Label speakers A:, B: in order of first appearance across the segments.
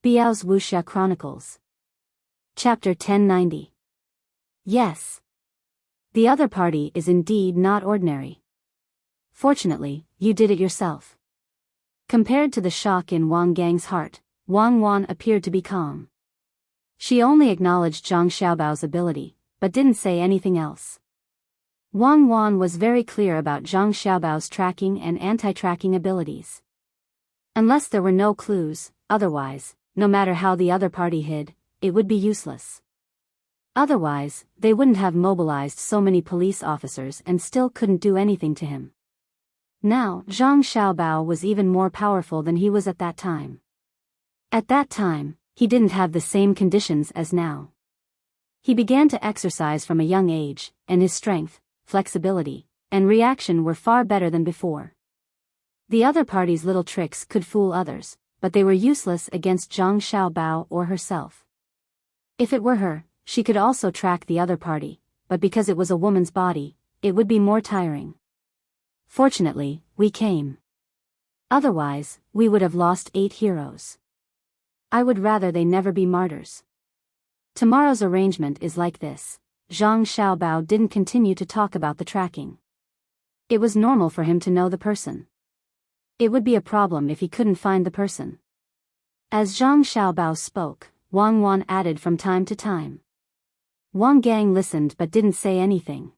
A: Biyao's Wuxia Chronicles. Chapter 1090. Yes. The other party is indeed not ordinary. Fortunately, you did it yourself. Compared to the shock in Wang Gang's heart, Wang Wan appeared to be calm. She only acknowledged Zhang Xiaobao's ability, but didn't say anything else. Wang Wan was very clear about Zhang Xiaobao's tracking and anti-tracking abilities. Unless there were no clues, otherwise, no matter how the other party hid, it would be useless. Otherwise, they wouldn't have mobilized so many police officers and still couldn't do anything to him. Now, Zhang Xiaobao was even more powerful than he was at that time. At that time, he didn't have the same conditions as now. He began to exercise from a young age, and his strength, flexibility, and reaction were far better than before. The other party's little tricks could fool others, but they were useless against Zhang Xiaobao or herself. If it were her, she could also track the other party, but because it was a woman's body, it would be more tiring. Fortunately, we came. Otherwise, we would have lost 8 heroes. I would rather they never be martyrs. Tomorrow's arrangement is like this. Zhang Xiaobao didn't continue to talk about the tracking. It was normal for him to know the person. It would be a problem if he couldn't find the person. As Zhang Xiaobao spoke, Wang Wan added from time to time. Wang Gang listened but didn't say anything.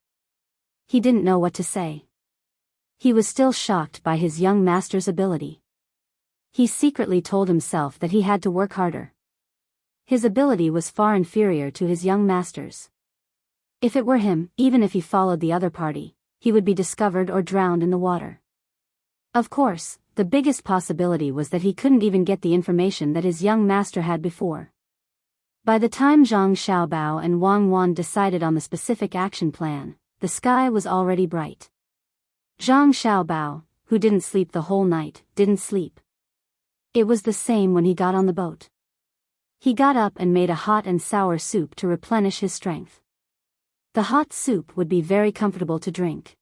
A: He didn't know what to say. He was still shocked by his young master's ability. He secretly told himself that he had to work harder. His ability was far inferior to his young master's. If it were him, even if he followed the other party, he would be discovered or drowned in the water. Of course, the biggest possibility was that he couldn't even get the information that his young master had before. By the time Zhang Xiaobao and Wang Wan decided on the specific action plan, the sky was already bright. Zhang Xiaobao, who didn't sleep the whole night, didn't sleep. It was the same when he got on the boat. He got up and made a hot and sour soup to replenish his strength. The hot soup would be very comfortable to drink.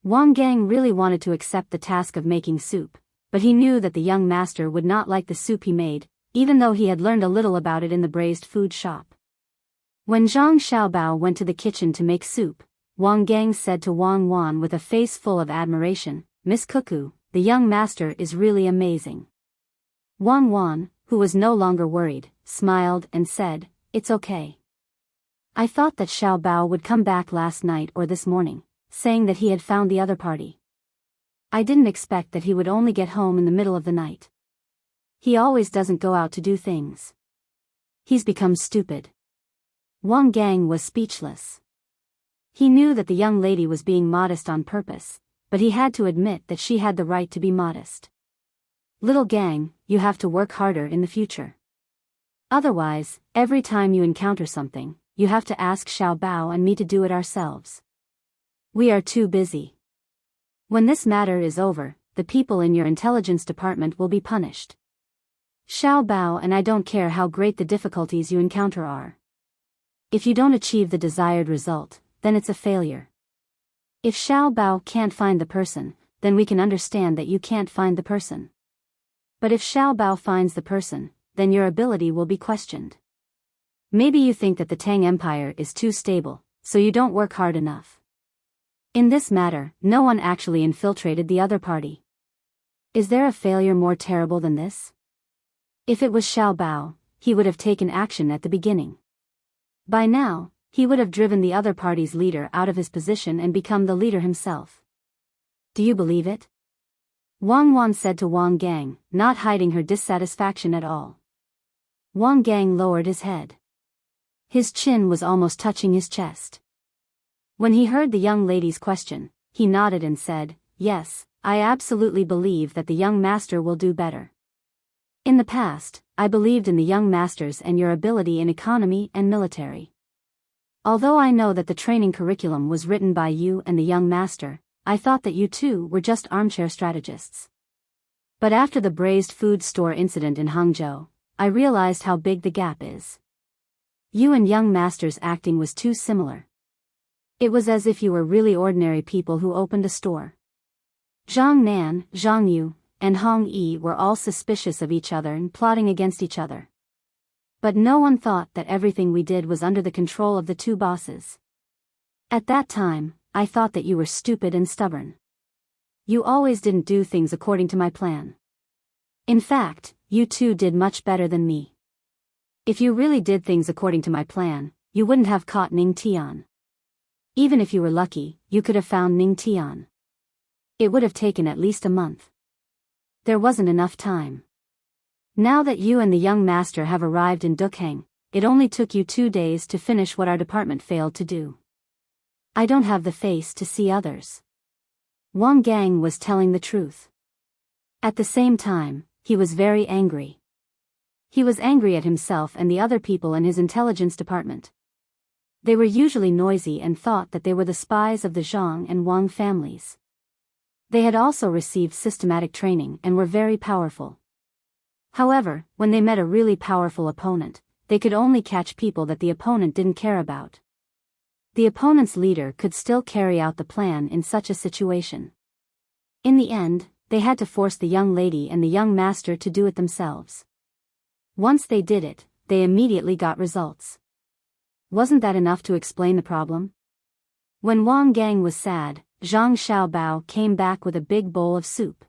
A: Wang Gang really wanted to accept the task of making soup, but he knew that the young master would not like the soup he made, even though he had learned a little about it in the braised food shop. When Zhang Xiaobao went to the kitchen to make soup, Wang Gang said to Wang Wan with a face full of admiration, "Miss Cuckoo, the young master is really amazing." Wang Wan, who was no longer worried, smiled and said, "It's okay. I thought that Xiaobao would come back last night or this morning, saying that he had found the other party. I didn't expect that he would only get home in the middle of the night. He always doesn't go out to do things. He's become stupid." Wang Gang was speechless. He knew that the young lady was being modest on purpose, but he had to admit that she had the right to be modest. "Little Gang, you have to work harder in the future. Otherwise, every time you encounter something, you have to ask Xiaobao and me to do it ourselves. We are too busy. When this matter is over, the people in your intelligence department will be punished. Xiaobao and I don't care how great the difficulties you encounter are. If you don't achieve the desired result, then it's a failure. If Xiaobao can't find the person, then we can understand that you can't find the person. But if Xiaobao finds the person, then your ability will be questioned. Maybe you think that the Tang Empire is too stable, so you don't work hard enough. In this matter, no one actually infiltrated the other party. Is there a failure more terrible than this? If it was Xiaobao, he would have taken action at the beginning. By now, he would have driven the other party's leader out of his position and become the leader himself. Do you believe it?" Wang Wan said to Wang Gang, not hiding her dissatisfaction at all. Wang Gang lowered his head. His chin was almost touching his chest. When he heard the young lady's question, he nodded and said, "Yes, I absolutely believe that the young master will do better. In the past, I believed in the young masters and your ability in economy and military. Although I know that the training curriculum was written by you and the young master, I thought that you two were just armchair strategists. But after the braised food store incident in Hangzhou, I realized how big the gap is. You and young master's acting was too similar. It was as if you were really ordinary people who opened a store. Zhang Nan, Zhang Yu, and Hong Yi were all suspicious of each other and plotting against each other. But no one thought that everything we did was under the control of the two bosses. At that time, I thought that you were stupid and stubborn. You always didn't do things according to my plan. In fact, you two did much better than me. If you really did things according to my plan, you wouldn't have caught Ning Tian. Even if you were lucky, you could have found Ning Tian. It would have taken at least a month. There wasn't enough time. Now that you and the young master have arrived in Dukheng, it only took you 2 days to finish what our department failed to do. I don't have the face to see others. Wang Gang was telling the truth. At the same time, he was very angry. He was angry at himself and the other people in his intelligence department. They were usually noisy and thought that they were the spies of the Zhang and Wang families. They had also received systematic training and were very powerful. However, when they met a really powerful opponent, they could only catch people that the opponent didn't care about. The opponent's leader could still carry out the plan in such a situation. In the end, they had to force the young lady and the young master to do it themselves. Once they did it, they immediately got results. Wasn't that enough to explain the problem? When Wang Gang was sad, Zhang Xiaobao came back with a big bowl of soup.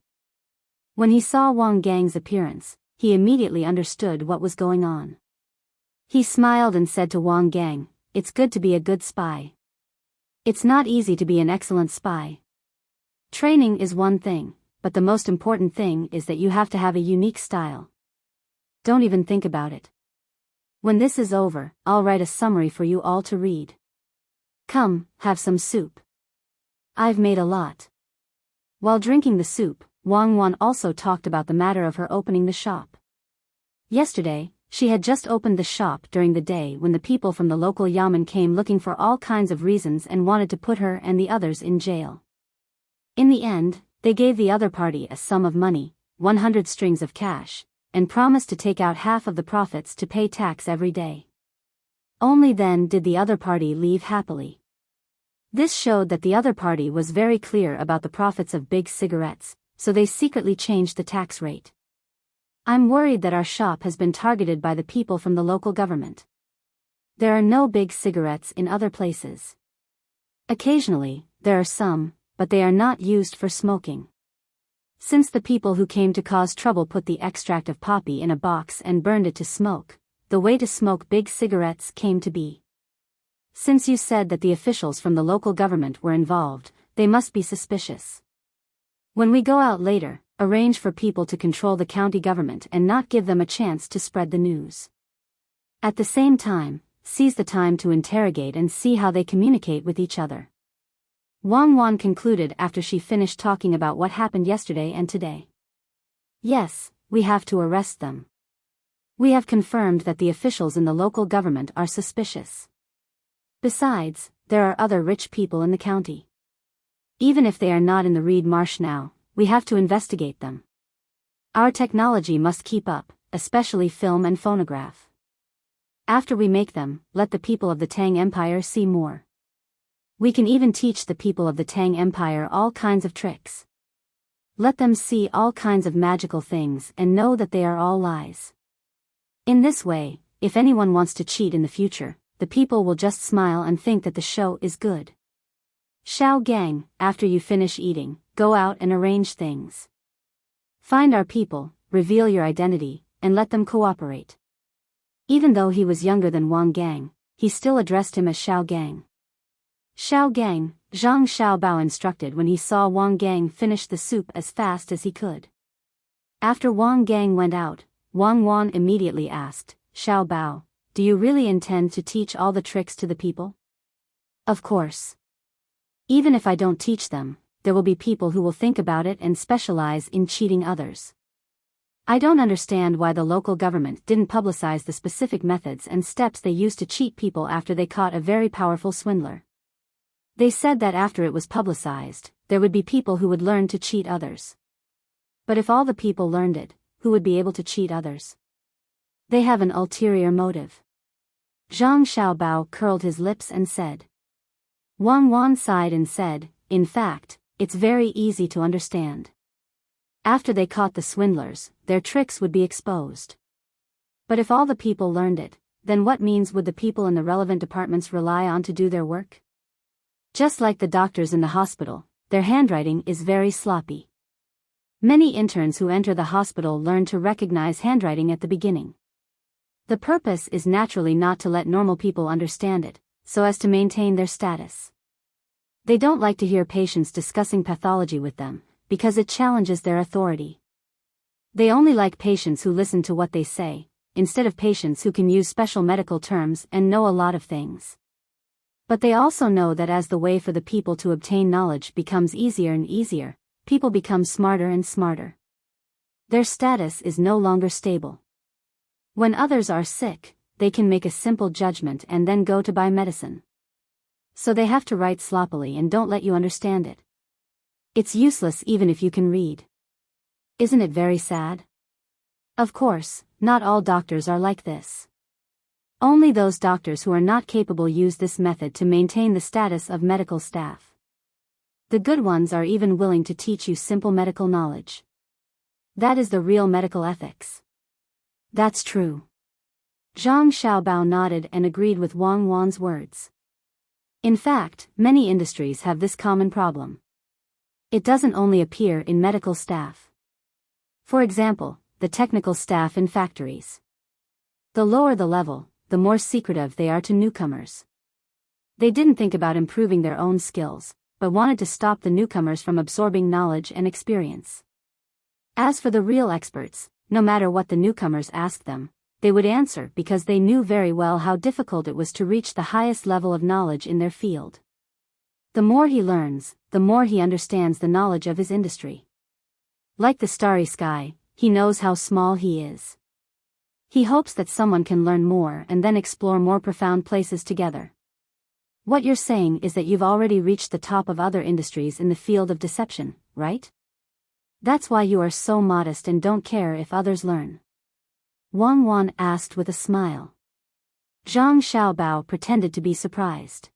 A: When he saw Wang Gang's appearance, he immediately understood what was going on. He smiled and said to Wang Gang, "It's good to be a good spy. It's not easy to be an excellent spy. Training is one thing, but the most important thing is that you have to have a unique style. Don't even think about it. When this is over, I'll write a summary for you all to read. Come, have some soup. I've made a lot." While drinking the soup, Wang Wan also talked about the matter of her opening the shop. Yesterday, she had just opened the shop during the day when the people from the local yamen came looking for all kinds of reasons and wanted to put her and the others in jail. In the end, they gave the other party a sum of money, 100 strings of cash, and promised to take out half of the profits to pay tax every day. Only then did the other party leave happily. This showed that the other party was very clear about the profits of big cigarettes, so they secretly changed the tax rate. I'm worried that our shop has been targeted by the people from the local government. There are no big cigarettes in other places. Occasionally, there are some, but they are not used for smoking. Since the people who came to cause trouble put the extract of poppy in a box and burned it to smoke, the way to smoke big cigarettes came to be. Since you said that the officials from the local government were involved, they must be suspicious. When we go out later, arrange for people to control the county government and not give them a chance to spread the news. At the same time, seize the time to interrogate and see how they communicate with each other. Wang Wan concluded after she finished talking about what happened yesterday and today. Yes, we have to arrest them. We have confirmed that the officials in the local government are suspicious. Besides, there are other rich people in the county. Even if they are not in the Reed Marsh now, we have to investigate them. Our technology must keep up, especially film and phonograph. After we make them, let the people of the Tang Empire see more. We can even teach the people of the Tang Empire all kinds of tricks. Let them see all kinds of magical things and know that they are all lies. In this way, if anyone wants to cheat in the future, the people will just smile and think that the show is good. Xiao Gang, after you finish eating, go out and arrange things. Find our people, reveal your identity, and let them cooperate. Even though he was younger than Wang Gang, he still addressed him as Xiao Gang. Xiao Gang, Zhang Xiaobao instructed when he saw Wang Gang finish the soup as fast as he could. After Wang Gang went out, Wang Wan immediately asked, "Xiaobao, do you really intend to teach all the tricks to the people?" "Of course. Even if I don't teach them, there will be people who will think about it and specialize in cheating others. I don't understand why the local government didn't publicize the specific methods and steps they used to cheat people after they caught a very powerful swindler. They said that after it was publicized, there would be people who would learn to cheat others. But if all the people learned it, who would be able to cheat others? They have an ulterior motive." Zhang Xiaobao curled his lips and said. Wang Wan sighed and said, "In fact, it's very easy to understand. After they caught the swindlers, their tricks would be exposed. But if all the people learned it, then what means would the people in the relevant departments rely on to do their work? Just like the doctors in the hospital, their handwriting is very sloppy. Many interns who enter the hospital learn to recognize handwriting at the beginning. The purpose is naturally not to let normal people understand it, so as to maintain their status. They don't like to hear patients discussing pathology with them, because it challenges their authority. They only like patients who listen to what they say, instead of patients who can use special medical terms and know a lot of things. But they also know that as the way for the people to obtain knowledge becomes easier and easier, people become smarter and smarter. Their status is no longer stable. When others are sick, they can make a simple judgment and then go to buy medicine. So they have to write sloppily and don't let you understand it. It's useless even if you can read. Isn't it very sad? Of course, not all doctors are like this. Only those doctors who are not capable use this method to maintain the status of medical staff. The good ones are even willing to teach you simple medical knowledge. That is the real medical ethics. That's true. Zhang Xiaobao nodded and agreed with Wang Wan's words. In fact, many industries have this common problem. It doesn't only appear in medical staff. For example, the technical staff in factories. The lower the level, the more secretive they are to newcomers. They didn't think about improving their own skills, but wanted to stop the newcomers from absorbing knowledge and experience. As for the real experts, no matter what the newcomers asked them, they would answer because they knew very well how difficult it was to reach the highest level of knowledge in their field. The more he learns, the more he understands the knowledge of his industry. Like the starry sky, he knows how small he is. He hopes that someone can learn more and then explore more profound places together. What you're saying is that you've already reached the top of other industries in the field of deception, right? That's why you are so modest and don't care if others learn. Wang Wan asked with a smile. Zhang Xiaobao pretended to be surprised.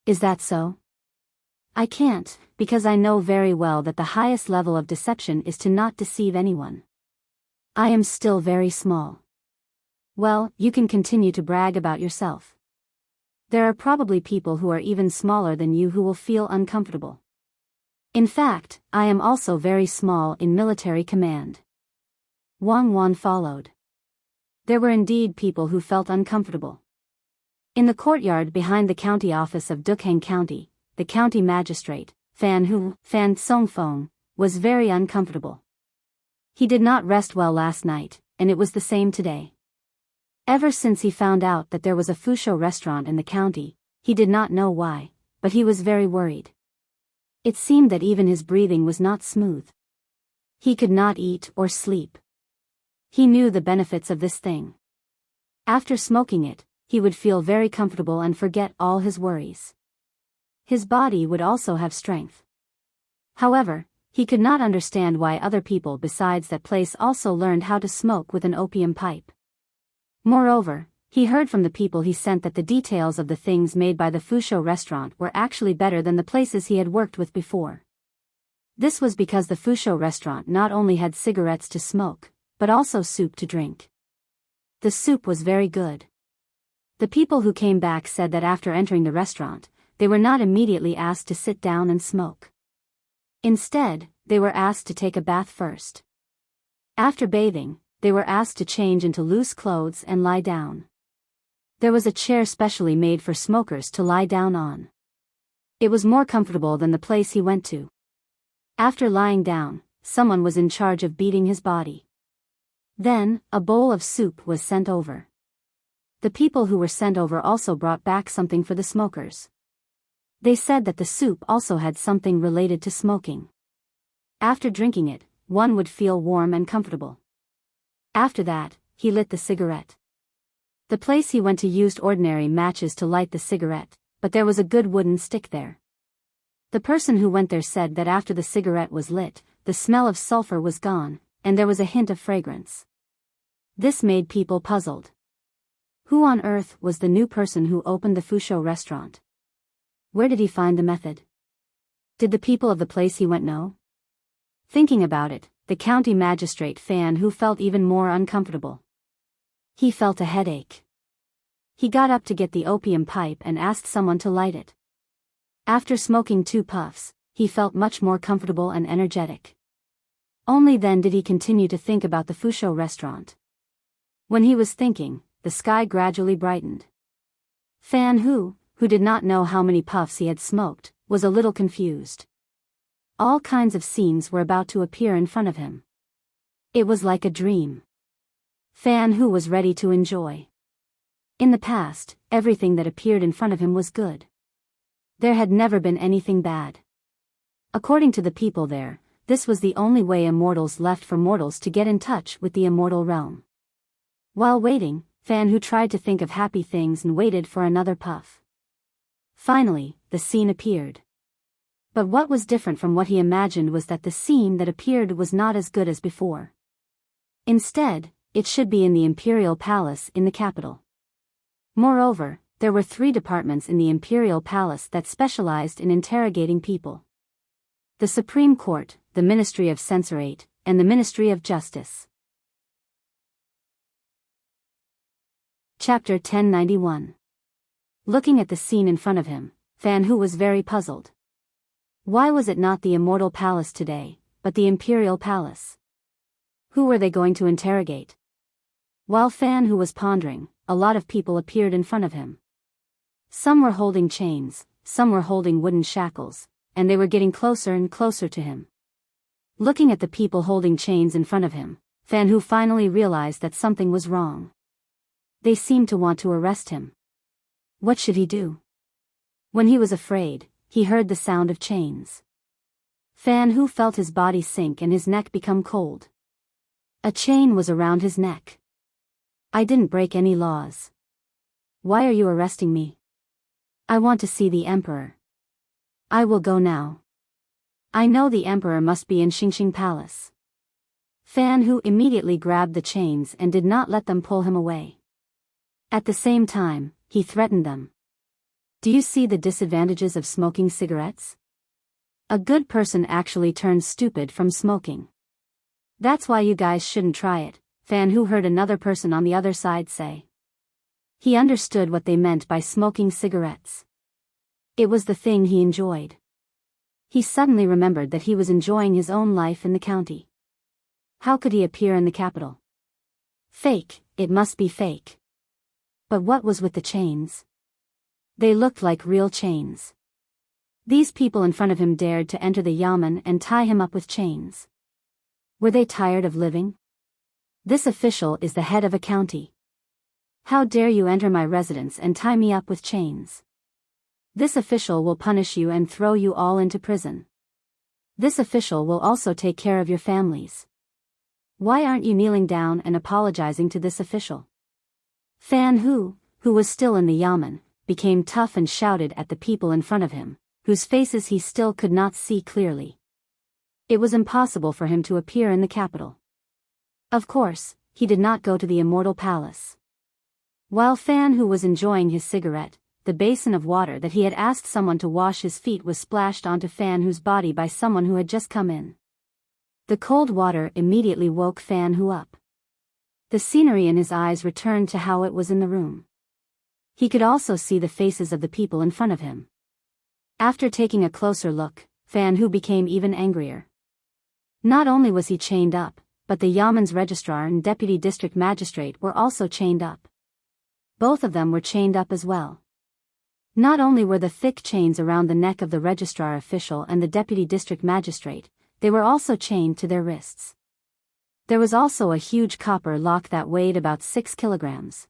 A: Is that so? I can't, because I know very well that the highest level of deception is to not deceive anyone. I am still very small. Well, you can continue to brag about yourself. There are probably people who are even smaller than you who will feel uncomfortable. In fact, I am also very small in military command. Wang Wan followed. There were indeed people who felt uncomfortable. In the courtyard behind the county office of Dukhang County, the county magistrate, Fan Songfeng, was very uncomfortable. He did not rest well last night, and it was the same today. Ever since he found out that there was a Fusho restaurant in the county, he did not know why, but he was very worried. It seemed that even his breathing was not smooth. He could not eat or sleep. He knew the benefits of this thing. After smoking it, he would feel very comfortable and forget all his worries. His body would also have strength. However, he could not understand why other people besides that place also learned how to smoke with an opium pipe. Moreover, he heard from the people he sent that the details of the things made by the Fusho restaurant were actually better than the places he had worked with before. This was because the Fusho restaurant not only had cigarettes to smoke, but also soup to drink. The soup was very good. The people who came back said that after entering the restaurant, they were not immediately asked to sit down and smoke. Instead, they were asked to take a bath first. After bathing, they were asked to change into loose clothes and lie down. There was a chair specially made for smokers to lie down on. It was more comfortable than the place he went to. After lying down, someone was in charge of beating his body. Then, a bowl of soup was sent over. The people who were sent over also brought back something for the smokers. They said that the soup also had something related to smoking. After drinking it, one would feel warm and comfortable. After that, he lit the cigarette. The place he went to used ordinary matches to light the cigarette, but there was a good wooden stick there. The person who went there said that after the cigarette was lit, the smell of sulfur was gone, and there was a hint of fragrance. This made people puzzled. Who on earth was the new person who opened the Fusho restaurant? Where did he find the method? Did the people of the place he went know? Thinking about it, the county magistrate Fan Hu felt even more uncomfortable. He felt a headache. He got up to get the opium pipe and asked someone to light it. After smoking 2 puffs, he felt much more comfortable and energetic. Only then did he continue to think about the Fusho restaurant. When he was thinking, the sky gradually brightened. Fan Hu, who did not know how many puffs he had smoked, was a little confused. All kinds of scenes were about to appear in front of him. It was like a dream. Fan Hu was ready to enjoy. In the past, everything that appeared in front of him was good. There had never been anything bad. According to the people there, this was the only way immortals left for mortals to get in touch with the immortal realm. While waiting, Fan Hu tried to think of happy things and waited for another puff. Finally, the scene appeared. But what was different from what he imagined was that the scene that appeared was not as good as before. Instead, it should be in the imperial palace in the capital. Moreover, there were 3 departments in the imperial palace that specialized in interrogating people: the Supreme Court, the Ministry of Censorate, and the Ministry of Justice. Chapter 1091. Looking at the scene in front of him, Fan Hu was very puzzled. Why was it not the Immortal Palace today, but the Imperial Palace? Who were they going to interrogate? While Fan Hu was pondering, a lot of people appeared in front of him. Some were holding chains, some were holding wooden shackles, and they were getting closer and closer to him. Looking at the people holding chains in front of him, Fan Hu finally realized that something was wrong. They seemed to want to arrest him. What should he do? When he was afraid, he heard the sound of chains. Fan Hu felt his body sink and his neck become cold. A chain was around his neck. I didn't break any laws. Why are you arresting me? I want to see the emperor. I will go now. I know the emperor must be in Xingxing Palace. Fan Hu immediately grabbed the chains and did not let them pull him away. At the same time, he threatened them. Do you see the disadvantages of smoking cigarettes? A good person actually turns stupid from smoking. That's why you guys shouldn't try it, Fan Hu heard another person on the other side say. He understood what they meant by smoking cigarettes. It was the thing he enjoyed. He suddenly remembered that he was enjoying his own life in the county. How could he appear in the capital? Fake, it must be fake. But what was with the chains? They looked like real chains. These people in front of him dared to enter the yamen and tie him up with chains. Were they tired of living? This official is the head of a county. How dare you enter my residence and tie me up with chains? This official will punish you and throw you all into prison. This official will also take care of your families. Why aren't you kneeling down and apologizing to this official? Fan Hu, who was still in the yamen, became tough and shouted at the people in front of him, whose faces he still could not see clearly. It was impossible for him to appear in the capital. Of course, he did not go to the Immortal Palace. While Fan Hu was enjoying his cigarette, the basin of water that he had asked someone to wash his feet was splashed onto Fan Hu's body by someone who had just come in. The cold water immediately woke Fan Hu up. The scenery in his eyes returned to how it was in the room. He could also see the faces of the people in front of him. After taking a closer look, Fan Hu became even angrier. Not only was he chained up, but the Yamen's registrar and deputy district magistrate were also chained up. Both of them were chained up as well. Not only were the thick chains around the neck of the registrar official and the deputy district magistrate, they were also chained to their wrists. There was also a huge copper lock that weighed about 6 kilograms.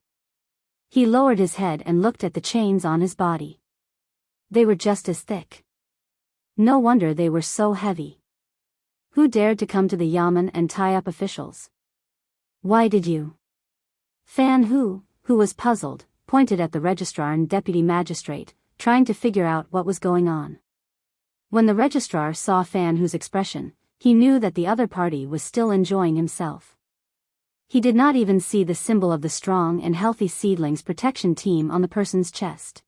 A: He lowered his head and looked at the chains on his body. They were just as thick. No wonder they were so heavy. Who dared to come to the yamen and tie up officials? Why did you? Fan Hu, who was puzzled, pointed at the registrar and deputy magistrate, trying to figure out what was going on. When the registrar saw Fan Hu's expression, he knew that the other party was still enjoying himself. He did not even see the symbol of the strong and healthy seedlings protection team on the person's chest.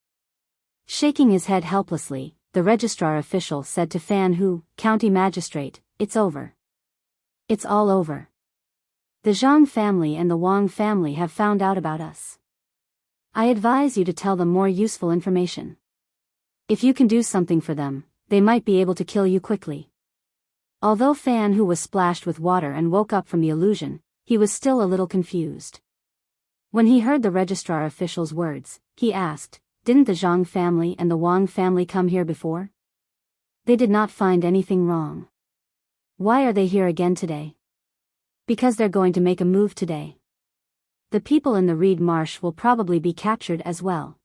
A: Shaking his head helplessly, the registrar official said to Fan Hu, "County magistrate, it's over. It's all over. The Zhang family and the Wang family have found out about us. I advise you to tell them more useful information. If you can do something for them, they might be able to kill you quickly. Although Fan Hu was splashed with water and woke up from the illusion, he was still a little confused. When he heard the registrar official's words, he asked, "Didn't the Zhang family and the Wang family come here before?" "They did not find anything wrong." "Why are they here again today?" "Because they're going to make a move today. The people in the reed marsh will probably be captured as well."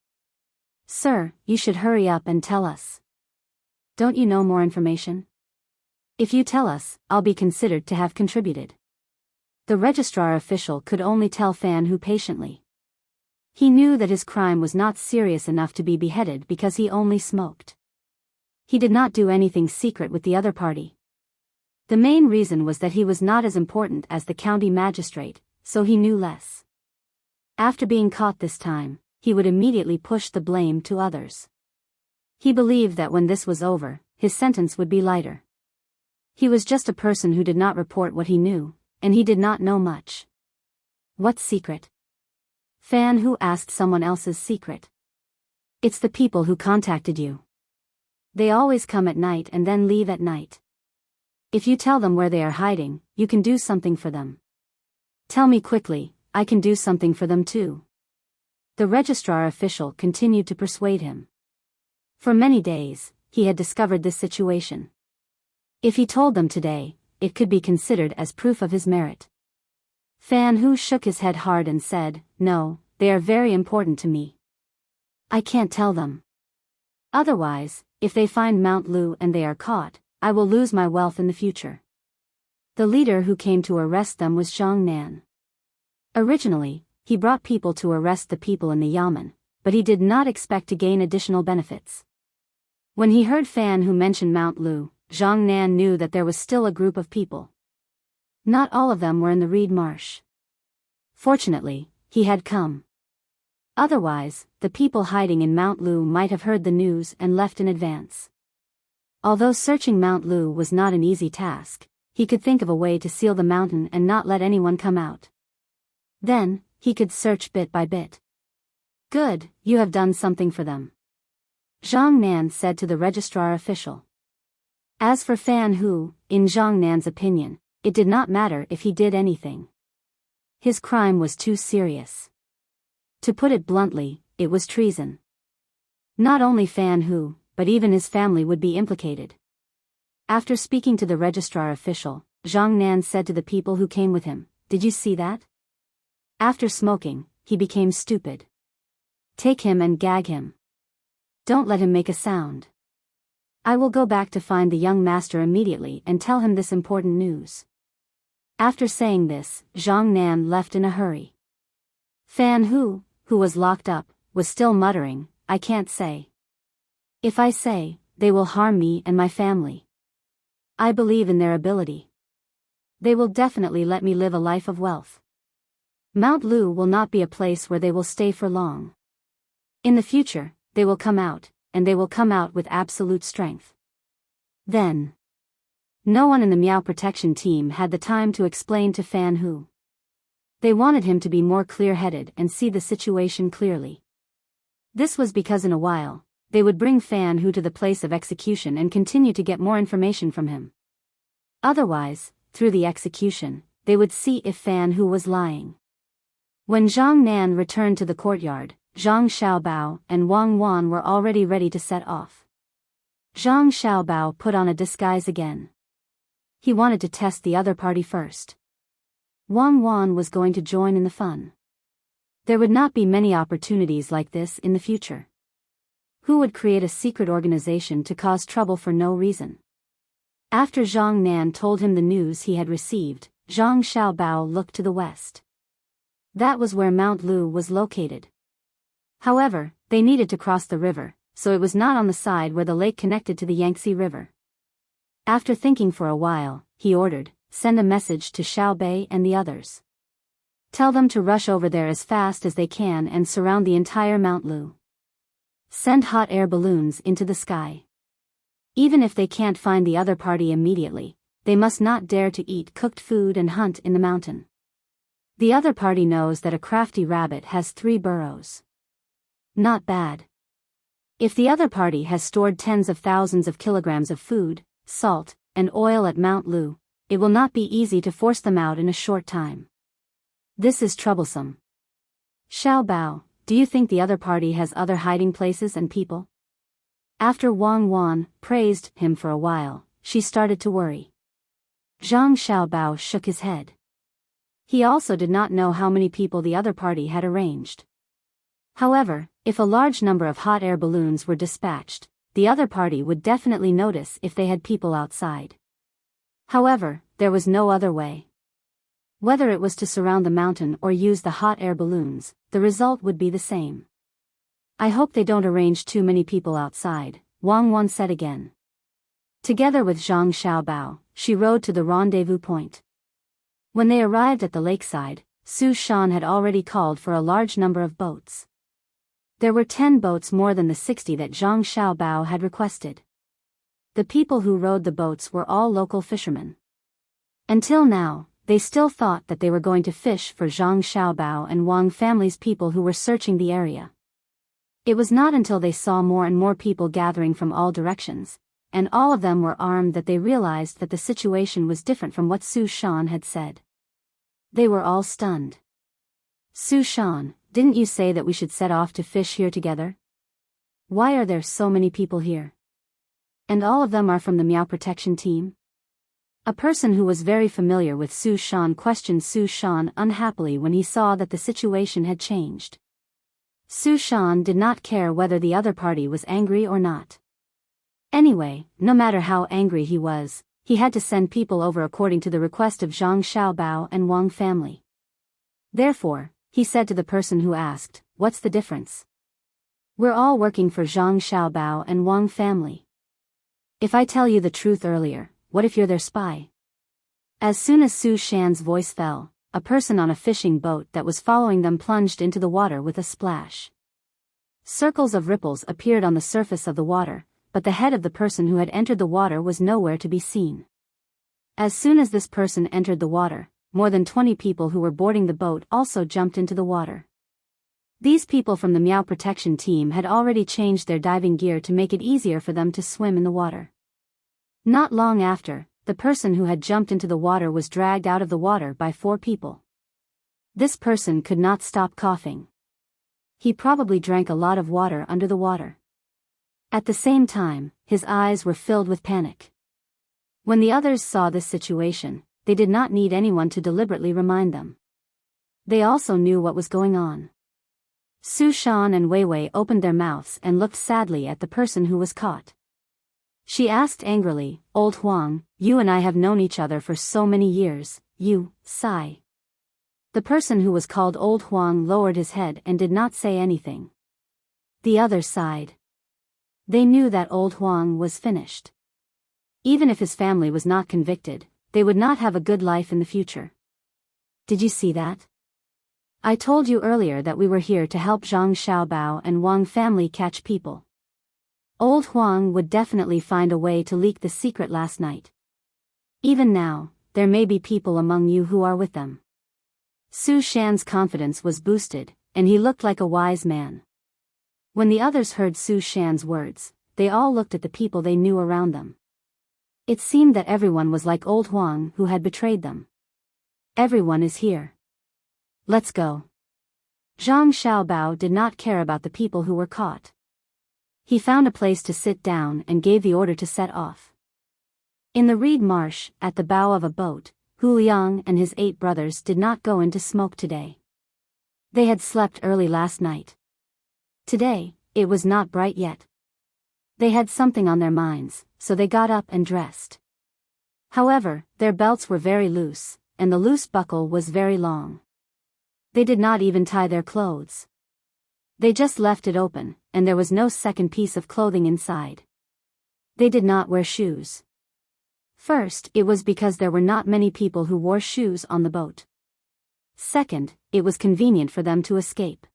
A: "Sir, you should hurry up and tell us. Don't you know more information? If you tell us, I'll be considered to have contributed." The registrar official could only tell Fan Hu patiently. He knew that his crime was not serious enough to be beheaded because he only smoked. He did not do anything secret with the other party. The main reason was that he was not as important as the county magistrate, so he knew less. After being caught this time, he would immediately push the blame to others. He believed that when this was over, his sentence would be lighter. He was just a person who did not report what he knew, and he did not know much. "What secret?" Fan Hu asked someone else's secret. "It's the people who contacted you. They always come at night and then leave at night. If you tell them where they are hiding, you can do something for them. Tell me quickly, I can do something for them too." The registrar official continued to persuade him. For many days, he had discovered this situation. If he told them today, it could be considered as proof of his merit. Fan Hu shook his head hard and said, "No, they are very important to me. I can't tell them. Otherwise, if they find Mount Lu and they are caught, I will lose my wealth in the future." The leader who came to arrest them was Zhang Nan. Originally, he brought people to arrest the people in the yamen, but he did not expect to gain additional benefits. When he heard Fan Hu mention Mount Lu, Zhang Nan knew that there was still a group of people. Not all of them were in the reed marsh. Fortunately, he had come. Otherwise, the people hiding in Mount Lu might have heard the news and left in advance. Although searching Mount Lu was not an easy task, he could think of a way to seal the mountain and not let anyone come out. Then, he could search bit by bit. "Good, you have done something for them," Zhang Nan said to the registrar official. As for Fan Hu, in Zhang Nan's opinion, it did not matter if he did anything. His crime was too serious. To put it bluntly, it was treason. Not only Fan Hu, but even his family would be implicated. After speaking to the registrar official, Zhang Nan said to the people who came with him, "Did you see that? After smoking, he became stupid. Take him and gag him. Don't let him make a sound. I will go back to find the young master immediately and tell him this important news." After saying this, Zhang Nan left in a hurry. Fan Hu, who was locked up, was still muttering, "I can't say. If I say, they will harm me and my family. I believe in their ability. They will definitely let me live a life of wealth. Mount Lu will not be a place where they will stay for long. In the future, they will come out, and they will come out with absolute strength." Then, no one in the Miao protection team had the time to explain to Fan Hu. They wanted him to be more clear-headed and see the situation clearly. This was because in a while, they would bring Fan Hu to the place of execution and continue to get more information from him. Otherwise, through the execution, they would see if Fan Hu was lying. When Zhang Nan returned to the courtyard, Zhang Xiaobao and Wang Wan were already ready to set off. Zhang Xiaobao put on a disguise again. He wanted to test the other party first. Wang Wan was going to join in the fun. There would not be many opportunities like this in the future. Who would create a secret organization to cause trouble for no reason? After Zhang Nan told him the news he had received, Zhang Xiaobao looked to the west. That was where Mount Lu was located. However, they needed to cross the river, so it was not on the side where the lake connected to the Yangtze River. After thinking for a while, he ordered, "Send a message to Xiao Bei and the others. Tell them to rush over there as fast as they can and surround the entire Mount Lu. Send hot air balloons into the sky. Even if they can't find the other party immediately, they must not dare to eat cooked food and hunt in the mountain. The other party knows that a crafty rabbit has 3 burrows. Not bad. If the other party has stored tens of thousands of kilograms of food, salt, and oil at Mount Lu, it will not be easy to force them out in a short time. This is troublesome. Xiao Bao, do you think the other party has other hiding places and people? After Wang Wan praised him for a while, she started to worry. Zhang Xiaobao shook his head. He also did not know how many people the other party had arranged. However, if a large number of hot air balloons were dispatched, the other party would definitely notice if they had people outside. However, there was no other way. Whether it was to surround the mountain or use the hot air balloons, the result would be the same. I hope they don't arrange too many people outside, Wang Wan said again. Together with Zhang Xiaobao, she rode to the rendezvous point. When they arrived at the lakeside, Su Shan had already called for a large number of boats. There were 10 boats more than the 60 that Zhang Xiaobao had requested. The people who rowed the boats were all local fishermen. Until now, they still thought that they were going to fish for Zhang Xiaobao and Wang family's people who were searching the area. It was not until they saw more and more people gathering from all directions, and all of them were armed, that they realized that the situation was different from what Su Shan had said. They were all stunned. Su Shan, didn't you say that we should set off to fish here together? Why are there so many people here? And all of them are from the Miao protection team? A person who was very familiar with Su Shan questioned Su Shan unhappily when he saw that the situation had changed. Su Shan did not care whether the other party was angry or not. Anyway, no matter how angry he was, he had to send people over according to the request of Zhang Xiaobao and Wang family. Therefore, he said to the person who asked, "What's the difference? We're all working for Zhang Xiaobao and Wang family. If I tell you the truth earlier, what if you're their spy?" As soon as Su Shan's voice fell, a person on a fishing boat that was following them plunged into the water with a splash. Circles of ripples appeared on the surface of the water, but the head of the person who had entered the water was nowhere to be seen. As soon as this person entered the water, more than 20 people who were boarding the boat also jumped into the water. These people from the Miao protection team had already changed their diving gear to make it easier for them to swim in the water. Not long after, the person who had jumped into the water was dragged out of the water by 4 people. This person could not stop coughing. He probably drank a lot of water under the water. At the same time, his eyes were filled with panic. When the others saw this situation, they did not need anyone to deliberately remind them. They also knew what was going on. Su Shan and Wei Wei opened their mouths and looked sadly at the person who was caught. She asked angrily, "Old Huang, you and I have known each other for so many years, you, sigh." The person who was called Old Huang lowered his head and did not say anything. The others sighed. They knew that Old Huang was finished. Even if his family was not convicted, they would not have a good life in the future. Did you see that? I told you earlier that we were here to help Zhang Xiaobao and Wang family catch people. Old Huang would definitely find a way to leak the secret last night. Even now, there may be people among you who are with them. Su Shan's confidence was boosted, and he looked like a wise man. When the others heard Su Shan's words, they all looked at the people they knew around them. It seemed that everyone was like Old Huang who had betrayed them. Everyone is here. Let's go. Zhang Xiaobao did not care about the people who were caught. He found a place to sit down and gave the order to set off. In the reed marsh, at the bow of a boat, Hu Liang and his 8 brothers did not go into smoke today. They had slept early last night. Today, it was not bright yet. They had something on their minds, so they got up and dressed. However, their belts were very loose, and the loose buckle was very long. They did not even tie their clothes. They just left it open, and there was no second piece of clothing inside. They did not wear shoes. First, it was because there were not many people who wore shoes on the boat. Second, it was convenient for them to escape.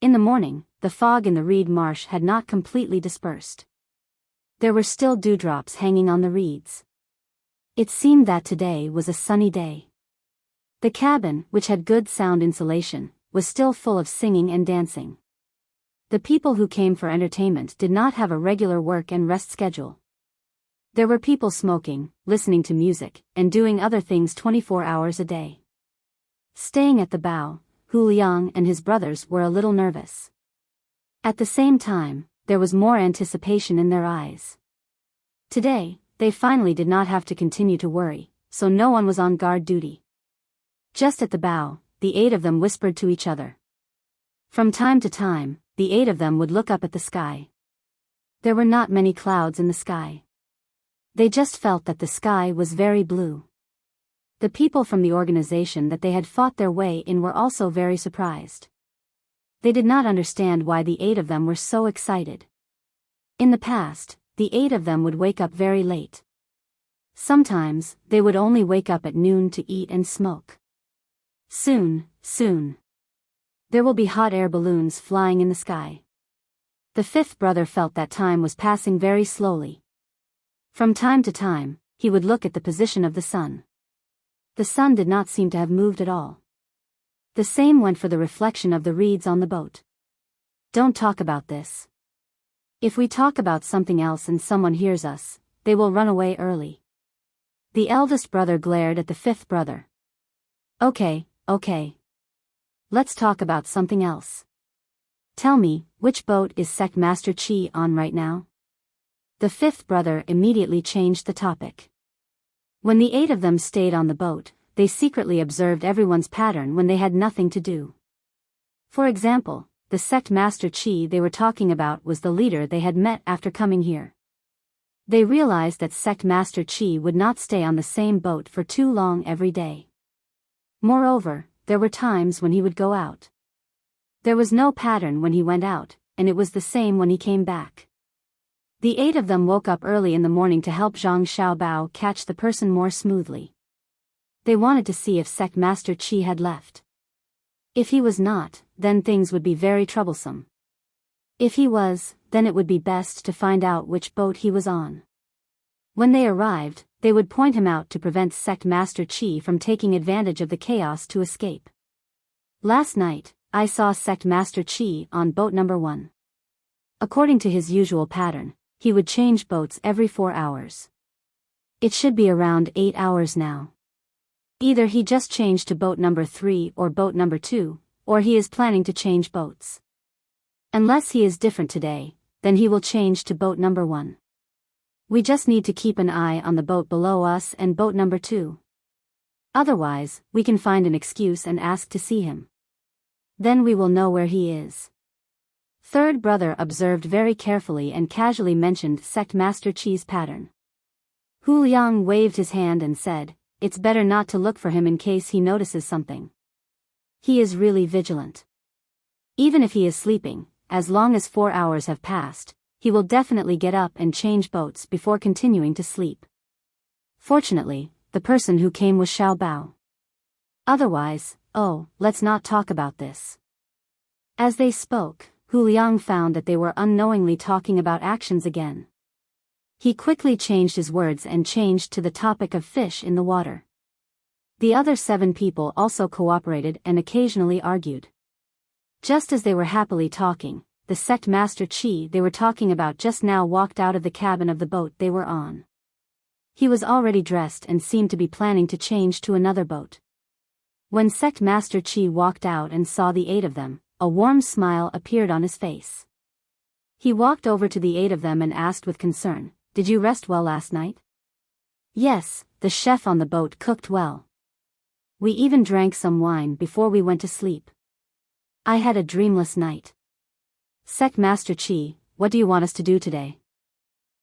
A: In the morning, the fog in the reed marsh had not completely dispersed. There were still dewdrops hanging on the reeds. It seemed that today was a sunny day. The cabin, which had good sound insulation, was still full of singing and dancing. The people who came for entertainment did not have a regular work and rest schedule. There were people smoking, listening to music, and doing other things 24 hours a day. Staying at the Biyao, Hu Liang and his brothers were a little nervous. At the same time, there was more anticipation in their eyes. Today, they finally did not have to continue to worry, so no one was on guard duty. Just at the Biyao, the 8 of them whispered to each other. From time to time, the 8 of them would look up at the sky. There were not many clouds in the sky. They just felt that the sky was very blue. The people from the organization that they had fought their way in were also very surprised. They did not understand why the 8 of them were so excited. In the past, the 8 of them would wake up very late. Sometimes, they would only wake up at noon to eat and smoke. Soon, there will be hot air balloons flying in the sky. The 5th brother felt that time was passing very slowly. From time to time, he would look at the position of the sun. The sun did not seem to have moved at all. The same went for the reflection of the reeds on the boat. Don't talk about this. If we talk about something else and someone hears us, they will run away early. The eldest brother glared at the 5th brother. Okay. Let's talk about something else. Tell me, which boat is Sect Master Chi on right now? The 5th brother immediately changed the topic. When the 8 of them stayed on the boat, they secretly observed everyone's pattern when they had nothing to do. For example, the Sect Master Chi they were talking about was the leader they had met after coming here. They realized that Sect Master Chi would not stay on the same boat for too long every day. Moreover, there were times when he would go out. There was no pattern when he went out, and it was the same when he came back. The 8 of them woke up early in the morning to help Zhang Xiaobao catch the person more smoothly. They wanted to see if Sect Master Chi had left. If he was not, then things would be very troublesome. If he was, then it would be best to find out which boat he was on. When they arrived, they would point him out to prevent Sect Master Chi from taking advantage of the chaos to escape. Last night, I saw Sect Master Chi on boat number 1. According to his usual pattern, he would change boats every 4 hours. It should be around 8 hours now. Either he just changed to boat number 3 or boat number 2, or he is planning to change boats. Unless he is different today, then he will change to boat number 1. We just need to keep an eye on the boat below us and boat number 2. Otherwise, we can find an excuse and ask to see him. Then we will know where he is. 3rd brother observed very carefully and casually mentioned Sect Master Chi's pattern. Hu Liang waved his hand and said, "It's better not to look for him in case he notices something. He is really vigilant. Even if he is sleeping, as long as 4 hours have passed, he will definitely get up and change boats before continuing to sleep." Fortunately, the person who came was Xiaobao. Otherwise, let's not talk about this. As they spoke, Hu Liang found that they were unknowingly talking about actions again. He quickly changed his words and changed to the topic of fish in the water. The other 7 people also cooperated and occasionally argued. Just as they were happily talking, the Sect Master Chi they were talking about just now walked out of the cabin of the boat they were on. He was already dressed and seemed to be planning to change to another boat. When Sect Master Chi walked out and saw the 8 of them, a warm smile appeared on his face. He walked over to the 8 of them and asked with concern, "Did you rest well last night?" "Yes, the chef on the boat cooked well. We even drank some wine before we went to sleep. I had a dreamless night." "Sect Master Chi, what do you want us to do today?"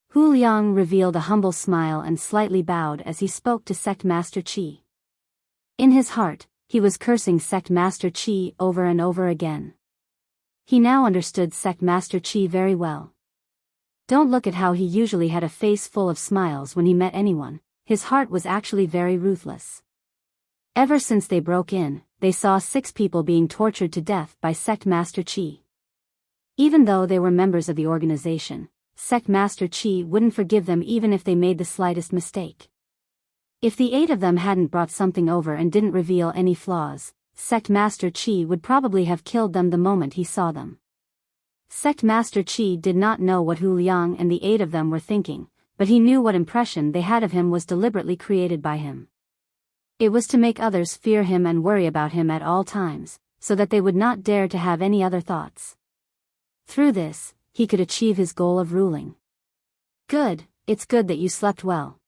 A: Hu Liang revealed a humble smile and slightly bowed as he spoke to Sect Master Chi. In his heart, he was cursing Sect Master Chi over and over again. He now understood Sect Master Chi very well. Don't look at how he usually had a face full of smiles when he met anyone, his heart was actually very ruthless. Ever since they broke in, they saw 6 people being tortured to death by Sect Master Chi. Even though they were members of the organization, Sect Master Chi wouldn't forgive them even if they made the slightest mistake. If the 8 of them hadn't brought something over and didn't reveal any flaws, Sect Master Qi would probably have killed them the moment he saw them. Sect Master Qi did not know what Hu Liang and the 8 of them were thinking, but he knew what impression they had of him was deliberately created by him. It was to make others fear him and worry about him at all times, so that they would not dare to have any other thoughts. Through this, he could achieve his goal of ruling. Good, it's good that you slept well.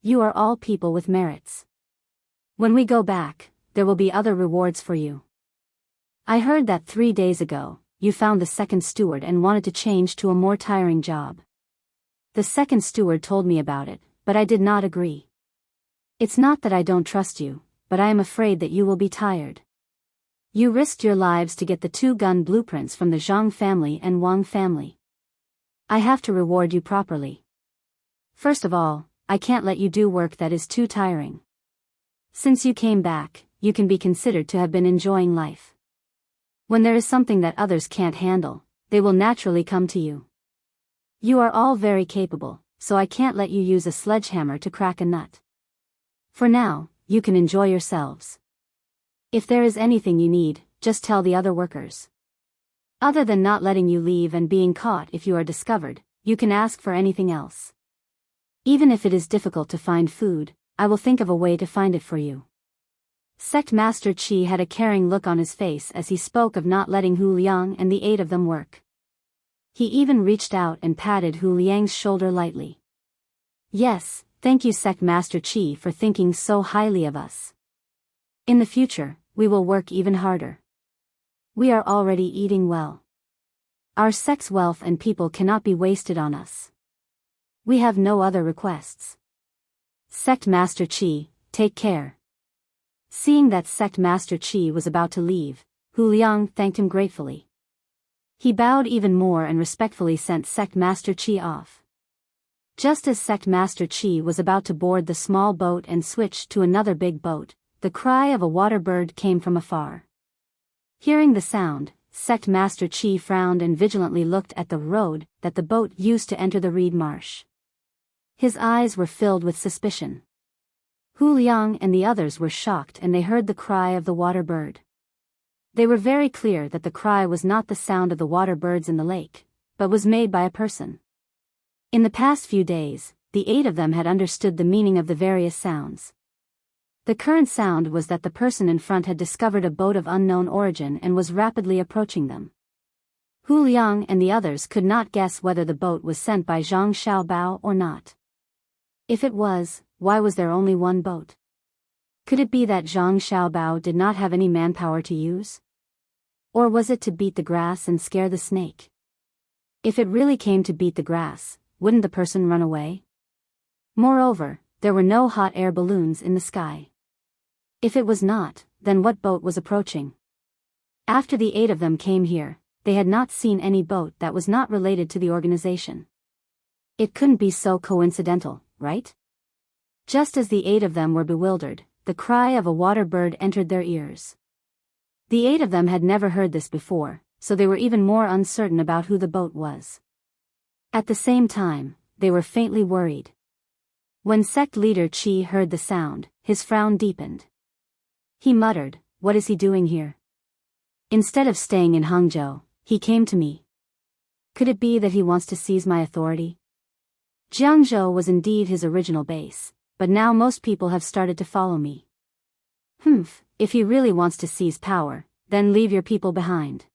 A: You are all people with merits. When we go back, there will be other rewards for you. I heard that 3 days ago, you found the second steward and wanted to change to a more tiring job. The second steward told me about it, but I did not agree. It's not that I don't trust you, but I am afraid that you will be tired. You risked your lives to get the 2-gun blueprints from the Zhang family and Wang family. I have to reward you properly. First of all, I can't let you do work that is too tiring. Since you came back, you can be considered to have been enjoying life. When there is something that others can't handle, they will naturally come to you. You are all very capable, so I can't let you use a sledgehammer to crack a nut. For now, you can enjoy yourselves. If there is anything you need, just tell the other workers. Other than not letting you leave and being caught if you are discovered, you can ask for anything else. Even if it is difficult to find food, I will think of a way to find it for you. Sect Master Qi had a caring look on his face as he spoke of not letting Hu Liang and the 8 of them work. He even reached out and patted Hu Liang's shoulder lightly. Yes, thank you Sect Master Qi for thinking so highly of us. In the future, we will work even harder. We are already eating well. Our sect's wealth and people cannot be wasted on us. We have no other requests. Sect Master Qi, take care. Seeing that Sect Master Qi was about to leave, Hu Liang thanked him gratefully. He bowed even more and respectfully sent Sect Master Qi off. Just as Sect Master Qi was about to board the small boat and switch to another big boat, the cry of a water bird came from afar. Hearing the sound, Sect Master Qi frowned and vigilantly looked at the road that the boat used to enter the reed marsh. His eyes were filled with suspicion. Hu Liang and the others were shocked and they heard the cry of the water bird. They were very clear that the cry was not the sound of the water birds in the lake, but was made by a person. In the past few days, the 8 of them had understood the meaning of the various sounds. The current sound was that the person in front had discovered a boat of unknown origin and was rapidly approaching them. Hu Liang and the others could not guess whether the boat was sent by Zhang Xiaobao or not. If it was, why was there only one boat? Could it be that Zhang Xiaobao did not have any manpower to use? Or was it to beat the grass and scare the snake? If it really came to beat the grass, wouldn't the person run away? Moreover, there were no hot air balloons in the sky. If it was not, then what boat was approaching? After the 8 of them came here, they had not seen any boat that was not related to the organization. It couldn't be so coincidental, right? Just as the 8 of them were bewildered, the cry of a water bird entered their ears. The 8 of them had never heard this before, so they were even more uncertain about who the boat was. At the same time, they were faintly worried. When sect leader Qi heard the sound, his frown deepened. He muttered, "What is he doing here? Instead of staying in Hangzhou, he came to me. Could it be that he wants to seize my authority?" Jiangzhou was indeed his original base, but now most people have started to follow me. If he really wants to seize power, then leave your people behind.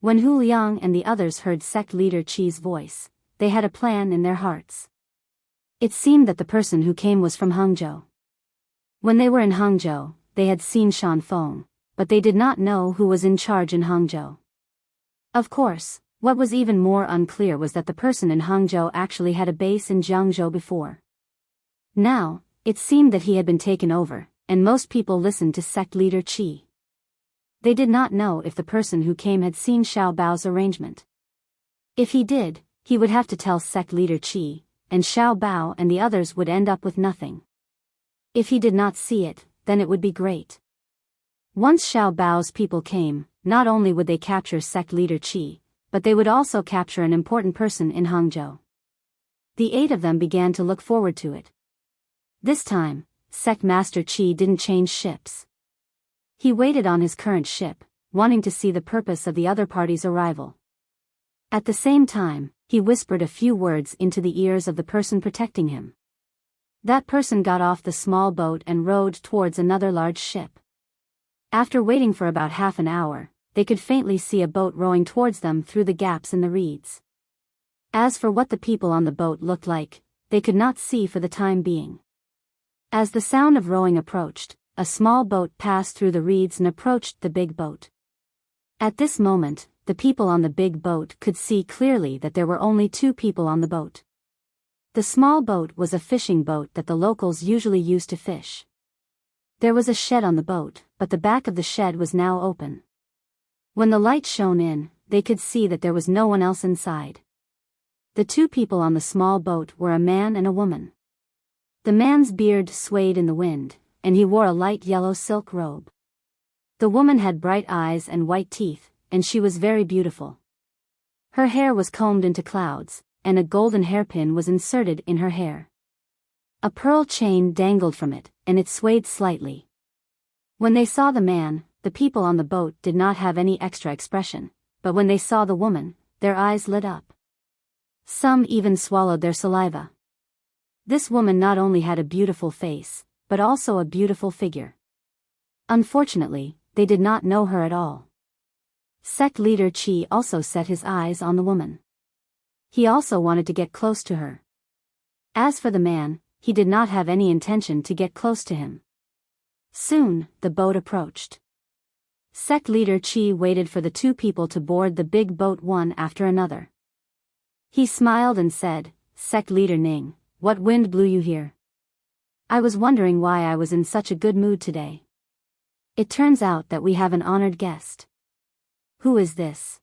A: When Hu Liang and the others heard sect leader Qi's voice, they had a plan in their hearts. It seemed that the person who came was from Hangzhou. When they were in Hangzhou, they had seen Shan Feng, but they did not know who was in charge in Hangzhou. Of course, what was even more unclear was that the person in Hangzhou actually had a base in Jiangzhou before. Now, it seemed that he had been taken over, and most people listened to sect leader Qi. They did not know if the person who came had seen Xiao Bao's arrangement. If he did, he would have to tell sect leader Qi, and Xiao Bao and the others would end up with nothing. If he did not see it, then it would be great. Once Xiao Bao's people came, not only would they capture sect leader Qi, but they would also capture an important person in Hangzhou. The 8 of them began to look forward to it. This time, Sect Master Qi didn't change ships. He waited on his current ship, wanting to see the purpose of the other party's arrival. At the same time, he whispered a few words into the ears of the person protecting him. That person got off the small boat and rowed towards another large ship. After waiting for about half an hour, they could faintly see a boat rowing towards them through the gaps in the reeds. As for what the people on the boat looked like, they could not see for the time being. As the sound of rowing approached, a small boat passed through the reeds and approached the big boat. At this moment, the people on the big boat could see clearly that there were only 2 people on the boat. The small boat was a fishing boat that the locals usually used to fish. There was a shed on the boat, but the back of the shed was now open. When the light shone in, they could see that there was no one else inside. The 2 people on the small boat were a man and a woman. The man's beard swayed in the wind, and he wore a light yellow silk robe. The woman had bright eyes and white teeth, and she was very beautiful. Her hair was combed into clouds, and a golden hairpin was inserted in her hair. A pearl chain dangled from it, and it swayed slightly. When they saw the man, the people on the boat did not have any extra expression, but when they saw the woman, their eyes lit up. Some even swallowed their saliva. This woman not only had a beautiful face, but also a beautiful figure. Unfortunately, they did not know her at all. Sect leader Qi also set his eyes on the woman. He also wanted to get close to her. As for the man, he did not have any intention to get close to him. Soon, the boat approached. Sect leader Qi waited for the 2 people to board the big boat one after another. He smiled and said, "Sect leader Ning, what wind blew you here? I was wondering why I was in such a good mood today. It turns out that we have an honored guest." "Who is this?"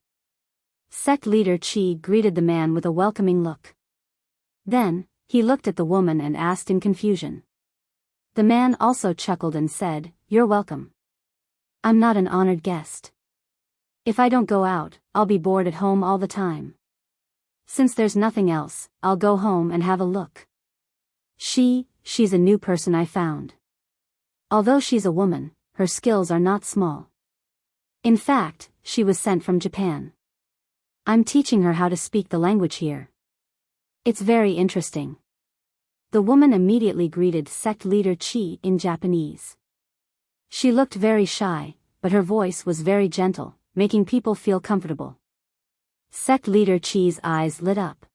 A: Sect leader Qi greeted the man with a welcoming look. Then, he looked at the woman and asked in confusion. The man also chuckled and said, "You're welcome. I'm not an honored guest. If I don't go out, I'll be bored at home all the time. Since there's nothing else, I'll go home and have a look. She's a new person I found. Although she's a woman, her skills are not small. In fact, she was sent from Japan. I'm teaching her how to speak the language here. It's very interesting." The woman immediately greeted sect leader Qi in Japanese. She looked very shy, but her voice was very gentle, making people feel comfortable. Sect leader Qi's eyes lit up.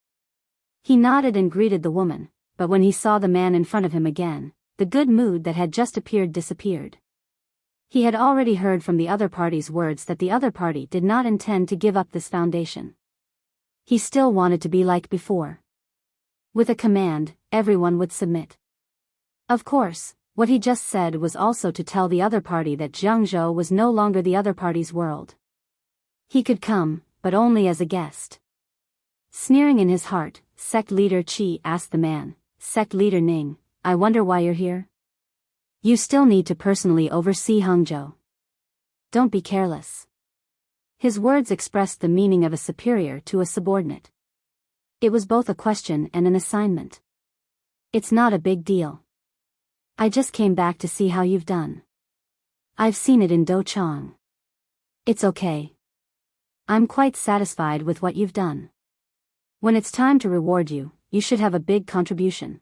A: He nodded and greeted the woman, but when he saw the man in front of him again, the good mood that had just appeared disappeared. He had already heard from the other party's words that the other party did not intend to give up this foundation. He still wanted to be like before. With a command, everyone would submit. Of course, what he just said was also to tell the other party that Jiangzhou was no longer the other party's world. He could come, but only as a guest. Sneering in his heart, sect leader Qi asked the man, "Sect leader Ning, I wonder why you're here? You still need to personally oversee Hangzhou. Don't be careless." His words expressed the meaning of a superior to a subordinate. It was both a question and an assignment. "It's not a big deal. I just came back to see how you've done. I've seen it in Dochang. It's okay. I'm quite satisfied with what you've done. When it's time to reward you, you should have a big contribution."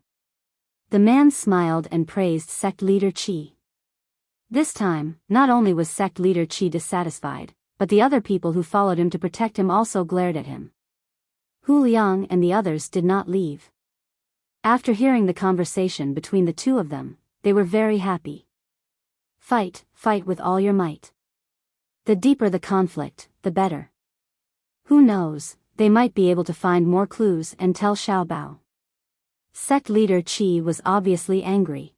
A: The man smiled and praised sect leader Qi. This time, not only was sect leader Qi dissatisfied, but the other people who followed him to protect him also glared at him. Hu Liang and the others did not leave. After hearing the conversation between the 2 of them, they were very happy. Fight with all your might. The deeper the conflict, the better. Who knows, they might be able to find more clues and tell Xiaobao. Sect leader Qi was obviously angry.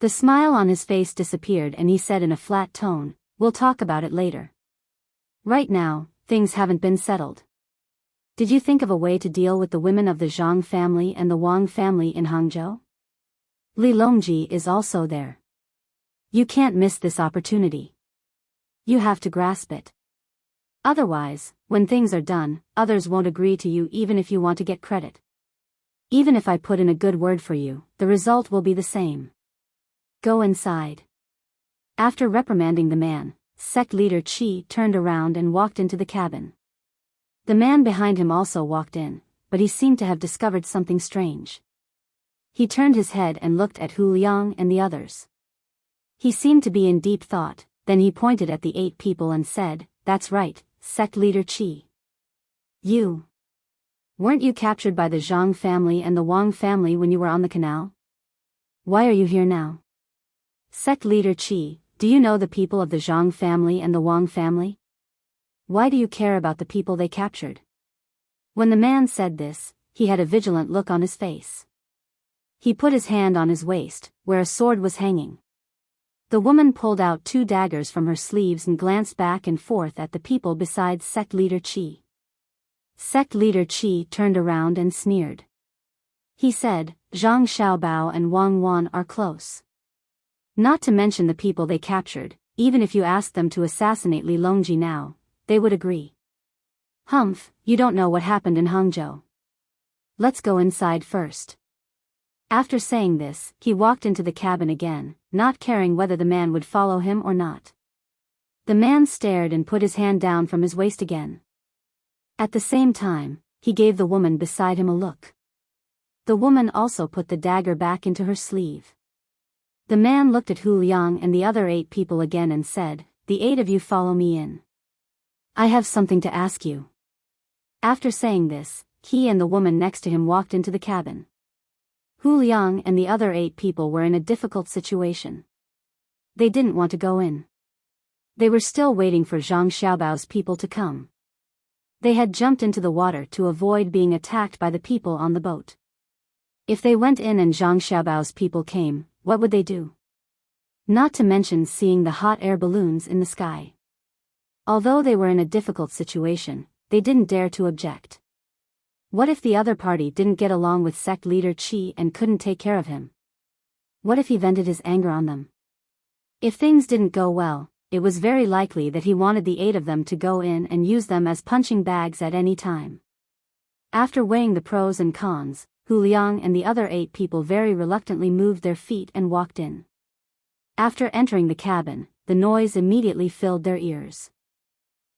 A: The smile on his face disappeared and he said in a flat tone, "We'll talk about it later. Right now, things haven't been settled. Did you think of a way to deal with the women of the Zhang family and the Wang family in Hangzhou? Li Longji is also there. You can't miss this opportunity. You have to grasp it. Otherwise, when things are done, others won't agree to you even if you want to get credit. Even if I put in a good word for you, the result will be the same. Go inside. After reprimanding the man, sect leader Qi turned around and walked into the cabin. The man behind him also walked in, but he seemed to have discovered something strange. He turned his head and looked at Hu Liang and the others. He seemed to be in deep thought, then he pointed at the 8 people and said, "That's right, sect leader Qi. You. Weren't you captured by the Zhang family and the Wang family when you were on the canal? Why are you here now? Sect leader Qi, do you know the people of the Zhang family and the Wang family? Why do you care about the people they captured?" When the man said this, he had a vigilant look on his face. He put his hand on his waist, where a sword was hanging. The woman pulled out 2 daggers from her sleeves and glanced back and forth at the people beside sect leader Qi. Sect leader Qi turned around and sneered. He said, "Zhang Xiaobao and Wang Wan are close. Not to mention the people they captured, even if you asked them to assassinate Li Longji now, they would agree. Humph, you don't know what happened in Hangzhou. Let's go inside first." After saying this, he walked into the cabin again, not caring whether the man would follow him or not. The man stared and put his hand down from his waist again. At the same time, he gave the woman beside him a look. The woman also put the dagger back into her sleeve. The man looked at Hu Liang and the other 8 people again and said, "The 8 of you follow me in. I have something to ask you." After saying this, he and the woman next to him walked into the cabin. Hu Liang and the other 8 people were in a difficult situation. They didn't want to go in. They were still waiting for Zhang Xiaobao's people to come. They had jumped into the water to avoid being attacked by the people on the boat. If they went in and Zhang Xiaobao's people came, what would they do? Not to mention seeing the hot air balloons in the sky. Although they were in a difficult situation, they didn't dare to object. What if the other party didn't get along with sect leader Qi and couldn't take care of him? What if he vented his anger on them? If things didn't go well, it was very likely that he wanted the 8 of them to go in and use them as punching bags at any time. After weighing the pros and cons, Hu Liang and the other 8 people very reluctantly moved their feet and walked in. After entering the cabin, the noise immediately filled their ears.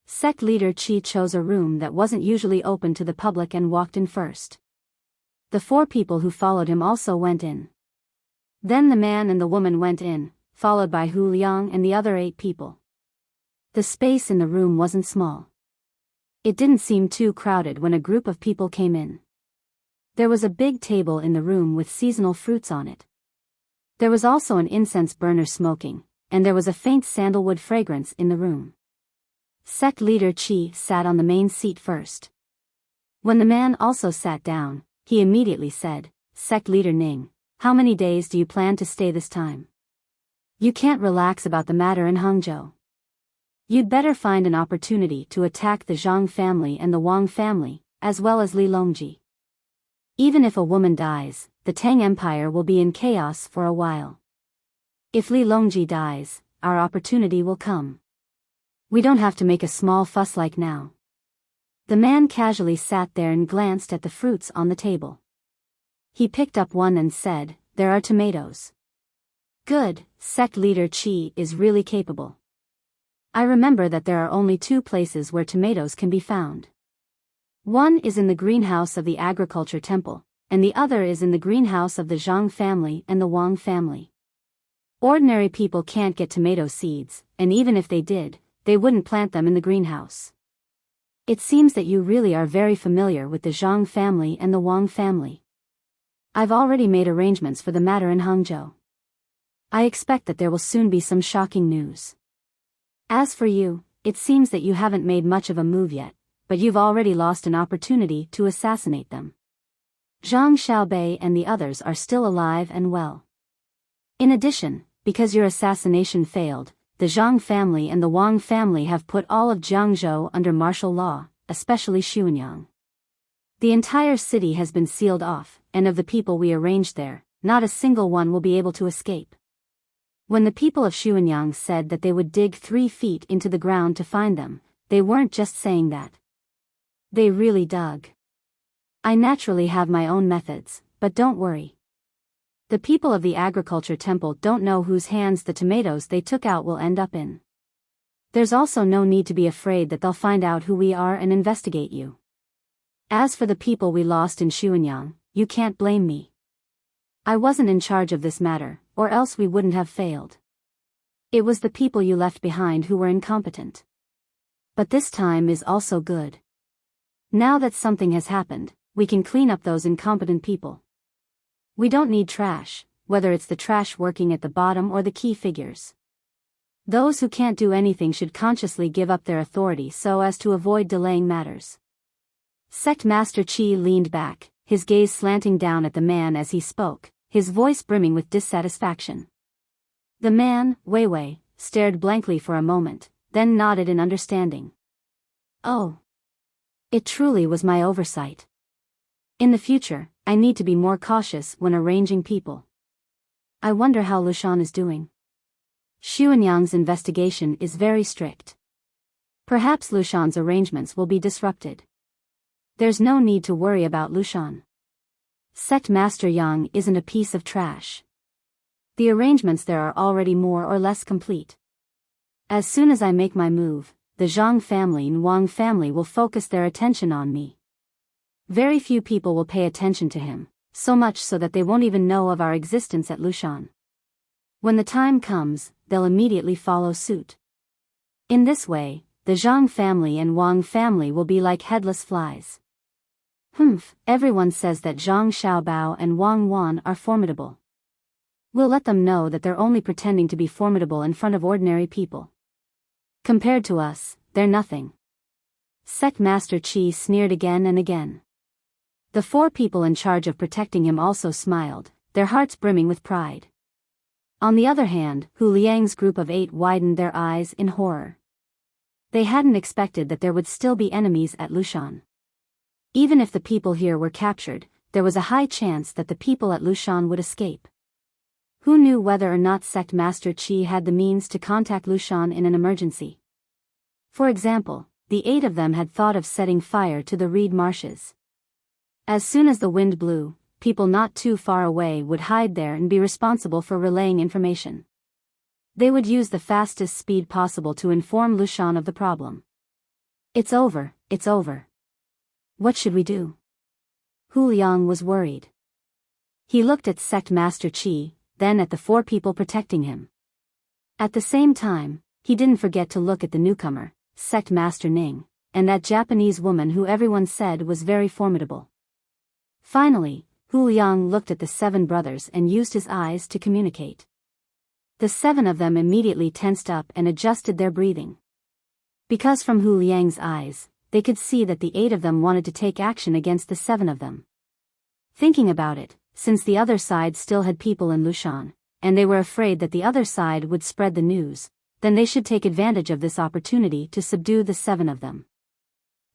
A: Sect leader Qi chose a room that wasn't usually open to the public and walked in first. The 4 people who followed him also went in. Then the man and the woman went in, followed by Hu Liang and the other 8 people. The space in the room wasn't small. It didn't seem too crowded when a group of people came in. There was a big table in the room with seasonal fruits on it. There was also an incense burner smoking, and there was a faint sandalwood fragrance in the room. Sect leader Qi sat on the main seat first. When the man also sat down, he immediately said, "Sect leader Ning, how many days do you plan to stay this time? You can't relax about the matter in Hangzhou. You'd better find an opportunity to attack the Zhang family and the Wang family, as well as Li Longji. Even if a woman dies, the Tang Empire will be in chaos for a while. If Li Longji dies, our opportunity will come. We don't have to make a small fuss like now." The man casually sat there and glanced at the fruits on the table. He picked up one and said, "There are tomatoes. Good, sect leader Qi is really capable. I remember that there are only 2 places where tomatoes can be found. One is in the greenhouse of the agriculture temple, and the other is in the greenhouse of the Zhang family and the Wang family. Ordinary people can't get tomato seeds, and even if they did, they wouldn't plant them in the greenhouse. It seems that you really are very familiar with the Zhang family and the Wang family. I've already made arrangements for the matter in Hangzhou. I expect that there will soon be some shocking news. As for you, it seems that you haven't made much of a move yet, but you've already lost an opportunity to assassinate them. Zhang Xiaobei and the others are still alive and well. In addition, because your assassination failed, the Zhang family and the Wang family have put all of Jiangzhou under martial law, especially Xuanyang. The entire city has been sealed off, and of the people we arranged there, not a single one will be able to escape. When the people of Xuanyang said that they would dig 3 feet into the ground to find them, they weren't just saying that. They really dug. I naturally have my own methods, but don't worry. The people of the agriculture temple don't know whose hands the tomatoes they took out will end up in. There's also no need to be afraid that they'll find out who we are and investigate you. As for the people we lost in Xuanyang, you can't blame me. I wasn't in charge of this matter, or else we wouldn't have failed. It was the people you left behind who were incompetent. But this time is also good. Now that something has happened, we can clean up those incompetent people. We don't need trash, whether it's the trash working at the bottom or the key figures. Those who can't do anything should consciously give up their authority so as to avoid delaying matters. Sect Master Qi leaned back, his gaze slanting down at the man as he spoke, his voice brimming with dissatisfaction. The man, Weiwei, stared blankly for a moment, then nodded in understanding. Oh. It truly was my oversight. In the future, I need to be more cautious when arranging people. I wonder how Lushan is doing. Xuanyang's investigation is very strict. Perhaps Lushan's arrangements will be disrupted. There's no need to worry about Lushan. Sect Master Yang isn't a piece of trash. The arrangements there are already more or less complete. As soon as I make my move, the Zhang family and Wang family will focus their attention on me. Very few people will pay attention to him, so much so that they won't even know of our existence at Lushan. When the time comes, they'll immediately follow suit. In this way, the Zhang family and Wang family will be like headless flies. Everyone says that Zhang Xiaobao and Wang Wan are formidable. We'll let them know that they're only pretending to be formidable in front of ordinary people. Compared to us, they're nothing. Sect Master Qi sneered again and again. The four people in charge of protecting him also smiled, their hearts brimming with pride. On the other hand, Hu Liang's group of 8 widened their eyes in horror. They hadn't expected that there would still be enemies at Lushan. Even if the people here were captured, there was a high chance that the people at Lushan would escape. Who knew whether or not Sect Master Qi had the means to contact Lushan in an emergency? For example, the 8 of them had thought of setting fire to the reed marshes. As soon as the wind blew, people not too far away would hide there and be responsible for relaying information. They would use the fastest speed possible to inform Lushan of the problem. It's over, it's over. What should we do? Hu Liang was worried. He looked at Sect Master Qi, then at the 4 people protecting him. At the same time, he didn't forget to look at the newcomer, Sect Master Ning, and that Japanese woman who everyone said was very formidable. Finally, Hu Liang looked at the 7 brothers and used his eyes to communicate. The 7 of them immediately tensed up and adjusted their breathing. Because from Hu Liang's eyes, they could see that the 8 of them wanted to take action against the 7 of them. Thinking about it, since the other side still had people in Lushan, and they were afraid that the other side would spread the news, then they should take advantage of this opportunity to subdue the 7 of them.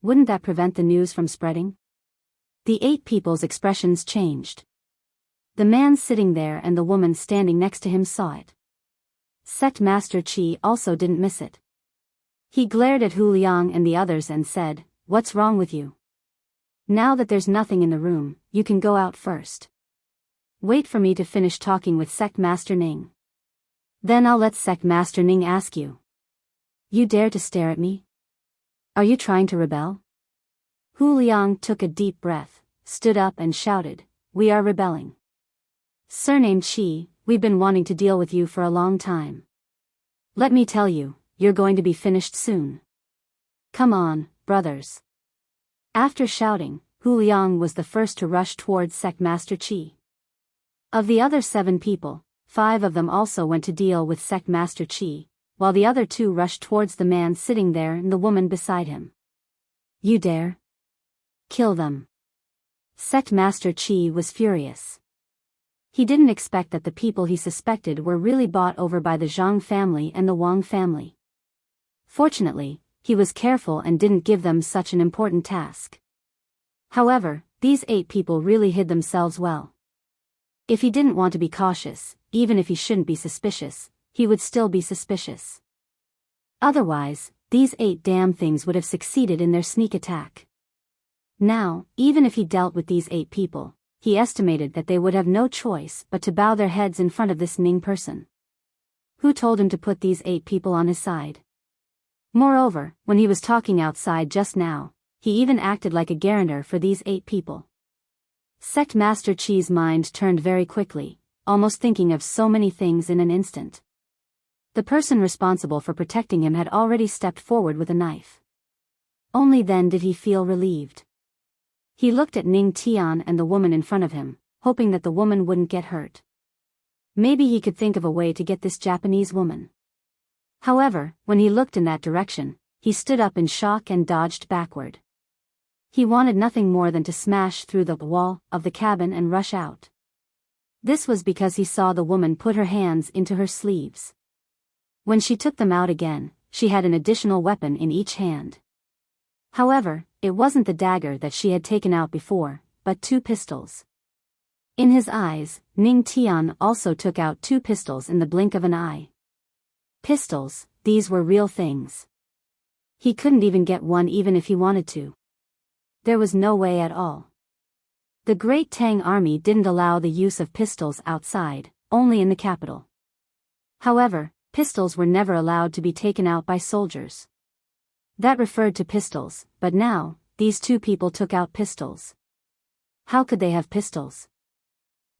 A: Wouldn't that prevent the news from spreading? The 8 people's expressions changed. The man sitting there and the woman standing next to him saw it. Sect Master Qi also didn't miss it. He glared at Hu Liang and the others and said, "What's wrong with you? Now that there's nothing in the room, you can go out first. Wait for me to finish talking with Sect Master Ning. Then I'll let Sect Master Ning ask you. You dare to stare at me? Are you trying to rebel?" Hu Liang took a deep breath, stood up and shouted, "We are rebelling. Surnamed Qi, we've been wanting to deal with you for a long time. Let me tell you, you're going to be finished soon. Come on, brothers." After shouting, Hu Liang was the first to rush towards Sect Master Qi. Of the other 7 people, 5 of them also went to deal with Sect Master Qi, while the other 2 rushed towards the man sitting there and the woman beside him. "You dare? Kill them." Sect Master Qi was furious. He didn't expect that the people he suspected were really bought over by the Zhang family and the Wang family. Fortunately, he was careful and didn't give them such an important task. However, these 8 people really hid themselves well. If he didn't want to be cautious, even if he shouldn't be suspicious, he would still be suspicious. Otherwise, these 8 damn things would have succeeded in their sneak attack. Now, even if he dealt with these 8 people, he estimated that they would have no choice but to bow their heads in front of this Ning person. Who told him to put these 8 people on his side? Moreover, when he was talking outside just now, he even acted like a guarantor for these 8 people. Sect Master Chi's mind turned very quickly, almost thinking of so many things in an instant. The person responsible for protecting him had already stepped forward with a knife. Only then did he feel relieved. He looked at Ning Tian and the woman in front of him, hoping that the woman wouldn't get hurt. Maybe he could think of a way to get this Japanese woman. However, when he looked in that direction, he stood up in shock and dodged backward. He wanted nothing more than to smash through the wall of the cabin and rush out. This was because he saw the woman put her hands into her sleeves. When she took them out again, she had an additional weapon in each hand. However, it wasn't the dagger that she had taken out before, but 2 pistols. In his eyes, Ning Tian also took out 2 pistols in the blink of an eye. Pistols, these were real things. He couldn't even get one even if he wanted to. There was no way at all. The great Tang army didn't allow the use of pistols outside, only in the capital. However, pistols were never allowed to be taken out by soldiers. That referred to pistols, but now, these 2 people took out pistols. How could they have pistols?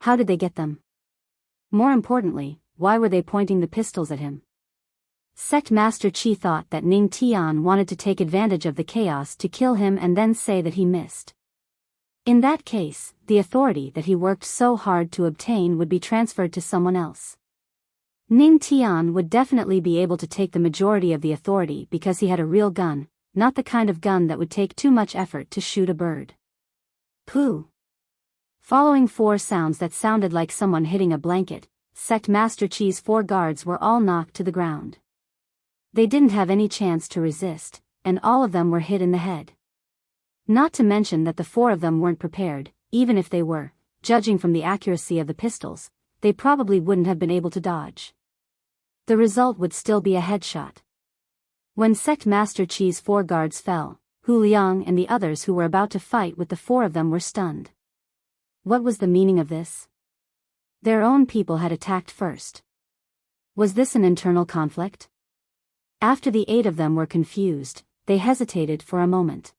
A: How did they get them? More importantly, why were they pointing the pistols at him? Sect Master Chi thought that Ning Tian wanted to take advantage of the chaos to kill him and then say that he missed. In that case, the authority that he worked so hard to obtain would be transferred to someone else. Ning Tian would definitely be able to take the majority of the authority because he had a real gun, not the kind of gun that would take too much effort to shoot a bird. Pooh. Following 4 sounds that sounded like someone hitting a blanket, Sect Master Chi's 4 guards were all knocked to the ground. They didn't have any chance to resist, and all of them were hit in the head. Not to mention that the 4 of them weren't prepared, even if they were, judging from the accuracy of the pistols, they probably wouldn't have been able to dodge. The result would still be a headshot. When Sect Master Chi's 4 guards fell, Hu Liang and the others who were about to fight with the 4 of them were stunned. What was the meaning of this? Their own people had attacked first. Was this an internal conflict? After the 8 of them were confused, they hesitated for a moment.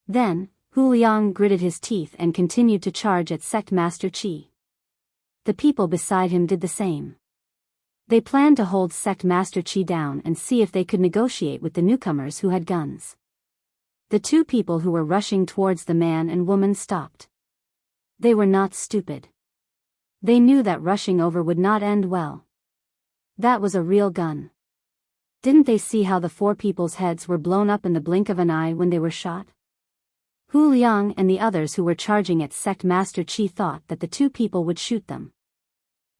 A: Then, Hu Liang gritted his teeth and continued to charge at Sect Master Chi. The people beside him did the same. They planned to hold Sect Master Chi down and see if they could negotiate with the newcomers who had guns. The 2 people who were rushing towards the man and woman stopped. They were not stupid. They knew that rushing over would not end well. That was a real gun. Didn't they see how the 4 people's heads were blown up in the blink of an eye when they were shot? Hu Liang and the others who were charging at Sect Master Chi thought that the 2 people would shoot them.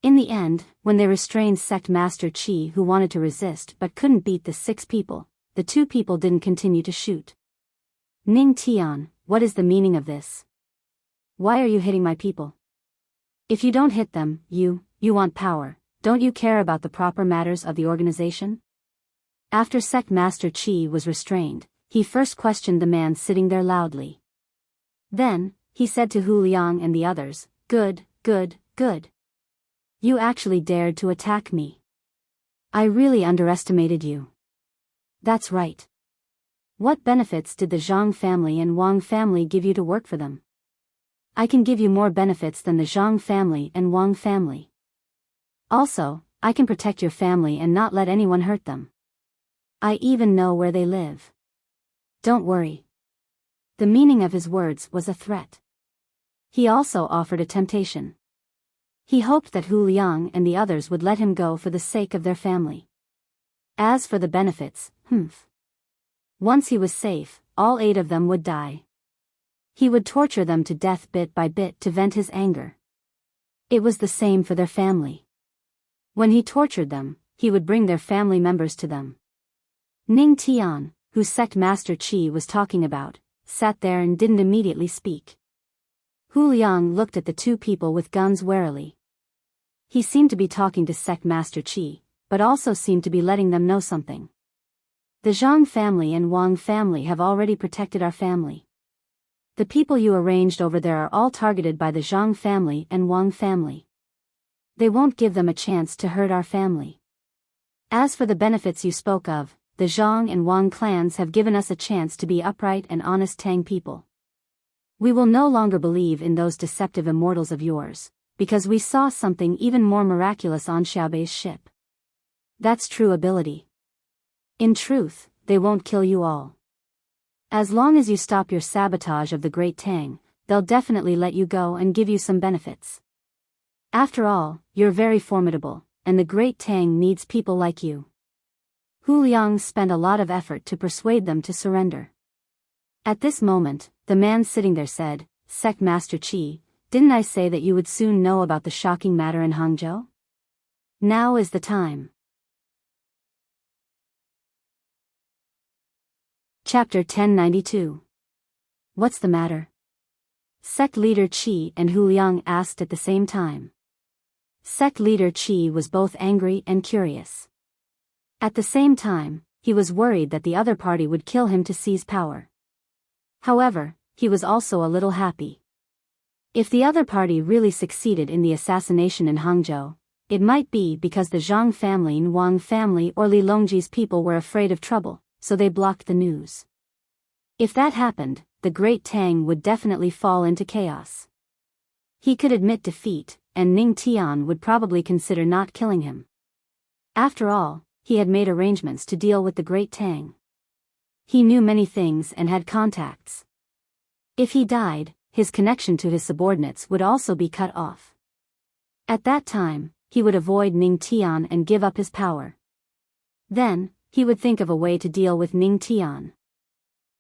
A: In the end, when they restrained Sect Master Chi who wanted to resist but couldn't beat the 6 people, the 2 people didn't continue to shoot. Ning Tian, what is the meaning of this? Why are you hitting my people? If you don't hit them, you want power, don't you care about the proper matters of the organization? After Sect Master Chi was restrained, he first questioned the man sitting there loudly. Then, he said to Hu Liang and the others, Good. You actually dared to attack me. I really underestimated you. That's right. What benefits did the Zhang family and Wang family give you to work for them? I can give you more benefits than the Zhang family and Wang family. Also, I can protect your family and not let anyone hurt them. I even know where they live. Don't worry. The meaning of his words was a threat. He also offered a temptation. He hoped that Hu Liang and the others would let him go for the sake of their family. As for the benefits, once he was safe, all 8 of them would die. He would torture them to death bit by bit to vent his anger. It was the same for their family. When he tortured them, he would bring their family members to them. Ning Tian, who Sect Master Chi was talking about, sat there and didn't immediately speak. Hu Liang looked at the 2 people with guns warily. He seemed to be talking to Sect Master Chi, but also seemed to be letting them know something. The Zhang family and Wang family have already protected our family. The people you arranged over there are all targeted by the Zhang family and Wang family. They won't give them a chance to hurt our family. As for the benefits you spoke of, the Zhang and Wang clans have given us a chance to be upright and honest Tang people. We will no longer believe in those deceptive immortals of yours, because we saw something even more miraculous on Xiaobei's ship. That's true ability. In truth, they won't kill you all. As long as you stop your sabotage of the Great Tang, they'll definitely let you go and give you some benefits. After all, you're very formidable, and the Great Tang needs people like you. Hu Liang spent a lot of effort to persuade them to surrender. At this moment, the man sitting there said, "Sect Master Qi, didn't I say that you would soon know about the shocking matter in Hangzhou? Now is the time." Chapter 1092. What's the matter? Sect leader Qi and Hu Liang asked at the same time. Sect leader Qi was both angry and curious. At the same time, he was worried that the other party would kill him to seize power. However, he was also a little happy. If the other party really succeeded in the assassination in Hangzhou, it might be because the Zhang family and Wang family or Li Longji's people were afraid of trouble, so they blocked the news. If that happened, the Great Tang would definitely fall into chaos. He could admit defeat, and Ning Tian would probably consider not killing him. After all, he had made arrangements to deal with the Great Tang. He knew many things and had contacts. If he died, his connection to his subordinates would also be cut off. At that time, he would avoid Ning Tian and give up his power. Then, he would think of a way to deal with Ning Tian.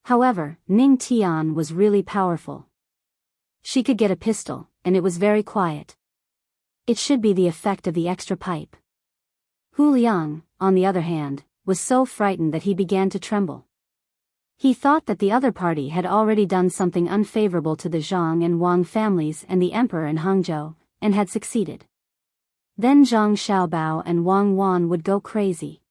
A: However, Ning Tian was really powerful. She could get a pistol, and it was very quiet. It should be the effect of the extra pipe. Hu Liang, on the other hand, was so frightened that he began to tremble. He thought that the other party had already done something unfavorable to the Zhang and Wang families and the emperor in Hangzhou, and had succeeded. Then Zhang Xiaobao and Wang Wan would go crazy.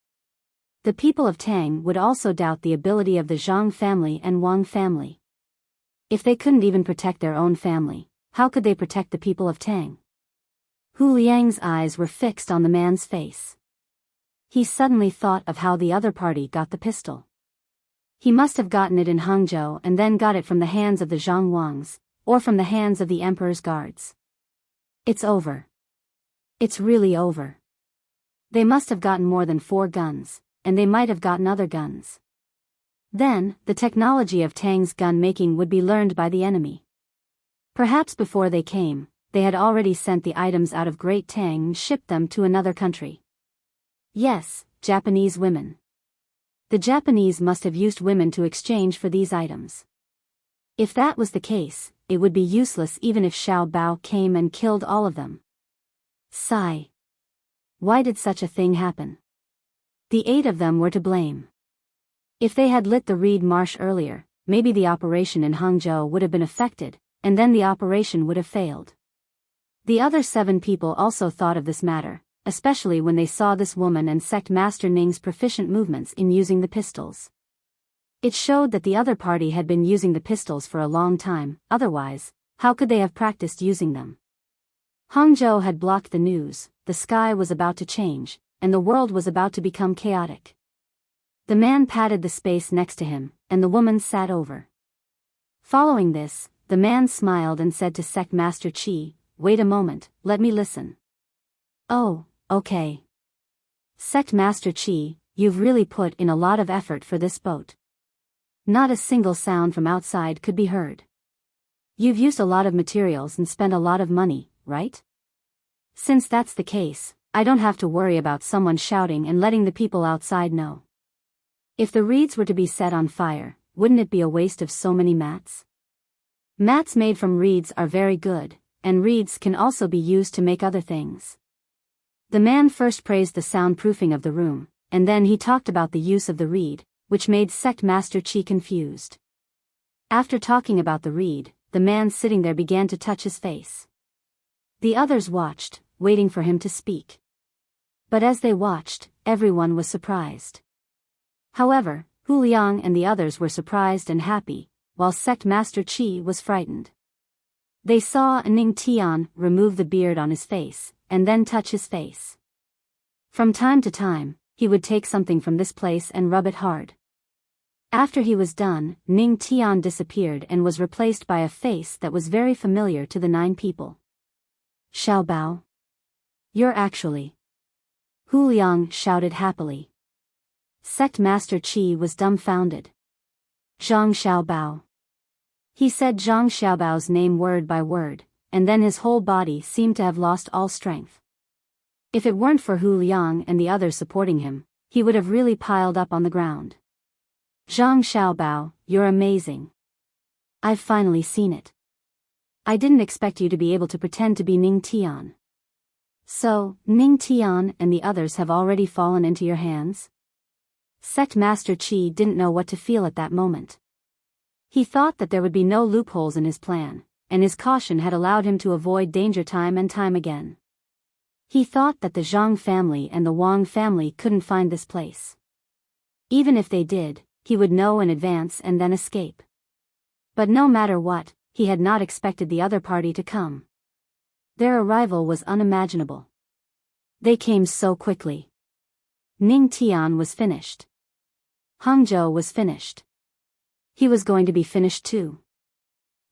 A: The people of Tang would also doubt the ability of the Zhang family and Wang family. If they couldn't even protect their own family, how could they protect the people of Tang? Hu Liang's eyes were fixed on the man's face. He suddenly thought of how the other party got the pistol. He must have gotten it in Hangzhou and then got it from the hands of the Zhang Wangs, or from the hands of the emperor's guards. It's over. It's really over. They must have gotten more than 4 guns, and they might have gotten other guns. Then, the technology of Tang's gun making would be learned by the enemy. Perhaps before they came, they had already sent the items out of Great Tang and shipped them to another country. Yes, Japanese women. The Japanese must have used women to exchange for these items. If that was the case, it would be useless even if Xiao Bao came and killed all of them. Sigh. Why did such a thing happen? The 8 of them were to blame. If they had lit the reed marsh earlier, maybe the operation in Hangzhou would have been affected, and then the operation would have failed. The other 7 people also thought of this matter, especially when they saw this woman and Sect Master Ning's proficient movements in using the pistols. It showed that the other party had been using the pistols for a long time, otherwise, how could they have practiced using them? Hangzhou had blocked the news, the sky was about to change, and the world was about to become chaotic. The man patted the space next to him, and the woman sat over. Following this, the man smiled and said to Sect Master Qi, "Wait a moment, let me listen." "Oh, okay. Sect Master Qi, you've really put in a lot of effort for this boat. Not a single sound from outside could be heard. You've used a lot of materials and spent a lot of money, right? Since that's the case, I don't have to worry about someone shouting and letting the people outside know. If the reeds were to be set on fire, wouldn't it be a waste of so many mats? Mats made from reeds are very good, and reeds can also be used to make other things." The man first praised the soundproofing of the room, and then he talked about the use of the reed, which made Sect Master Qi confused. After talking about the reed, the man sitting there began to touch his face. The others watched, waiting for him to speak. But as they watched, everyone was surprised. However, Hu Liang and the others were surprised and happy, while Sect Master Qi was frightened. They saw Ning Tian remove the beard on his face, and then touch his face. From time to time, he would take something from this place and rub it hard. After he was done, Ning Tian disappeared and was replaced by a face that was very familiar to the 9 people. Xiao Bao. You're actually. Hu Liang shouted happily. Sect Master Qi was dumbfounded. Zhang Xiaobao. He said Zhang Xiaobao's name word by word, and then his whole body seemed to have lost all strength. If it weren't for Hu Liang and the others supporting him, he would have really piled up on the ground. Zhang Xiaobao, you're amazing. I've finally seen it. I didn't expect you to be able to pretend to be Ning Tian. So, Ning Tian and the others have already fallen into your hands? Sect Master Qi didn't know what to feel at that moment. He thought that there would be no loopholes in his plan, and his caution had allowed him to avoid danger time and time again. He thought that the Zhang family and the Wang family couldn't find this place. Even if they did, he would know in advance and then escape. But no matter what, he had not expected the other party to come. Their arrival was unimaginable. They came so quickly. Ning Tian was finished. Hangzhou was finished. He was going to be finished too.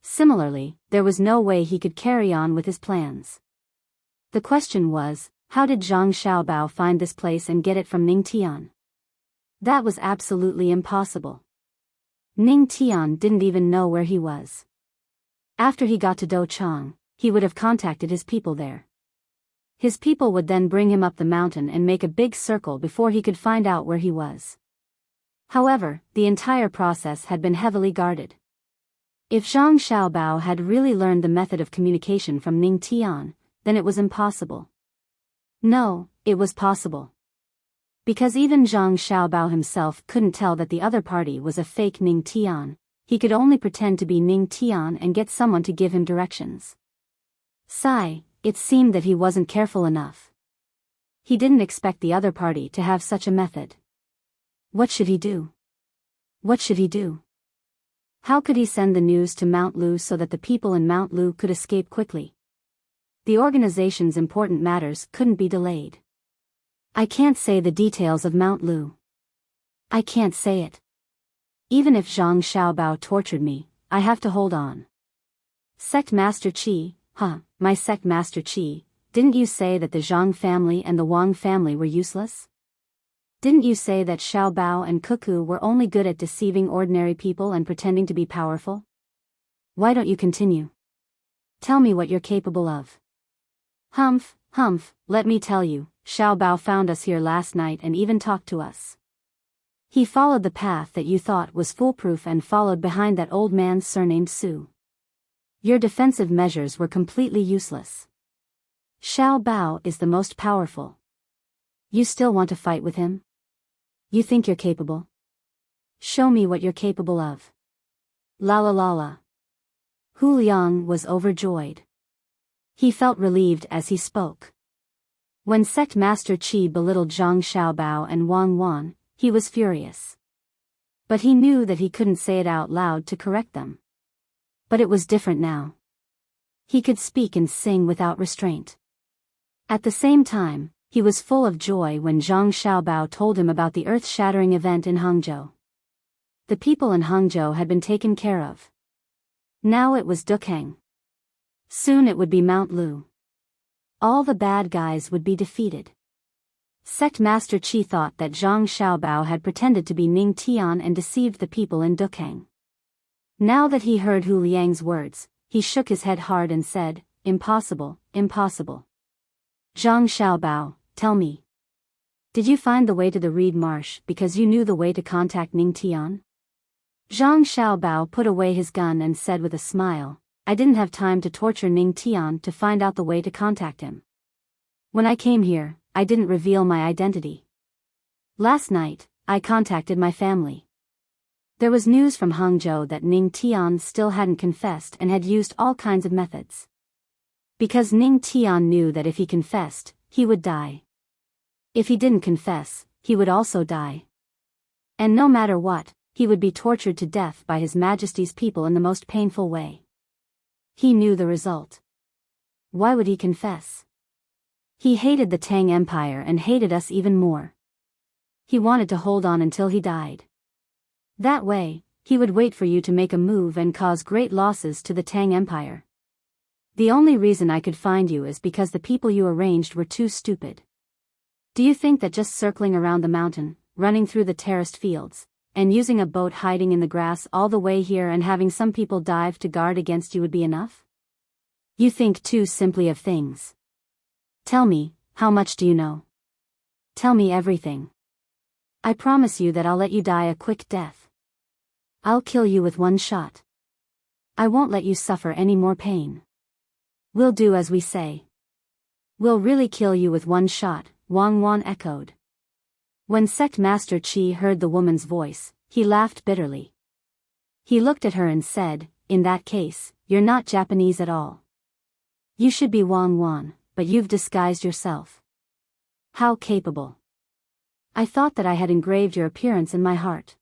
A: Similarly, there was no way he could carry on with his plans. The question was, how did Zhang Xiaobao find this place and get it from Ning Tian? That was absolutely impossible. Ning Tian didn't even know where he was. After he got to Douchang, he would have contacted his people there. His people would then bring him up the mountain and make a big circle before he could find out where he was. However, the entire process had been heavily guarded. If Zhang Xiaobao had really learned the method of communication from Ning Tian, then it was impossible. No, it was possible. Because even Zhang Xiaobao himself couldn't tell that the other party was a fake Ning Tian, he could only pretend to be Ning Tian and get someone to give him directions. Sigh, it seemed that he wasn't careful enough. He didn't expect the other party to have such a method. What should he do? What should he do? How could he send the news to Mount Lu so that the people in Mount Lu could escape quickly? The organization's important matters couldn't be delayed. I can't say the details of Mount Lu. I can't say it. Even if Zhang Xiaobao tortured me, I have to hold on. Sect Master Qi, my Sect Master Qi, didn't you say that the Zhang family and the Wang family were useless? Didn't you say that Xiao Bao and Cuckoo were only good at deceiving ordinary people and pretending to be powerful? Why don't you continue? Tell me what you're capable of. Humph, let me tell you, Xiao Bao found us here last night and even talked to us. He followed the path that you thought was foolproof and followed behind that old man surnamed Su. Your defensive measures were completely useless. Xiao Bao is the most powerful. You still want to fight with him? You think you're capable? Show me what you're capable of. La la la la. Hu Liang was overjoyed. He felt relieved as he spoke. When Sect Master Qi belittled Zhang Xiaobao and Wang Wan, he was furious. But he knew that he couldn't say it out loud to correct them. But it was different now. He could speak and sing without restraint. At the same time, he was full of joy when Zhang Xiaobao told him about the earth-shattering event in Hangzhou. The people in Hangzhou had been taken care of. Now it was Dukang. Soon it would be Mount Lu. All the bad guys would be defeated. Sect Master Qi thought that Zhang Xiaobao had pretended to be Ning Tian and deceived the people in Dukang. Now that he heard Hu Liang's words, he shook his head hard and said, "Impossible, impossible. Zhang Xiaobao, tell me. Did you find the way to the reed marsh because you knew the way to contact Ning Tian?" Zhang Xiaobao put away his gun and said with a smile, "I didn't have time to torture Ning Tian to find out the way to contact him. When I came here, I didn't reveal my identity. Last night, I contacted my family. There was news from Hangzhou that Ning Tian still hadn't confessed and had used all kinds of methods. Because Ning Tian knew that if he confessed, he would die. If he didn't confess, he would also die. And no matter what, he would be tortured to death by His Majesty's people in the most painful way. He knew the result. Why would he confess? He hated the Tang Empire and hated us even more. He wanted to hold on until he died. That way, he would wait for you to make a move and cause great losses to the Tang Empire. The only reason I could find you is because the people you arranged were too stupid. Do you think that just circling around the mountain, running through the terraced fields, and using a boat hiding in the grass all the way here and having some people dive to guard against you would be enough? You think too simply of things. Tell me, how much do you know? Tell me everything. I promise you that I'll let you die a quick death. I'll kill you with one shot. I won't let you suffer any more pain. We'll do as we say. We'll really kill you with one shot, Wang Wan echoed. When Sect Master Qi heard the woman's voice, he laughed bitterly. He looked at her and said, "In that case, you're not Japanese at all. You should be Wang Wan, but you've disguised yourself. How capable. I thought that I had engraved your appearance in my heart.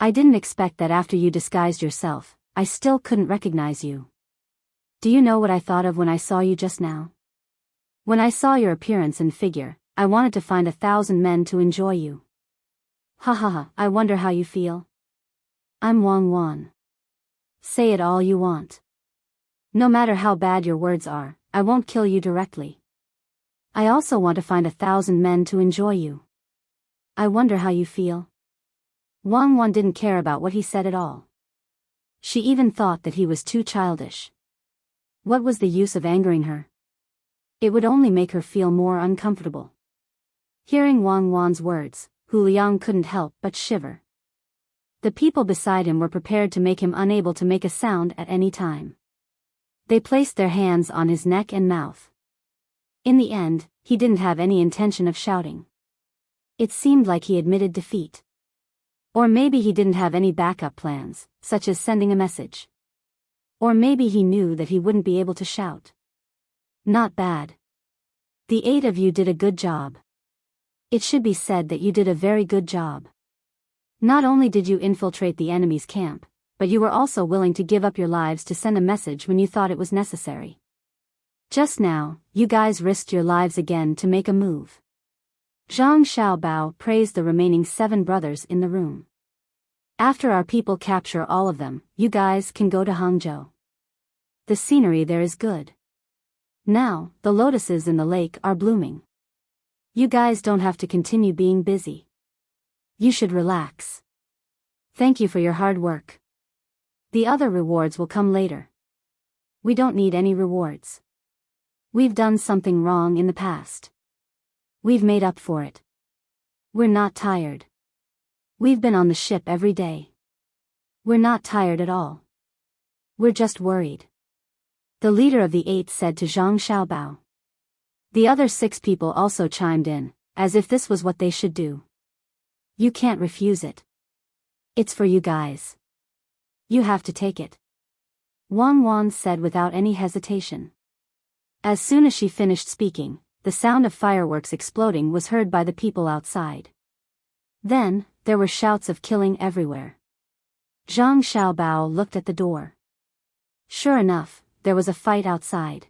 A: I didn't expect that after you disguised yourself, I still couldn't recognize you. Do you know what I thought of when I saw you just now? When I saw your appearance and figure, I wanted to find 1,000 men to enjoy you. Ha ha ha, I wonder how you feel. I'm Wang Wan. Say it all you want. No matter how bad your words are, I won't kill you directly. I also want to find 1,000 men to enjoy you. I wonder how you feel." Wang Wan didn't care about what he said at all. She even thought that he was too childish. What was the use of angering her? It would only make her feel more uncomfortable. Hearing Wang Wan's words, Hu Liang couldn't help but shiver. The people beside him were prepared to make him unable to make a sound at any time. They placed their hands on his neck and mouth. In the end, he didn't have any intention of shouting. It seemed like he admitted defeat. Or maybe he didn't have any backup plans, such as sending a message. Or maybe he knew that he wouldn't be able to shout. Not bad. The 8 of you did a good job. It should be said that you did a very good job. Not only did you infiltrate the enemy's camp, but you were also willing to give up your lives to send a message when you thought it was necessary. Just now, you guys risked your lives again to make a move. Zhang Xiaobao praised the remaining 7 brothers in the room. After our people capture all of them, you guys can go to Hangzhou. The scenery there is good. Now, the lotuses in the lake are blooming. You guys don't have to continue being busy. You should relax. Thank you for your hard work. The other rewards will come later. We don't need any rewards. We've done something wrong in the past. We've made up for it. We're not tired. We've been on the ship every day. We're not tired at all. We're just worried. The leader of the 8 said to Zhang Xiaobao. The other 6 people also chimed in, as if this was what they should do. You can't refuse it. It's for you guys. You have to take it. Wang Wan said without any hesitation. As soon as she finished speaking, the sound of fireworks exploding was heard by the people outside. Then, there were shouts of killing everywhere. Zhang Xiaobao looked at the door. Sure enough, there was a fight outside.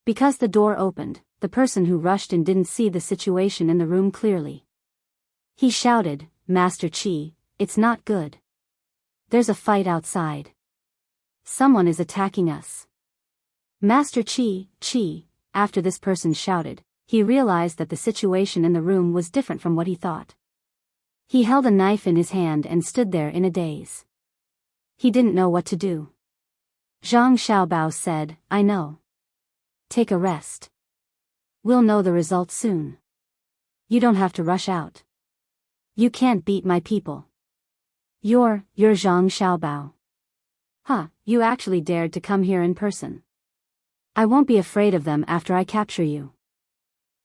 A: Because the door opened, the person who rushed in didn't see the situation in the room clearly. He shouted, "Master Qi, it's not good. There's a fight outside. Someone is attacking us." Master Qi, after this person shouted, he realized that the situation in the room was different from what he thought. He held a knife in his hand and stood there in a daze. He didn't know what to do. Zhang Xiaobao said, "I know. Take a rest. We'll know the result soon. You don't have to rush out. You can't beat my people. You're Zhang Xiaobao. Huh, you actually dared to come here in person. I won't be afraid of them after I capture you.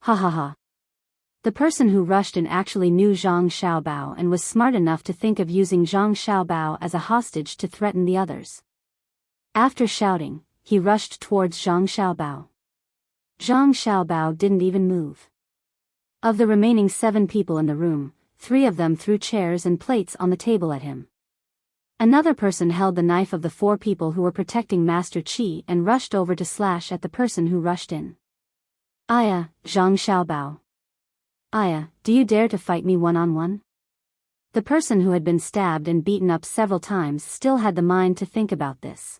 A: Ha ha ha." The person who rushed in actually knew Zhang Xiaobao and was smart enough to think of using Zhang Xiaobao as a hostage to threaten the others. After shouting, he rushed towards Zhang Xiaobao. Zhang Xiaobao didn't even move. Of the remaining 7 people in the room, 3 of them threw chairs and plates on the table at him. Another person held the knife of the 4 people who were protecting Master Qi and rushed over to slash at the person who rushed in. Aya, Zhang Xiaobao. Aya, do you dare to fight me one-on-one? The person who had been stabbed and beaten up several times still had the mind to think about this.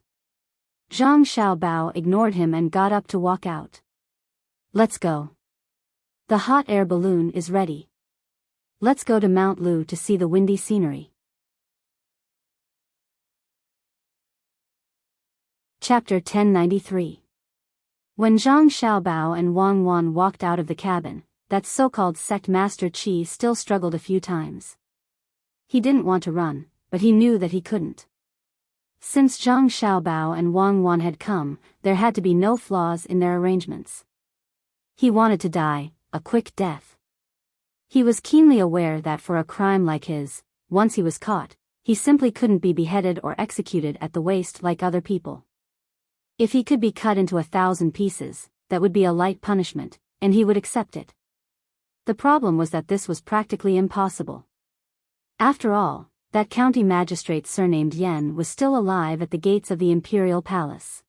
A: Zhang Xiaobao ignored him and got up to walk out. Let's go. The hot air balloon is ready. Let's go to Mount Lu to see the windy scenery. Chapter 1093. When Zhang Xiaobao and Wang Wan walked out of the cabin, that so-called sect Master Qi still struggled a few times. He didn't want to run, but he knew that he couldn't. Since Zhang Xiaobao and Wang Wan had come, there had to be no flaws in their arrangements. He wanted to die, a quick death. He was keenly aware that for a crime like his, once he was caught, he simply couldn't be beheaded or executed at the waist like other people. If he could be cut into 1,000 pieces, that would be a light punishment, and he would accept it. The problem was that this was practically impossible. After all, that county magistrate surnamed Yen was still alive at the gates of the imperial palace.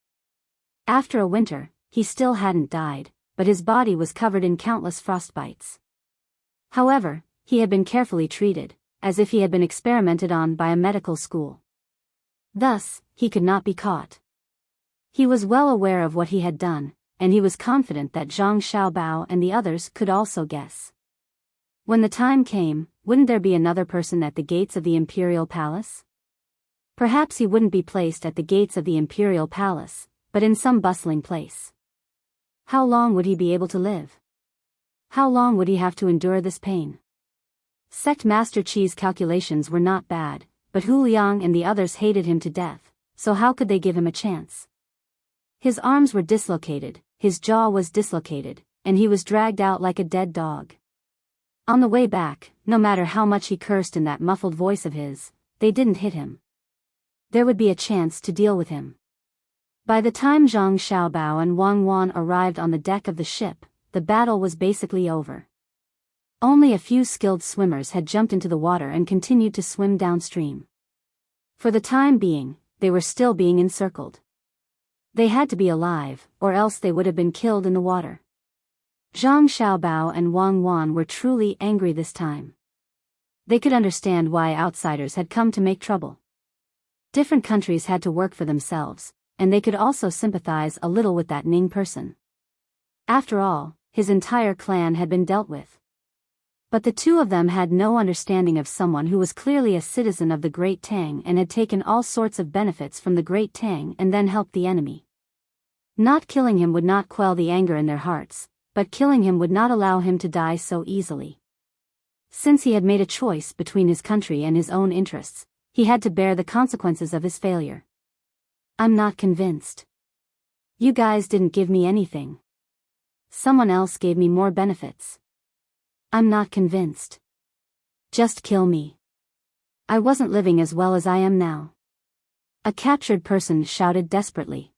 A: After a winter, he still hadn't died, but his body was covered in countless frostbites. However, he had been carefully treated, as if he had been experimented on by a medical school. Thus, he could not be caught. He was well aware of what he had done, and he was confident that Zhang Xiaobao and the others could also guess. When the time came, wouldn't there be another person at the gates of the imperial palace? Perhaps he wouldn't be placed at the gates of the imperial palace, but in some bustling place. How long would he be able to live? How long would he have to endure this pain? Sect Master Qi's calculations were not bad, but Hu Liang and the others hated him to death, so how could they give him a chance? His arms were dislocated, his jaw was dislocated, and he was dragged out like a dead dog. On the way back, no matter how much he cursed in that muffled voice of his, they didn't hit him. There would be a chance to deal with him. By the time Zhang Xiaobao and Wang Wan arrived on the deck of the ship, the battle was basically over. Only a few skilled swimmers had jumped into the water and continued to swim downstream. For the time being, they were still being encircled. They had to be alive, or else they would have been killed in the water. Zhang Xiaobao and Wang Wan were truly angry this time. They could understand why outsiders had come to make trouble. Different countries had to work for themselves, and they could also sympathize a little with that Ning person. After all, his entire clan had been dealt with. But the 2 of them had no understanding of someone who was clearly a citizen of the Great Tang and had taken all sorts of benefits from the Great Tang and then helped the enemy. Not killing him would not quell the anger in their hearts, but killing him would not allow him to die so easily. Since he had made a choice between his country and his own interests, he had to bear the consequences of his failure. I'm not convinced. You guys didn't give me anything. Someone else gave me more benefits. I'm not convinced. Just kill me. I wasn't living as well as I am now. A captured person shouted desperately.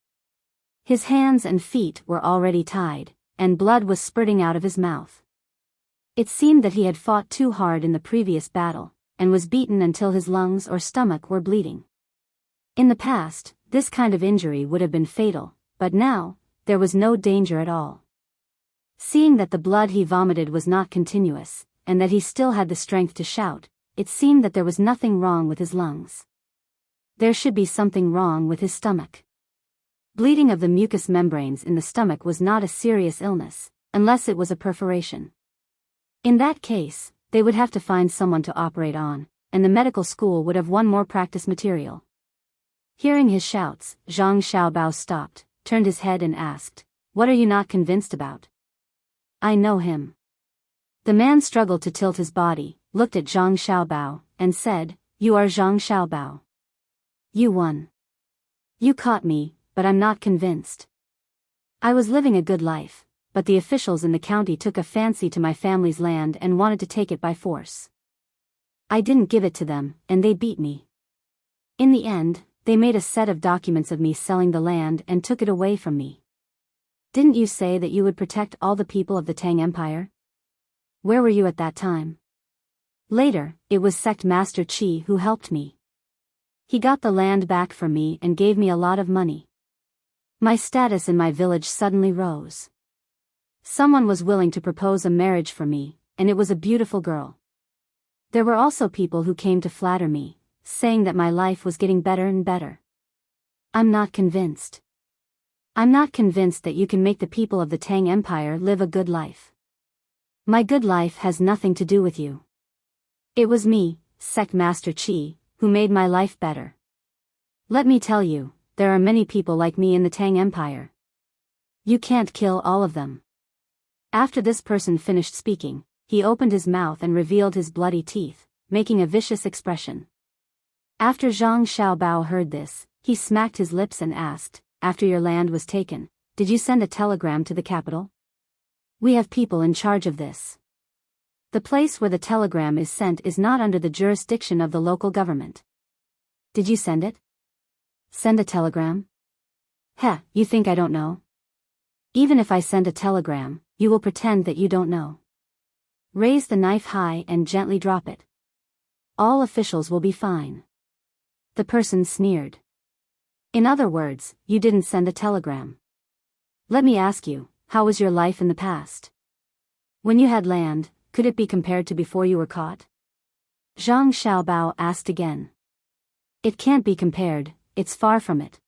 A: His hands and feet were already tied, and blood was spurting out of his mouth. It seemed that he had fought too hard in the previous battle, and was beaten until his lungs or stomach were bleeding. In the past, this kind of injury would have been fatal, but now, there was no danger at all. Seeing that the blood he vomited was not continuous, and that he still had the strength to shout, it seemed that there was nothing wrong with his lungs. There should be something wrong with his stomach. Bleeding of the mucous membranes in the stomach was not a serious illness, unless it was a perforation. In that case, they would have to find someone to operate on, and the medical school would have one more practice material. Hearing his shouts, Zhang Xiaobao stopped, turned his head and asked, "What are you not convinced about?" "I know him." The man struggled to tilt his body, looked at Zhang Xiaobao, and said, "You are Zhang Xiaobao. You won. You caught me, but I'm not convinced. I was living a good life, but the officials in the county took a fancy to my family's land and wanted to take it by force. I didn't give it to them, and they beat me. In the end, they made a set of documents of me selling the land and took it away from me. Didn't you say that you would protect all the people of the Tang Empire? Where were you at that time? Later, it was Sect Master Qi who helped me. He got the land back for me and gave me a lot of money. My status in my village suddenly rose. Someone was willing to propose a marriage for me, and it was a beautiful girl. There were also people who came to flatter me, saying that my life was getting better and better. I'm not convinced. I'm not convinced that you can make the people of the Tang Empire live a good life. My good life has nothing to do with you. It was me, Sect Master Qi, who made my life better. Let me tell you, there are many people like me in the Tang Empire. You can't kill all of them. After this person finished speaking, he opened his mouth and revealed his bloody teeth, making a vicious expression. After Zhang Xiaobao heard this, he smacked his lips and asked, after your land was taken, did you send a telegram to the capital? We have people in charge of this. The place where the telegram is sent is not under the jurisdiction of the local government. Did you send it? Send a telegram? Heh, you think I don't know? Even if I send a telegram, you will pretend that you don't know. Raise the knife high and gently drop it. All officials will be fine. The person sneered. In other words, you didn't send a telegram. Let me ask you, how was your life in the past? When you had land, could it be compared to before you were caught? Zhang Xiaobao asked again. It can't be compared, it's far from it.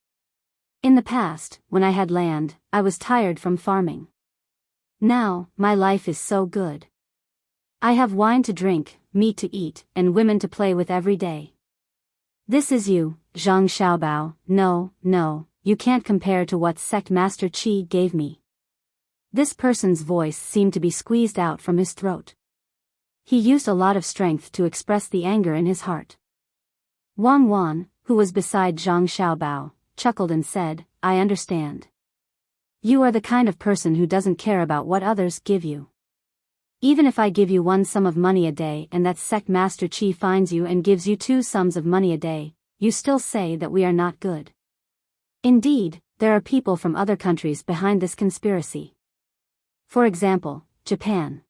A: In the past, when I had land, I was tired from farming. Now, my life is so good. I have wine to drink, meat to eat, and women to play with every day. This is you, Zhang Xiaobao. No, you can't compare to what Sect Master Qi gave me. This person's voice seemed to be squeezed out from his throat. He used a lot of strength to express the anger in his heart. Wang Wan, who was beside Zhang Xiaobao, chuckled and said, I understand. You are the kind of person who doesn't care about what others give you. Even if I give you one sum of money a day and that Sect Master Qi finds you and gives you 2 sums of money a day, you still say that we are not good. Indeed, there are people from other countries behind this conspiracy. For example, Japan.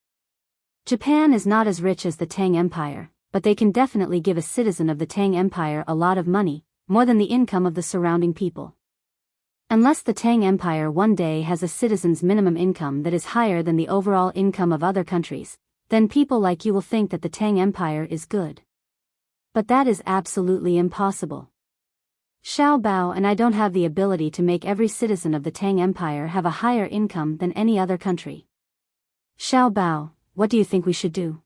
A: Japan is not as rich as the Tang Empire, but they can definitely give a citizen of the Tang Empire a lot of money, more than the income of the surrounding people. Unless the Tang Empire one day has a citizen's minimum income that is higher than the overall income of other countries, then people like you will think that the Tang Empire is good. But that is absolutely impossible. Xiao Bao and I don't have the ability to make every citizen of the Tang Empire have a higher income than any other country. Xiao Bao, what do you think we should do?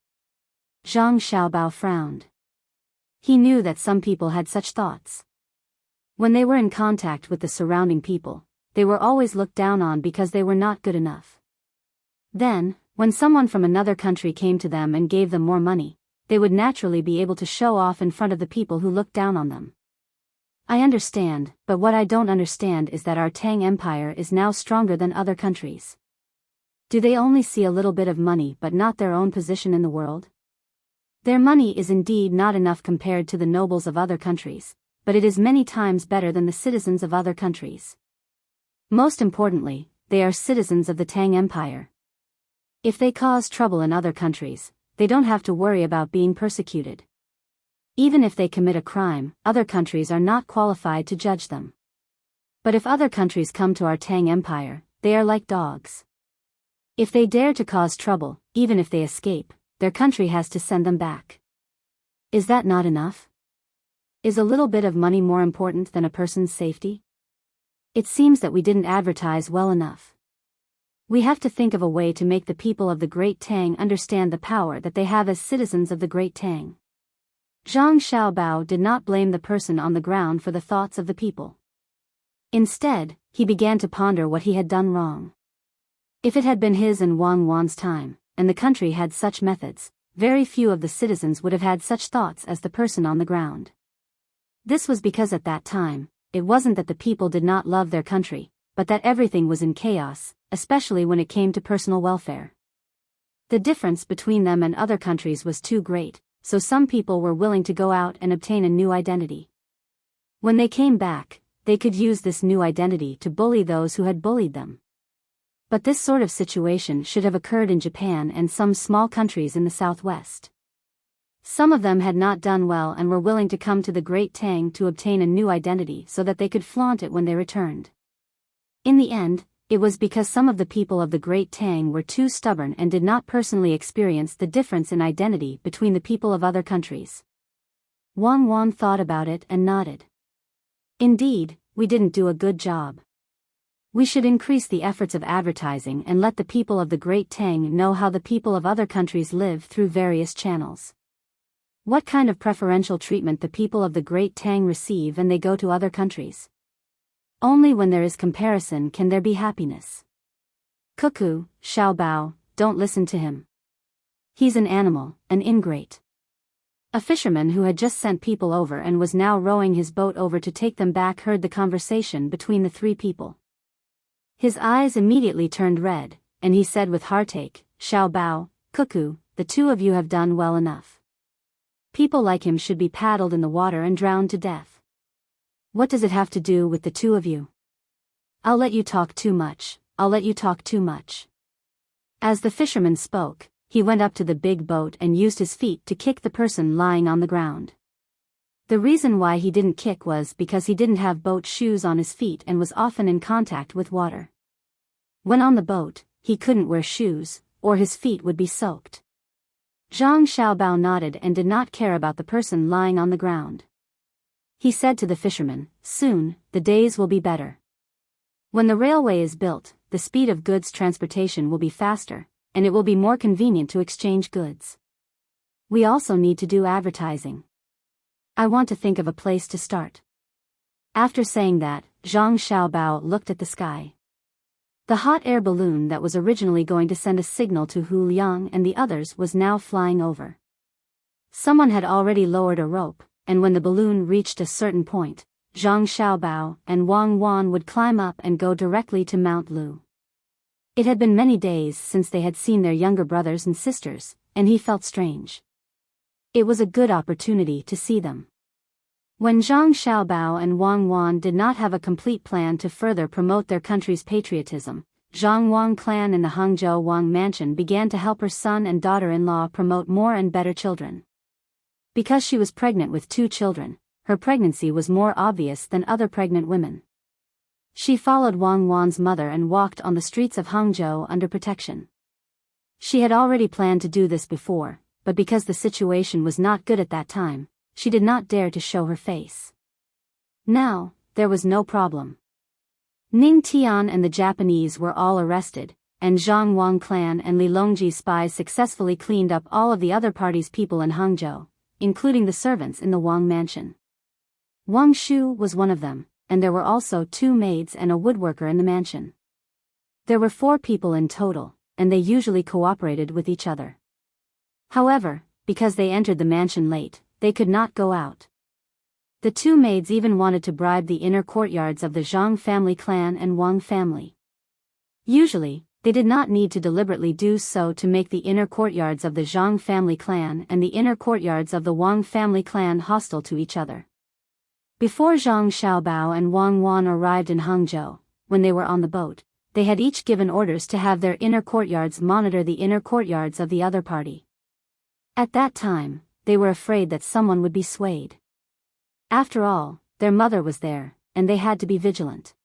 A: Zhang Xiaobao frowned. He knew that some people had such thoughts. When they were in contact with the surrounding people, they were always looked down on because they were not good enough. Then, when someone from another country came to them and gave them more money, they would naturally be able to show off in front of the people who looked down on them. I understand, but what I don't understand is that our Tang Empire is now stronger than other countries. Do they only see a little bit of money but not their own position in the world? Their money is indeed not enough compared to the nobles of other countries, but it is many times better than the citizens of other countries. Most importantly, they are citizens of the Tang Empire. If they cause trouble in other countries, they don't have to worry about being persecuted. Even if they commit a crime, other countries are not qualified to judge them. But if other countries come to our Tang Empire, they are like dogs. If they dare to cause trouble, even if they escape, their country has to send them back. Is that not enough? Is a little bit of money more important than a person's safety? It seems that we didn't advertise well enough. We have to think of a way to make the people of the Great Tang understand the power that they have as citizens of the Great Tang. Zhang Xiaobao did not blame the person on the ground for the thoughts of the people. Instead, he began to ponder what he had done wrong. If it had been his and Wang Wan's time, and the country had such methods, very few of the citizens would have had such thoughts as the person on the ground. This was because at that time, it wasn't that the people did not love their country, but that everything was in chaos, especially when it came to personal welfare. The difference between them and other countries was too great, so some people were willing to go out and obtain a new identity. When they came back, they could use this new identity to bully those who had bullied them. But this sort of situation should have occurred in Japan and some small countries in the southwest. Some of them had not done well and were willing to come to the Great Tang to obtain a new identity so that they could flaunt it when they returned. In the end, it was because some of the people of the Great Tang were too stubborn and did not personally experience the difference in identity between the people of other countries. Wang Wan thought about it and nodded. Indeed, we didn't do a good job. We should increase the efforts of advertising and let the people of the Great Tang know how the people of other countries live through various channels. What kind of preferential treatment the people of the Great Tang receive when they go to other countries. Only when there is comparison can there be happiness. Cuckoo, Xiaobao, don't listen to him. He's an animal, an ingrate. A fisherman who had just sent people over and was now rowing his boat over to take them back heard the conversation between the three people. His eyes immediately turned red, and he said with heartache, Xiaobao, Cuckoo, the two of you have done well enough. People like him should be paddled in the water and drowned to death. What does it have to do with the two of you? I'll let you talk too much, I'll let you talk too much. As the fisherman spoke, he went up to the big boat and used his feet to kick the person lying on the ground. The reason why he didn't kick was because he didn't have boat shoes on his feet and was often in contact with water. When on the boat, he couldn't wear shoes, or his feet would be soaked. Zhang Xiaobao nodded and did not care about the person lying on the ground. He said to the fisherman, soon, the days will be better. When the railway is built, the speed of goods transportation will be faster, and it will be more convenient to exchange goods. We also need to do advertising. I want to think of a place to start. After saying that, Zhang Xiaobao looked at the sky. The hot air balloon that was originally going to send a signal to Hu Liang and the others was now flying over. Someone had already lowered a rope, and when the balloon reached a certain point, Zhang Xiaobao and Wang Wan would climb up and go directly to Mount Lu. It had been many days since they had seen their younger brothers and sisters, and he felt strange. It was a good opportunity to see them. When Zhang Xiaobao and Wang Wan did not have a complete plan to further promote their country's patriotism, Zhang Wang clan in the Hangzhou Wang mansion began to help her son and daughter-in-law promote more and better children. Because she was pregnant with 2 children, her pregnancy was more obvious than other pregnant women. She followed Wang Wan's mother and walked on the streets of Hangzhou under protection. She had already planned to do this before, but because the situation was not good at that time, she did not dare to show her face. Now, there was no problem. Ning Tian and the Japanese were all arrested, and Zhang Wang clan and Li Longji's spies successfully cleaned up all of the other party's people in Hangzhou, including the servants in the Wang mansion. Wang Shu was one of them, and there were also 2 maids and a woodworker in the mansion. There were 4 people in total, and they usually cooperated with each other. However, because they entered the mansion late, they could not go out. The 2 maids even wanted to bribe the inner courtyards of the Zhang family clan and Wang family. Usually, they did not need to deliberately do so to make the inner courtyards of the Zhang family clan and the inner courtyards of the Wang family clan hostile to each other. Before Zhang Xiaobao and Wang Wan arrived in Hangzhou, when they were on the boat, they had each given orders to have their inner courtyards monitor the inner courtyards of the other party. At that time, they were afraid that someone would be swayed. After all, their mother was there, and they had to be vigilant.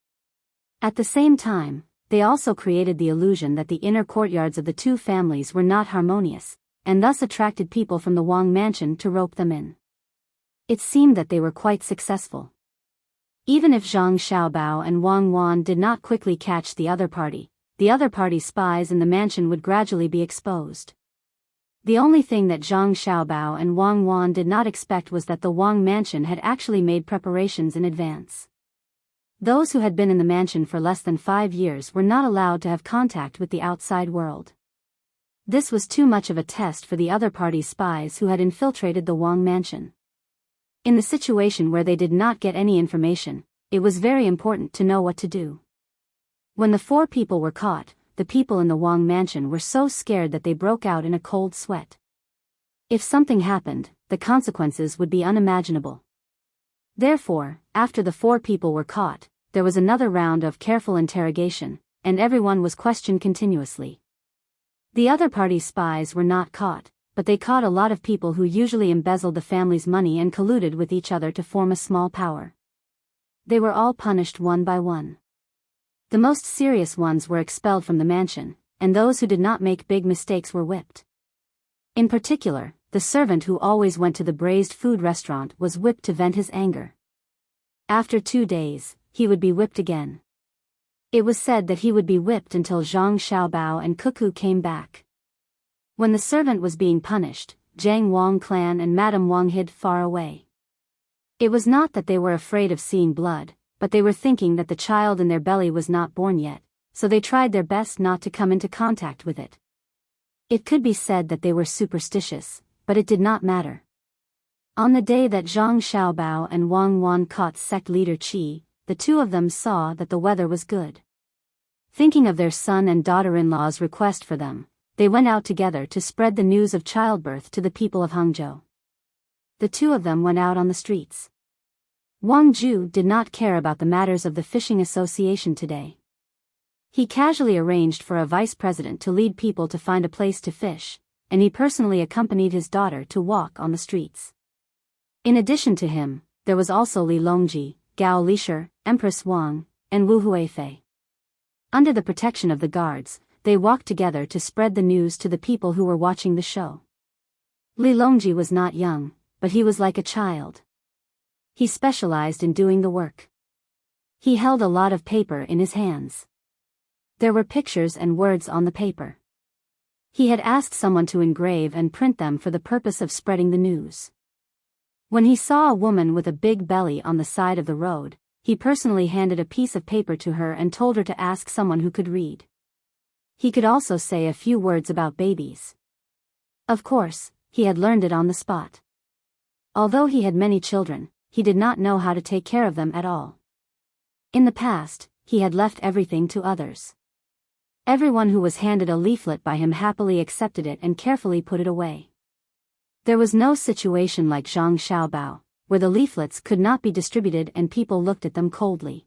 A: At the same time, they also created the illusion that the inner courtyards of the 2 families were not harmonious, and thus attracted people from the Wang mansion to rope them in. It seemed that they were quite successful. Even if Zhang Xiaobao and Wang Wan did not quickly catch the other party's spies in the mansion would gradually be exposed. The only thing that Zhang Xiaobao and Wang Wan did not expect was that the Wang mansion had actually made preparations in advance. Those who had been in the mansion for less than 5 years were not allowed to have contact with the outside world. This was too much of a test for the other party's spies who had infiltrated the Wang mansion. In the situation where they did not get any information, it was very important to know what to do. When the 4 people were caught, the people in the Wang mansion were so scared that they broke out in a cold sweat. If something happened, the consequences would be unimaginable. Therefore, after the 4 people were caught, there was another round of careful interrogation, and everyone was questioned continuously. The other party's spies were not caught, but they caught a lot of people who usually embezzled the family's money and colluded with each other to form a small power. They were all punished one by one. The most serious ones were expelled from the mansion, and those who did not make big mistakes were whipped. In particular, the servant who always went to the braised food restaurant was whipped to vent his anger. After 2 days, he would be whipped again. It was said that he would be whipped until Zhang Xiaobao and Cuckoo came back. When the servant was being punished, Jiang Wang clan and Madame Wang hid far away. It was not that they were afraid of seeing blood, but they were thinking that the child in their belly was not born yet, so they tried their best not to come into contact with it. It could be said that they were superstitious, but it did not matter. On the day that Zhang Xiaobao and Wang Wan caught sect leader Qi, the two of them saw that the weather was good. Thinking of their son and daughter-in-law's request for them, they went out together to spread the news of childbirth to the people of Hangzhou. The two of them went out on the streets. Wang Ju did not care about the matters of the fishing association today. He casually arranged for a vice president to lead people to find a place to fish, and he personally accompanied his daughter to walk on the streets. In addition to him, there was also Li Longji, Gao Lishir, Empress Wang, and Wu Huifei. Under the protection of the guards, they walked together to spread the news to the people who were watching the show. Li Longji was not young, but he was like a child. He specialized in doing the work. He held a lot of paper in his hands. There were pictures and words on the paper. He had asked someone to engrave and print them for the purpose of spreading the news. When he saw a woman with a big belly on the side of the road, he personally handed a piece of paper to her and told her to ask someone who could read. He could also say a few words about babies. Of course, he had learned it on the spot. Although he had many children, he did not know how to take care of them at all. In the past, he had left everything to others. Everyone who was handed a leaflet by him happily accepted it and carefully put it away. There was no situation like Zhang Xiaobao, where the leaflets could not be distributed and people looked at them coldly.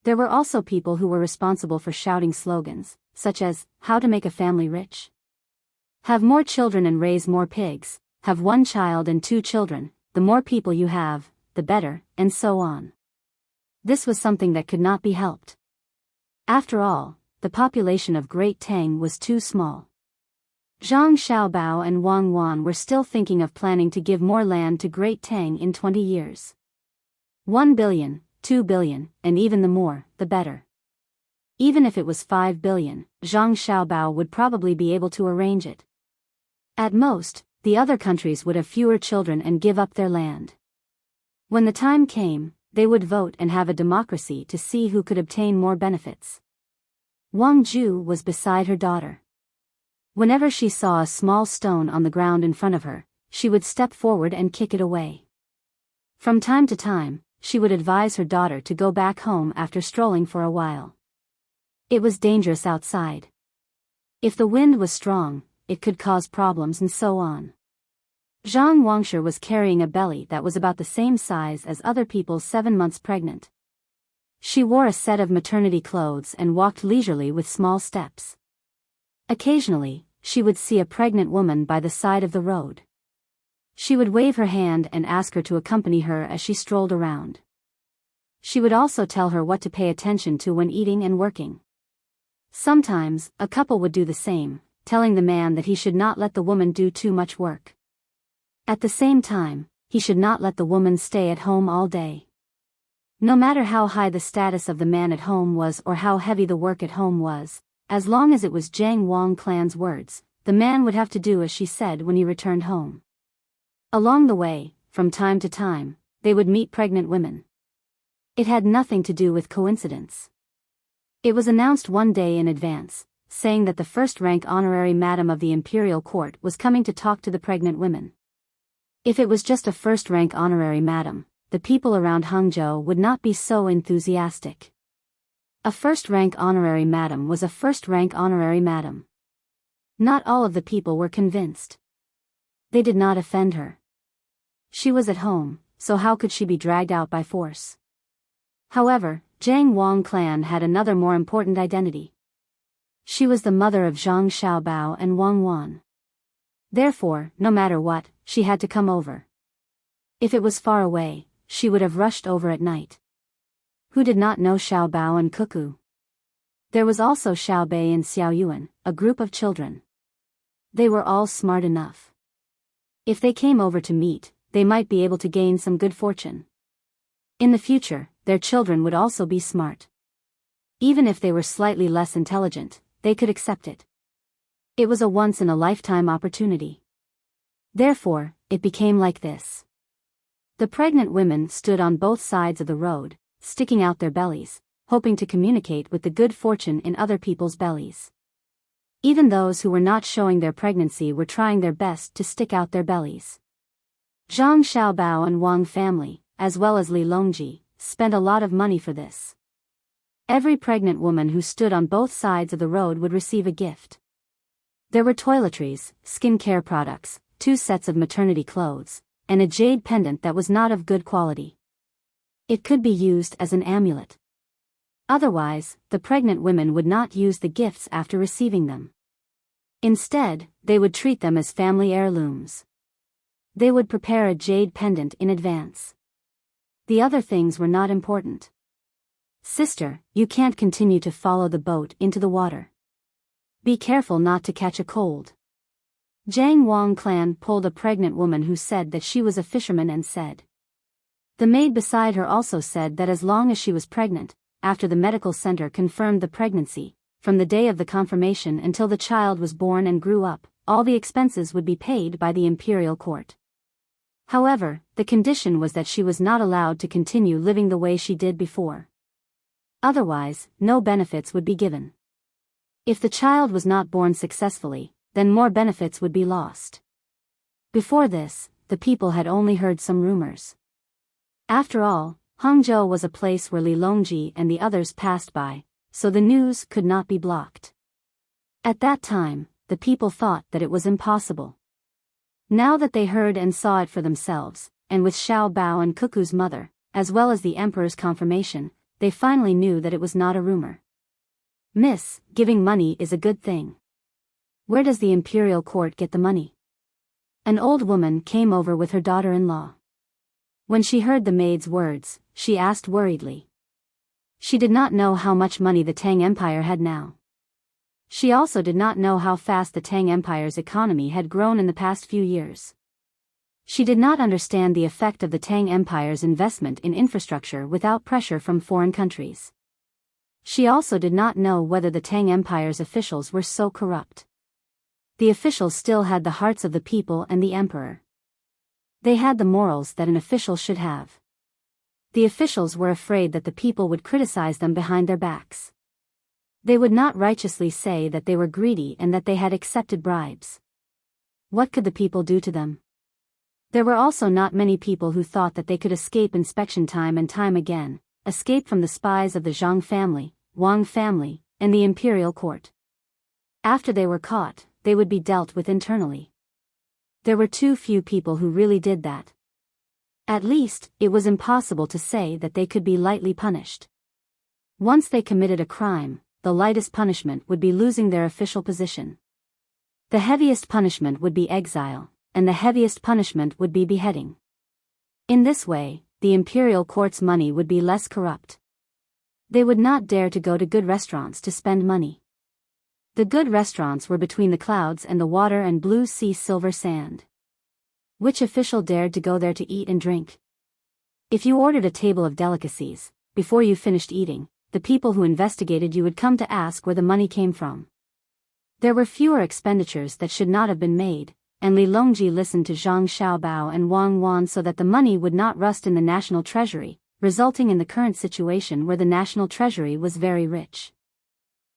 A: There were also people who were responsible for shouting slogans, such as, "How to make a family rich? Have more children and raise more pigs, have 1 child and 2 children, the more people you have, the better," and so on. This was something that could not be helped. After all, the population of Great Tang was too small. Zhang Xiaobao and Wang Wan were still thinking of planning to give more land to Great Tang in 20 years. 1 billion, 2 billion, and even the more, the better. Even if it was 5 billion, Zhang Xiaobao would probably be able to arrange it. At most, the other countries would have fewer children and give up their land. When the time came, they would vote and have a democracy to see who could obtain more benefits. Wang Ju was beside her daughter. Whenever she saw a small stone on the ground in front of her, she would step forward and kick it away. From time to time, she would advise her daughter to go back home after strolling for a while. It was dangerous outside. If the wind was strong, it could cause problems and so on. Zhang Wangshi was carrying a belly that was about the same size as other people's 7 months pregnant. She wore a set of maternity clothes and walked leisurely with small steps. Occasionally, she would see a pregnant woman by the side of the road. She would wave her hand and ask her to accompany her as she strolled around. She would also tell her what to pay attention to when eating and working. Sometimes, a couple would do the same, telling the man that he should not let the woman do too much work. At the same time, he should not let the woman stay at home all day. No matter how high the status of the man at home was or how heavy the work at home was, as long as it was Jiang Wang clan's words, the man would have to do as she said when he returned home. Along the way, from time to time, they would meet pregnant women. It had nothing to do with coincidence. It was announced one day in advance, saying that the first-rank honorary madam of the imperial court was coming to talk to the pregnant women. If it was just a first-rank honorary madam, the people around Hangzhou would not be so enthusiastic. A first-rank honorary madam was a first-rank honorary madam. Not all of the people were convinced. They did not offend her. She was at home, so how could she be dragged out by force? However, Jiang Wang clan had another more important identity. She was the mother of Zhang Xiaobao and Wang Wan. Therefore, no matter what, she had to come over. If it was far away, she would have rushed over at night. Who did not know Xiao Bao and Cuckoo? There was also Xiao Bei and Xiao Yuan, a group of children. They were all smart enough. If they came over to meet, they might be able to gain some good fortune. In the future, their children would also be smart. Even if they were slightly less intelligent, they could accept it. It was a once-in-a-lifetime opportunity. Therefore, it became like this. The pregnant women stood on both sides of the road, sticking out their bellies, hoping to communicate with the good fortune in other people's bellies. Even those who were not showing their pregnancy were trying their best to stick out their bellies. Zhang Xiaobao and Wang family, as well as Li Longji, spent a lot of money for this. Every pregnant woman who stood on both sides of the road would receive a gift. There were toiletries, skincare products, 2 sets of maternity clothes, and a jade pendant that was not of good quality. It could be used as an amulet. Otherwise, the pregnant women would not use the gifts after receiving them. Instead, they would treat them as family heirlooms. They would prepare a jade pendant in advance. The other things were not important. Sister, you can't continue to follow the boat into the water. Be careful not to catch a cold. Zhang Wang clan pulled a pregnant woman who said that she was a fisherman and said. The maid beside her also said that as long as she was pregnant, after the medical center confirmed the pregnancy, from the day of the confirmation until the child was born and grew up, all the expenses would be paid by the imperial court. However, the condition was that she was not allowed to continue living the way she did before. Otherwise, no benefits would be given. If the child was not born successfully, then more benefits would be lost. Before this, the people had only heard some rumors. After all, Hangzhou was a place where Li Longji and the others passed by, so the news could not be blocked. At that time, the people thought that it was impossible. Now that they heard and saw it for themselves, and with Xiao Bao and Cuckoo's mother, as well as the emperor's confirmation, they finally knew that it was not a rumor. Miss, giving money is a good thing. Where does the imperial court get the money? An old woman came over with her daughter-in-law. When she heard the maid's words, she asked worriedly. She did not know how much money the Tang Empire had now. She also did not know how fast the Tang Empire's economy had grown in the past few years. She did not understand the effect of the Tang Empire's investment in infrastructure without pressure from foreign countries. She also did not know whether the Tang Empire's officials were so corrupt. The officials still had the hearts of the people and the emperor. They had the morals that an official should have. The officials were afraid that the people would criticize them behind their backs. They would not righteously say that they were greedy and that they had accepted bribes. What could the people do to them? There were also not many people who thought that they could escape inspection time and time again, escape from the spies of the Zhang family, Wang family, and the imperial court. After they were caught, they would be dealt with internally. There were too few people who really did that. At least, it was impossible to say that they could be lightly punished. Once they committed a crime, the lightest punishment would be losing their official position. The heaviest punishment would be exile, and the heaviest punishment would be beheading. In this way, the imperial court's money would be less corrupt. They would not dare to go to good restaurants to spend money. The good restaurants were between the clouds and the water and blue sea silver sand. Which official dared to go there to eat and drink? If you ordered a table of delicacies, before you finished eating, the people who investigated you would come to ask where the money came from. There were fewer expenditures that should not have been made, and Li Longji listened to Zhang Xiaobao and Wang Wan so that the money would not rust in the national treasury, resulting in the current situation where the national treasury was very rich.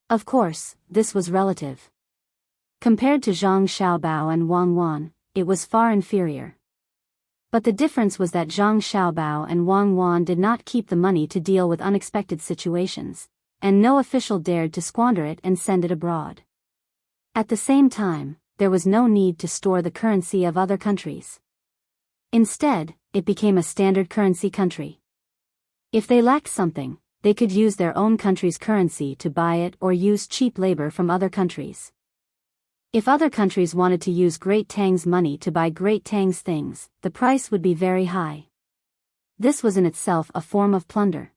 A: Of course, this was relative. Compared to Zhang Xiaobao and Wang Wan, it was far inferior. But the difference was that Zhang Xiaobao and Wang Wan did not keep the money to deal with unexpected situations, and no official dared to squander it and send it abroad. At the same time, there was no need to store the currency of other countries. Instead, it became a standard currency country. If they lacked something, they could use their own country's currency to buy it or use cheap labor from other countries. If other countries wanted to use Great Tang's money to buy Great Tang's things, the price would be very high. This was in itself a form of plunder.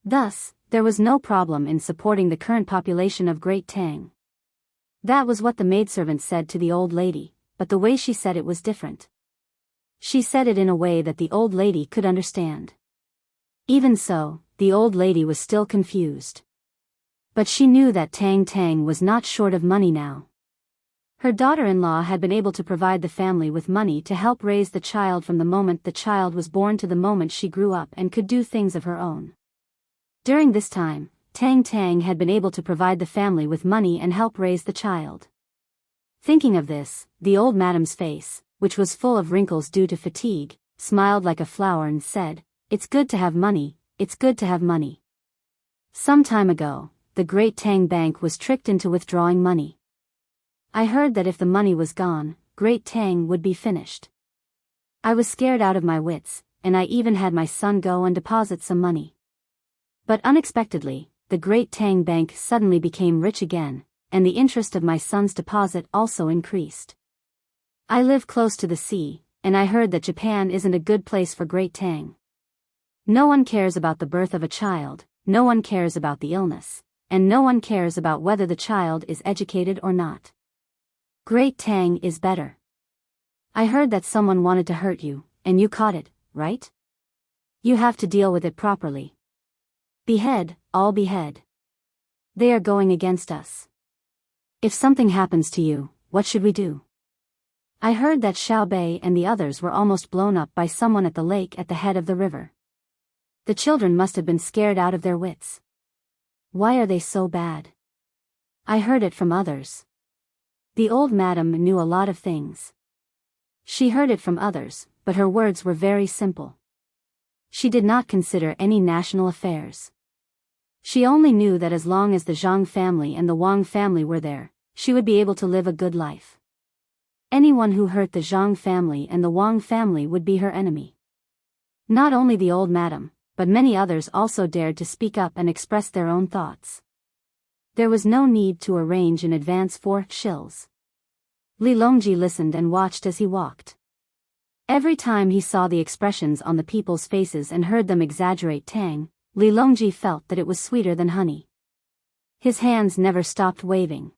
A: Thus, there was no problem in supporting the current population of Great Tang. That was what the maidservant said to the old lady, but the way she said it was different. She said it in a way that the old lady could understand. Even so, the old lady was still confused. But she knew that Tang was not short of money now. Her daughter-in-law had been able to provide the family with money to help raise the child from the moment the child was born to the moment she grew up and could do things of her own. During this time, Tang had been able to provide the family with money and help raise the child. Thinking of this, the old madam's face, which was full of wrinkles due to fatigue, smiled like a flower and said, "It's good to have money, it's good to have money." Some time ago, the Great Tang Bank was tricked into withdrawing money. I heard that if the money was gone, Great Tang would be finished. I was scared out of my wits, and I even had my son go and deposit some money. But unexpectedly, the Great Tang Bank suddenly became rich again, and the interest of my son's deposit also increased. I live close to the sea, and I heard that Japan isn't a good place for Great Tang. No one cares about the birth of a child, no one cares about the illness, and no one cares about whether the child is educated or not. Great Tang is better. I heard that someone wanted to hurt you, and you caught it, right? You have to deal with it properly. Behead, all behead. They are going against us. If something happens to you, what should we do? I heard that Xiao Bei and the others were almost blown up by someone at the lake at the head of the river. The children must have been scared out of their wits. Why are they so bad? I heard it from others. The old madam knew a lot of things. She heard it from others, but her words were very simple. She did not consider any national affairs. She only knew that as long as the Zhang family and the Wang family were there, she would be able to live a good life. Anyone who hurt the Zhang family and the Wang family would be her enemy. Not only the old madam, but many others also dared to speak up and express their own thoughts. There was no need to arrange in advance for shills. Li Longji listened and watched as he walked. Every time he saw the expressions on the people's faces and heard them exaggerate Tang, Li Longji felt that it was sweeter than honey. His hands never stopped waving.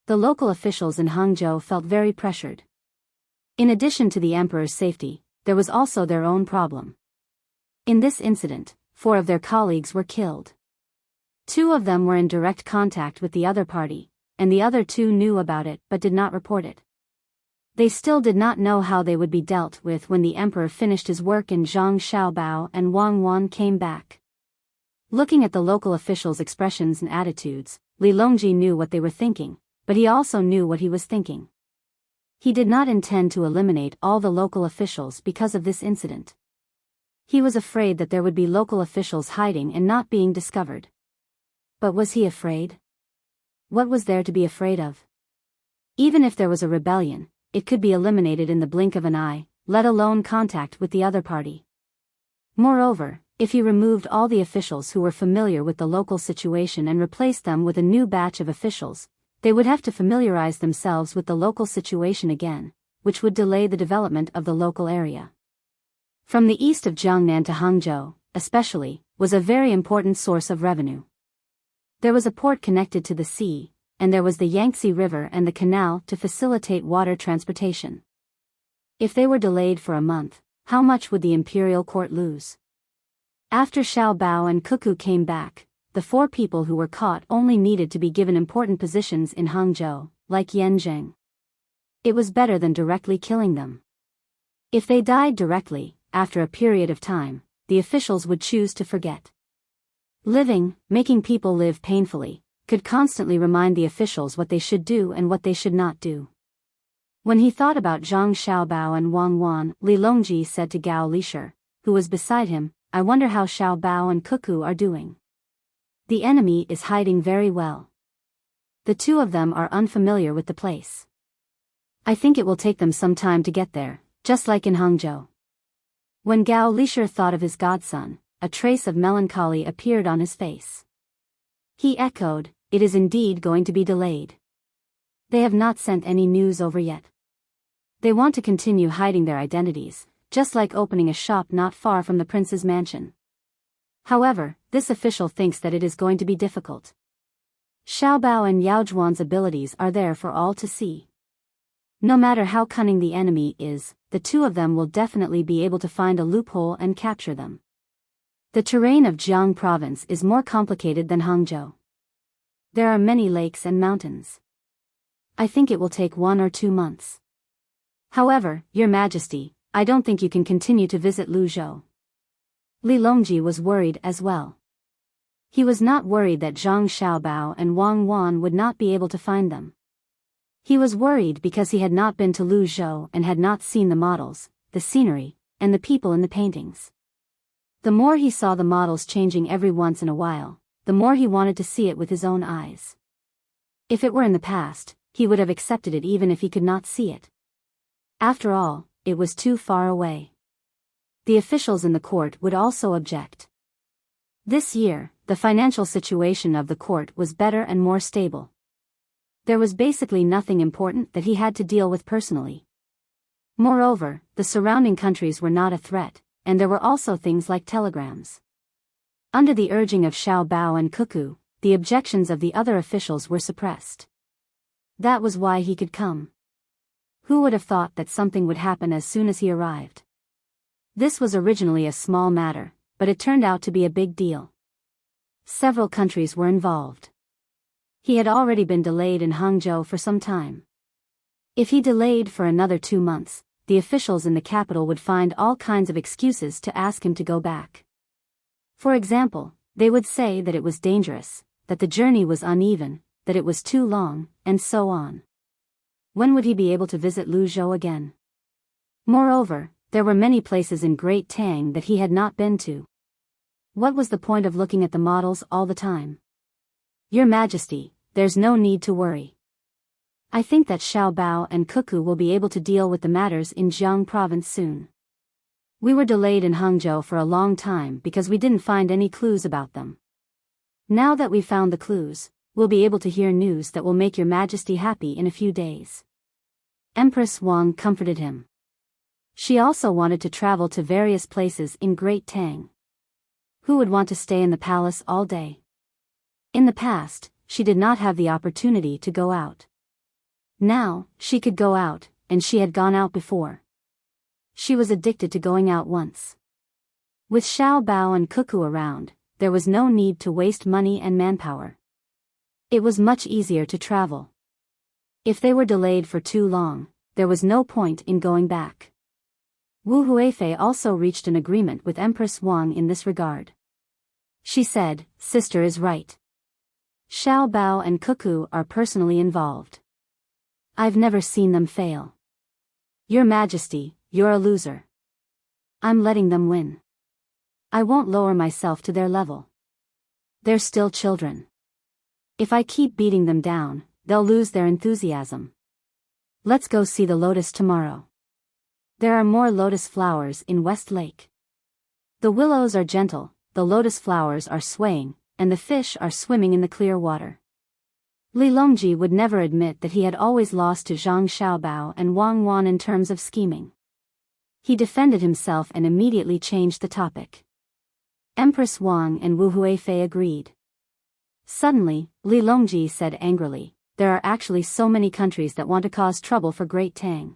A: The local officials in Hangzhou felt very pressured. In addition to the emperor's safety, there was also their own problem. In this incident, 4 of their colleagues were killed. 2 of them were in direct contact with the other party, and the other 2 knew about it but did not report it. They still did not know how they would be dealt with when the emperor finished his work and Zhang Xiaobao and Wang Wan came back. Looking at the local officials' expressions and attitudes, Li Longji knew what they were thinking, but he also knew what he was thinking. He did not intend to eliminate all the local officials because of this incident. He was afraid that there would be local officials hiding and not being discovered. But was he afraid? What was there to be afraid of? Even if there was a rebellion, it could be eliminated in the blink of an eye, let alone contact with the other party. Moreover, if he removed all the officials who were familiar with the local situation and replaced them with a new batch of officials, they would have to familiarize themselves with the local situation again, which would delay the development of the local area. From the east of Jiangnan to Hangzhou, especially, was a very important source of revenue. There was a port connected to the sea, and there was the Yangtze River and the canal to facilitate water transportation. If they were delayed for a month, how much would the imperial court lose? After Xiao Bao and Cuckoo came back, the 4 people who were caught only needed to be given important positions in Hangzhou, like Yan Zheng. It was better than directly killing them. If they died directly, after a period of time, the officials would choose to forget. Living, making people live painfully, could constantly remind the officials what they should do and what they should not do. When he thought about Zhang Xiaobao and Wang Wan, Li Longji said to Gao Lishir, who was beside him, "I wonder how Xiao Bao and Cuckoo are doing. The enemy is hiding very well. The 2 of them are unfamiliar with the place. I think it will take them some time to get there, just like in Hangzhou." When Gao Lishir thought of his godson, a trace of melancholy appeared on his face. He echoed, "It is indeed going to be delayed." They have not sent any news over yet. They want to continue hiding their identities, just like opening a shop not far from the prince's mansion. However, this official thinks that it is going to be difficult. Xiaobao and Yao Zhuan's abilities are there for all to see. No matter how cunning the enemy is, the two of them will definitely be able to find a loophole and capture them. The terrain of Jiang province is more complicated than Hangzhou. There are many lakes and mountains. I think it will take 1 or 2 months. However, Your Majesty, I don't think you can continue to visit Luzhou. Li Longji was worried as well. He was not worried that Zhang Xiaobao and Wang Wan would not be able to find them. He was worried because he had not been to Luzhou and had not seen the models, the scenery, and the people in the paintings. The more he saw the models changing every once in a while, the more he wanted to see it with his own eyes. If it were in the past, he would have accepted it even if he could not see it. After all, it was too far away. The officials in the court would also object. This year, the financial situation of the court was better and more stable. There was basically nothing important that he had to deal with personally. Moreover, the surrounding countries were not a threat, and there were also things like telegrams. Under the urging of Xiao Bao and Cuckoo, the objections of the other officials were suppressed. That was why he could come. Who would have thought that something would happen as soon as he arrived? This was originally a small matter, but it turned out to be a big deal. Several countries were involved. He had already been delayed in Hangzhou for some time. If he delayed for another 2 months, the officials in the capital would find all kinds of excuses to ask him to go back. For example, they would say that it was dangerous, that the journey was uneven, that it was too long, and so on. When would he be able to visit Luzhou again? Moreover, there were many places in Great Tang that he had not been to. What was the point of looking at the models all the time? Your Majesty, there's no need to worry. I think that Xiao Bao and Cuckoo will be able to deal with the matters in Jiang province soon. We were delayed in Hangzhou for a long time because we didn't find any clues about them. Now that we've found the clues, we'll be able to hear news that will make Your Majesty happy in a few days. Empress Wang comforted him. She also wanted to travel to various places in Great Tang. Who would want to stay in the palace all day? In the past, she did not have the opportunity to go out. Now, she could go out, and she had gone out before. She was addicted to going out once. With Xiao Bao and Cuckoo around, there was no need to waste money and manpower. It was much easier to travel. If they were delayed for too long, there was no point in going back. Wu Huifei also reached an agreement with Empress Wang in this regard. She said, "Sister is right. Xiao Bao and Cuckoo are personally involved. I've never seen them fail. Your Majesty, you're a loser. I'm letting them win. I won't lower myself to their level. They're still children. If I keep beating them down, they'll lose their enthusiasm. Let's go see the lotus tomorrow. There are more lotus flowers in West Lake. The willows are gentle, the lotus flowers are swaying, and the fish are swimming in the clear water." Li Longji would never admit that he had always lost to Zhang Xiaobao and Wang Wan in terms of scheming. He defended himself and immediately changed the topic. Empress Wang and Wu Huifei agreed. Suddenly, Li Longji said angrily, "There are actually so many countries that want to cause trouble for Great Tang.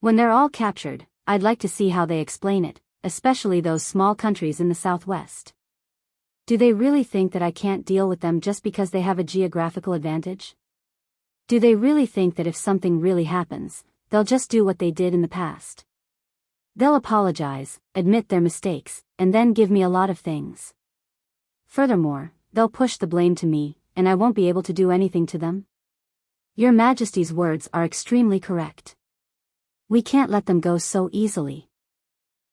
A: When they're all captured, I'd like to see how they explain it, especially those small countries in the southwest. Do they really think that I can't deal with them just because they have a geographical advantage? Do they really think that if something really happens, they'll just do what they did in the past? They'll apologize, admit their mistakes, and then give me a lot of things. Furthermore, they'll push the blame to me, and I won't be able to do anything to them? Your Majesty's words are extremely correct. We can't let them go so easily.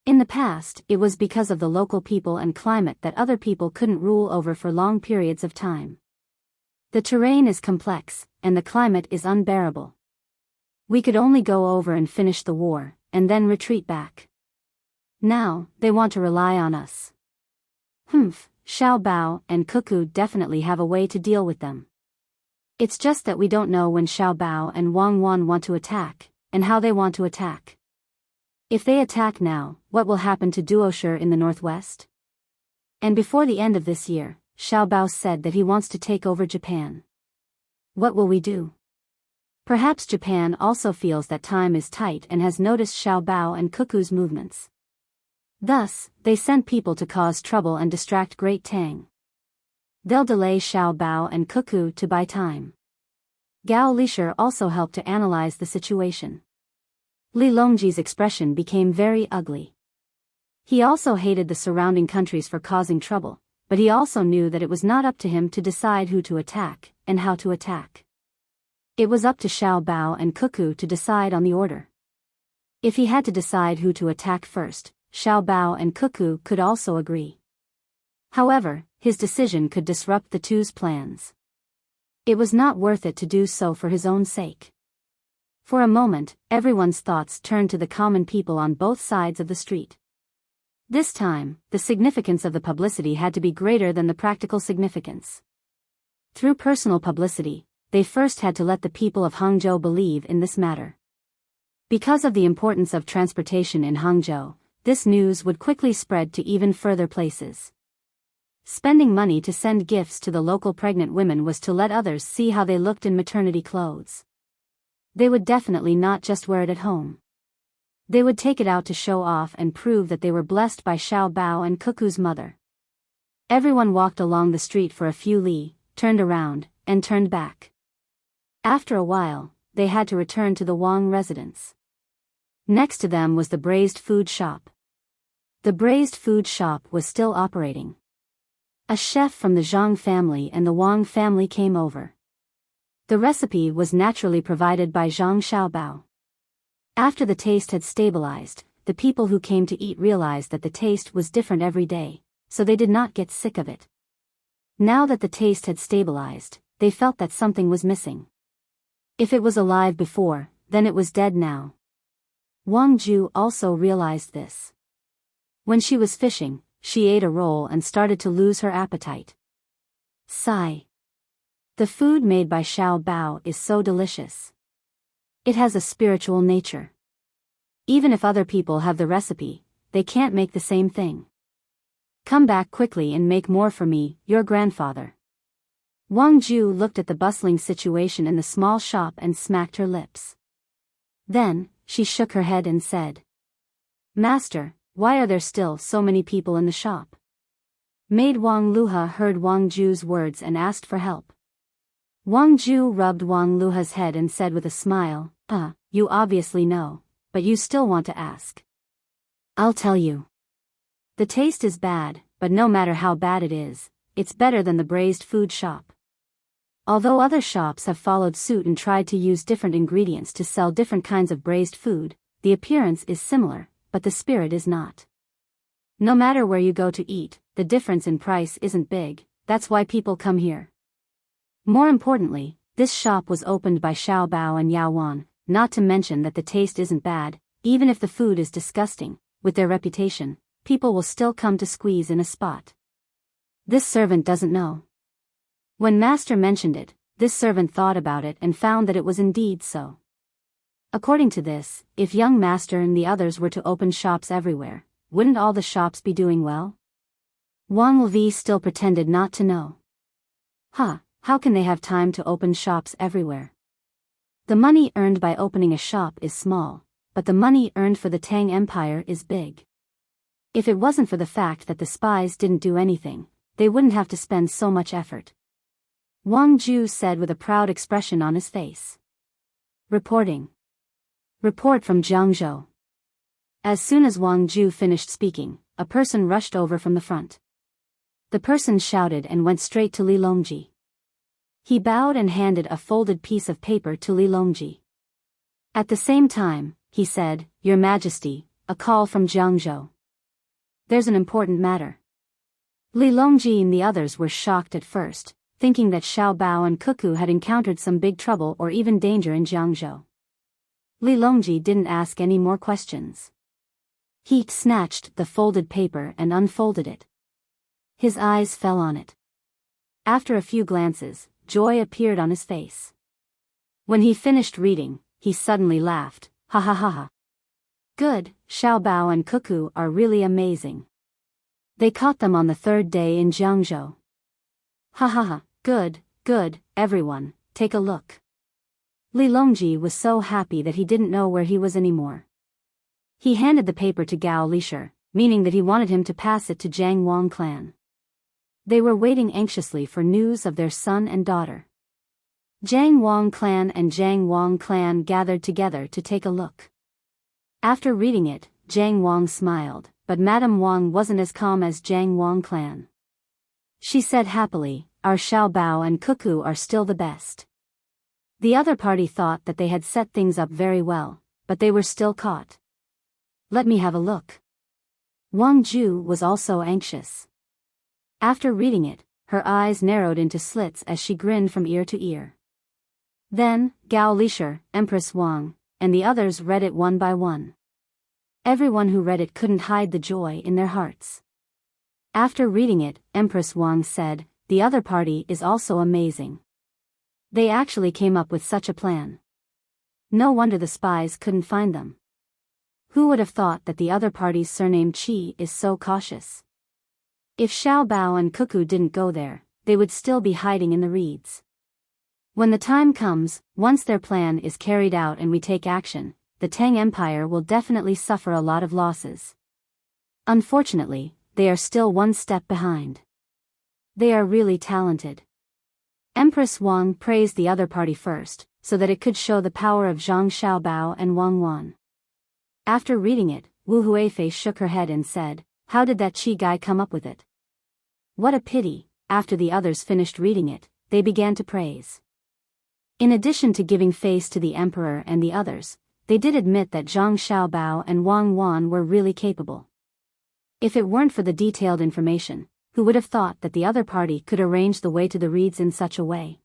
A: In the past, it was because of the local people and climate that other people couldn't rule over for long periods of time. The terrain is complex, and the climate is unbearable. We could only go over and finish the war, and then retreat back. Now, they want to rely on us. Xiao Bao and Cuckoo definitely have a way to deal with them. It's just that we don't know when Xiao Bao and Wang Wan want to attack, and how they want to attack. If they attack now, what will happen to Duoshi in the northwest? And before the end of this year, Xiao Bao said that he wants to take over Japan. What will we do? Perhaps Japan also feels that time is tight and has noticed Xiao Bao and Cuckoo's movements. Thus, they sent people to cause trouble and distract Great Tang. They'll delay Xiao Bao and Cuckoo to buy time. Gao Lishir also helped to analyze the situation. Li Longji's expression became very ugly. He also hated the surrounding countries for causing trouble, but he also knew that it was not up to him to decide who to attack, and how to attack. It was up to Xiao Bao and Cuckoo to decide on the order. If he had to decide who to attack first, Xiao Bao and Cuckoo could also agree. However, his decision could disrupt the two's plans. It was not worth it to do so for his own sake. For a moment, everyone's thoughts turned to the common people on both sides of the street. This time, the significance of the publicity had to be greater than the practical significance. Through personal publicity, they first had to let the people of Hangzhou believe in this matter. Because of the importance of transportation in Hangzhou, this news would quickly spread to even further places. Spending money to send gifts to the local pregnant women was to let others see how they looked in maternity clothes. They would definitely not just wear it at home. They would take it out to show off and prove that they were blessed by Xiao Bao and Cuckoo's mother. Everyone walked along the street for a few li, turned around, and turned back. After a while, they had to return to the Wang residence. Next to them was the braised food shop. The braised food shop was still operating. A chef from the Zhang family and the Wang family came over. The recipe was naturally provided by Zhang Xiaobao. After the taste had stabilized, the people who came to eat realized that the taste was different every day, so they did not get sick of it. Now that the taste had stabilized, they felt that something was missing. If it was alive before, then it was dead now. Wang Ju also realized this. When she was fishing, she ate a roll and started to lose her appetite. Sigh. The food made by Xiao Bao is so delicious. It has a spiritual nature. Even if other people have the recipe, they can't make the same thing. Come back quickly and make more for me, your grandfather. Wang Ju looked at the bustling situation in the small shop and smacked her lips. Then, she shook her head and said, Master, why are there still so many people in the shop? Maid Wang Luha heard Wang Ju's words and asked for help. Wang Ju rubbed Wang Luha's head and said with a smile, you obviously know, but you still want to ask. I'll tell you. The taste is bad, but no matter how bad it is, it's better than the braised food shop. Although other shops have followed suit and tried to use different ingredients to sell different kinds of braised food, the appearance is similar, but the spirit is not. No matter where you go to eat, the difference in price isn't big, that's why people come here. More importantly, this shop was opened by Xiao Bao and Yao Wan, not to mention that the taste isn't bad, even if the food is disgusting, with their reputation, people will still come to squeeze in a spot. This servant doesn't know. When Master mentioned it, this servant thought about it and found that it was indeed so. According to this, if young Master and the others were to open shops everywhere, wouldn't all the shops be doing well? Wang Lvi still pretended not to know. How can they have time to open shops everywhere? The money earned by opening a shop is small, but the money earned for the Tang Empire is big. If it wasn't for the fact that the spies didn't do anything, they wouldn't have to spend so much effort. Wang Ju said with a proud expression on his face. Reporting. Report from Jiangzhou. As soon as Wang Ju finished speaking, a person rushed over from the front. The person shouted and went straight to Li Longji. He bowed and handed a folded piece of paper to Li Longji. At the same time, he said, Your Majesty, a call from Jiangzhou. There's an important matter. Li Longji and the others were shocked at first, thinking that Xiao Bao and Cuckoo had encountered some big trouble or even danger in Jiangzhou. Li Longji didn't ask any more questions. He snatched the folded paper and unfolded it. His eyes fell on it. After a few glances, joy appeared on his face. When he finished reading, he suddenly laughed, ha ha ha ha. Good, Xiaobao and Cuckoo are really amazing. They caught them on the third day in Jiangzhou. Ha ha ha, good, good, everyone, take a look. Li Longji was so happy that he didn't know where he was anymore. He handed the paper to Gao Lisher, meaning that he wanted him to pass it to Jiang Wang clan. They were waiting anxiously for news of their son and daughter. Jiang Wang clan and Jiang Wang clan gathered together to take a look. After reading it, Jiang Wang smiled, but Madame Wang wasn't as calm as Jiang Wang clan. She said happily, our Xiaobao and Cuckoo are still the best. The other party thought that they had set things up very well, but they were still caught. Let me have a look. Wang Ju was also anxious. After reading it, her eyes narrowed into slits as she grinned from ear to ear. Then, Gao Lisher, Empress Wang, and the others read it one by one. Everyone who read it couldn't hide the joy in their hearts. After reading it, Empress Wang said, the other party is also amazing. They actually came up with such a plan. No wonder the spies couldn't find them. Who would have thought that the other party's surname Qi is so cautious? If Xiaobao and Cuckoo didn't go there, they would still be hiding in the reeds. When the time comes, once their plan is carried out and we take action, the Tang Empire will definitely suffer a lot of losses. Unfortunately, they are still one step behind. They are really talented. Empress Wang praised the other party first, so that it could show the power of Zhang Xiaobao and Wang Wan. After reading it, Wu Huifei shook her head and said, how did that Qi guy come up with it? What a pity. After the others finished reading it, they began to praise. In addition to giving face to the emperor and the others, they did admit that Zhang Xiaobao and Wang Wan were really capable. If it weren't for the detailed information, who would have thought that the other party could arrange the way to the reeds in such a way?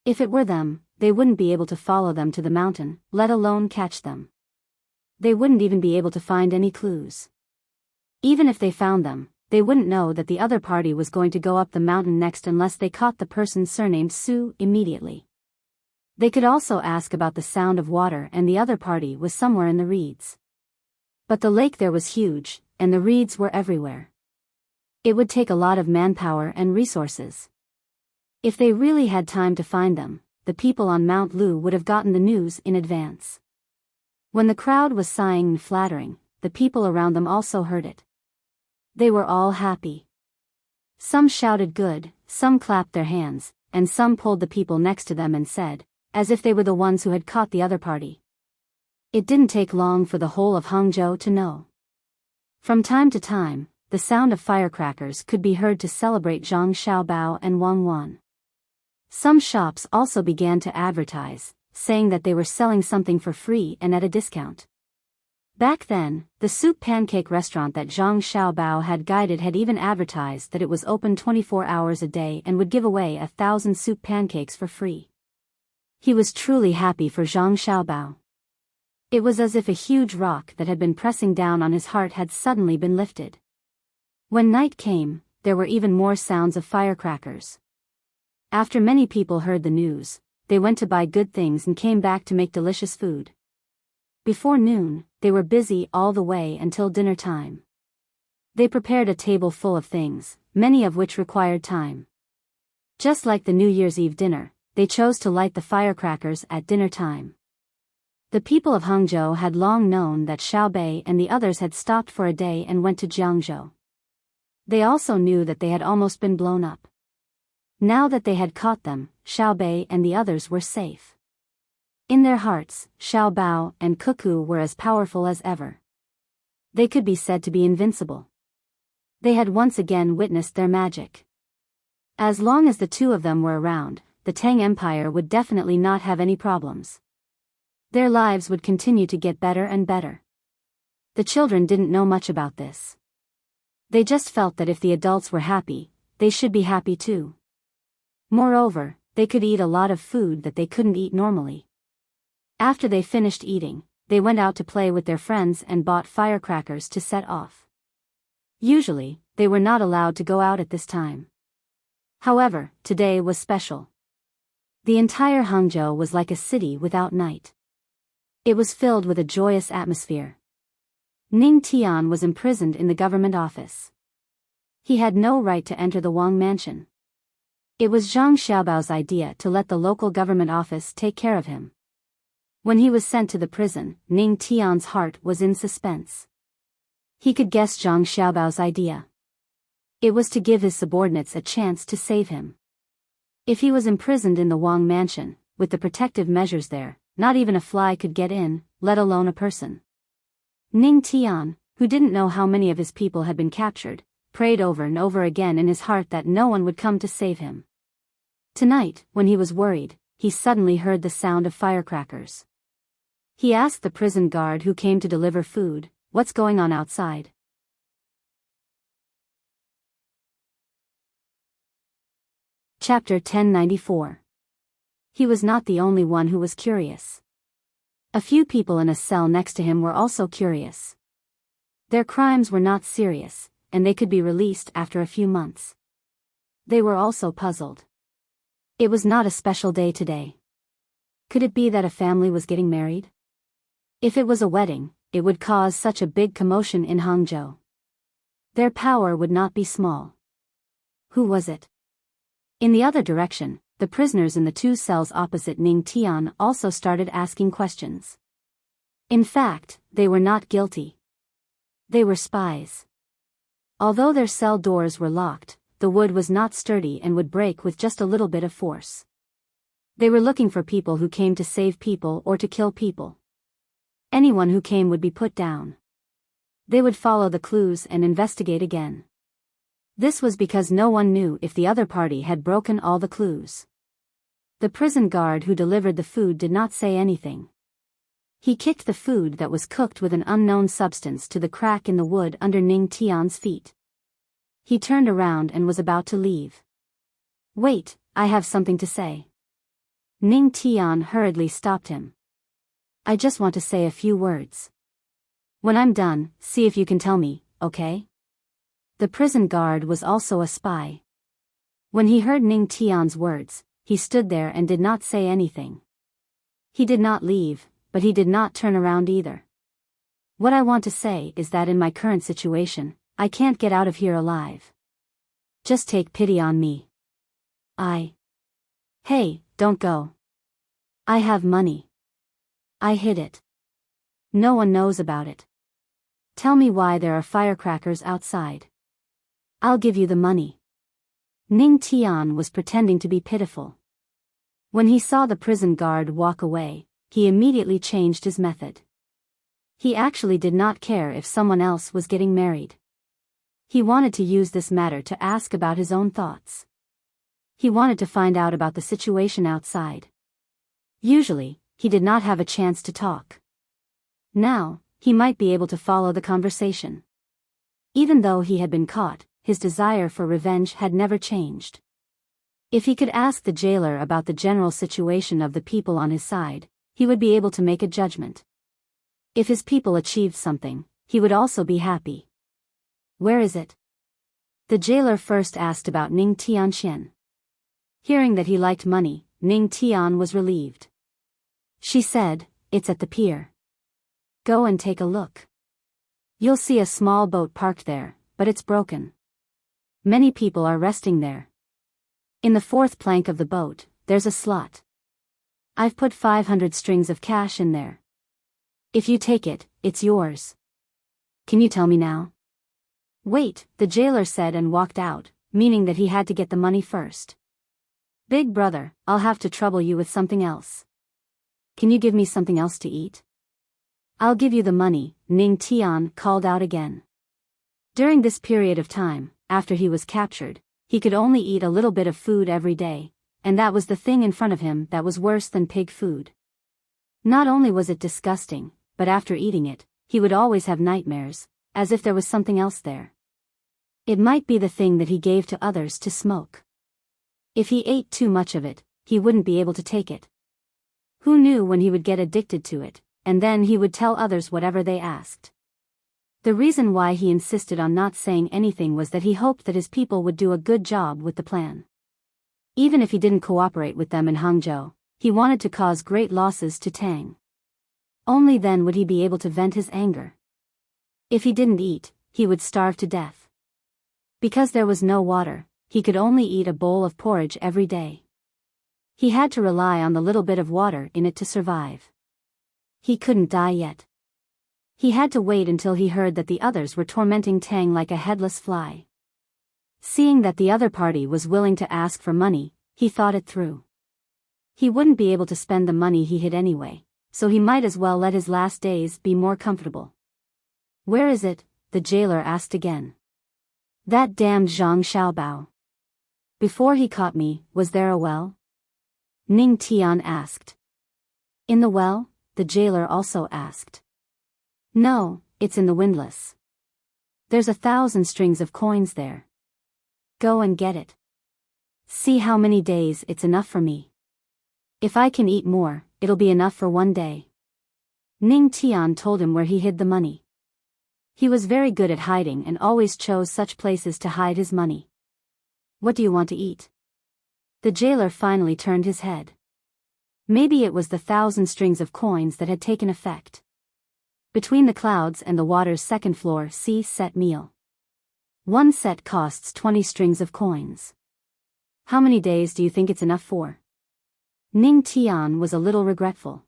A: If it were them, they wouldn't be able to follow them to the mountain, let alone catch them. They wouldn't even be able to find any clues. Even if they found them, they wouldn't know that the other party was going to go up the mountain next unless they caught the person surnamed Su immediately. They could also ask about the sound of water, and the other party was somewhere in the reeds. But the lake there was huge, and the reeds were everywhere. It would take a lot of manpower and resources. If they really had time to find them, the people on Mount Lu would have gotten the news in advance. When the crowd was sighing and flattering, the people around them also heard it. They were all happy. Some shouted good, some clapped their hands, and some pulled the people next to them and said, as if they were the ones who had caught the other party. It didn't take long for the whole of Hangzhou to know. From time to time, the sound of firecrackers could be heard to celebrate Zhang Xiaobao and Wang Wan. Some shops also began to advertise, saying that they were selling something for free and at a discount. Back then, the soup pancake restaurant that Zhang Xiaobao had guided had even advertised that it was open 24 hours a day and would give away 1,000 soup pancakes for free. He was truly happy for Zhang Xiaobao. It was as if a huge rock that had been pressing down on his heart had suddenly been lifted. When night came, there were even more sounds of firecrackers. After many people heard the news, they went to buy good things and came back to make delicious food. Before noon, they were busy all the way until dinner time. They prepared a table full of things, many of which required time. Just like the New Year's Eve dinner, they chose to light the firecrackers at dinner time. The people of Hangzhou had long known that Xiaobei and the others had stopped for a day and went to Jiangzhou. They also knew that they had almost been blown up. Now that they had caught them, Xiaobei and the others were safe. In their hearts, Xiaobao and Cuckoo were as powerful as ever. They could be said to be invincible. They had once again witnessed their magic. As long as the two of them were around, the Tang Empire would definitely not have any problems. Their lives would continue to get better and better. The children didn't know much about this. They just felt that if the adults were happy, they should be happy too. Moreover, they could eat a lot of food that they couldn't eat normally. After they finished eating, they went out to play with their friends and bought firecrackers to set off. Usually, they were not allowed to go out at this time. However, today was special. The entire Hangzhou was like a city without night. It was filled with a joyous atmosphere. Ning Tian was imprisoned in the government office. He had no right to enter the Wang mansion. It was Zhang Xiaobao's idea to let the local government office take care of him. When he was sent to the prison, Ning Tian's heart was in suspense. He could guess Zhang Xiaobao's idea. It was to give his subordinates a chance to save him. If he was imprisoned in the Wang mansion, with the protective measures there, not even a fly could get in, let alone a person. Ning Tian, who didn't know how many of his people had been captured, prayed over and over again in his heart that no one would come to save him. Tonight, when he was worried, he suddenly heard the sound of firecrackers. He asked the prison guard who came to deliver food, "What's going on outside?" Chapter 1094. He was not the only one who was curious. A few people in a cell next to him were also curious. Their crimes were not serious, and they could be released after a few months. They were also puzzled. It was not a special day today. Could it be that a family was getting married? If it was a wedding, it would cause such a big commotion in Hangzhou. Their power would not be small. Who was it? In the other direction, the prisoners in the two cells opposite Ning Tian also started asking questions. In fact, they were not guilty. They were spies. Although their cell doors were locked, the wood was not sturdy and would break with just a little bit of force. They were looking for people who came to save people or to kill people. Anyone who came would be put down. They would follow the clues and investigate again. This was because no one knew if the other party had broken all the clues. The prison guard who delivered the food did not say anything. He kicked the food that was cooked with an unknown substance to the crack in the wood under Ning Tian's feet. He turned around and was about to leave. "Wait, I have something to say." Ning Tian hurriedly stopped him. "I just want to say a few words. When I'm done, see if you can tell me, okay?" The prison guard was also a spy. When he heard Ning Tian's words, he stood there and did not say anything. He did not leave, but he did not turn around either. "What I want to say is that in my current situation, I can't get out of here alive. Just take pity on me. Hey, don't go. I have money. I hid it. No one knows about it. Tell me why there are firecrackers outside. I'll give you the money." Ning Tian was pretending to be pitiful. When he saw the prison guard walk away, he immediately changed his method. He actually did not care if someone else was getting married. He wanted to use this matter to ask about his own thoughts. He wanted to find out about the situation outside. Usually, he did not have a chance to talk. Now, he might be able to follow the conversation. Even though he had been caught, his desire for revenge had never changed. If he could ask the jailer about the general situation of the people on his side, he would be able to make a judgment. If his people achieved something, he would also be happy. "Where is it?" The jailer first asked about Ning Tianxian. Hearing that he liked money, Ning Tian was relieved. She said, "It's at the pier. Go and take a look. You'll see a small boat parked there, but it's broken. Many people are resting there. In the fourth plank of the boat, there's a slot. I've put 500 strings of cash in there. If you take it, it's yours. Can you tell me now?" "Wait," the jailer said and walked out, meaning that he had to get the money first. "Big brother, I'll have to trouble you with something else. Can you give me something else to eat?" "I'll give you the money," Ning Tian called out again. During this period of time, after he was captured, he could only eat a little bit of food every day, and that was the thing in front of him that was worse than pig food. Not only was it disgusting, but after eating it, he would always have nightmares, as if there was something else there. It might be the thing that he gave to others to smoke. If he ate too much of it, he wouldn't be able to take it. Who knew when he would get addicted to it, and then he would tell others whatever they asked. The reason why he insisted on not saying anything was that he hoped that his people would do a good job with the plan. Even if he didn't cooperate with them in Hangzhou, he wanted to cause great losses to Tang. Only then would he be able to vent his anger. If he didn't eat, he would starve to death. Because there was no water, he could only eat a bowl of porridge every day. He had to rely on the little bit of water in it to survive. He couldn't die yet. He had to wait until he heard that the others were tormenting Tang like a headless fly. Seeing that the other party was willing to ask for money, he thought it through. He wouldn't be able to spend the money he hid anyway, so he might as well let his last days be more comfortable. "Where is it?" the jailer asked again. "That damned Zhang Xiaobao. Before he caught me, was there a well?" Ning Tian asked. "In the well?" the jailer also asked. "No, it's in the windlass. There's 1,000 strings of coins there. Go and get it. See how many days it's enough for me. If I can eat more, it'll be enough for one day." Ning Tian told him where he hid the money. He was very good at hiding and always chose such places to hide his money. "What do you want to eat?" The jailer finally turned his head. Maybe it was the 1,000 strings of coins that had taken effect. Between the clouds and the water's second floor, see set meal. One set costs 20 strings of coins. How many days do you think it's enough for? Ning Tian was a little regretful.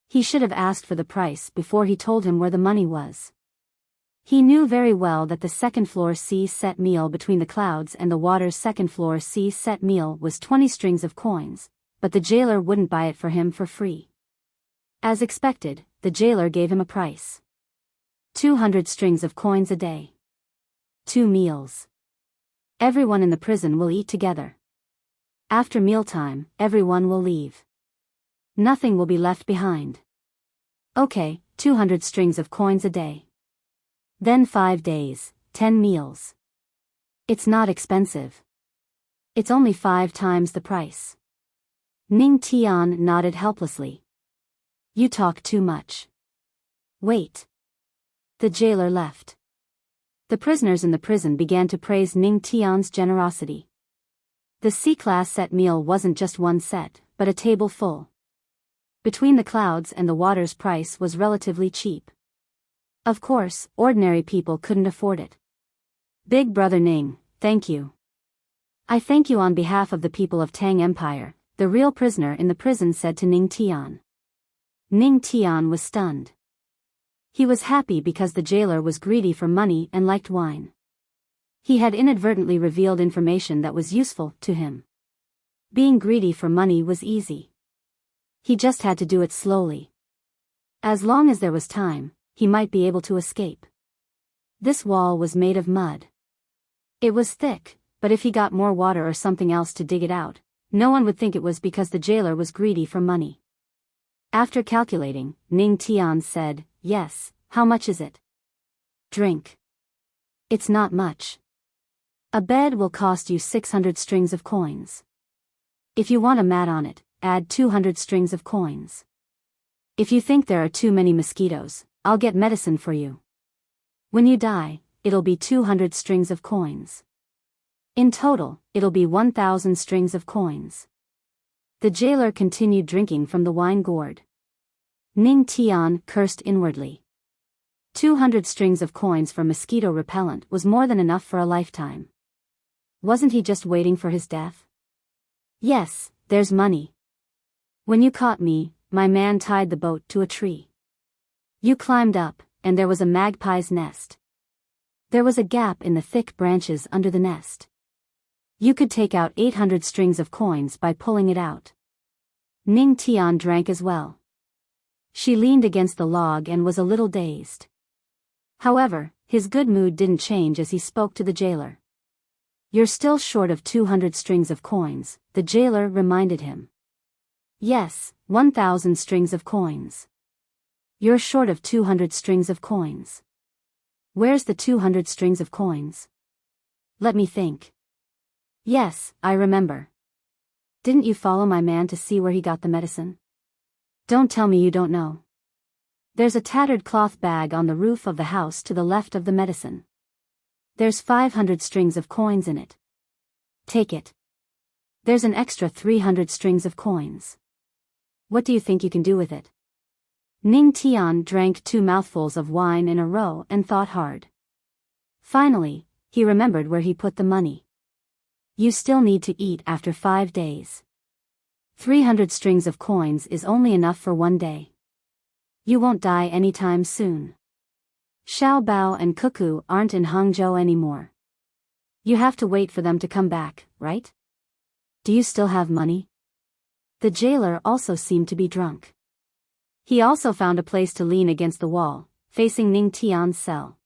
A: He should have asked for the price before he told him where the money was. He knew very well that the second floor sea set meal between the clouds and the water's second floor sea set meal was 20 strings of coins, but the jailer wouldn't buy it for him for free. As expected, the jailer gave him a price. 200 strings of coins a day. 2 meals. Everyone in the prison will eat together. After mealtime, everyone will leave. Nothing will be left behind. Okay, 200 strings of coins a day. Then 5 days, 10 meals. It's not expensive. It's only 5 times the price. Ning Tian nodded helplessly. "You talk too much. Wait." The jailer left. The prisoners in the prison began to praise Ning Tian's generosity. The C-class set meal wasn't just one set, but a table full. Between the clouds and the water's price was relatively cheap. Of course, ordinary people couldn't afford it. "Big Brother Ning, thank you. I thank you on behalf of the people of Tang Empire," the real prisoner in the prison said to Ning Tian. Ning Tian was stunned. He was happy because the jailer was greedy for money and liked wine. He had inadvertently revealed information that was useful to him. Being greedy for money was easy. He just had to do it slowly. As long as there was time, he might be able to escape. This wall was made of mud. It was thick, but if he got more water or something else to dig it out, no one would think it was because the jailer was greedy for money. After calculating, Ning Tian said, "Yes, how much is it?" "Drink. It's not much. A bed will cost you 600 strings of coins. If you want a mat on it, add 200 strings of coins. If you think there are too many mosquitoes, I'll get medicine for you. When you die, it'll be 200 strings of coins. In total, it'll be 1,000 strings of coins." The jailer continued drinking from the wine gourd. Ning Tian cursed inwardly. 200 strings of coins for mosquito repellent was more than enough for a lifetime. Wasn't he just waiting for his death? "Yes, there's money. When you caught me, my man tied the boat to a tree. You climbed up, and there was a magpie's nest. There was a gap in the thick branches under the nest. You could take out 800 strings of coins by pulling it out." Ning Tian drank as well. She leaned against the log and was a little dazed. However, his good mood didn't change as he spoke to the jailer. "You're still short of 200 strings of coins," the jailer reminded him. "Yes, 1,000 strings of coins. You're short of 200 strings of coins. Where's the 200 strings of coins? Let me think. Yes, I remember. Didn't you follow my man to see where he got the medicine? Don't tell me you don't know. There's a tattered cloth bag on the roof of the house to the left of the medicine. There's 500 strings of coins in it. Take it. There's an extra 300 strings of coins. What do you think you can do with it? Ning Tian drank 2 mouthfuls of wine in a row and thought hard. Finally, he remembered where he put the money. You still need to eat after 5 days. 300 strings of coins is only enough for 1 day. You won't die anytime soon. Xiao Bao and Cuckoo aren't in Hangzhou anymore. You have to wait for them to come back, right? Do you still have money? The jailer also seemed to be drunk. He also found a place to lean against the wall, facing Ning Tian's cell.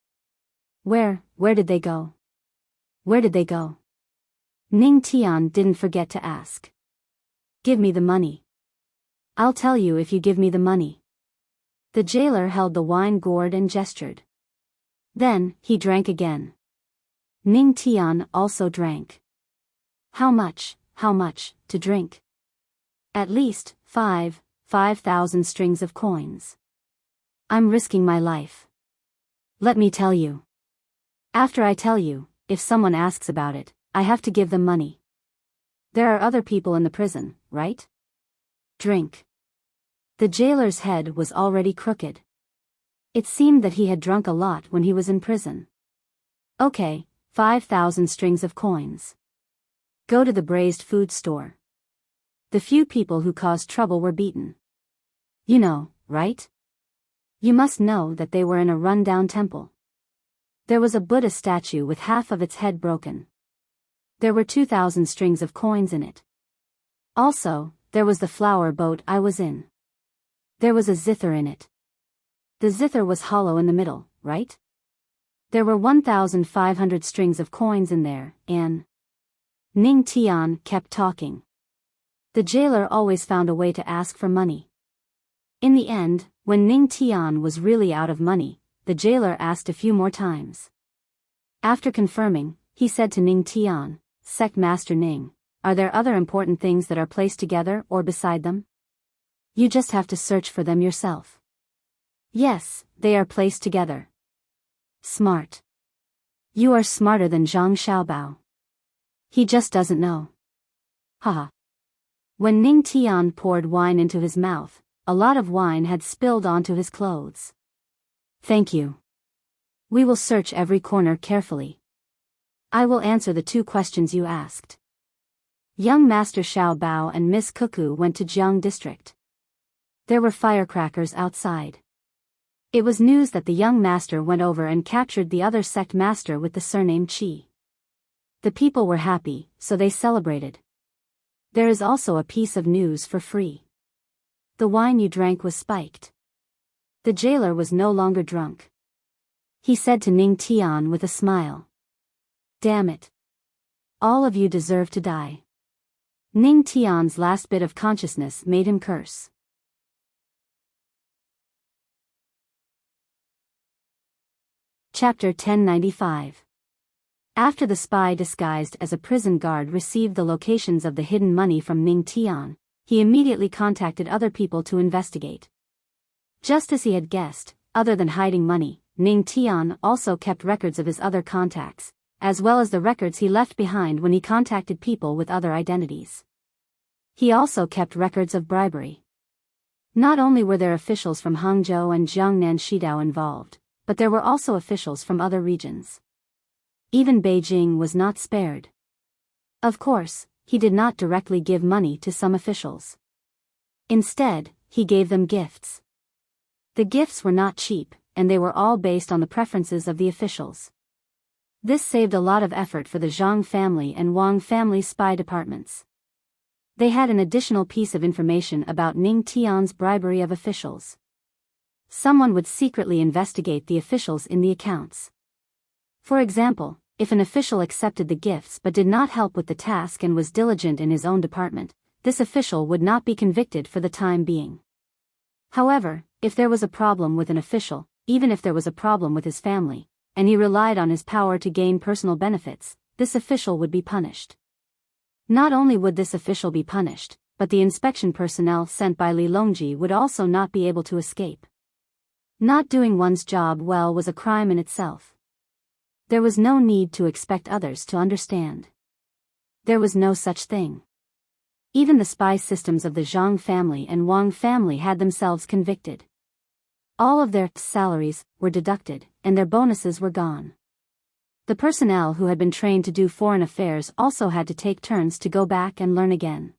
A: Where did they go? Where did they go? Ning Tian didn't forget to ask. Give me the money. I'll tell you if you give me the money. The jailer held the wine gourd and gestured. Then, he drank again. Ning Tian also drank. How much to drink? At least 5,000 strings of coins. I'm risking my life. Let me tell you. After I tell you, if someone asks about it, I have to give them money. There are other people in the prison, right? Drink. The jailer's head was already crooked. It seemed that he had drunk a lot when he was in prison. Okay, 5,000 strings of coins. Go to the braised food store. The few people who caused trouble were beaten. You know, right? You must know that they were in a run-down temple. There was a Buddha statue with half of its head broken. There were 2,000 strings of coins in it. Also, there was the flower boat I was in. There was a zither in it. The zither was hollow in the middle, right? There were 1,500 strings of coins in there, and Ning Tian kept talking. The jailer always found a way to ask for money. In the end, when Ning Tian was really out of money, the jailer asked a few more times. After confirming, he said to Ning Tian, Sect Master Ning, are there other important things that are placed together or beside them? You just have to search for them yourself. Yes, they are placed together. Smart. You are smarter than Zhang Xiaobao. He just doesn't know. Haha. When Ning Tian poured wine into his mouth, a lot of wine had spilled onto his clothes. Thank you. We will search every corner carefully. I will answer the 2 questions you asked. Young Master Xiao Bao and Miss Cuckoo went to Jiang District. There were firecrackers outside. It was news that the young master went over and captured the other sect master with the surname Qi. The people were happy, so they celebrated. There is also a piece of news for free. The wine you drank was spiked. The jailer was no longer drunk. He said to Ning Tian with a smile. Damn it. All of you deserve to die. Ning Tian's last bit of consciousness made him curse. Chapter 1095. After the spy disguised as a prison guard received the locations of the hidden money from Ning Tian, he immediately contacted other people to investigate. Just as he had guessed, other than hiding money, Ning Tian also kept records of his other contacts, as well as the records he left behind when he contacted people with other identities. He also kept records of bribery. Not only were there officials from Hangzhou and Jiangnan Shidao involved, but there were also officials from other regions. Even Beijing was not spared. Of course, he did not directly give money to some officials. Instead, he gave them gifts. The gifts were not cheap, and they were all based on the preferences of the officials. This saved a lot of effort for the Zhang family and Wang family spy departments. They had an additional piece of information about Ning Tian's bribery of officials. Someone would secretly investigate the officials in the accounts. For example, if an official accepted the gifts but did not help with the task and was diligent in his own department, this official would not be convicted for the time being. However, if there was a problem with an official, even if there was a problem with his family, and he relied on his power to gain personal benefits, this official would be punished. Not only would this official be punished, but the inspection personnel sent by Li Longji would also not be able to escape. Not doing one's job well was a crime in itself. There was no need to expect others to understand. There was no such thing. Even the spy systems of the Zhang family and Wang family had themselves convicted. All of their salaries were deducted, and their bonuses were gone. The personnel who had been trained to do foreign affairs also had to take turns to go back and learn again.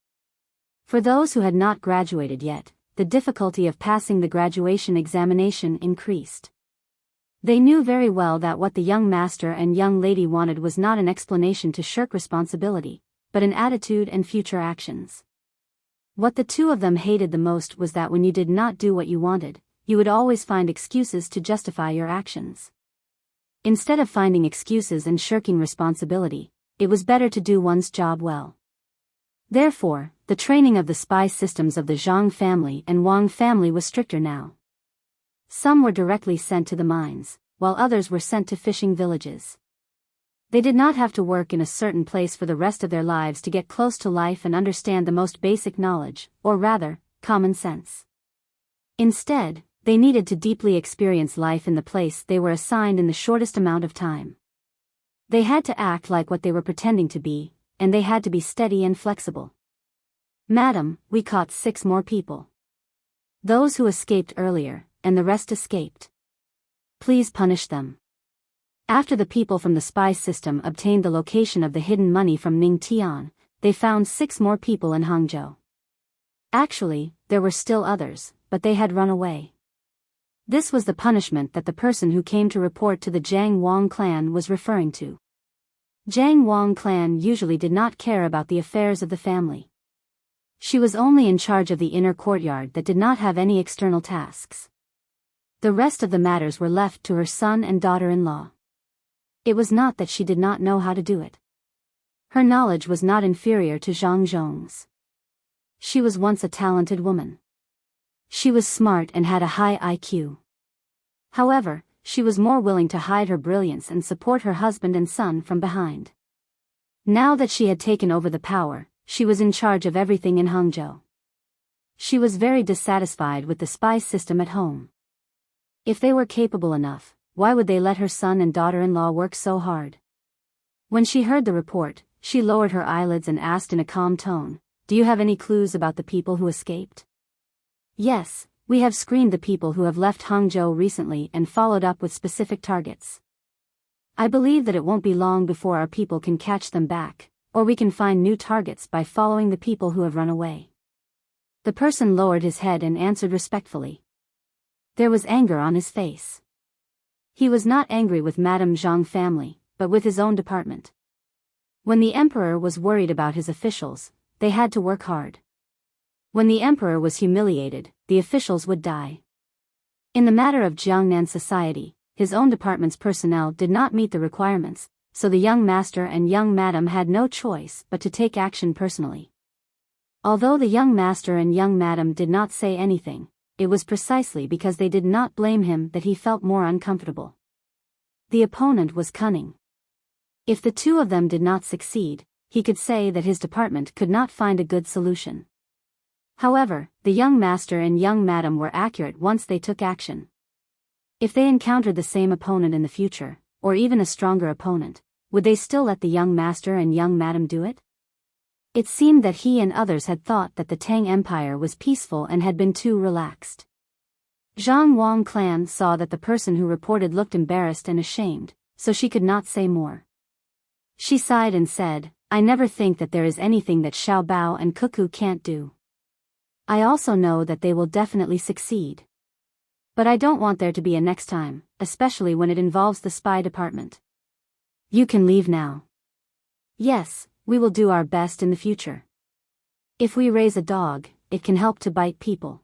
A: For those who had not graduated yet, the difficulty of passing the graduation examination increased. They knew very well that what the young master and young lady wanted was not an explanation to shirk responsibility, but an attitude and future actions. What the two of them hated the most was that when you did not do what you wanted, you would always find excuses to justify your actions. Instead of finding excuses and shirking responsibility, it was better to do one's job well. Therefore, the training of the spy systems of the Zhang family and Wang family was stricter now. Some were directly sent to the mines, while others were sent to fishing villages. They did not have to work in a certain place for the rest of their lives to get close to life and understand the most basic knowledge, or rather, common sense. Instead, they needed to deeply experience life in the place they were assigned in the shortest amount of time. They had to act like what they were pretending to be, and they had to be steady and flexible. "Madam, we caught 6 more people. Those who escaped earlier, and the rest escaped. Please punish them." After the people from the spy system obtained the location of the hidden money from Ning Tian, they found 6 more people in Hangzhou. Actually, there were still others, but they had run away. This was the punishment that the person who came to report to the Jiang Wang clan was referring to. Jiang Wang clan usually did not care about the affairs of the family. She was only in charge of the inner courtyard that did not have any external tasks. The rest of the matters were left to her son and daughter-in-law. It was not that she did not know how to do it. Her knowledge was not inferior to Zhang Zhong's. She was once a talented woman. She was smart and had a high IQ. However, she was more willing to hide her brilliance and support her husband and son from behind. Now that she had taken over the power, she was in charge of everything in Hangzhou. She was very dissatisfied with the spy system at home. If they were capable enough, why would they let her son and daughter-in-law work so hard? When she heard the report, she lowered her eyelids and asked in a calm tone, "Do you have any clues about the people who escaped?" "Yes, we have screened the people who have left Hangzhou recently and followed up with specific targets. I believe that it won't be long before our people can catch them back, or we can find new targets by following the people who have run away." The person lowered his head and answered respectfully. There was anger on his face. He was not angry with Madame Zhang family, but with his own department. When the emperor was worried about his officials, they had to work hard. When the emperor was humiliated, the officials would die. In the matter of Jiangnan society, his own department's personnel did not meet the requirements, so the young master and young madam had no choice but to take action personally. Although the young master and young madam did not say anything, it was precisely because they did not blame him that he felt more uncomfortable. The opponent was cunning. If the two of them did not succeed, he could say that his department could not find a good solution. However, the young master and young madam were accurate once they took action. If they encountered the same opponent in the future, or even a stronger opponent, would they still let the young master and young madam do it? It seemed that he and others had thought that the Tang Empire was peaceful and had been too relaxed. Zhang Wang clan saw that the person who reported looked embarrassed and ashamed, so she could not say more. She sighed and said, "I never think that there is anything that Xiao Bao and Cuckoo can't do. I also know that they will definitely succeed. But I don't want there to be a next time, especially when it involves the spy department. You can leave now." "Yes, we will do our best in the future. If we raise a dog, it can help to bite people.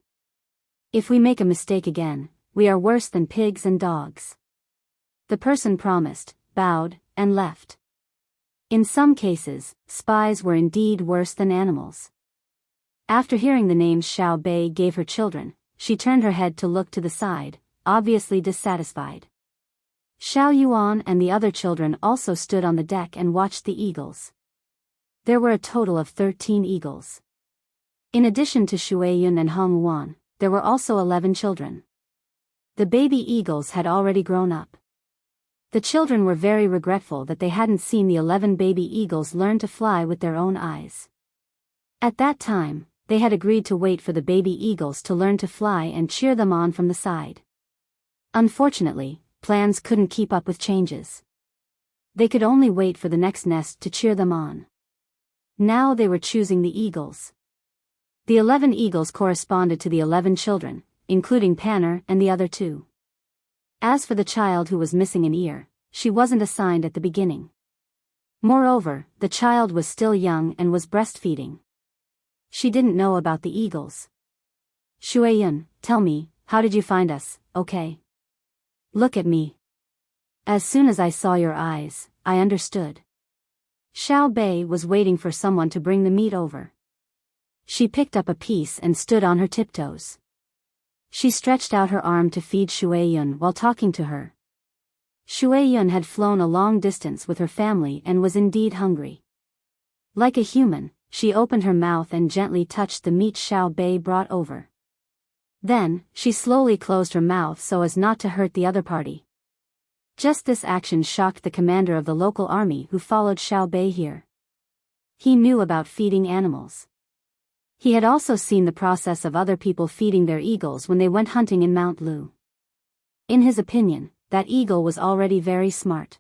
A: If we make a mistake again, we are worse than pigs and dogs." The person promised, bowed, and left. In some cases, spies were indeed worse than animals. After hearing the names Xiao Bei gave her children, she turned her head to look to the side, obviously dissatisfied. Xiao Yuan and the other children also stood on the deck and watched the eagles. There were a total of 13 eagles. In addition to Shuiyun and Hong Wan, there were also 11 children. The baby eagles had already grown up. The children were very regretful that they hadn't seen the 11 baby eagles learn to fly with their own eyes. At that time, they had agreed to wait for the baby eagles to learn to fly and cheer them on from the side. Unfortunately, plans couldn't keep up with changes. They could only wait for the next nest to cheer them on. Now they were choosing the eagles. The 11 eagles corresponded to the 11 children, including Panner and the other 2. As for the child who was missing an ear, she wasn't assigned at the beginning. Moreover, the child was still young and was breastfeeding. She didn't know about the eagles. Shueyun, tell me, how did you find us, okay? Look at me. As soon as I saw your eyes, I understood. Xiao Bei was waiting for someone to bring the meat over. She picked up a piece and stood on her tiptoes. She stretched out her arm to feed Shueyun while talking to her. Shueyun had flown a long distance with her family and was indeed hungry. Like a human, she opened her mouth and gently touched the meat Xiao Bei brought over. Then, she slowly closed her mouth so as not to hurt the other party. Just this action shocked the commander of the local army who followed Xiao Bei here. He knew about feeding animals. He had also seen the process of other people feeding their eagles when they went hunting in Mount Lu. In his opinion, that eagle was already very smart.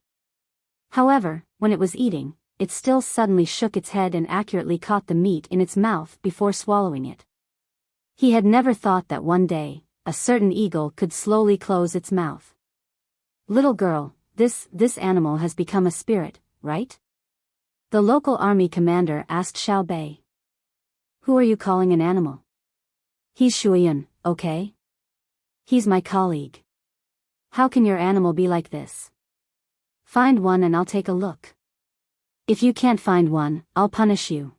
A: However, when it was eating, it still suddenly shook its head and accurately caught the meat in its mouth before swallowing it. He had never thought that one day, a certain eagle could slowly close its mouth. Little girl, this animal has become a spirit, right? The local army commander asked Xiao Bei. Who are you calling an animal? He's Shueyun, okay? He's my colleague. How can your animal be like this? Find one and I'll take a look. If you can't find one, I'll punish you.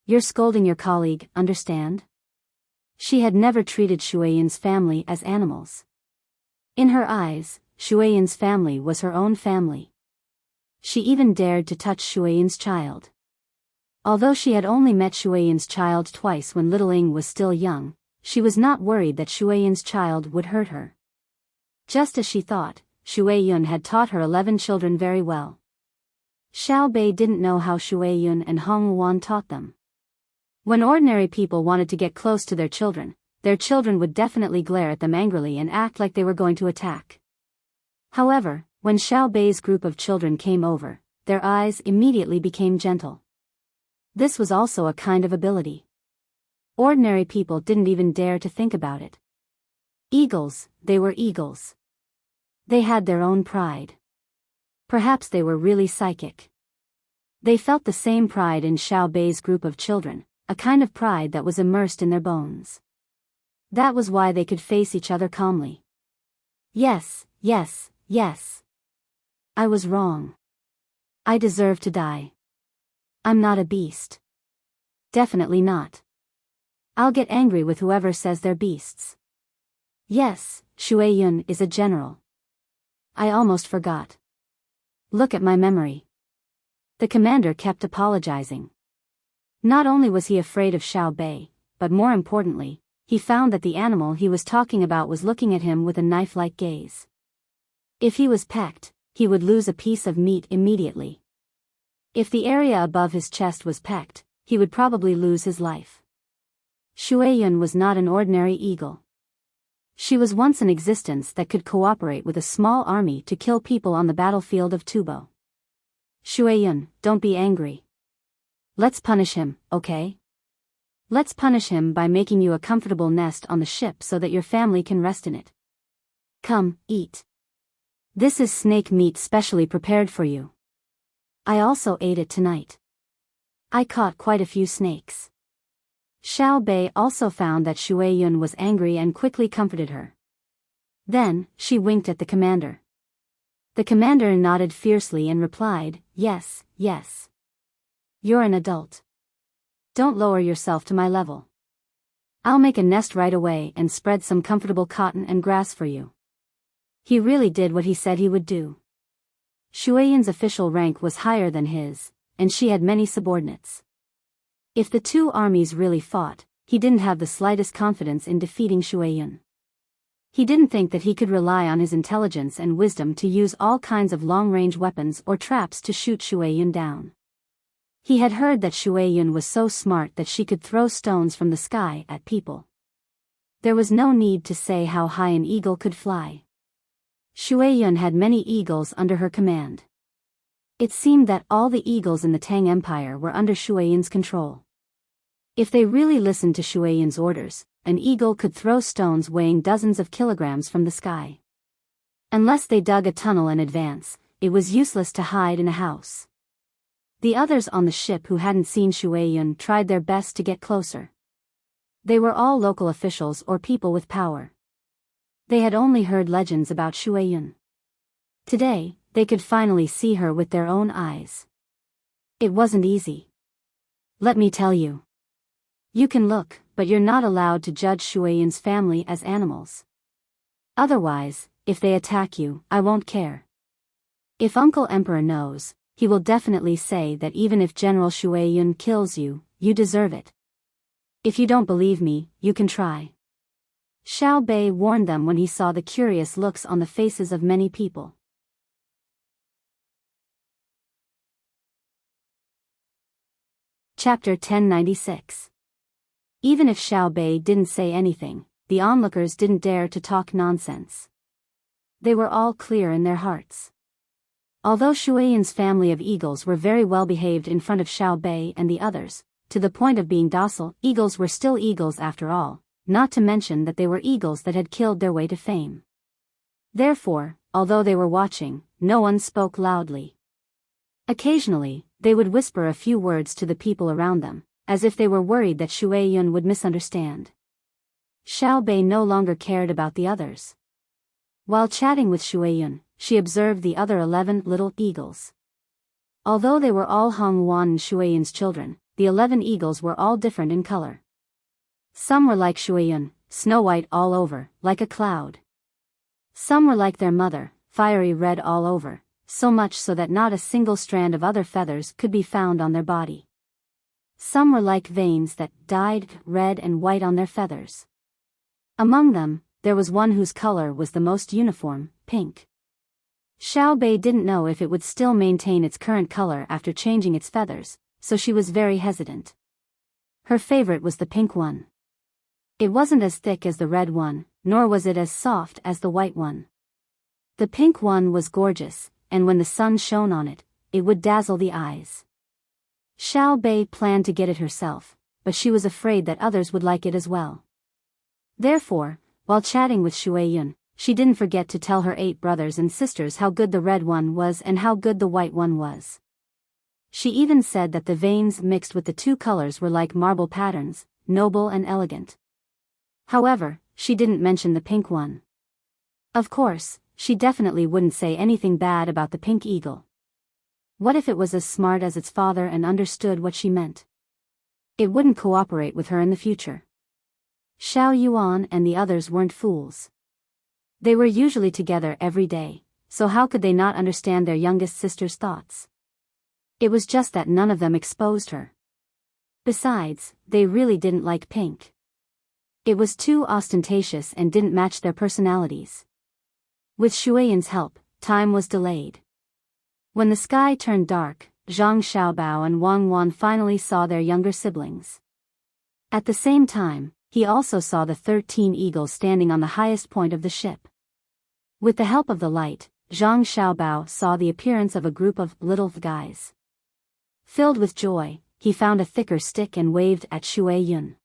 A: You're scolding your colleague, understand? She had never treated Shueyun's family as animals. In her eyes, Shueyun's family was her own family. She even dared to touch Shueyun's child. Although she had only met Shueyun's child twice when little Ing was still young, she was not worried that Shueyun's child would hurt her. Just as she thought, Shueyun had taught her 11 children very well. Xiao Bei didn't know how Shueyun and Hong Wan taught them. When ordinary people wanted to get close to their children would definitely glare at them angrily and act like they were going to attack. However, when Xiao Bei's group of children came over, their eyes immediately became gentle. This was also a kind of ability. Ordinary people didn't even dare to think about it. Eagles, they were eagles. They had their own pride. Perhaps they were really psychic. They felt the same pride in Xiao Bei's group of children, a kind of pride that was immersed in their bones. That was why they could face each other calmly. Yes. I was wrong. I deserve to die. I'm not a beast. Definitely not. I'll get angry with whoever says they're beasts. Yes, Shueyun is a general. I almost forgot. Look at my memory. The commander kept apologizing. Not only was he afraid of Xiao Bei, but more importantly, he found that the animal he was talking about was looking at him with a knife-like gaze. If he was pecked, he would lose a piece of meat immediately. If the area above his chest was pecked, he would probably lose his life. Shueyun was not an ordinary eagle. She was once an existence that could cooperate with a small army to kill people on the battlefield of Tubo. Shueyun, don't be angry. Let's punish him, okay? Let's punish him by making you a comfortable nest on the ship so that your family can rest in it. Come, eat. This is snake meat specially prepared for you. I also ate it tonight. I caught quite a few snakes. Xiao Bei also found that Shueyun was angry and quickly comforted her. Then, she winked at the commander. The commander nodded fiercely and replied, yes. You're an adult. Don't lower yourself to my level. I'll make a nest right away and spread some comfortable cotton and grass for you. He really did what he said he would do. Shueyun's official rank was higher than his, and she had many subordinates. If the two armies really fought, he didn't have the slightest confidence in defeating Shueyun. He didn't think that he could rely on his intelligence and wisdom to use all kinds of long-range weapons or traps to shoot Shueyun down. He had heard that Shui Yun was so smart that she could throw stones from the sky at people. There was no need to say how high an eagle could fly. Shui Yun had many eagles under her command. It seemed that all the eagles in the Tang Empire were under Shui Yun's control. If they really listened to Shui Yun's orders, an eagle could throw stones weighing dozens of kilograms from the sky. Unless they dug a tunnel in advance, it was useless to hide in a house. The others on the ship who hadn't seen Shui Yun tried their best to get closer. They were all local officials or people with power. They had only heard legends about Shui Yun. Today, they could finally see her with their own eyes. It wasn't easy. Let me tell you. You can look, but you're not allowed to judge Shui Yun's family as animals. Otherwise, if they attack you, I won't care. If Uncle Emperor knows, he will definitely say that even if General Shui Yun kills you, you deserve it. If you don't believe me, you can try. Xiao Bei warned them when he saw the curious looks on the faces of many people. Chapter 1096. Even if Xiao Bei didn't say anything, the onlookers didn't dare to talk nonsense. They were all clear in their hearts. Although Shui Yun's family of eagles were very well behaved in front of Xiao Bei and the others, to the point of being docile, eagles were still eagles after all, not to mention that they were eagles that had killed their way to fame. Therefore, although they were watching, no one spoke loudly. Occasionally, they would whisper a few words to the people around them, as if they were worried that Shui Yun would misunderstand. Xiao Bei no longer cared about the others. While chatting with Shui Yun, she observed the other 11 little eagles. Although they were all Hong Wan and Shui Yun's children, the 11 eagles were all different in color. Some were like Shui Yun, snow white all over, like a cloud. Some were like their mother, fiery red all over, so much so that not a single strand of other feathers could be found on their body. Some were like veins that dyed red and white on their feathers. Among them, there was one whose color was the most uniform, pink. Xiao Bei didn't know if it would still maintain its current color after changing its feathers, so she was very hesitant. Her favorite was the pink one. It wasn't as thick as the red one, nor was it as soft as the white one. The pink one was gorgeous, and when the sun shone on it, it would dazzle the eyes. Xiao Bei planned to get it herself, but she was afraid that others would like it as well. Therefore, while chatting with Shui Yun, she didn't forget to tell her 8 brothers and sisters how good the red one was and how good the white one was. She even said that the veins mixed with the 2 colors were like marble patterns, noble and elegant. However, she didn't mention the pink one. Of course, she definitely wouldn't say anything bad about the pink eagle. What if it was as smart as its father and understood what she meant? It wouldn't cooperate with her in the future. Xiao Yuan and the others weren't fools. They were usually together every day, so how could they not understand their youngest sister's thoughts? It was just that none of them exposed her. Besides, they really didn't like pink. It was too ostentatious and didn't match their personalities. With Shui Yun's help, time was delayed. When the sky turned dark, Zhang Xiaobao and Wang Wan finally saw their younger siblings. At the same time, he also saw the 13 eagles standing on the highest point of the ship. With the help of the light, Zhang Xiaobao saw the appearance of a group of little guys. Filled with joy, he found a thicker stick and waved at Shui Yun.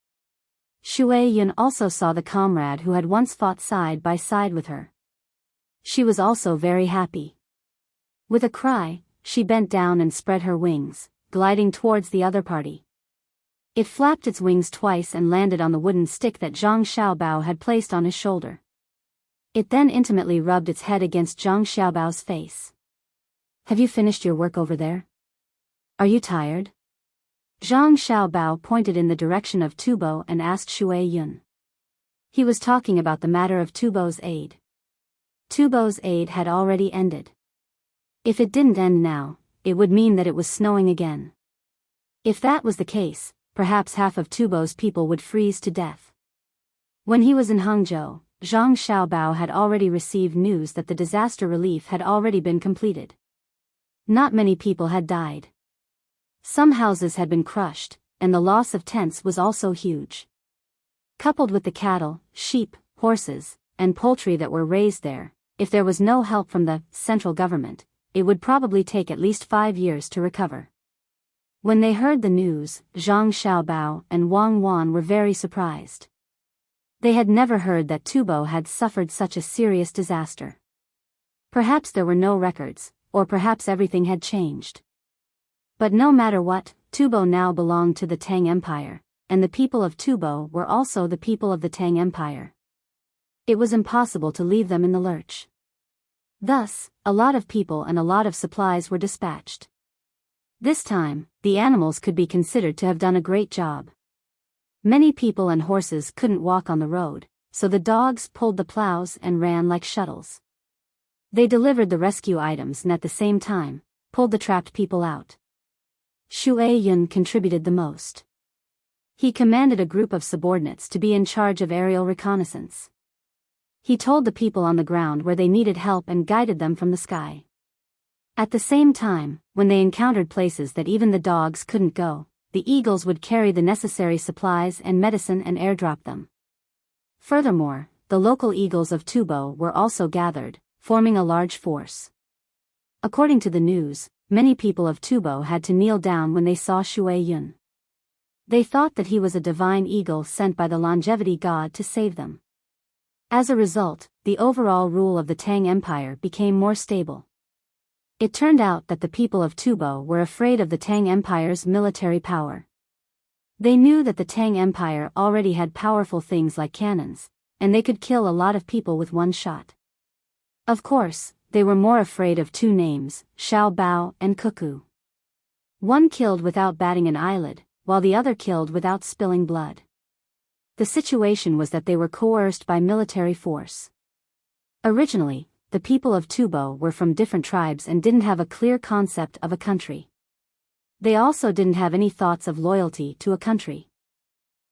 A: Shui Yun also saw the comrade who had once fought side by side with her. She was also very happy. With a cry, she bent down and spread her wings, gliding towards the other party. It flapped its wings twice and landed on the wooden stick that Zhang Xiaobao had placed on his shoulder. It then intimately rubbed its head against Zhang Xiaobao's face. "Have you finished your work over there? Are you tired?" Zhang Xiaobao pointed in the direction of Tubo and asked Shui Yun. He was talking about the matter of Tubo's aid. Tubo's aid had already ended. If it didn't end now, it would mean that it was snowing again. If that was the case, perhaps half of Tubo's people would freeze to death. When he was in Hangzhou, Zhang Xiaobao had already received news that the disaster relief had already been completed. Not many people had died. Some houses had been crushed, and the loss of tents was also huge. Coupled with the cattle, sheep, horses, and poultry that were raised there, if there was no help from the central government, it would probably take at least 5 years to recover. When they heard the news, Zhang Xiaobao and Wang Wan were very surprised. They had never heard that Tubo had suffered such a serious disaster. Perhaps there were no records, or perhaps everything had changed. But no matter what, Tubo now belonged to the Tang Empire, and the people of Tubo were also the people of the Tang Empire. It was impossible to leave them in the lurch. Thus, a lot of people and a lot of supplies were dispatched. This time, the animals could be considered to have done a great job. Many people and horses couldn't walk on the road, so the dogs pulled the plows and ran like shuttles. They delivered the rescue items and at the same time, pulled the trapped people out. Shui Yun contributed the most. He commanded a group of subordinates to be in charge of aerial reconnaissance. He told the people on the ground where they needed help and guided them from the sky. At the same time, when they encountered places that even the dogs couldn't go, the eagles would carry the necessary supplies and medicine and airdrop them. Furthermore, the local eagles of Tubo were also gathered, forming a large force. According to the news, many people of Tubo had to kneel down when they saw Shui Yun. They thought that he was a divine eagle sent by the longevity god to save them. As a result, the overall rule of the Tang Empire became more stable. It turned out that the people of Tubo were afraid of the Tang Empire's military power. They knew that the Tang Empire already had powerful things like cannons, and they could kill a lot of people with one shot. Of course, they were more afraid of 2 names, Xiao Bao and Cuckoo. One killed without batting an eyelid, while the other killed without spilling blood. The situation was that they were coerced by military force. Originally, the people of Tubo were from different tribes and didn't have a clear concept of a country. They also didn't have any thoughts of loyalty to a country.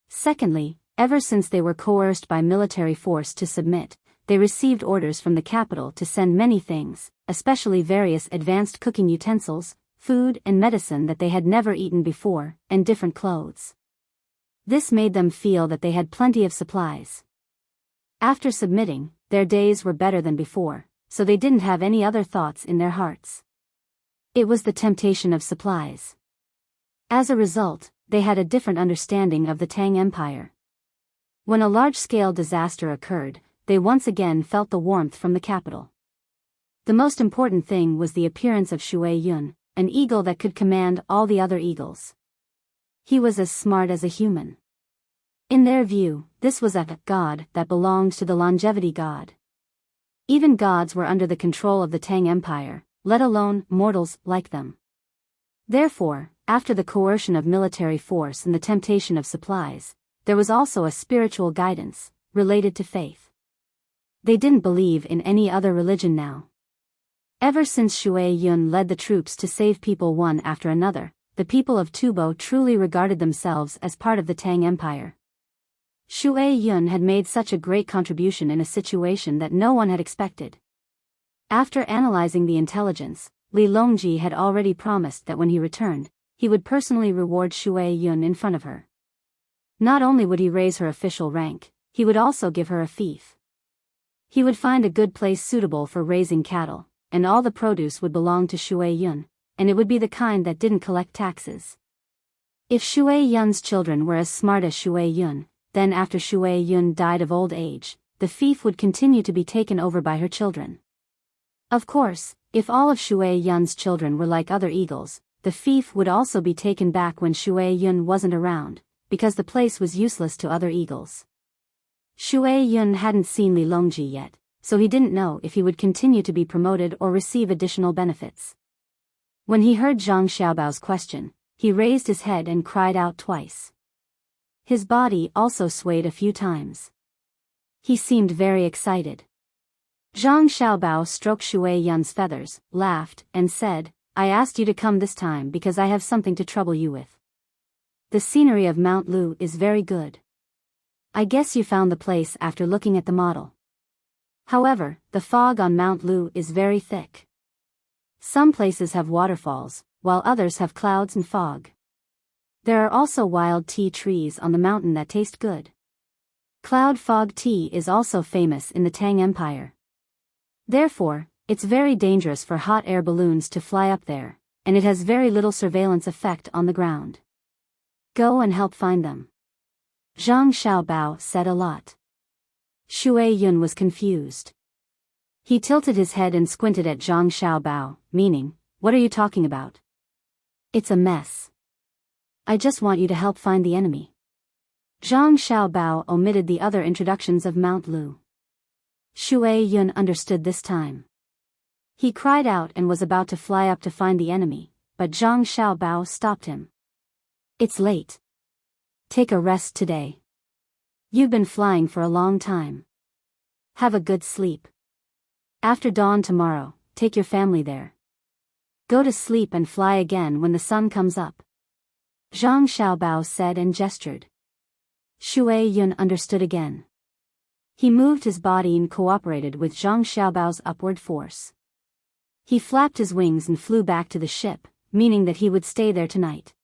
A: Secondly, ever since they were coerced by military force to submit, they received orders from the capital to send many things, especially various advanced cooking utensils, food and medicine that they had never eaten before, and different clothes. This made them feel that they had plenty of supplies. After submitting, their days were better than before, so they didn't have any other thoughts in their hearts. It was the temptation of supplies. As a result, they had a different understanding of the Tang Empire. When a large-scale disaster occurred, they once again felt the warmth from the capital. The most important thing was the appearance of Shui Yun, an eagle that could command all the other eagles. He was as smart as a human. In their view, this was a god that belonged to the longevity god. Even gods were under the control of the Tang Empire, let alone mortals like them. Therefore, after the coercion of military force and the temptation of supplies, there was also a spiritual guidance, related to faith. They didn't believe in any other religion now. Ever since Shui Yun led the troops to save people one after another, the people of Tubo truly regarded themselves as part of the Tang Empire. Shui Yun had made such a great contribution in a situation that no one had expected. After analyzing the intelligence, Li Longji had already promised that when he returned, he would personally reward Shui Yun in front of her. Not only would he raise her official rank, he would also give her a fief. He would find a good place suitable for raising cattle, and all the produce would belong to Shui Yun, and it would be the kind that didn't collect taxes. If Shui Yun's children were as smart as Shui Yun, then after Shui Yun died of old age, the fief would continue to be taken over by her children. Of course, if all of Shui Yun's children were like other eagles, the fief would also be taken back when Shui Yun wasn't around, because the place was useless to other eagles. Shui Yun hadn't seen Li Longji yet, so he didn't know if he would continue to be promoted or receive additional benefits. When he heard Zhang Xiaobao's question, he raised his head and cried out twice. His body also swayed a few times. He seemed very excited. Zhang Xiaobao stroked Shui Yun's feathers, laughed, and said, "I asked you to come this time because I have something to trouble you with. The scenery of Mount Lu is very good. I guess you found the place after looking at the model. However, the fog on Mount Lu is very thick. Some places have waterfalls, while others have clouds and fog. There are also wild tea trees on the mountain that taste good. Cloud fog tea is also famous in the Tang Empire. Therefore, it's very dangerous for hot air balloons to fly up there, and it has very little surveillance effect on the ground. Go and help find them. Zhang Xiaobao said a lot. Shui Yun was confused. He tilted his head and squinted at Zhang Xiaobao, meaning, what are you talking about? It's a mess. I just want you to help find the enemy. Zhang Xiaobao omitted the other introductions of Mount Lu. Shui Yun understood this time. He cried out and was about to fly up to find the enemy, but Zhang Xiaobao stopped him. It's late. Take a rest today. You've been flying for a long time. Have a good sleep. After dawn tomorrow, take your family there. Go to sleep and fly again when the sun comes up. Zhang Xiaobao said and gestured. Shui Yun understood again. He moved his body and cooperated with Zhang Xiaobao's upward force. He flapped his wings and flew back to the ship, meaning that he would stay there tonight.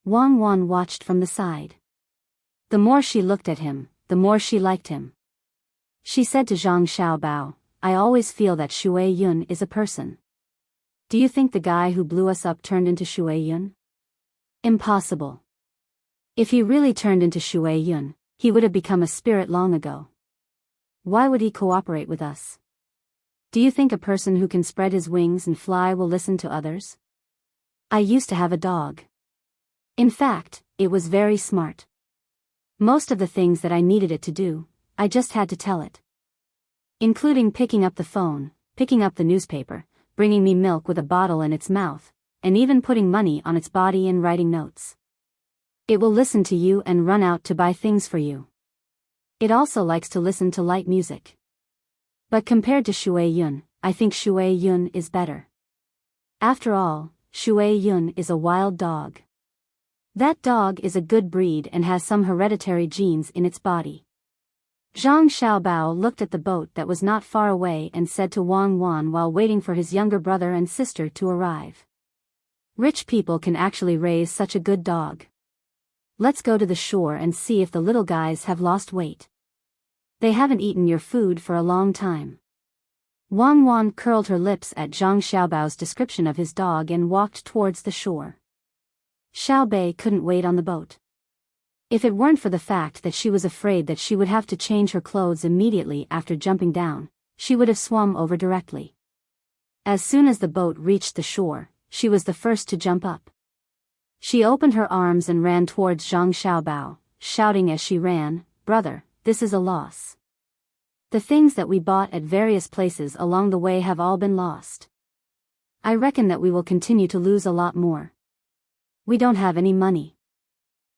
A: Wang Wan watched from the side. The more she looked at him, the more she liked him. She said to Zhang Xiaobao, I always feel that Shui Yun is a person. Do you think the guy who blew us up turned into Shui Yun? Impossible. If he really turned into Shui Yun, he would have become a spirit long ago. Why would he cooperate with us? Do you think a person who can spread his wings and fly will listen to others? I used to have a dog. In fact, it was very smart. Most of the things that I needed it to do, I just had to tell it. Including picking up the phone, picking up the newspaper, bringing me milk with a bottle in its mouth, and even putting money on its body and writing notes. It will listen to you and run out to buy things for you. It also likes to listen to light music. But compared to Shui Yun, I think Shui Yun is better. After all, Shui Yun is a wild dog. That dog is a good breed and has some hereditary genes in its body. Zhang Xiaobao looked at the boat that was not far away and said to Wang Wan while waiting for his younger brother and sister to arrive. Rich people can actually raise such a good dog. Let's go to the shore and see if the little guys have lost weight. They haven't eaten your food for a long time. Wang Wan curled her lips at Zhang Xiaobao's description of his dog and walked towards the shore. Xiao Bei couldn't wait on the boat. If it weren't for the fact that she was afraid that she would have to change her clothes immediately after jumping down, she would have swum over directly. As soon as the boat reached the shore, she was the first to jump up. She opened her arms and ran towards Zhang Xiaobao, shouting as she ran, Brother, this is a loss. The things that we bought at various places along the way have all been lost. I reckon that we will continue to lose a lot more. We don't have any money.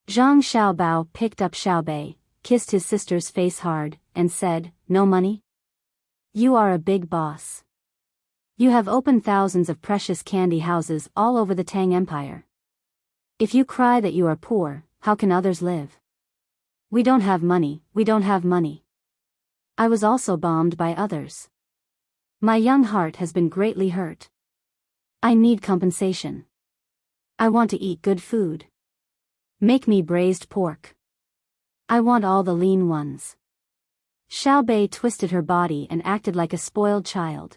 A: Zhang Xiaobao picked up Xiao Bei, kissed his sister's face hard, and said, No money? You are a big boss. You have opened thousands of precious candy houses all over the Tang Empire. If you cry that you are poor, how can others live? We don't have money, we don't have money. I was also bombed by others. My young heart has been greatly hurt. I need compensation. I want to eat good food. Make me braised pork. I want all the lean ones. Xiao Bei twisted her body and acted like a spoiled child.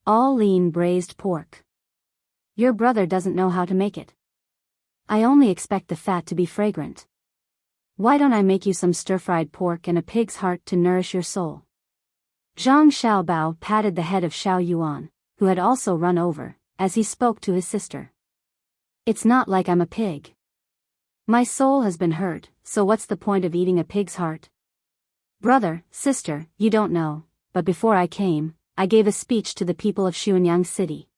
A: All lean braised pork. Your brother doesn't know how to make it. I only expect the fat to be fragrant. Why don't I make you some stir-fried pork and a pig's heart to nourish your soul? Zhang Xiaobao patted the head of Xiao Yuan, who had also run over, as he spoke to his sister. It's not like I'm a pig. My soul has been hurt, so what's the point of eating a pig's heart? Brother, sister, you don't know, but before I came, I gave a speech to the people of Xuanyang City.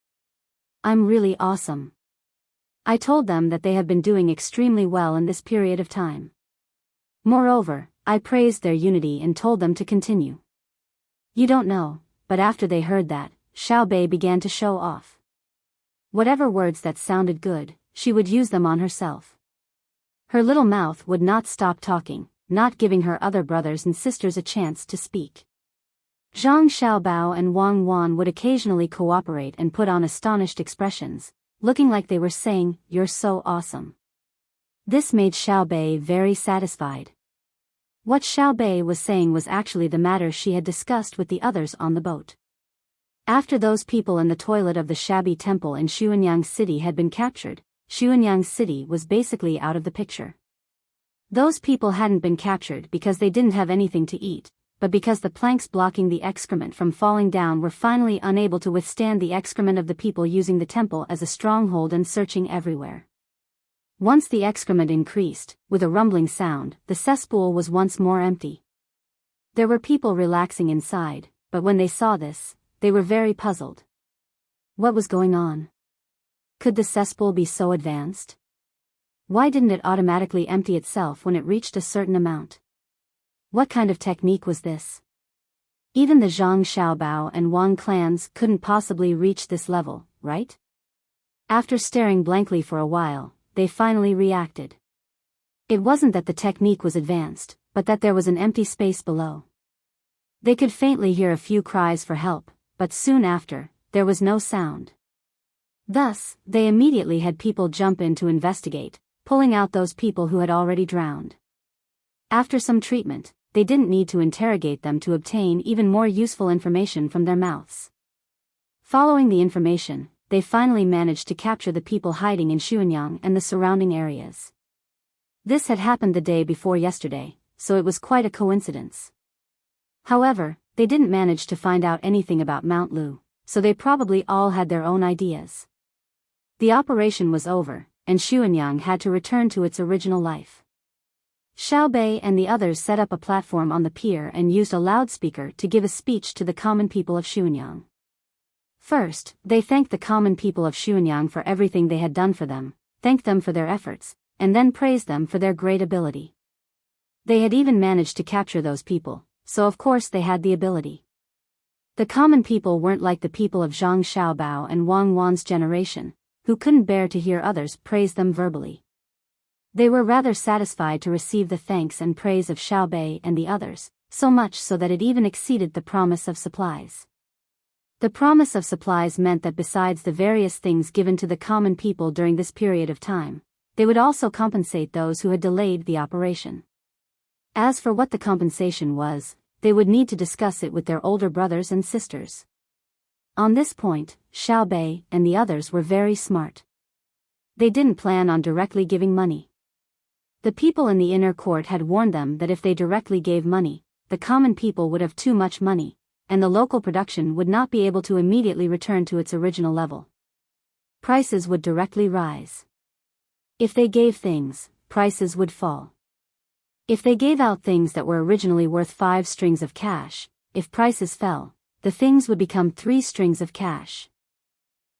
A: I'm really awesome. I told them that they have been doing extremely well in this period of time. Moreover, I praised their unity and told them to continue. You don't know, but after they heard that, Xiao Bei began to show off. Whatever words that sounded good, she would use them on herself. Her little mouth would not stop talking, not giving her other brothers and sisters a chance to speak. Zhang Xiaobao and Wang Wan would occasionally cooperate and put on astonished expressions, looking like they were saying, "You're so awesome." This made Xiaobei very satisfied. What Xiaobei was saying was actually the matter she had discussed with the others on the boat. After those people in the toilet of the shabby temple in Xuanyang City had been captured, Xuanyang City was basically out of the picture. Those people hadn't been captured because they didn't have anything to eat, but because the planks blocking the excrement from falling down were finally unable to withstand the excrement of the people using the temple as a stronghold and searching everywhere. Once the excrement increased, with a rumbling sound, the cesspool was once more empty. There were people relaxing inside, but when they saw this, they were very puzzled. What was going on? Could the cesspool be so advanced? Why didn't it automatically empty itself when it reached a certain amount? What kind of technique was this? Even the Zhang Xiaobao and Wang clans couldn't possibly reach this level, right? After staring blankly for a while, they finally reacted. It wasn't that the technique was advanced, but that there was an empty space below. They could faintly hear a few cries for help, but soon after, there was no sound. Thus, they immediately had people jump in to investigate, pulling out those people who had already drowned. After some treatment, they didn't need to interrogate them to obtain even more useful information from their mouths. Following the information, they finally managed to capture the people hiding in Xuanyang and the surrounding areas. This had happened the day before yesterday, so it was quite a coincidence. However, they didn't manage to find out anything about Mount Lu, so they probably all had their own ideas. The operation was over, and Xuanyang had to return to its original life. Xiaobei and the others set up a platform on the pier and used a loudspeaker to give a speech to the common people of Xuanyang. First, they thanked the common people of Xuanyang for everything they had done for them, thanked them for their efforts, and then praised them for their great ability. They had even managed to capture those people, so of course they had the ability. The common people weren't like the people of Zhang Xiaobao and Wang Wan's generation, who couldn't bear to hear others praise them verbally. They were rather satisfied to receive the thanks and praise of Xiaobei and the others, so much so that it even exceeded the promise of supplies. The promise of supplies meant that besides the various things given to the common people during this period of time, they would also compensate those who had delayed the operation. As for what the compensation was, they would need to discuss it with their older brothers and sisters. On this point, Xiaobei and the others were very smart. They didn't plan on directly giving money. The people in the inner court had warned them that if they directly gave money, the common people would have too much money, and the local production would not be able to immediately return to its original level. Prices would directly rise. If they gave things, prices would fall. If they gave out things that were originally worth 5 strings of cash, if prices fell, the things would become 3 strings of cash.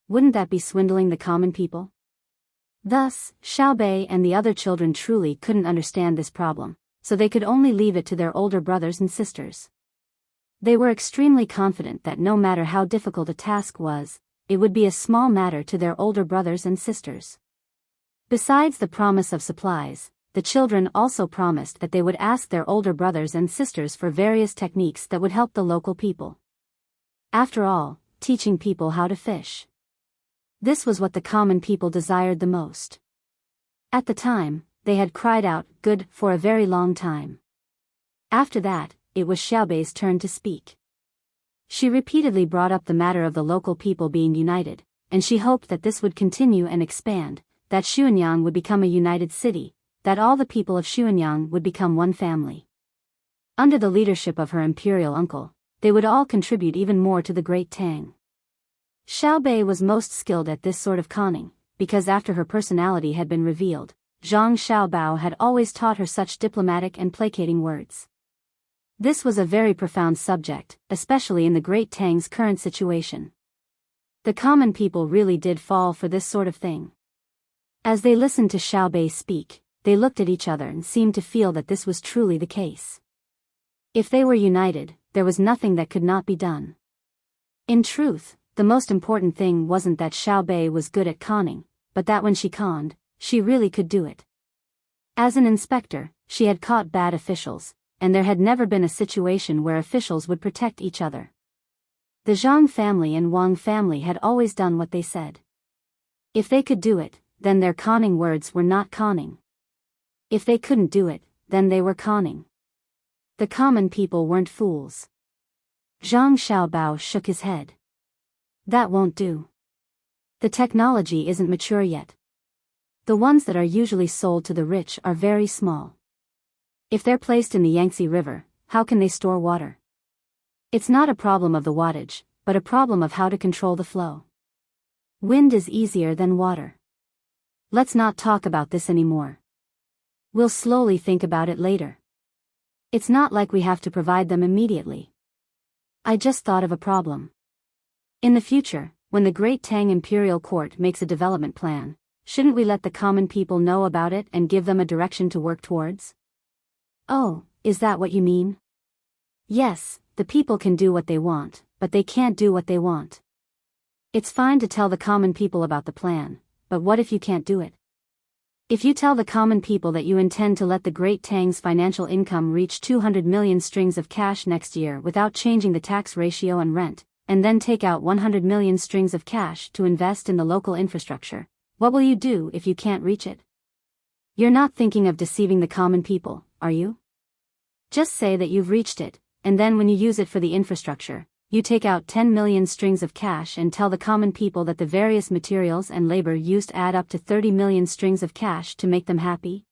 A: Wouldn't that be swindling the common people? Thus, Xiaobei and the other children truly couldn't understand this problem, so they could only leave it to their older brothers and sisters. They were extremely confident that no matter how difficult a task was, it would be a small matter to their older brothers and sisters. Besides the promise of supplies, the children also promised that they would ask their older brothers and sisters for various techniques that would help the local people. After all, teaching people how to fish. This was what the common people desired the most. At the time, they had cried out, "Good," for a very long time. After that, it was Xiaobei's turn to speak. She repeatedly brought up the matter of the local people being united, and she hoped that this would continue and expand, that Xuanyang would become a united city, that all the people of Xuanyang would become one family. Under the leadership of her imperial uncle, they would all contribute even more to the great Tang. Xiaobei was most skilled at this sort of conning, because after her personality had been revealed, Zhang Xiaobao had always taught her such diplomatic and placating words. This was a very profound subject, especially in the great Tang's current situation. The common people really did fall for this sort of thing. As they listened to Xiaobei speak, they looked at each other and seemed to feel that this was truly the case. If they were united, there was nothing that could not be done. In truth, the most important thing wasn't that Xiaobei was good at conning, but that when she conned, she really could do it. As an inspector, she had caught bad officials, and there had never been a situation where officials would protect each other. The Zhang family and Wang family had always done what they said. If they could do it, then their conning words were not conning. If they couldn't do it, then they were conning. The common people weren't fools. Zhang Xiaobao shook his head. That won't do. The technology isn't mature yet. The ones that are usually sold to the rich are very small. If they're placed in the Yangtze River, how can they store water? It's not a problem of the wattage, but a problem of how to control the flow. Wind is easier than water. Let's not talk about this anymore. We'll slowly think about it later. It's not like we have to provide them immediately. I just thought of a problem. In the future, when the Great Tang Imperial Court makes a development plan, shouldn't we let the common people know about it and give them a direction to work towards? Oh, is that what you mean? Yes, the people can do what they want, but they can't do what they want. It's fine to tell the common people about the plan, but what if you can't do it? If you tell the common people that you intend to let the Great Tang's financial income reach 200 million strings of cash next year without changing the tax ratio and rent, and then take out 100 million strings of cash to invest in the local infrastructure, what will you do if you can't reach it? You're not thinking of deceiving the common people, are you? Just say that you've reached it, and then when you use it for the infrastructure, you take out 10 million strings of cash and tell the common people that the various materials and labor used add up to 30 million strings of cash to make them happy?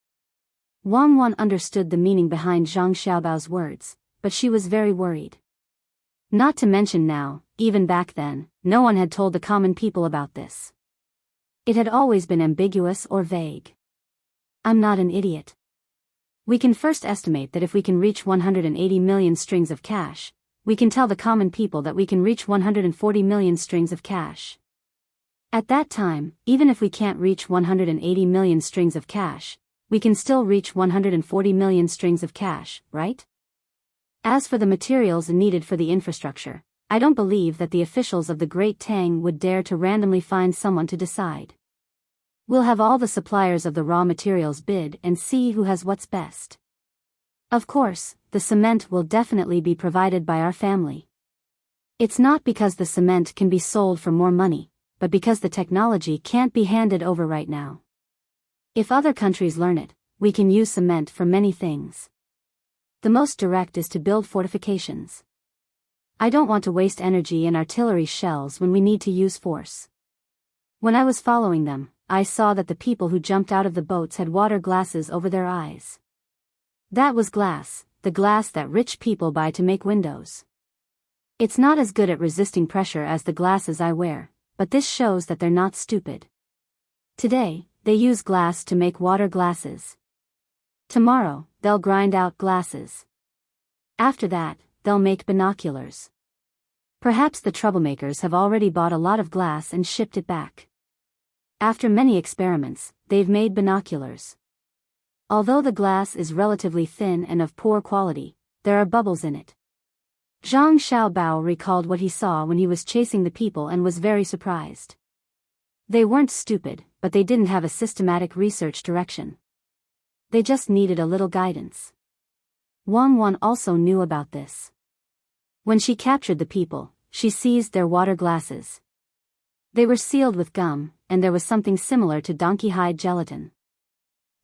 A: Wang Wan understood the meaning behind Zhang Xiaobao's words, but she was very worried. Not to mention now, even back then, no one had told the common people about this. It had always been ambiguous or vague. I'm not an idiot. We can first estimate that if we can reach 180 million strings of cash, we can tell the common people that we can reach 140 million strings of cash. At that time, even if we can't reach 180 million strings of cash, we can still reach 140 million strings of cash, right? As for the materials needed for the infrastructure, I don't believe that the officials of the Great Tang would dare to randomly find someone to decide. We'll have all the suppliers of the raw materials bid and see who has what's best. Of course, the cement will definitely be provided by our family. It's not because the cement can be sold for more money, but because the technology can't be handed over right now. If other countries learn it, we can use cement for many things. The most direct is to build fortifications. I don't want to waste energy in artillery shells when we need to use force. When I was following them, I saw that the people who jumped out of the boats had water glasses over their eyes. That was glass, the glass that rich people buy to make windows. It's not as good at resisting pressure as the glasses I wear, but this shows that they're not stupid. Today, they use glass to make water glasses. Tomorrow, they'll grind out glasses. After that, they'll make binoculars. Perhaps the troublemakers have already bought a lot of glass and shipped it back. After many experiments, they've made binoculars. Although the glass is relatively thin and of poor quality, there are bubbles in it. Zhang Xiaobao recalled what he saw when he was chasing the people and was very surprised. They weren't stupid, but they didn't have a systematic research direction. They just needed a little guidance. Wang Wan also knew about this. When she captured the people, she seized their water glasses. They were sealed with gum, and there was something similar to donkey hide gelatin.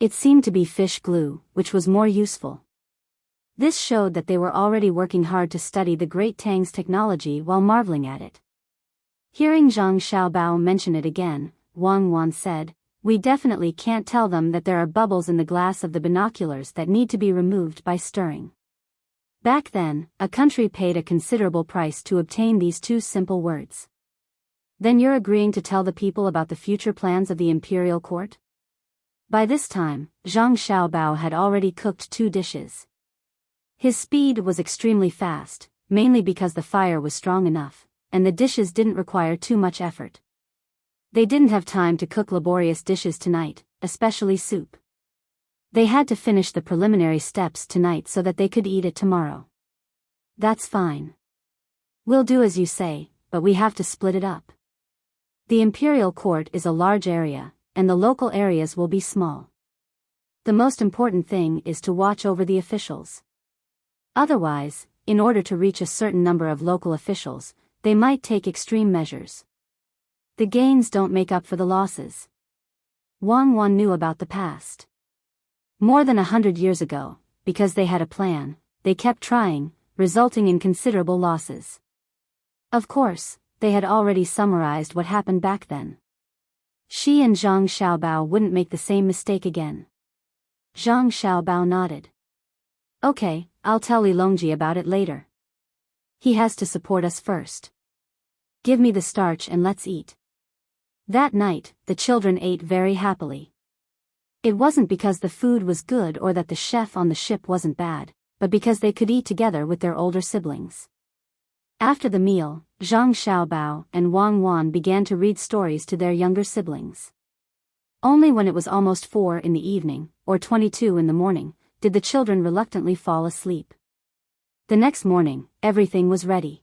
A: It seemed to be fish glue, which was more useful. This showed that they were already working hard to study the Great Tang's technology while marveling at it. Hearing Zhang Xiaobao mention it again, Wang Wan said, "We definitely can't tell them that there are bubbles in the glass of the binoculars that need to be removed by stirring." Back then, a country paid a considerable price to obtain these two simple words. Then you're agreeing to tell the people about the future plans of the imperial court? By this time, Zhang Xiaobao had already cooked 2 dishes. His speed was extremely fast, mainly because the fire was strong enough, and the dishes didn't require too much effort. They didn't have time to cook laborious dishes tonight, especially soup. They had to finish the preliminary steps tonight so that they could eat it tomorrow. That's fine. We'll do as you say, but we have to split it up. The imperial court is a large area, and the local areas will be small. The most important thing is to watch over the officials. Otherwise, in order to reach a certain number of local officials, they might take extreme measures. The gains don't make up for the losses. Wang Wan knew about the past. More than 100 years ago, because they had a plan, they kept trying, resulting in considerable losses. Of course, they had already summarized what happened back then. She and Zhang Xiaobao wouldn't make the same mistake again. Zhang Xiaobao nodded. Okay, I'll tell Li Longji about it later. He has to support us first. Give me the starch and let's eat. That night, the children ate very happily. It wasn't because the food was good or that the chef on the ship wasn't bad, but because they could eat together with their older siblings. After the meal, Zhang Xiaobao and Wang Wan began to read stories to their younger siblings. Only when it was almost 4 in the evening, or 22 in the morning, did the children reluctantly fall asleep. The next morning, everything was ready.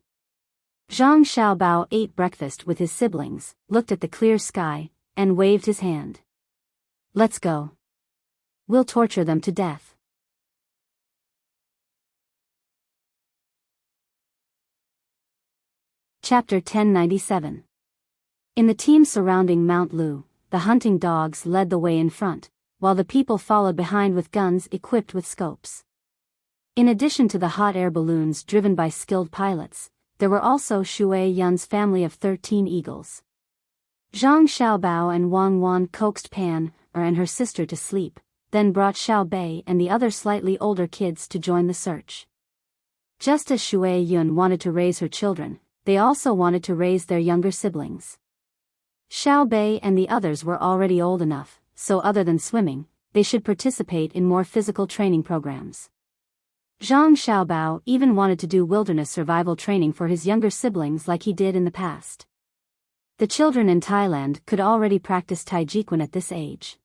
A: Zhang Xiaobao ate breakfast with his siblings, looked at the clear sky, and waved his hand. Let's go. We'll torture them to death. Chapter 1097. In the team surrounding Mount Lu, the hunting dogs led the way in front, while the people followed behind with guns equipped with scopes. In addition to the hot air balloons driven by skilled pilots, there were also Shui Yun's family of 13 eagles. Zhang Xiaobao and Wang Wan coaxed Pan and her sister to sleep, then brought Xiao Bei and the other slightly older kids to join the search. Just as Shui Yun wanted to raise her children, they also wanted to raise their younger siblings. Xiao Bei and the others were already old enough, so other than swimming, they should participate in more physical training programs. Zhang Xiaobao even wanted to do wilderness survival training for his younger siblings like he did in the past. The children in Thailand could already practice Taijiquan at this age.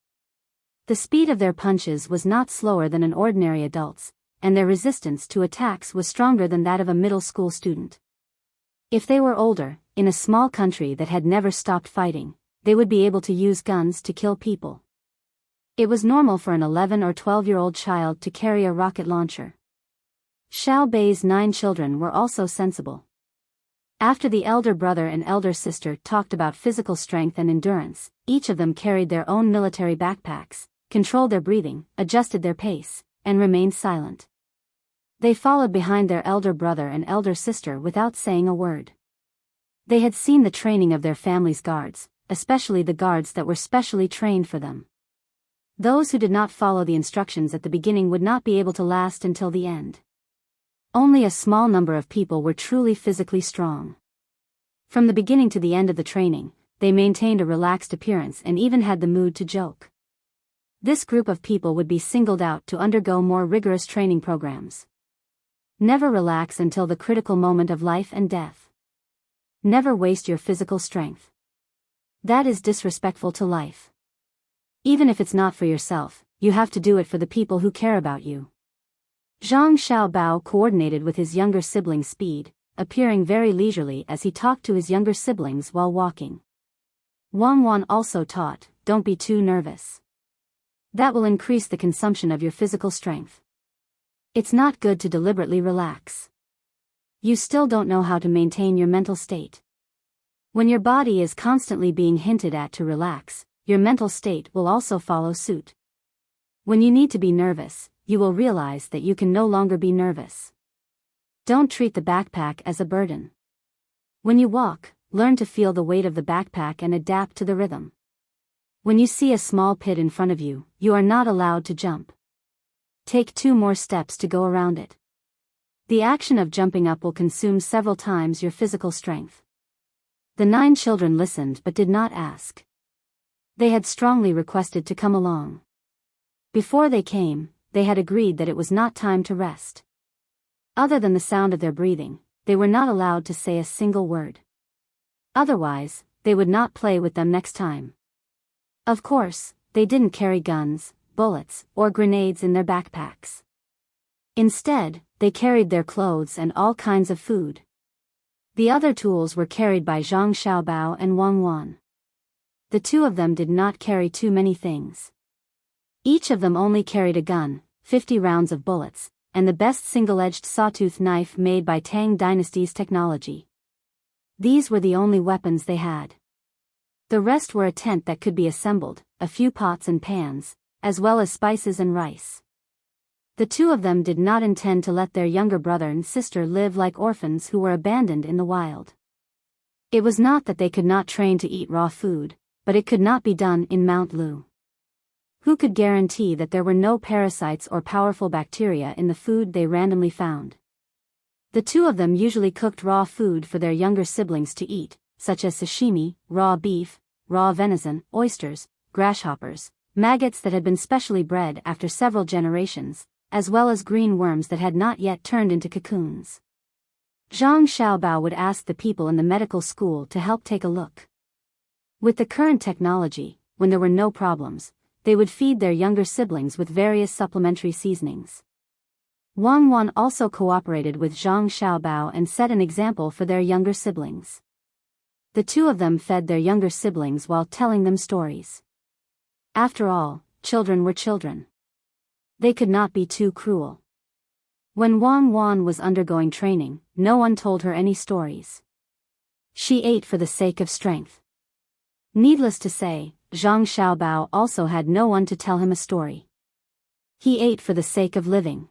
A: The speed of their punches was not slower than an ordinary adult's, and their resistance to attacks was stronger than that of a middle school student. If they were older, in a small country that had never stopped fighting, they would be able to use guns to kill people. It was normal for an 11 or 12-year-old child to carry a rocket launcher. Xiao Bei's 9 children were also sensible. After the elder brother and elder sister talked about physical strength and endurance, each of them carried their own military backpacks, controlled their breathing, adjusted their pace, and remained silent. They followed behind their elder brother and elder sister without saying a word. They had seen the training of their family's guards, especially the guards that were specially trained for them. Those who did not follow the instructions at the beginning would not be able to last until the end. Only a small number of people were truly physically strong. From the beginning to the end of the training, they maintained a relaxed appearance and even had the mood to joke. This group of people would be singled out to undergo more rigorous training programs. Never relax until the critical moment of life and death. Never waste your physical strength. That is disrespectful to life. Even if it's not for yourself, you have to do it for the people who care about you. Zhang Xiaobao coordinated with his younger sibling's speed, appearing very leisurely as he talked to his younger siblings while walking. Wang Wan also taught, don't be too nervous. That will increase the consumption of your physical strength. It's not good to deliberately relax. You still don't know how to maintain your mental state. When your body is constantly being hinted at to relax, your mental state will also follow suit. When you need to be nervous, you will realize that you can no longer be nervous. Don't treat the backpack as a burden. When you walk, learn to feel the weight of the backpack and adapt to the rhythm. When you see a small pit in front of you, you are not allowed to jump. Take 2 more steps to go around it. The action of jumping up will consume several times your physical strength. The 9 children listened but did not ask. They had strongly requested to come along. Before they came, they had agreed that it was not time to rest. Other than the sound of their breathing, they were not allowed to say a single word. Otherwise, they would not play with them next time. Of course, they didn't carry guns, bullets, or grenades in their backpacks. Instead, they carried their clothes and all kinds of food. The other tools were carried by Zhang Xiaobao and Wang Wan. The 2 of them did not carry too many things. Each of them only carried a gun, 50 rounds of bullets, and the best single-edged sawtooth knife made by Tang Dynasty's technology. These were the only weapons they had. The rest were a tent that could be assembled, a few pots and pans, as well as spices and rice. The two of them did not intend to let their younger brother and sister live like orphans who were abandoned in the wild. It was not that they could not train to eat raw food, but it could not be done in Mount Lu. Who could guarantee that there were no parasites or powerful bacteria in the food they randomly found? The two of them usually cooked raw food for their younger siblings to eat, such as sashimi, raw beef, raw venison, oysters, grasshoppers, maggots that had been specially bred after several generations, as well as green worms that had not yet turned into cocoons. Zhang Xiaobao would ask the people in the medical school to help take a look. With the current technology, when there were no problems, they would feed their younger siblings with various supplementary seasonings. Wang Wan also cooperated with Zhang Xiaobao and set an example for their younger siblings. The two of them fed their younger siblings while telling them stories. After all, children were children. They could not be too cruel. When Wang Wan was undergoing training, no one told her any stories. She ate for the sake of strength. Needless to say, Zhang Xiaobao also had no one to tell him a story. He ate for the sake of living.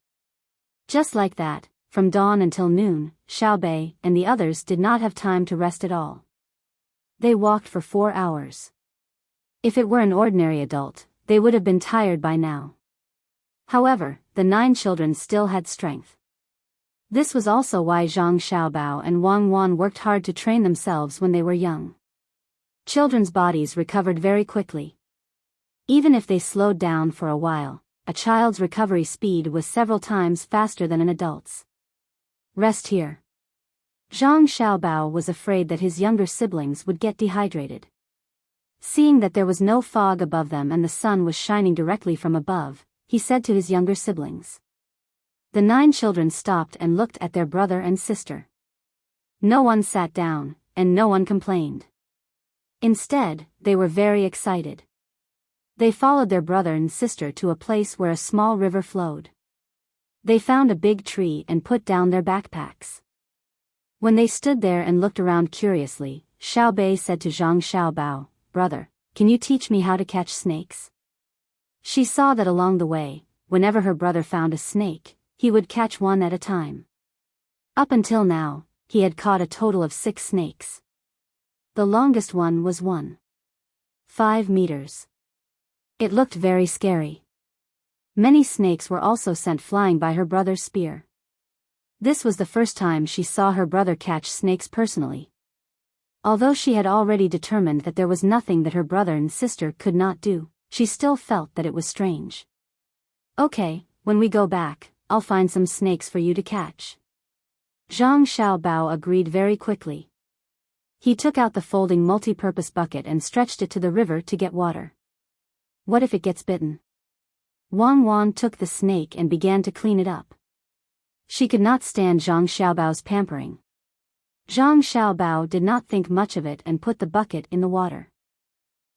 A: Just like that, from dawn until noon, Xiaobei and the others did not have time to rest at all. They walked for 4 hours. If it were an ordinary adult, they would have been tired by now. However, the 9 children still had strength. This was also why Zhang Xiaobao and Wang Wan worked hard to train themselves when they were young. Children's bodies recovered very quickly. Even if they slowed down for a while, a child's recovery speed was several times faster than an adult's. Rest here. Zhang Xiaobao was afraid that his younger siblings would get dehydrated. Seeing that there was no fog above them and the sun was shining directly from above, he said to his younger siblings. The 9 children stopped and looked at their brother and sister. No one sat down, and no one complained. Instead, they were very excited. They followed their brother and sister to a place where a small river flowed. They found a big tree and put down their backpacks. When they stood there and looked around curiously, Xiaobei said to Zhang Xiaobao, "Brother, can you teach me how to catch snakes?" She saw that along the way, whenever her brother found a snake, he would catch one at a time. Up until now, he had caught a total of 6 snakes. The longest one was 1.5 meters. It looked very scary. Many snakes were also sent flying by her brother's spear. This was the first time she saw her brother catch snakes personally. Although she had already determined that there was nothing that her brother and sister could not do, she still felt that it was strange. "Okay, when we go back, I'll find some snakes for you to catch." Zhang Xiaobao agreed very quickly. He took out the folding multi-purpose bucket and stretched it to the river to get water. What if it gets bitten? Wang Wan took the snake and began to clean it up. She could not stand Zhang Xiaobao's pampering. Zhang Xiaobao did not think much of it and put the bucket in the water.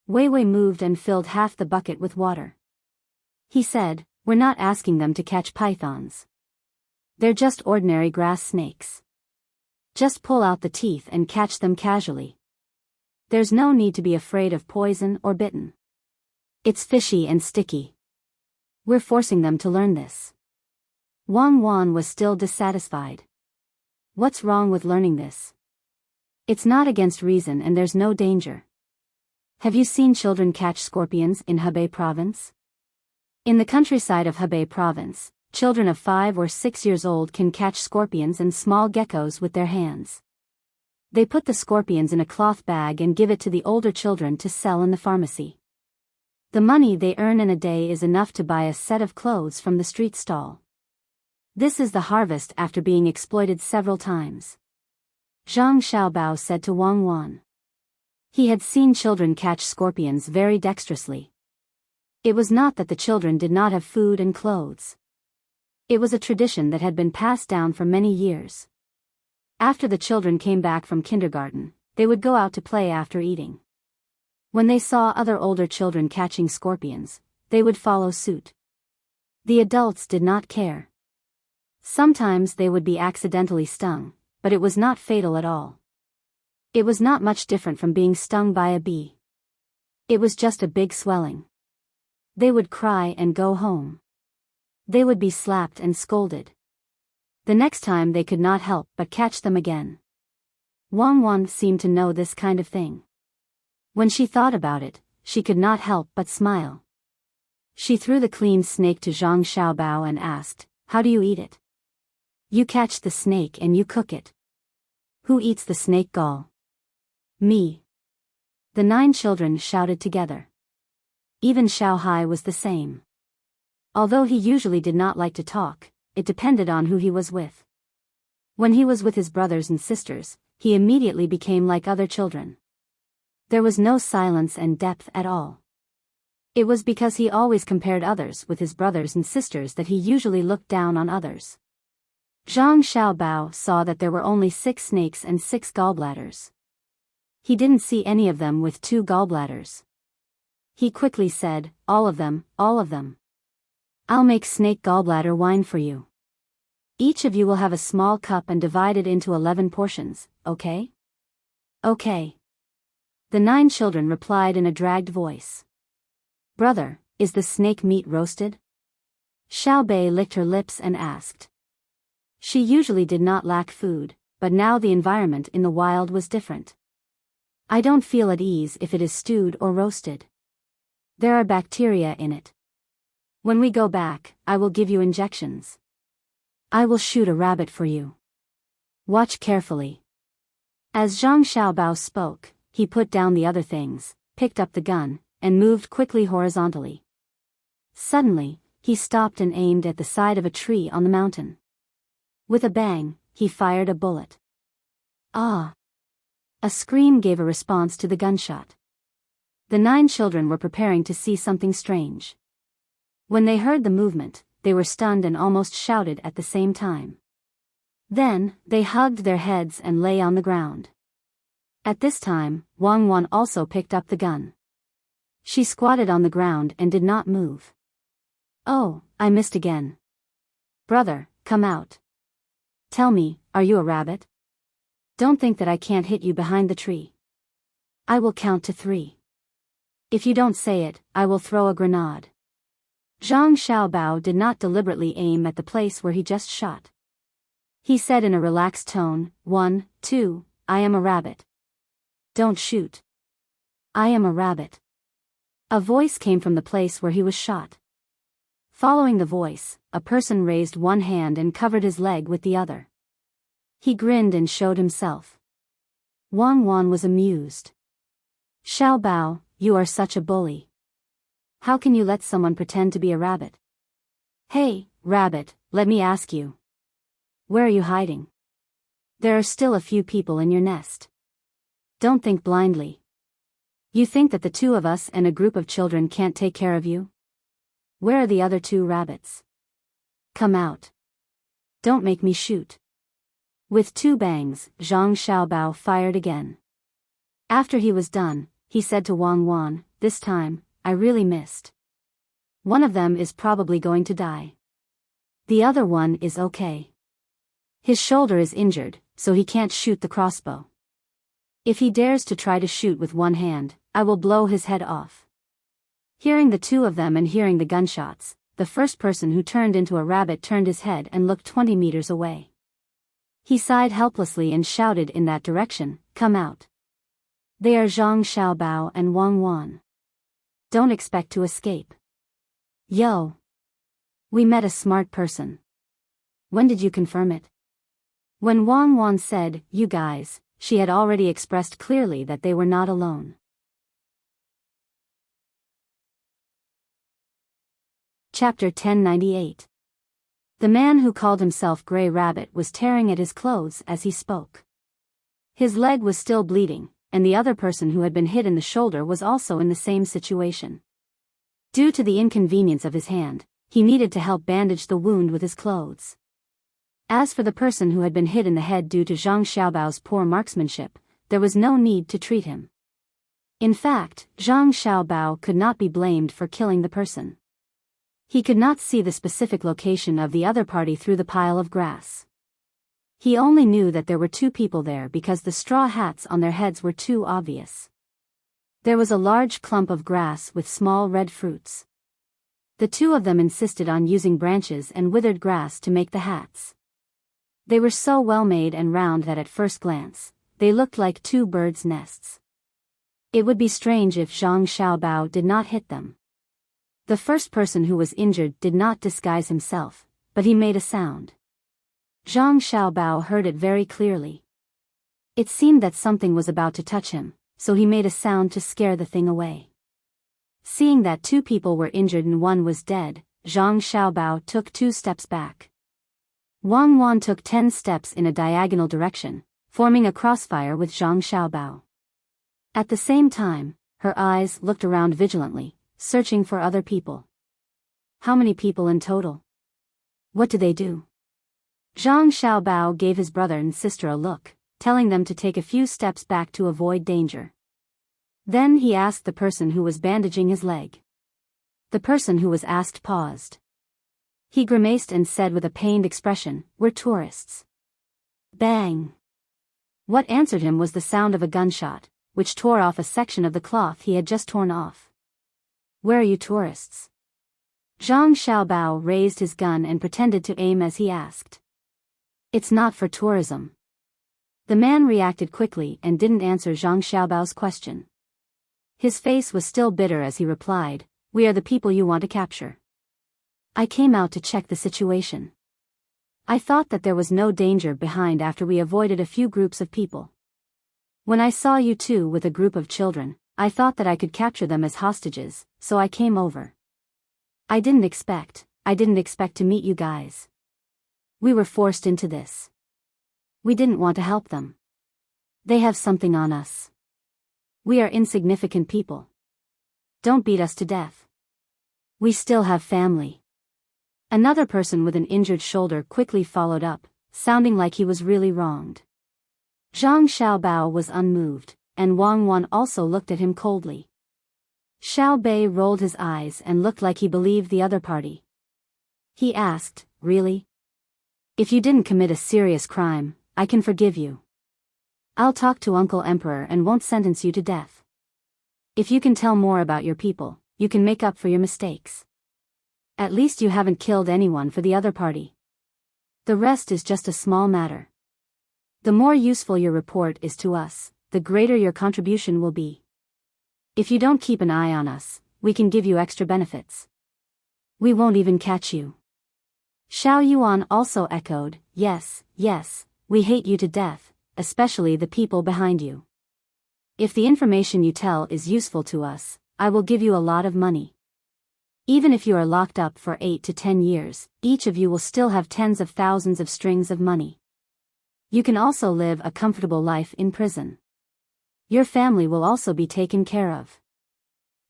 A: Wei Wei moved and filled half the bucket with water. He said, "We're not asking them to catch pythons. They're just ordinary grass snakes. Just pull out the teeth and catch them casually. There's no need to be afraid of poison or bitten. It's fishy and sticky. We're forcing them to learn this." Wang Wan was still dissatisfied. "What's wrong with learning this? It's not against reason and there's no danger. Have you seen children catch scorpions in Hebei province? In the countryside of Hebei province, children of 5 or 6 years old can catch scorpions and small geckos with their hands. They put the scorpions in a cloth bag and give it to the older children to sell in the pharmacy. The money they earn in a day is enough to buy a set of clothes from the street stall. This is the harvest after being exploited several times." Zhang Xiaobao said to Wang Wan. He had seen children catch scorpions very dexterously. It was not that the children did not have food and clothes. It was a tradition that had been passed down for many years. After the children came back from kindergarten, they would go out to play after eating. When they saw other older children catching scorpions, they would follow suit. The adults did not care. Sometimes they would be accidentally stung, but it was not fatal at all. It was not much different from being stung by a bee. It was just a big swelling. They would cry and go home. They would be slapped and scolded. The next time they could not help but catch them again. Wang Wan seemed to know this kind of thing. When she thought about it, she could not help but smile. She threw the clean snake to Zhang Xiaobao and asked, "How do you eat it?" "You catch the snake and you cook it." "Who eats the snake gall?" "Me." The 9 children shouted together. Even Xiao Hai was the same. Although he usually did not like to talk, it depended on who he was with. When he was with his brothers and sisters, he immediately became like other children. There was no silence and depth at all. It was because he always compared others with his brothers and sisters that he usually looked down on others. Zhang Xiaobao saw that there were only 6 snakes and 6 gallbladders. He didn't see any of them with 2 gallbladders. He quickly said, all of them, all of them. I'll make snake gallbladder wine for you. Each of you will have a small cup and divide it into 11 portions, okay?" "Okay." The 9 children replied in a dragged voice. "Brother, is the snake meat roasted?" Xiao Bei licked her lips and asked. She usually did not lack food, but now the environment in the wild was different. "I don't feel at ease if it is stewed or roasted. There are bacteria in it. When we go back, I will give you injections. I will shoot a rabbit for you. Watch carefully." As Zhang Xiaobao spoke, he put down the other things, picked up the gun, and moved quickly horizontally. Suddenly, he stopped and aimed at the side of a tree on the mountain. With a bang, he fired a bullet. "Ah!" A scream gave a response to the gunshot. The 9 children were preparing to see something strange. When they heard the movement, they were stunned and almost shouted at the same time. Then, they hugged their heads and lay on the ground. At this time, Wang Wan also picked up the gun. She squatted on the ground and did not move. "Oh, I missed again. Brother, come out. Tell me, are you a rabbit? Don't think that I can't hit you behind the tree. I will count to 3. If you don't say it, I will throw a grenade." Zhang Xiaobao did not deliberately aim at the place where he just shot. He said in a relaxed tone, 1, 2, I am a rabbit. Don't shoot. I am a rabbit. A voice came from the place where he was shot. Following the voice, a person raised one hand and covered his leg with the other. He grinned and showed himself. Wang Wan was amused. "Xiao Bao, you are such a bully. How can you let someone pretend to be a rabbit?" "Hey, rabbit, let me ask you. Where are you hiding? There are still a few people in your nest. Don't think blindly. You think that the 2 of us and a group of children can't take care of you? Where are the other 2 rabbits? Come out. Don't make me shoot." With 2 bangs, Zhang Xiaobao fired again. After he was done, he said to Wang Wan, "This time, I really missed. One of them is probably going to die. The other one is okay. His shoulder is injured, so he can't shoot the crossbow. If he dares to try to shoot with one hand, I will blow his head off." Hearing the 2 of them and hearing the gunshots, the first person who turned into a rabbit turned his head and looked 20 meters away. He sighed helplessly and shouted in that direction, "Come out. They are Zhang Xiaobao and Wang Wan. Don't expect to escape." "Yo. We met a smart person. When did you confirm it?" When Wang Wan said, "You guys," she had already expressed clearly that they were not alone. Chapter 1098. The man who called himself Grey Rabbit was tearing at his clothes as he spoke. His leg was still bleeding, and the other person who had been hit in the shoulder was also in the same situation. Due to the inconvenience of his hand, he needed to help bandage the wound with his clothes. As for the person who had been hit in the head due to Zhang Xiaobao's poor marksmanship, there was no need to treat him. In fact, Zhang Xiaobao could not be blamed for killing the person. He could not see the specific location of the other party through the pile of grass. He only knew that there were 2 people there because the straw hats on their heads were too obvious. There was a large clump of grass with small red fruits. The two of them insisted on using branches and withered grass to make the hats. They were so well made and round that at first glance, they looked like two birds' nests. It would be strange if Zhang Xiaobao did not hit them. The first person who was injured did not disguise himself, but he made a sound. Zhang Xiaobao heard it very clearly. It seemed that something was about to touch him, so he made a sound to scare the thing away. Seeing that two people were injured and one was dead, Zhang Xiaobao took 2 steps back. Wang Wan took 10 steps in a diagonal direction, forming a crossfire with Zhang Xiaobao. At the same time, her eyes looked around vigilantly, searching for other people. How many people in total? What do they do? Zhang Xiaobao gave his brother and sister a look, telling them to take a few steps back to avoid danger. Then he asked the person who was bandaging his leg. The person who was asked paused. He grimaced and said with a pained expression, "We're tourists." Bang! What answered him was the sound of a gunshot, which tore off a section of the cloth he had just torn off. "Where are you tourists?" Zhang Xiaobao raised his gun and pretended to aim as he asked. "It's not for tourism." The man reacted quickly and didn't answer Zhang Xiaobao's question. His face was still bitter as he replied, "We are the people you want to capture. I came out to check the situation. I thought that there was no danger behind after we avoided a few groups of people. When I saw you two with a group of children, I thought that I could capture them as hostages, so I came over. I didn't expect to meet you guys. We were forced into this. We didn't want to help them. They have something on us. We are insignificant people. Don't beat us to death. We still have family." Another person with an injured shoulder quickly followed up, sounding like he was really wronged. Zhang Xiaobao was unmoved, and Wang Wan also looked at him coldly. Xiao Bei rolled his eyes and looked like he believed the other party. He asked, "Really? If you didn't commit a serious crime, I can forgive you. I'll talk to Uncle Emperor and won't sentence you to death. If you can tell more about your people, you can make up for your mistakes. At least you haven't killed anyone for the other party. The rest is just a small matter. The more useful your report is to us, the greater your contribution will be. If you don't keep an eye on us, we can give you extra benefits. We won't even catch you." Xiao Yuan also echoed, "Yes, yes, we hate you to death, especially the people behind you. If the information you tell is useful to us, I will give you a lot of money. Even if you are locked up for 8 to 10 years, each of you will still have tens of thousands of strings of money. You can also live a comfortable life in prison. Your family will also be taken care of.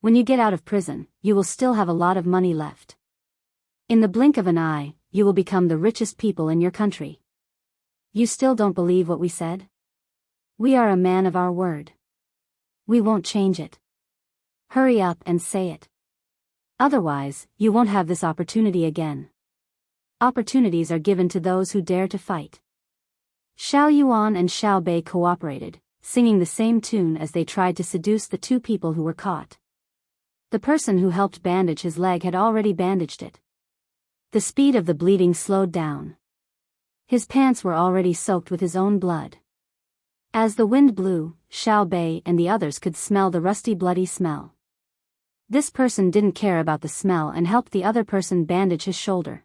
A: When you get out of prison, you will still have a lot of money left. In the blink of an eye, you will become the richest people in your country. You still don't believe what we said? We are a man of our word. We won't change it. Hurry up and say it. Otherwise, you won't have this opportunity again. Opportunities are given to those who dare to fight." Xiao Yuan and Xiao Bei cooperated, singing the same tune as they tried to seduce the two people who were caught. The person who helped bandage his leg had already bandaged it. The speed of the bleeding slowed down. His pants were already soaked with his own blood. As the wind blew, Xiao Bei and the others could smell the rusty bloody smell. This person didn't care about the smell and helped the other person bandage his shoulder.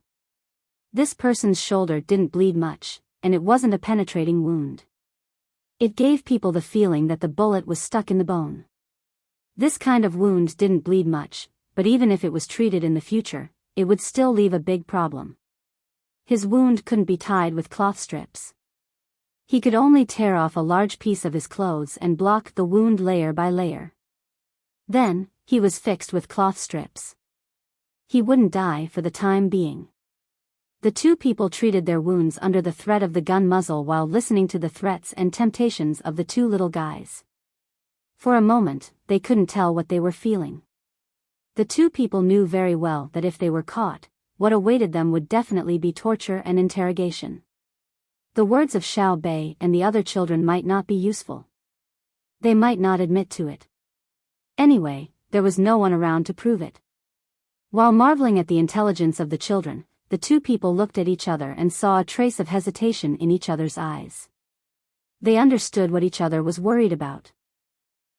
A: This person's shoulder didn't bleed much, and it wasn't a penetrating wound. It gave people the feeling that the bullet was stuck in the bone. This kind of wound didn't bleed much, but even if it was treated in the future, it would still leave a big problem. His wound couldn't be tied with cloth strips. He could only tear off a large piece of his clothes and block the wound layer by layer. Then, he was fixed with cloth strips. He wouldn't die for the time being. The two people treated their wounds under the threat of the gun muzzle while listening to the threats and temptations of the two little guys. For a moment, they couldn't tell what they were feeling. The two people knew very well that if they were caught, what awaited them would definitely be torture and interrogation. The words of Xiao Bei and the other children might not be useful. They might not admit to it. Anyway, there was no one around to prove it. While marveling at the intelligence of the children, the two people looked at each other and saw a trace of hesitation in each other's eyes. They understood what each other was worried about.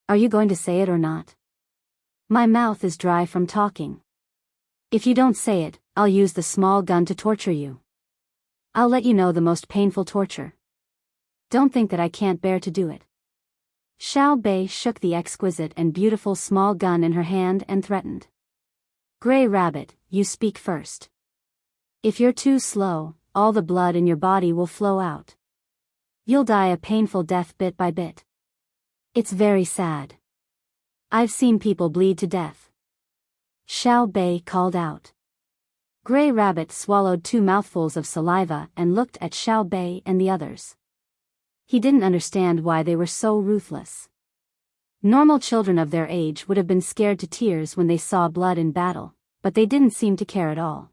A: Are you going to say it or not? My mouth is dry from talking. If you don't say it, I'll use the small gun to torture you. I'll let you know the most painful torture. Don't think that I can't bear to do it. Xiao Bei shook the exquisite and beautiful small gun in her hand and threatened. Gray Rabbit, you speak first. If you're too slow, all the blood in your body will flow out. You'll die a painful death bit by bit. It's very sad. I've seen people bleed to death. Xiao Bei called out. Gray Rabbit swallowed 2 mouthfuls of saliva and looked at Xiao Bei and the others. He didn't understand why they were so ruthless. Normal children of their age would have been scared to tears when they saw blood in battle, but they didn't seem to care at all.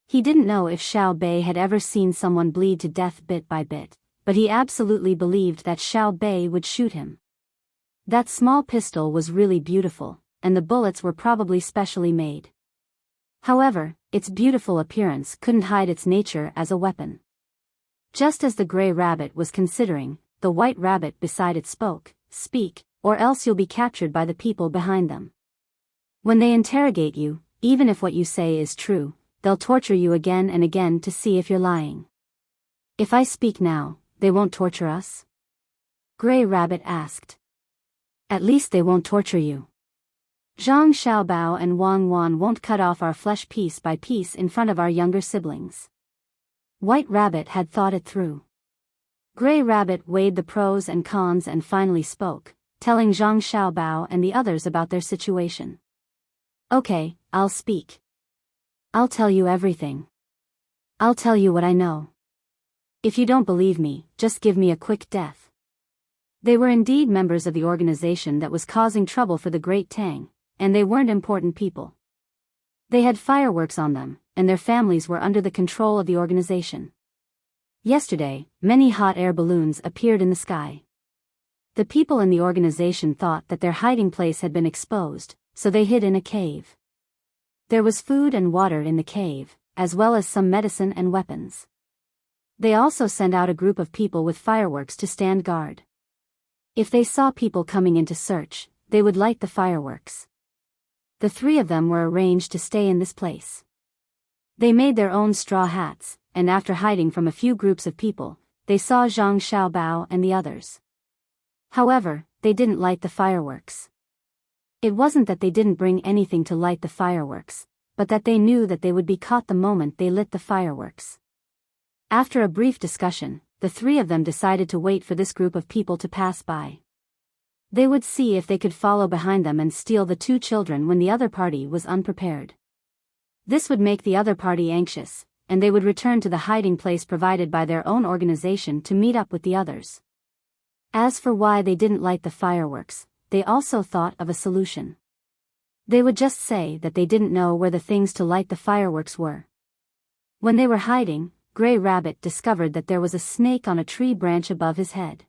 A: He didn't know if Xiao Bei had ever seen someone bleed to death bit by bit, but he absolutely believed that Xiao Bei would shoot him. That small pistol was really beautiful, and the bullets were probably specially made. However, its beautiful appearance couldn't hide its nature as a weapon. Just as the gray rabbit was considering, the white rabbit beside it spoke, "Speak, or else you'll be captured by the people behind them. When they interrogate you, even if what you say is true, they'll torture you again and again to see if you're lying. If I speak now, they won't torture us?" Gray Rabbit asked. "At least they won't torture you. Zhang Xiaobao and Wang Wan won't cut off our flesh piece by piece in front of our younger siblings." White Rabbit had thought it through. Gray Rabbit weighed the pros and cons and finally spoke, telling Zhang Xiaobao and the others about their situation. "Okay, I'll speak. I'll tell you everything. I'll tell you what I know. If you don't believe me, just give me a quick death." They were indeed members of the organization that was causing trouble for the Great Tang, and they weren't important people. They had fireworks on them, and their families were under the control of the organization. Yesterday, many hot air balloons appeared in the sky. The people in the organization thought that their hiding place had been exposed, so they hid in a cave. There was food and water in the cave, as well as some medicine and weapons. They also sent out a group of people with fireworks to stand guard. If they saw people coming in to search, they would light the fireworks. The 3 of them were arranged to stay in this place. They made their own straw hats, and after hiding from a few groups of people, they saw Zhang Xiaobao and the others. However, they didn't light the fireworks. It wasn't that they didn't bring anything to light the fireworks, but that they knew that they would be caught the moment they lit the fireworks. After a brief discussion, the 3 of them decided to wait for this group of people to pass by. They would see if they could follow behind them and steal the 2 children when the other party was unprepared. This would make the other party anxious, and they would return to the hiding place provided by their own organization to meet up with the others. As for why they didn't light the fireworks, they also thought of a solution. They would just say that they didn't know where the things to light the fireworks were. When they were hiding, Gray Rabbit discovered that there was a snake on a tree branch above his head.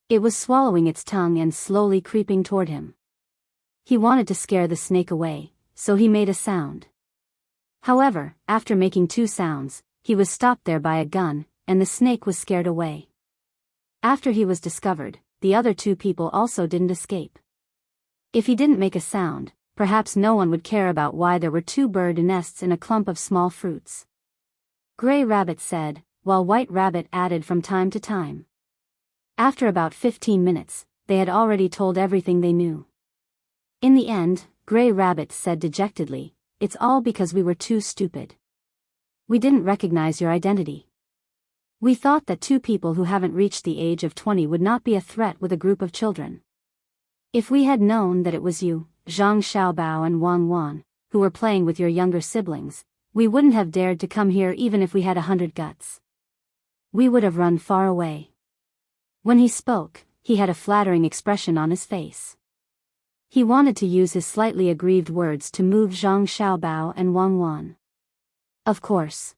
A: It was swallowing its tongue and slowly creeping toward him. He wanted to scare the snake away, so he made a sound. However, after making 2 sounds, he was stopped there by a gun, and the snake was scared away. After he was discovered, the other 2 people also didn't escape. If he didn't make a sound, perhaps no one would care about why there were 2 bird nests in a clump of small fruits. Gray Rabbit said, while White Rabbit added from time to time. After about 15 minutes, they had already told everything they knew. In the end, Gray Rabbit said dejectedly, "It's all because we were too stupid. We didn't recognize your identity. We thought that 2 people who haven't reached the age of 20 would not be a threat with a group of children. If we had known that it was you, Zhang Xiaobao and Wang Wan, who were playing with your younger siblings, we wouldn't have dared to come here even if we had 100 guts. We would have run far away." When he spoke, he had a flattering expression on his face. He wanted to use his slightly aggrieved words to move Zhang Xiaobao and Wang Wan. Of course.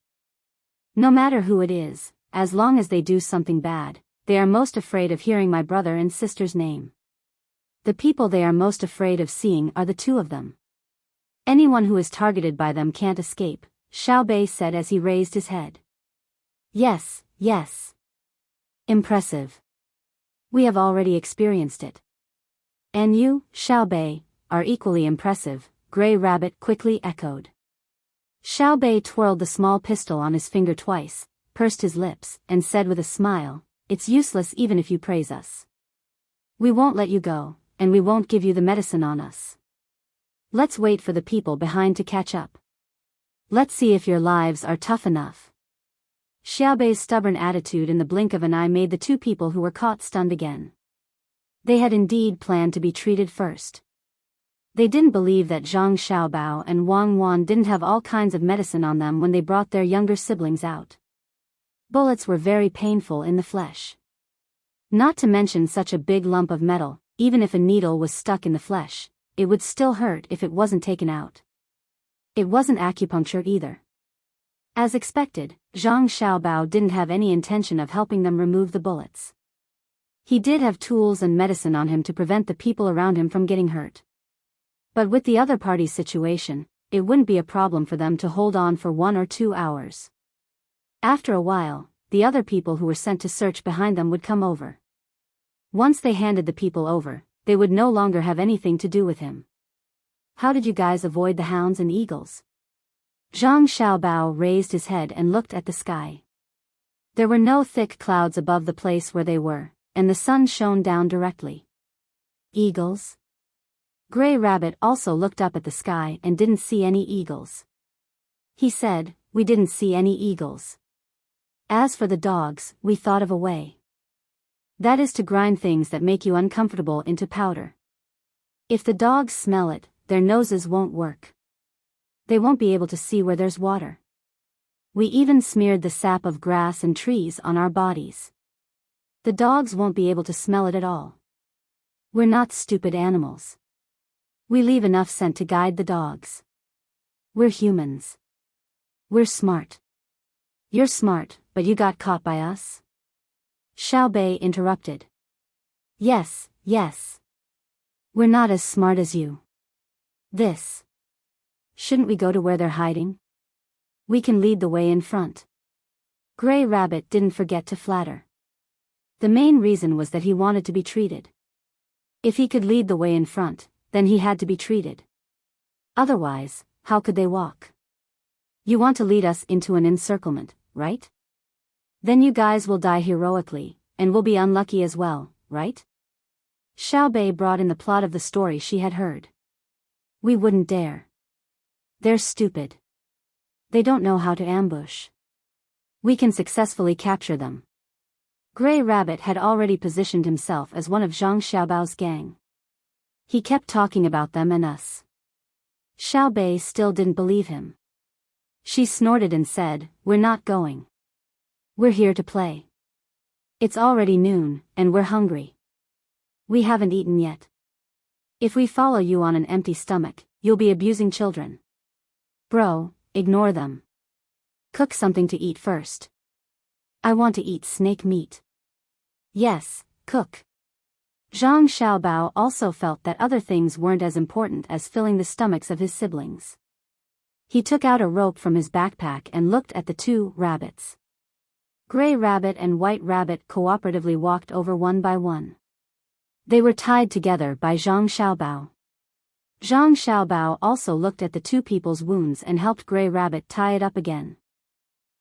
A: No matter who it is, as long as they do something bad, they are most afraid of hearing my brother and sister's name. The people they are most afraid of seeing are the two of them. Anyone who is targeted by them can't escape, Xiao Bei said as he raised his head. Yes, yes. Impressive. We have already experienced it. And you, Xiao Bei, are equally impressive, Gray Rabbit quickly echoed. Xiao Bei twirled the small pistol on his finger twice, pursed his lips, and said with a smile, "It's useless even if you praise us. We won't let you go, and we won't give you the medicine on us. Let's wait for the people behind to catch up. Let's see if your lives are tough enough." Xiao Bei's stubborn attitude in the blink of an eye made the two people who were caught stunned again. They had indeed planned to be treated first. They didn't believe that Zhang Xiaobao and Wang Wan didn't have all kinds of medicine on them when they brought their younger siblings out. Bullets were very painful in the flesh. Not to mention such a big lump of metal, even if a needle was stuck in the flesh, it would still hurt if it wasn't taken out. It wasn't acupuncture either. As expected, Zhang Xiaobao didn't have any intention of helping them remove the bullets. He did have tools and medicine on him to prevent the people around him from getting hurt. But with the other party's situation, it wouldn't be a problem for them to hold on for 1 or 2 hours. After a while, the other people who were sent to search behind them would come over. Once they handed the people over, they would no longer have anything to do with him. How did you guys avoid the hounds and eagles? Zhang Xiaobao raised his head and looked at the sky. There were no thick clouds above the place where they were, and the sun shone down directly. Eagles? Gray Rabbit also looked up at the sky and didn't see any eagles. He said, "We didn't see any eagles. As for the dogs, we thought of a way. That is to grind things that make you uncomfortable into powder. If the dogs smell it, their noses won't work. They won't be able to see where there's water. We even smeared the sap of grass and trees on our bodies. The dogs won't be able to smell it at all. We're not stupid animals. We leave enough scent to guide the dogs. We're humans. We're smart." "You're smart, but you got caught by us?" Xiao Bei interrupted. Yes. We're not as smart as you. Shouldn't we go to where they're hiding? We can lead the way in front." Gray Rabbit didn't forget to flatter. The main reason was that he wanted to be treated. If he could lead the way in front, then he had to be treated. Otherwise, how could they walk? "You want to lead us into an encirclement, right? Then you guys will die heroically, and will be unlucky as well, right?" Xiao Bei brought in the plot of the story she had heard. "We wouldn't dare. They're stupid. They don't know how to ambush. We can successfully capture them." Gray Rabbit had already positioned himself as one of Zhang Xiaobao's gang. He kept talking about them and us. Xiao Bei still didn't believe him. She snorted and said, "We're not going. We're here to play. It's already noon, and we're hungry. We haven't eaten yet. If we follow you on an empty stomach, you'll be abusing children. Bro, ignore them. Cook something to eat first. I want to eat snake meat." "Yes, cook." Zhang Xiaobao also felt that other things weren't as important as filling the stomachs of his siblings. He took out a rope from his backpack and looked at the two rabbits. Gray Rabbit and White Rabbit cooperatively walked over one by one. They were tied together by Zhang Xiaobao. Zhang Xiaobao also looked at the two people's wounds and helped Gray Rabbit tie it up again.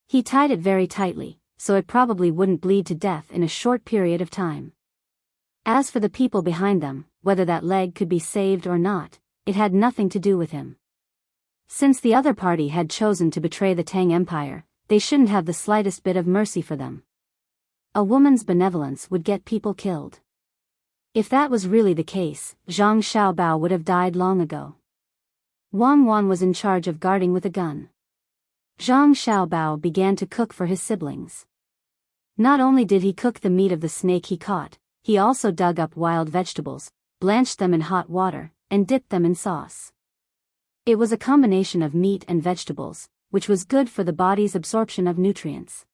A: He tied it very tightly, so it probably wouldn't bleed to death in a short period of time. As for the people behind them, whether that leg could be saved or not, it had nothing to do with him. Since the other party had chosen to betray the Tang Empire, they shouldn't have the slightest bit of mercy for them. A woman's benevolence would get people killed. If that was really the case, Zhang Xiaobao would have died long ago. Wang Wan was in charge of guarding with a gun. Zhang Xiaobao began to cook for his siblings. Not only did he cook the meat of the snake he caught, he also dug up wild vegetables, blanched them in hot water, and dipped them in sauce. It was a combination of meat and vegetables, which was good for the body's absorption of nutrients.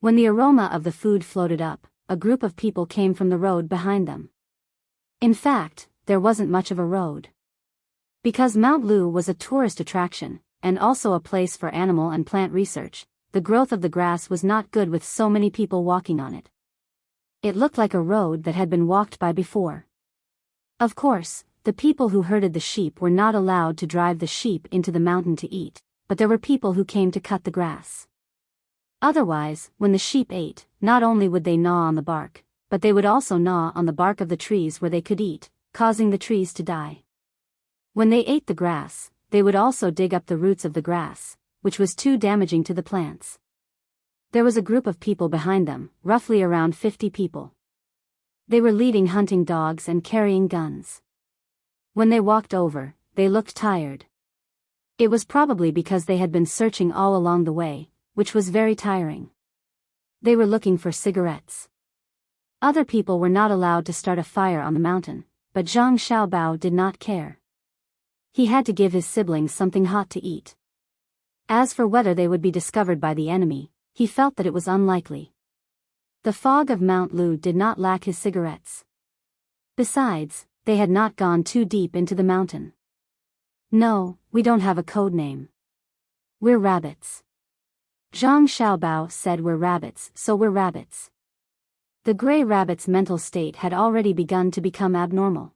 A: When the aroma of the food floated up, a group of people came from the road behind them. In fact, there wasn't much of a road. Because Mount Lu was a tourist attraction, and also a place for animal and plant research, the growth of the grass was not good with so many people walking on it. It looked like a road that had been walked by before. Of course, the people who herded the sheep were not allowed to drive the sheep into the mountain to eat, but there were people who came to cut the grass. Otherwise, when the sheep ate, not only would they gnaw on the bark, but they would also gnaw on the bark of the trees where they could eat, causing the trees to die. When they ate the grass, they would also dig up the roots of the grass, which was too damaging to the plants. There was a group of people behind them, roughly around 50 people. They were leading hunting dogs and carrying guns. When they walked over, they looked tired. It was probably because they had been searching all along the way, which was very tiring. They were looking for cigarettes. Other people were not allowed to start a fire on the mountain, but Zhang Xiaobao did not care. He had to give his siblings something hot to eat. As for whether they would be discovered by the enemy, he felt that it was unlikely. The fog of Mount Lu did not lack his cigarettes. Besides, they had not gone too deep into the mountain. No, we don't have a code name. We're rabbits. Zhang Xiaobao said we're rabbits, so we're rabbits. The gray rabbit's mental state had already begun to become abnormal.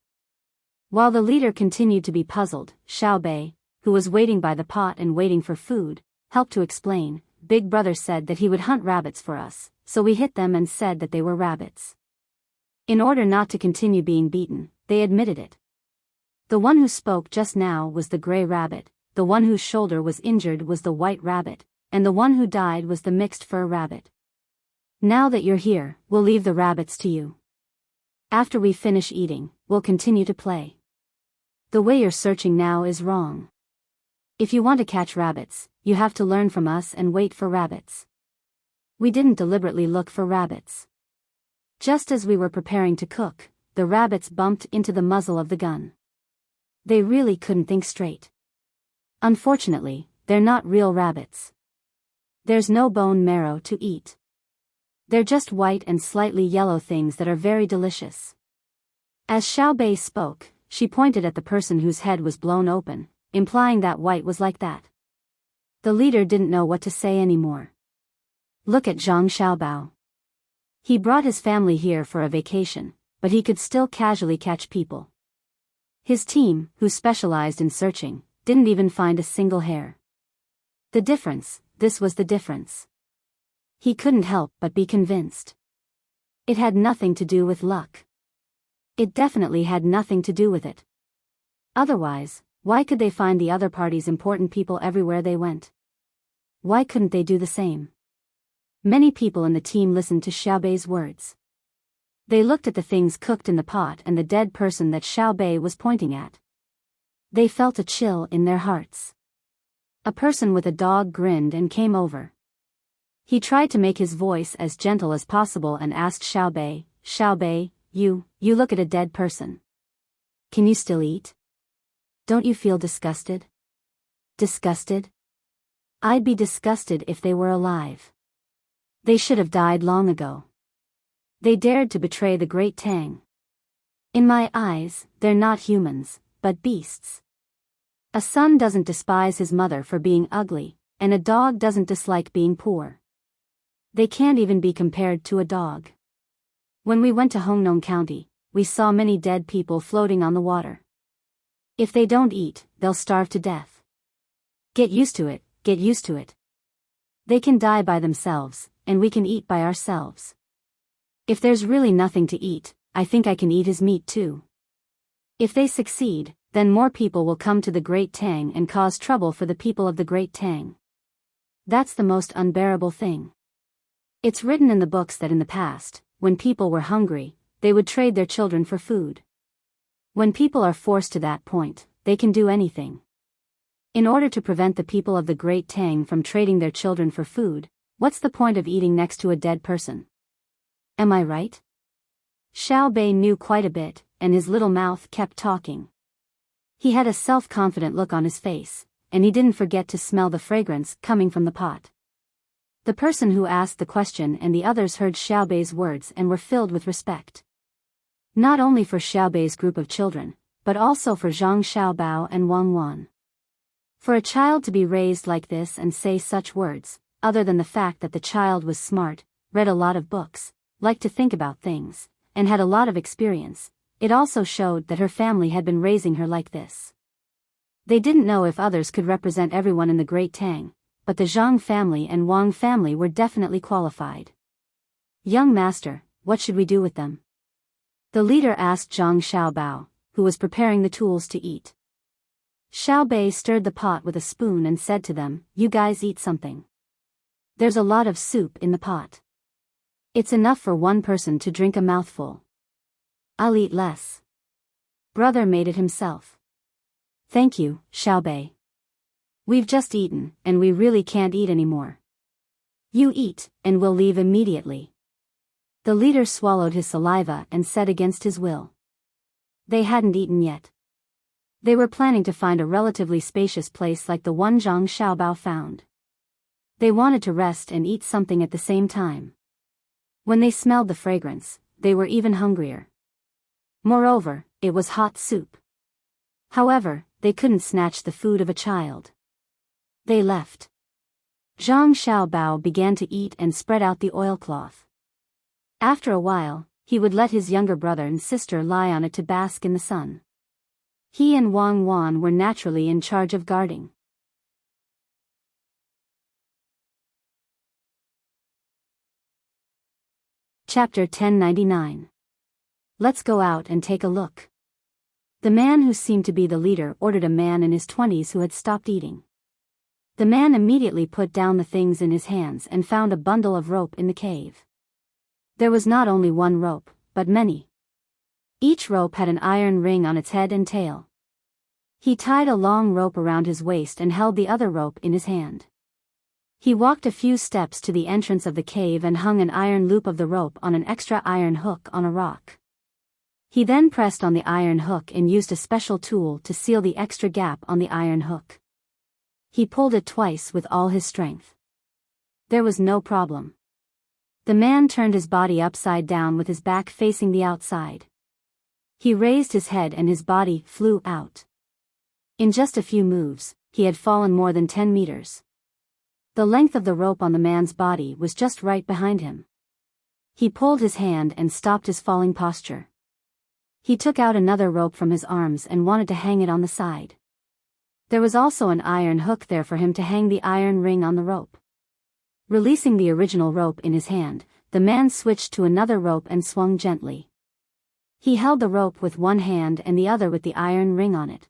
A: While the leader continued to be puzzled, Xiaobei, who was waiting by the pot and waiting for food, helped to explain. Big Brother said that he would hunt rabbits for us, so we hit them and said that they were rabbits. In order not to continue being beaten, they admitted it. The one who spoke just now was the gray rabbit, the one whose shoulder was injured was the white rabbit, and the one who died was the mixed fur rabbit. Now that you're here, we'll leave the rabbits to you. After we finish eating, we'll continue to play. The way you're searching now is wrong. If you want to catch rabbits, you have to learn from us and wait for rabbits. We didn't deliberately look for rabbits. Just as we were preparing to cook, the rabbits bumped into the muzzle of the gun. They really couldn't think straight. Unfortunately, they're not real rabbits. There's no bone marrow to eat. They're just white and slightly yellow things that are very delicious. As Xiaobei spoke, she pointed at the person whose head was blown open, implying that white was like that. The leader didn't know what to say anymore. Look at Zhang Xiaobao. He brought his family here for a vacation, but he could still casually catch people. His team, who specialized in searching, didn't even find a single hair. This was the difference. He couldn't help but be convinced. It had nothing to do with luck. It definitely had nothing to do with it. Otherwise, why could they find the other party's important people everywhere they went? Why couldn't they do the same? Many people in the team listened to Xiaobei's words. They looked at the things cooked in the pot and the dead person that Xiaobei was pointing at. They felt a chill in their hearts. A person with a dog grinned and came over. He tried to make his voice as gentle as possible and asked Xiaobei, "Xiaobei, you look at a dead person. Can you still eat? Don't you feel disgusted?" Disgusted? I'd be disgusted if they were alive. They should have died long ago. They dared to betray the great Tang. In my eyes, they're not humans, but beasts. A son doesn't despise his mother for being ugly, and a dog doesn't dislike being poor. They can't even be compared to a dog. When we went to Hongnong County, we saw many dead people floating on the water. If they don't eat, they'll starve to death. Get used to it, get used to it. They can die by themselves, and we can eat by ourselves. If there's really nothing to eat, I think I can eat his meat too. If they succeed, then more people will come to the Great Tang and cause trouble for the people of the Great Tang. That's the most unbearable thing. It's written in the books that in the past, when people were hungry, they would trade their children for food. When people are forced to that point, they can do anything. In order to prevent the people of the Great Tang from trading their children for food, what's the point of eating next to a dead person? Am I right? Xiaobei knew quite a bit, and his little mouth kept talking. He had a self-confident look on his face, and he didn't forget to smell the fragrance coming from the pot. The person who asked the question and the others heard Xiaobei's words and were filled with respect. Not only for Xiaobei's group of children, but also for Zhang Xiaobao and Wang Wan. For a child to be raised like this and say such words, other than the fact that the child was smart, read a lot of books, liked to think about things, and had a lot of experience, it also showed that her family had been raising her like this. They didn't know if others could represent everyone in the Great Tang, but the Zhang family and Wang family were definitely qualified. Young master, what should we do with them? The leader asked Zhang Xiaobao, who was preparing the tools to eat. Xiaobei stirred the pot with a spoon and said to them, "You guys eat something. There's a lot of soup in the pot. It's enough for one person to drink a mouthful. I'll eat less. Brother made it himself." "Thank you, Xiaobei. We've just eaten, and we really can't eat anymore. You eat, and we'll leave immediately." The leader swallowed his saliva and said against his will. They hadn't eaten yet. They were planning to find a relatively spacious place like the one Zhang Xiaobao found. They wanted to rest and eat something at the same time. When they smelled the fragrance, they were even hungrier. Moreover, it was hot soup. However, they couldn't snatch the food of a child. They left. Zhang Xiaobao began to eat and spread out the oilcloth. After a while, he would let his younger brother and sister lie on it to bask in the sun. He and Wang Wan were naturally in charge of guarding. Chapter 1099. Let's go out and take a look. The man who seemed to be the leader ordered a man in his 20s who had stopped eating. The man immediately put down the things in his hands and found a bundle of rope in the cave. There was not only one rope, but many. Each rope had an iron ring on its head and tail. He tied a long rope around his waist and held the other rope in his hand. He walked a few steps to the entrance of the cave and hung an iron loop of the rope on an extra iron hook on a rock. He then pressed on the iron hook and used a special tool to seal the extra gap on the iron hook. He pulled it twice with all his strength. There was no problem. The man turned his body upside down with his back facing the outside. He raised his head and his body flew out. In just a few moves, he had fallen more than 10 meters. The length of the rope on the man's body was just right behind him. He pulled his hand and stopped his falling posture. He took out another rope from his arms and wanted to hang it on the side. There was also an iron hook there for him to hang the iron ring on the rope. Releasing the original rope in his hand, the man switched to another rope and swung gently. He held the rope with one hand and the other with the iron ring on it.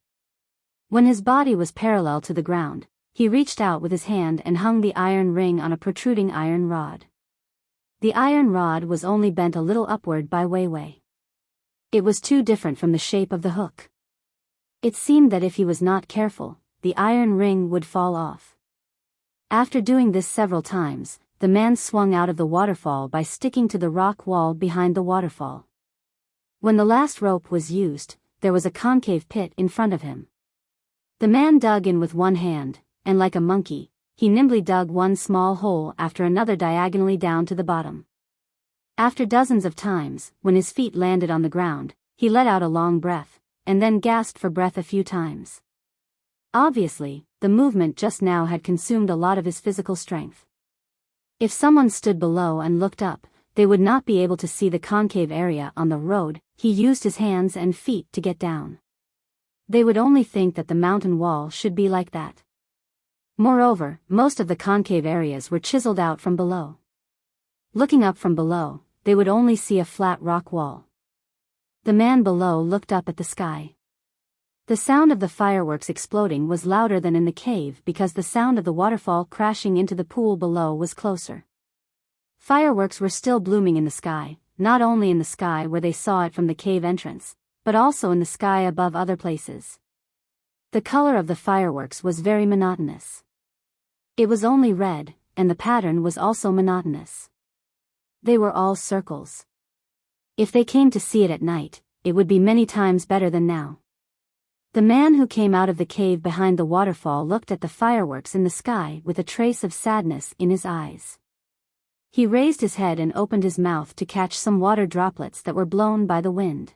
A: When his body was parallel to the ground, he reached out with his hand and hung the iron ring on a protruding iron rod. The iron rod was only bent a little upward by Weiwei. It was too different from the shape of the hook. It seemed that if he was not careful, the iron ring would fall off. After doing this several times, the man swung out of the waterfall by sticking to the rock wall behind the waterfall. When the last rope was used, there was a concave pit in front of him. The man dug in with one hand, and like a monkey, he nimbly dug one small hole after another diagonally down to the bottom. After dozens of times, when his feet landed on the ground, he let out a long breath, and then gasped for breath a few times. Obviously, the movement just now had consumed a lot of his physical strength. If someone stood below and looked up, they would not be able to see the concave area on the road. He used his hands and feet to get down. They would only think that the mountain wall should be like that. Moreover, most of the concave areas were chiseled out from below. Looking up from below, they would only see a flat rock wall. The man below looked up at the sky. The sound of the fireworks exploding was louder than in the cave because the sound of the waterfall crashing into the pool below was closer. Fireworks were still blooming in the sky, not only in the sky where they saw it from the cave entrance, but also in the sky above other places. The color of the fireworks was very monotonous. It was only red, and the pattern was also monotonous. They were all circles. If they came to see it at night, it would be many times better than now. The man who came out of the cave behind the waterfall looked at the fireworks in the sky with a trace of sadness in his eyes. He raised his head and opened his mouth to catch some water droplets that were blown by the wind.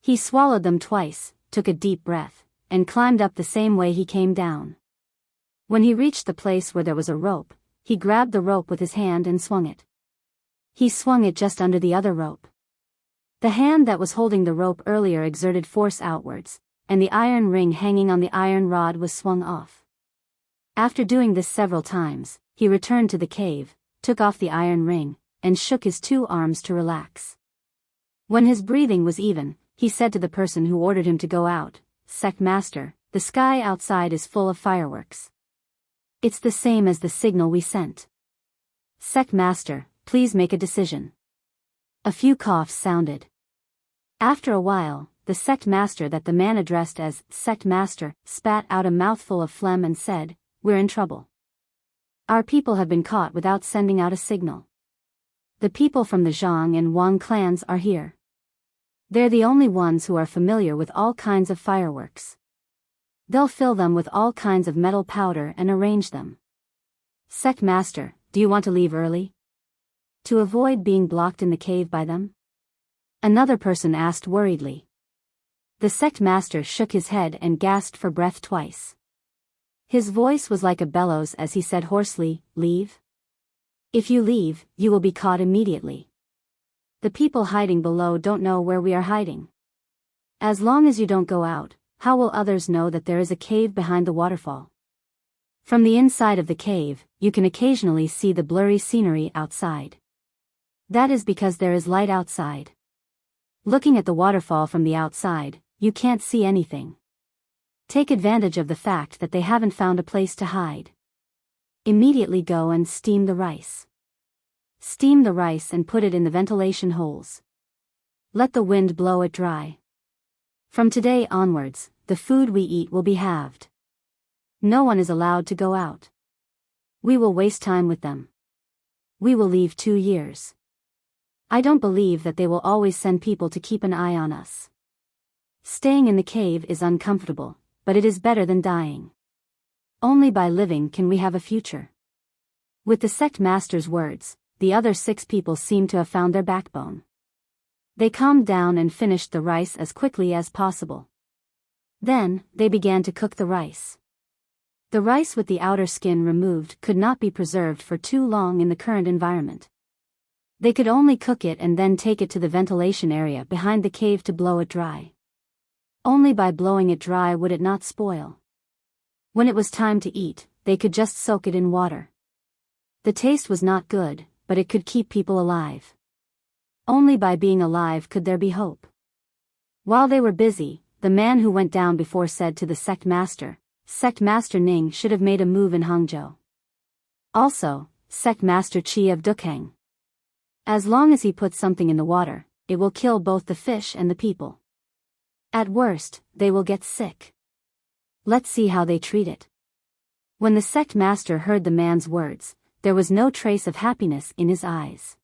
A: He swallowed them twice, took a deep breath, and climbed up the same way he came down. When he reached the place where there was a rope, he grabbed the rope with his hand and swung it. He swung it just under the other rope. The hand that was holding the rope earlier exerted force outwards, and the iron ring hanging on the iron rod was swung off. After doing this several times, he returned to the cave, took off the iron ring, and shook his two arms to relax. When his breathing was even, he said to the person who ordered him to go out, "Sect Master, the sky outside is full of fireworks. It's the same as the signal we sent. Sect Master, please make a decision." A few coughs sounded. After a while, the sect master that the man addressed as Sect Master spat out a mouthful of phlegm and said, "We're in trouble. Our people have been caught without sending out a signal. The people from the Zhang and Wang clans are here. They're the only ones who are familiar with all kinds of fireworks. They'll fill them with all kinds of metal powder and arrange them. Sect Master, do you want to leave early? To avoid being blocked in the cave by them?" Another person asked worriedly. The sect master shook his head and gasped for breath twice. His voice was like a bellows as he said hoarsely, "Leave? If you leave, you will be caught immediately. The people hiding below don't know where we are hiding. As long as you don't go out, how will others know that there is a cave behind the waterfall? From the inside of the cave, you can occasionally see the blurry scenery outside. That is because there is light outside. Looking at the waterfall from the outside, you can't see anything. Take advantage of the fact that they haven't found a place to hide. Immediately go and steam the rice. Steam the rice and put it in the ventilation holes. Let the wind blow it dry. From today onwards, the food we eat will be halved. No one is allowed to go out. We will waste time with them. We will leave 2 years. I don't believe that they will always send people to keep an eye on us. Staying in the cave is uncomfortable, but it is better than dying. Only by living can we have a future." With the sect master's words, the other 6 people seemed to have found their backbone. They calmed down and finished the rice as quickly as possible. Then, they began to cook the rice. The rice with the outer skin removed could not be preserved for too long in the current environment. They could only cook it and then take it to the ventilation area behind the cave to blow it dry. Only by blowing it dry would it not spoil. When it was time to eat, they could just soak it in water. The taste was not good, but it could keep people alive. Only by being alive could there be hope. While they were busy, the man who went down before said to the Sect Master Ning should have made a move in Hangzhou. Also, Sect Master Qi of Dukang. As long as he puts something in the water, it will kill both the fish and the people. At worst, they will get sick. Let's see how they treat it." When the sect master heard the man's words, there was no trace of happiness in his eyes.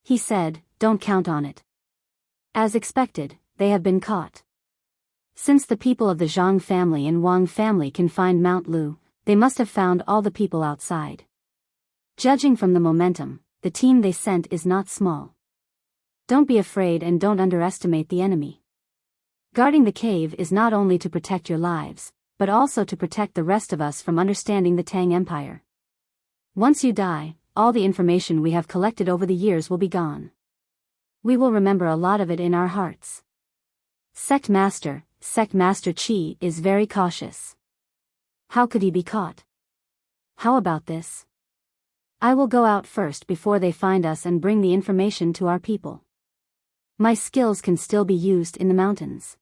A: He said, "Don't count on it. As expected, they have been caught. Since the people of the Zhang family and Wang family can find Mount Lu, they must have found all the people outside. Judging from the momentum, the team they sent is not small. Don't be afraid and don't underestimate the enemy. Guarding the cave is not only to protect your lives, but also to protect the rest of us from understanding the Tang Empire. Once you die, all the information we have collected over the years will be gone. We will remember a lot of it in our hearts. Sect Master Qi is very cautious. How could he be caught? How about this? I will go out first before they find us and bring the information to our people. My skills can still be used in the mountains."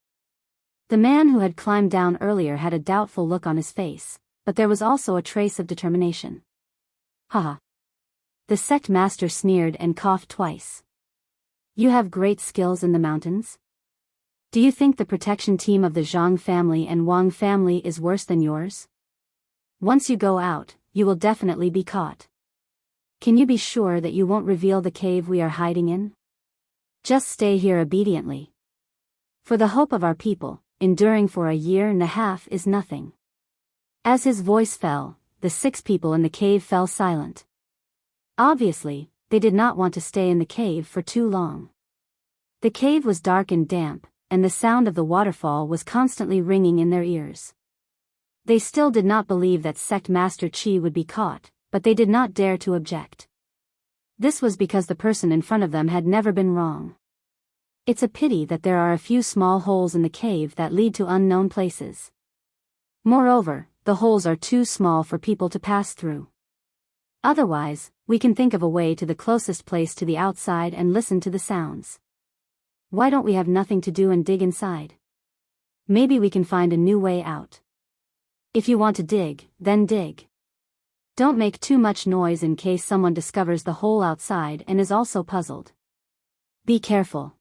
A: The man who had climbed down earlier had a doubtful look on his face, but there was also a trace of determination. Haha. The sect master sneered and coughed twice. "You have great skills in the mountains? Do you think the protection team of the Zhang family and Wang family is worse than yours? Once you go out, you will definitely be caught. Can you be sure that you won't reveal the cave we are hiding in? Just stay here obediently. For the hope of our people, enduring for 1.5 years is nothing." As his voice fell, the 6 people in the cave fell silent. Obviously, they did not want to stay in the cave for too long. The cave was dark and damp, and the sound of the waterfall was constantly ringing in their ears. They still did not believe that Sect Master Qi would be caught, but they did not dare to object. This was because the person in front of them had never been wrong. It's a pity that there are a few small holes in the cave that lead to unknown places. Moreover, the holes are too small for people to pass through. Otherwise, we can think of a way to the closest place to the outside and listen to the sounds. Why don't we have nothing to do and dig inside? Maybe we can find a new way out. If you want to dig, then dig. Don't make too much noise in case someone discovers the hole outside and is also puzzled. Be careful.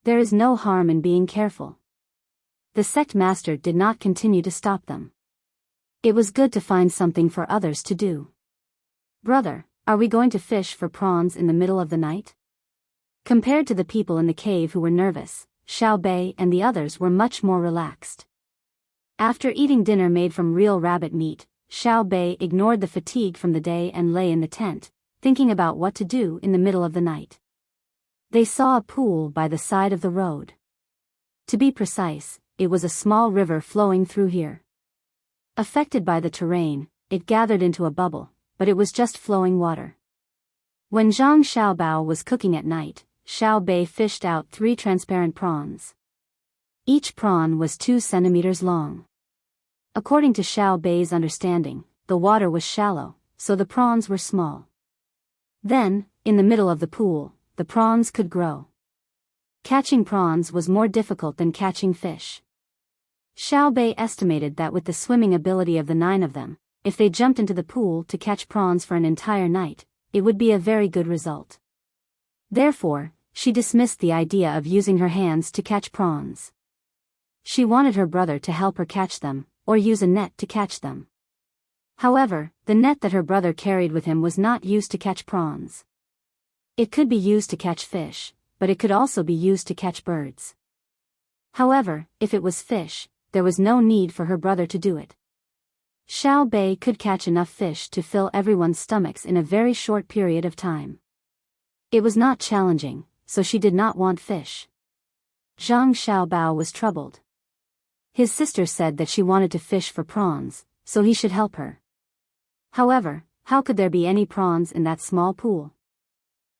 A: There is no harm in being careful. The sect master did not continue to stop them. It was good to find something for others to do. Brother, are we going to fish for prawns in the middle of the night? Compared to the people in the cave who were nervous, Xiao Bei and the others were much more relaxed. After eating dinner made from real rabbit meat, Xiao Bei ignored the fatigue from the day and lay in the tent, thinking about what to do in the middle of the night. They saw a pool by the side of the road. To be precise, it was a small river flowing through here. Affected by the terrain, it gathered into a bubble, but it was just flowing water. When Zhang Xiaobao was cooking at night, Xiao Bei fished out 3 transparent prawns. Each prawn was 2 centimeters long. According to Xiao Bei's understanding, the water was shallow, so the prawns were small. Then, in the middle of the pool, the prawns could grow. Catching prawns was more difficult than catching fish. Xiao Bei estimated that with the swimming ability of the 9 of them, if they jumped into the pool to catch prawns for an entire night, it would be a very good result. Therefore, she dismissed the idea of using her hands to catch prawns. She wanted her brother to help her catch them, or use a net to catch them. However, the net that her brother carried with him was not used to catch prawns. It could be used to catch fish, but it could also be used to catch birds. However, if it was fish, there was no need for her brother to do it. Xiao Bei could catch enough fish to fill everyone's stomachs in a very short period of time. It was not challenging, so she did not want fish. Zhang Xiaobao was troubled. His sister said that she wanted to fish for prawns, so he should help her. However, how could there be any prawns in that small pool?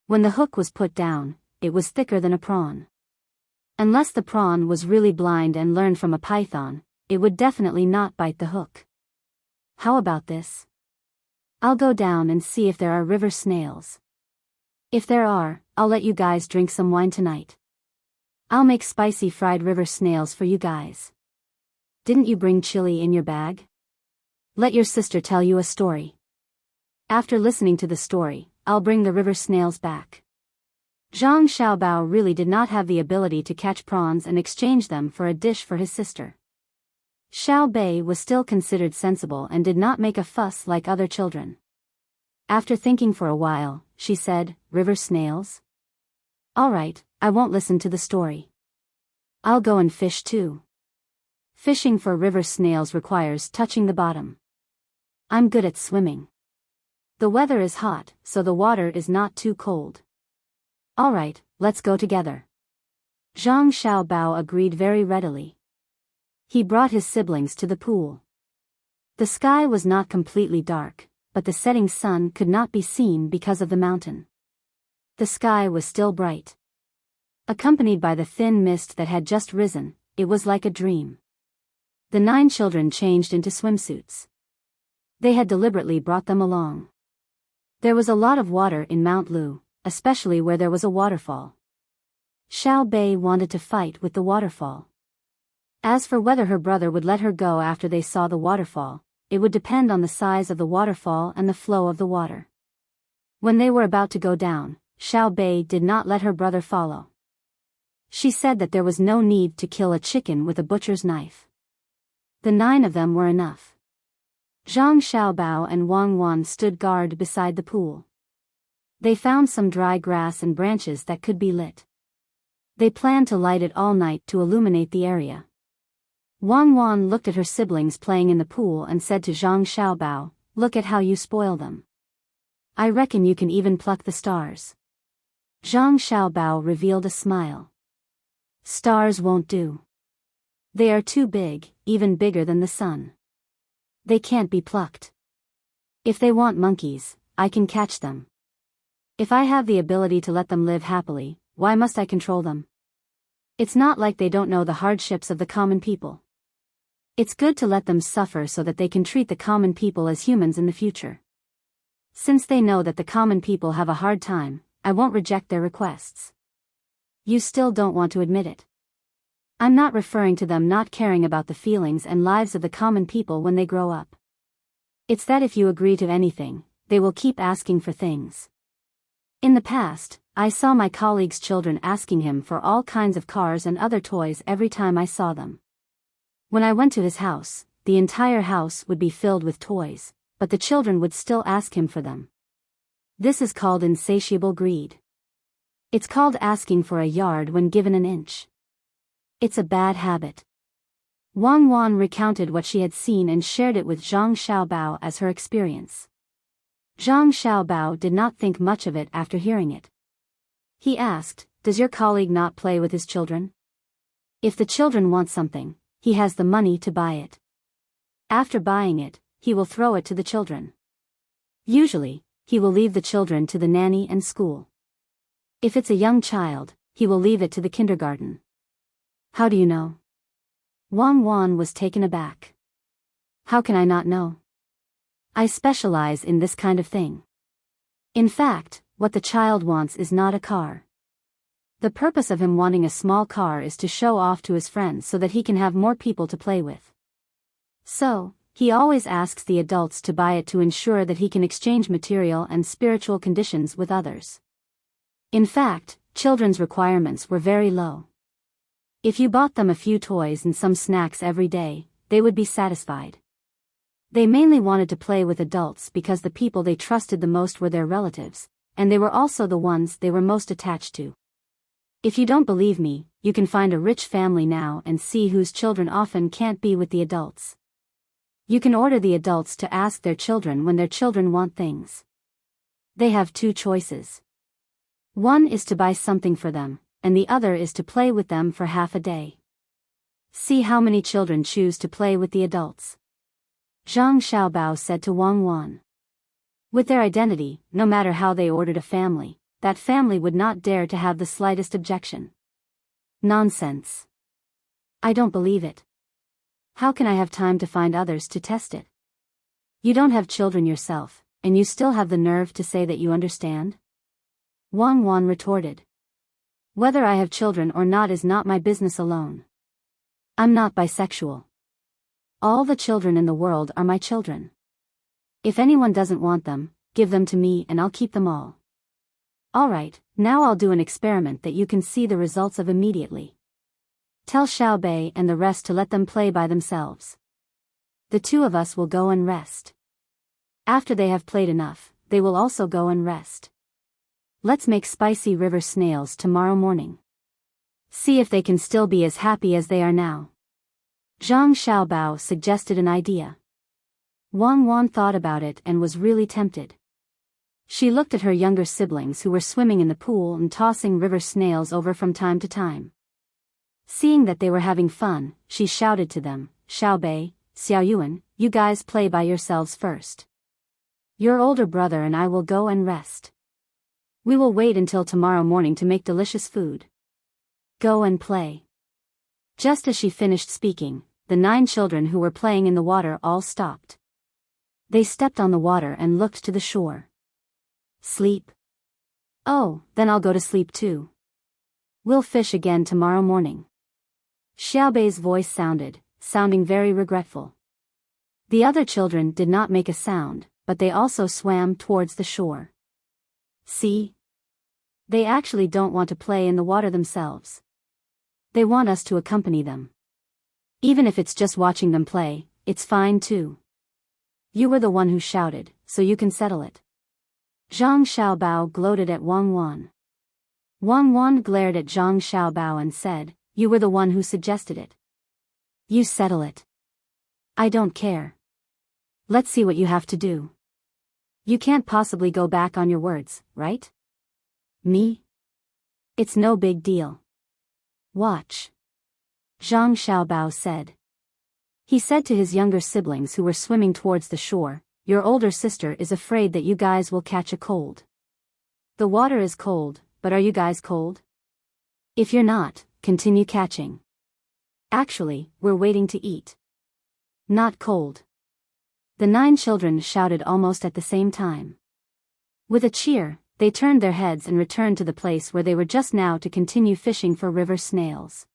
A: When the hook was put down, it was thicker than a prawn. Unless the prawn was really blind and learned from a python, it would definitely not bite the hook. How about this? I'll go down and see if there are river snails. If there are, I'll let you guys drink some wine tonight. I'll make spicy fried river snails for you guys. Didn't you bring chili in your bag? Let your sister tell you a story. After listening to the story, I'll bring the river snails back. Zhang Xiaobao really did not have the ability to catch prawns and exchange them for a dish for his sister. Xiao Bei was still considered sensible and did not make a fuss like other children. After thinking for a while, she said, "River snails? All right, I won't listen to the story. I'll go and fish too." Fishing for river snails requires touching the bottom. I'm good at swimming. The weather is hot, so the water is not too cold. All right, let's go together. Zhang Xiaobao agreed very readily. He brought his siblings to the pool. The sky was not completely dark, but the setting sun could not be seen because of the mountain. The sky was still bright. Accompanied by the thin mist that had just risen, it was like a dream. The 9 children changed into swimsuits. They had deliberately brought them along. There was a lot of water in Mount Lu, especially where there was a waterfall. Xiao Bei wanted to fight with the waterfall. As for whether her brother would let her go after they saw the waterfall, it would depend on the size of the waterfall and the flow of the water. When they were about to go down, Xiao Bei did not let her brother follow. She said that there was no need to kill a chicken with a butcher's knife. The 9 of them were enough. Zhang Xiaobao and Wang Wan stood guard beside the pool. They found some dry grass and branches that could be lit. They planned to light it all night to illuminate the area. Wang Wan looked at her siblings playing in the pool and said to Zhang Xiaobao, "Look at how you spoil them. I reckon you can even pluck the stars. Zhang Xiaobao revealed a smile. Stars won't do. They are too big, even bigger than the sun. They can't be plucked. If they want monkeys, I can catch them. If I have the ability to let them live happily, why must I control them? It's not like they don't know the hardships of the common people. It's good to let them suffer so that they can treat the common people as humans in the future. Since they know that the common people have a hard time, I won't reject their requests. You still don't want to admit it. I'm not referring to them not caring about the feelings and lives of the common people when they grow up. It's that if you agree to anything, they will keep asking for things. In the past, I saw my colleagues' children asking him for all kinds of cars and other toys every time I saw them. When I went to his house, the entire house would be filled with toys, but the children would still ask him for them. This is called insatiable greed. It's called asking for a yard when given an inch. It's a bad habit. Wang Wan recounted what she had seen and shared it with Zhang Xiaobao as her experience. Zhang Xiaobao did not think much of it after hearing it. He asked, "Does your colleague not play with his children? If the children want something, he has the money to buy it. After buying it, he will throw it to the children. Usually, he will leave the children to the nanny and school. If it's a young child, he will leave it to the kindergarten." How do you know? Wang Wan was taken aback. How can I not know? I specialize in this kind of thing. In fact, what the child wants is not a car. The purpose of him wanting a small car is to show off to his friends so that he can have more people to play with. So, he always asks the adults to buy it to ensure that he can exchange material and spiritual conditions with others. In fact, children's requirements were very low. If you bought them a few toys and some snacks every day, they would be satisfied. They mainly wanted to play with adults because the people they trusted the most were their relatives, and they were also the ones they were most attached to. If you don't believe me, you can find a rich family now and see whose children often can't be with the adults. You can order the adults to ask their children when their children want things. They have two choices. One is to buy something for them, and the other is to play with them for half a day. See how many children choose to play with the adults. Zhang Xiaobao said to Wang Wan. With their identity, no matter how they ordered a family, that family would not dare to have the slightest objection. Nonsense. I don't believe it. How can I have time to find others to test it? You don't have children yourself, and you still have the nerve to say that you understand? Wang Wan retorted. Whether I have children or not is not my business alone. I'm not bisexual. All the children in the world are my children. If anyone doesn't want them, give them to me and I'll keep them all. Alright, now I'll do an experiment that you can see the results of immediately. Tell Xiaobei and the rest to let them play by themselves. The two of us will go and rest. After they have played enough, they will also go and rest. Let's make spicy river snails tomorrow morning. See if they can still be as happy as they are now. Zhang Xiaobao suggested an idea. Wang Wan thought about it and was really tempted. She looked at her younger siblings who were swimming in the pool and tossing river snails over from time to time. Seeing that they were having fun, she shouted to them, "Xiaobei, Xiaoyuan, you guys play by yourselves first. Your older brother and I will go and rest. We will wait until tomorrow morning to make delicious food. Go and play." Just as she finished speaking, the 9 children who were playing in the water all stopped. They stepped on the water and looked to the shore. Sleep? Oh, then I'll go to sleep too. We'll fish again tomorrow morning. Xiaobei's voice sounding very regretful. The other children did not make a sound, but they also swam towards the shore. See? They actually don't want to play in the water themselves. They want us to accompany them. Even if it's just watching them play, it's fine too. You were the one who shouted, so you can settle it. Zhang Xiaobao gloated at Wang Wan. Wang Wan glared at Zhang Xiaobao and said, "You were the one who suggested it. You settle it. I don't care. Let's see what you have to do." You can't possibly go back on your words, right? Me? It's no big deal. Watch. Zhang Xiaobao said. He said to his younger siblings who were swimming towards the shore, your older sister is afraid that you guys will catch a cold. The water is cold, but are you guys cold? If you're not, continue catching. Actually, we're waiting to eat. Not cold. The 9 children shouted almost at the same time. With a cheer, they turned their heads and returned to the place where they were just now to continue fishing for river snails.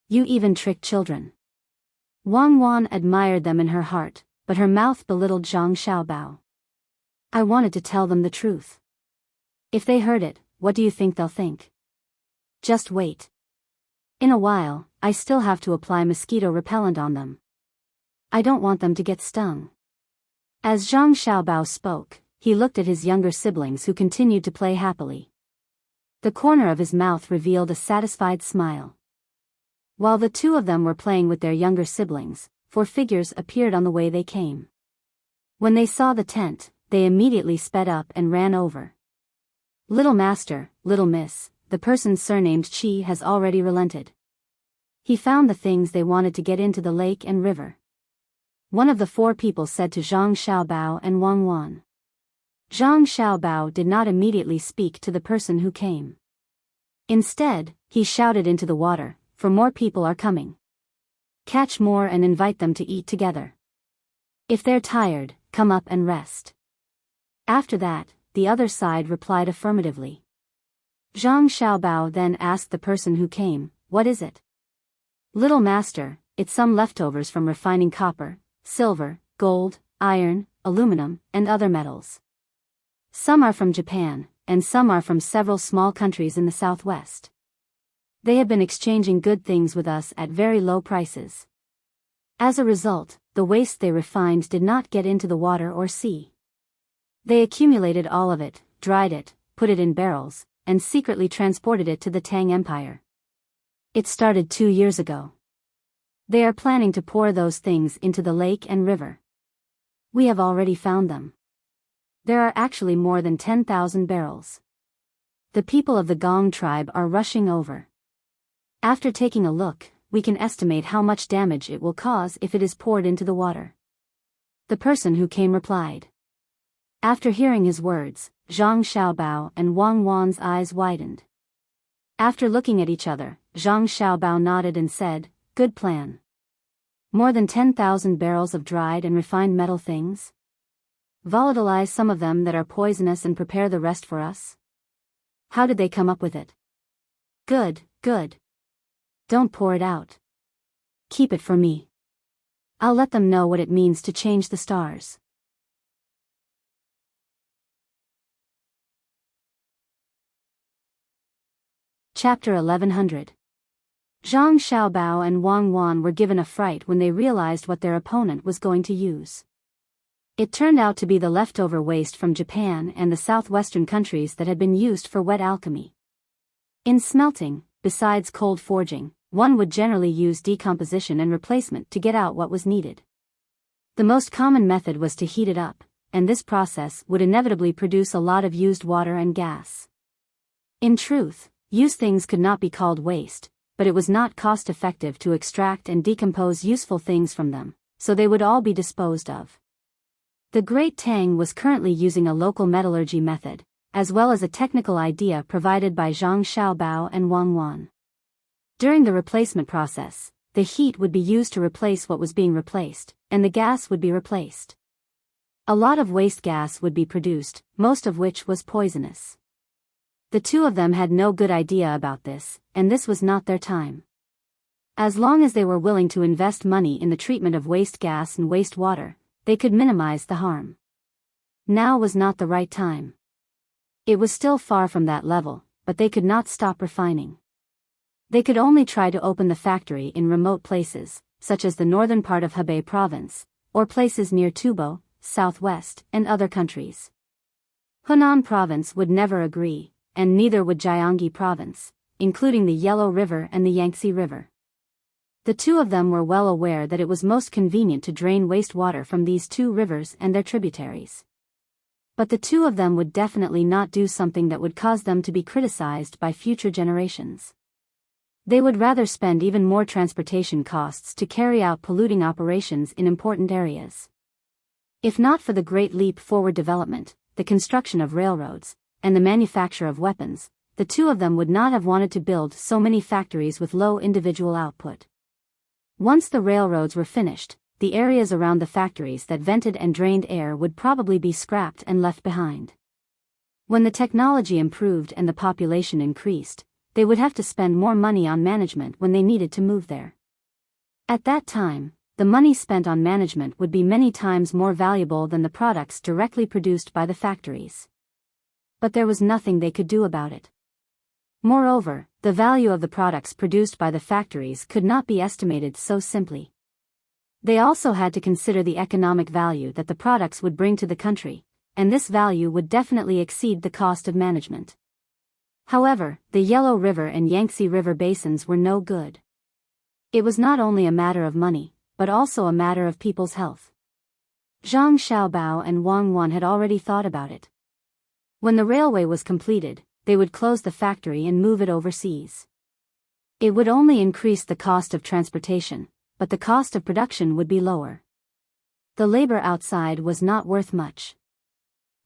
A: You even trick children. Wang Wan admired them in her heart, but her mouth belittled Zhang Xiaobao. I wanted to tell them the truth. If they heard it, what do you think they'll think? Just wait. In a while, I still have to apply mosquito repellent on them. I don't want them to get stung. As Zhang Xiaobao spoke, he looked at his younger siblings who continued to play happily. The corner of his mouth revealed a satisfied smile. While the 2 of them were playing with their younger siblings, 4 figures appeared on the way they came. When they saw the tent, they immediately sped up and ran over. Little master, little miss, the person surnamed Qi has already relented. He found the things they wanted to get into the lake and river. One of the 4 people said to Zhang Xiaobao and Wang Wan. Zhang Xiaobao did not immediately speak to the person who came. Instead, he shouted into the water, for more people are coming. Catch more and invite them to eat together. If they're tired, come up and rest. After that, the other side replied affirmatively. Zhang Xiaobao then asked the person who came, what is it? Little master, it's some leftovers from refining copper, silver, gold, iron, aluminum, and other metals. Some are from Japan, and some are from several small countries in the southwest. They have been exchanging good things with us at very low prices. As a result, the waste they refined did not get into the water or sea. They accumulated all of it, dried it, put it in barrels, and secretly transported it to the Tang Empire. It started 2 years ago. They are planning to pour those things into the lake and river. We have already found them. There are actually more than 10,000 barrels. The people of the Gong tribe are rushing over. After taking a look, we can estimate how much damage it will cause if it is poured into the water. The person who came replied. After hearing his words, Zhang Xiaobao and Wang Wan's eyes widened. After looking at each other, Zhang Xiaobao nodded and said, good plan. More than 10,000 barrels of dried and refined metal things? Volatilize some of them that are poisonous and prepare the rest for us? How did they come up with it? Good, good. Don't pour it out. Keep it for me. I'll let them know what it means to change the stars. Chapter 1100. Zhang Xiaobao and Wang Wan were given a fright when they realized what their opponent was going to use. It turned out to be the leftover waste from Japan and the southwestern countries that had been used for wet alchemy. In smelting, besides cold forging, one would generally use decomposition and replacement to get out what was needed. The most common method was to heat it up, and this process would inevitably produce a lot of used water and gas. In truth, used things could not be called waste, but it was not cost-effective to extract and decompose useful things from them, so they would all be disposed of. The Great Tang was currently using a local metallurgy method, as well as a technical idea provided by Zhang Xiaobao and Wang Wan. During the replacement process, the heat would be used to replace what was being replaced, and the gas would be replaced. A lot of waste gas would be produced, most of which was poisonous. The 2 of them had no good idea about this, and this was not their time. As long as they were willing to invest money in the treatment of waste gas and waste water, they could minimize the harm. Now was not the right time. It was still far from that level, but they could not stop refining. They could only try to open the factory in remote places, such as the northern part of Hebei province, or places near Tubo, southwest, and other countries. Hunan province would never agree, and neither would Jiangxi province, including the Yellow River and the Yangtze River. The 2 of them were well aware that it was most convenient to drain wastewater from these 2 rivers and their tributaries. But the two of them would definitely not do something that would cause them to be criticized by future generations. They would rather spend even more transportation costs to carry out polluting operations in important areas. If not for the great leap forward development, the construction of railroads, and the manufacture of weapons, the two of them would not have wanted to build so many factories with low individual output. Once the railroads were finished, the areas around the factories that vented and drained air would probably be scrapped and left behind. When the technology improved and the population increased, they would have to spend more money on management when they needed to move there. At that time, the money spent on management would be many times more valuable than the products directly produced by the factories. But there was nothing they could do about it. Moreover, the value of the products produced by the factories could not be estimated so simply. They also had to consider the economic value that the products would bring to the country, and this value would definitely exceed the cost of management. However, the Yellow River and Yangtze River basins were no good. It was not only a matter of money, but also a matter of people's health. Zhang Xiaobao and Wang Wan had already thought about it. When the railway was completed, they would close the factory and move it overseas. It would only increase the cost of transportation, but the cost of production would be lower. The labor outside was not worth much.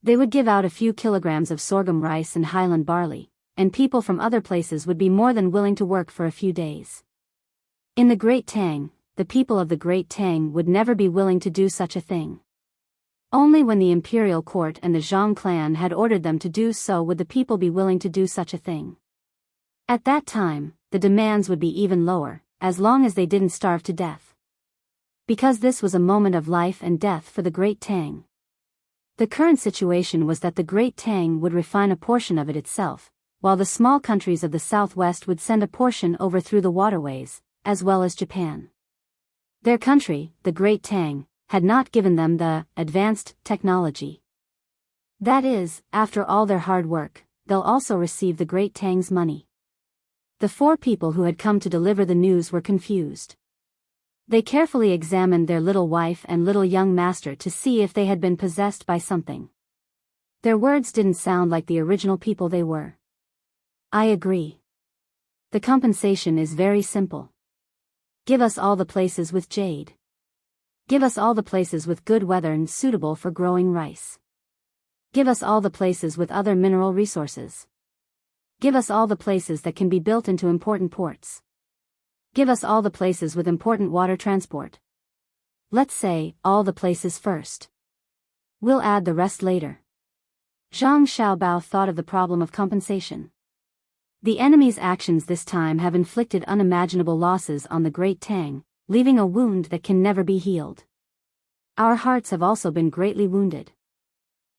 A: They would give out a few kilograms of sorghum rice and highland barley, and people from other places would be more than willing to work for a few days. In the Great Tang, the people of the Great Tang would never be willing to do such a thing. Only when the imperial court and the Zhang clan had ordered them to do so would the people be willing to do such a thing. At that time, the demands would be even lower, as long as they didn't starve to death. Because this was a moment of life and death for the Great Tang. The current situation was that the Great Tang would refine a portion of it itself, while the small countries of the southwest would send a portion over through the waterways, as well as Japan. Their country, the Great Tang, had not given them the advanced technology. That is, after all their hard work, they'll also receive the Great Tang's money. The four people who had come to deliver the news were confused. They carefully examined their little wife and little young master to see if they had been possessed by something. Their words didn't sound like the original people they were. I agree. The compensation is very simple. Give us all the places with jade. Give us all the places with good weather and suitable for growing rice. Give us all the places with other mineral resources. Give us all the places that can be built into important ports. Give us all the places with important water transport. Let's say, all the places first. We'll add the rest later. Zhang Xiaobao thought of the problem of compensation. The enemy's actions this time have inflicted unimaginable losses on the Great Tang, leaving a wound that can never be healed. Our hearts have also been greatly wounded.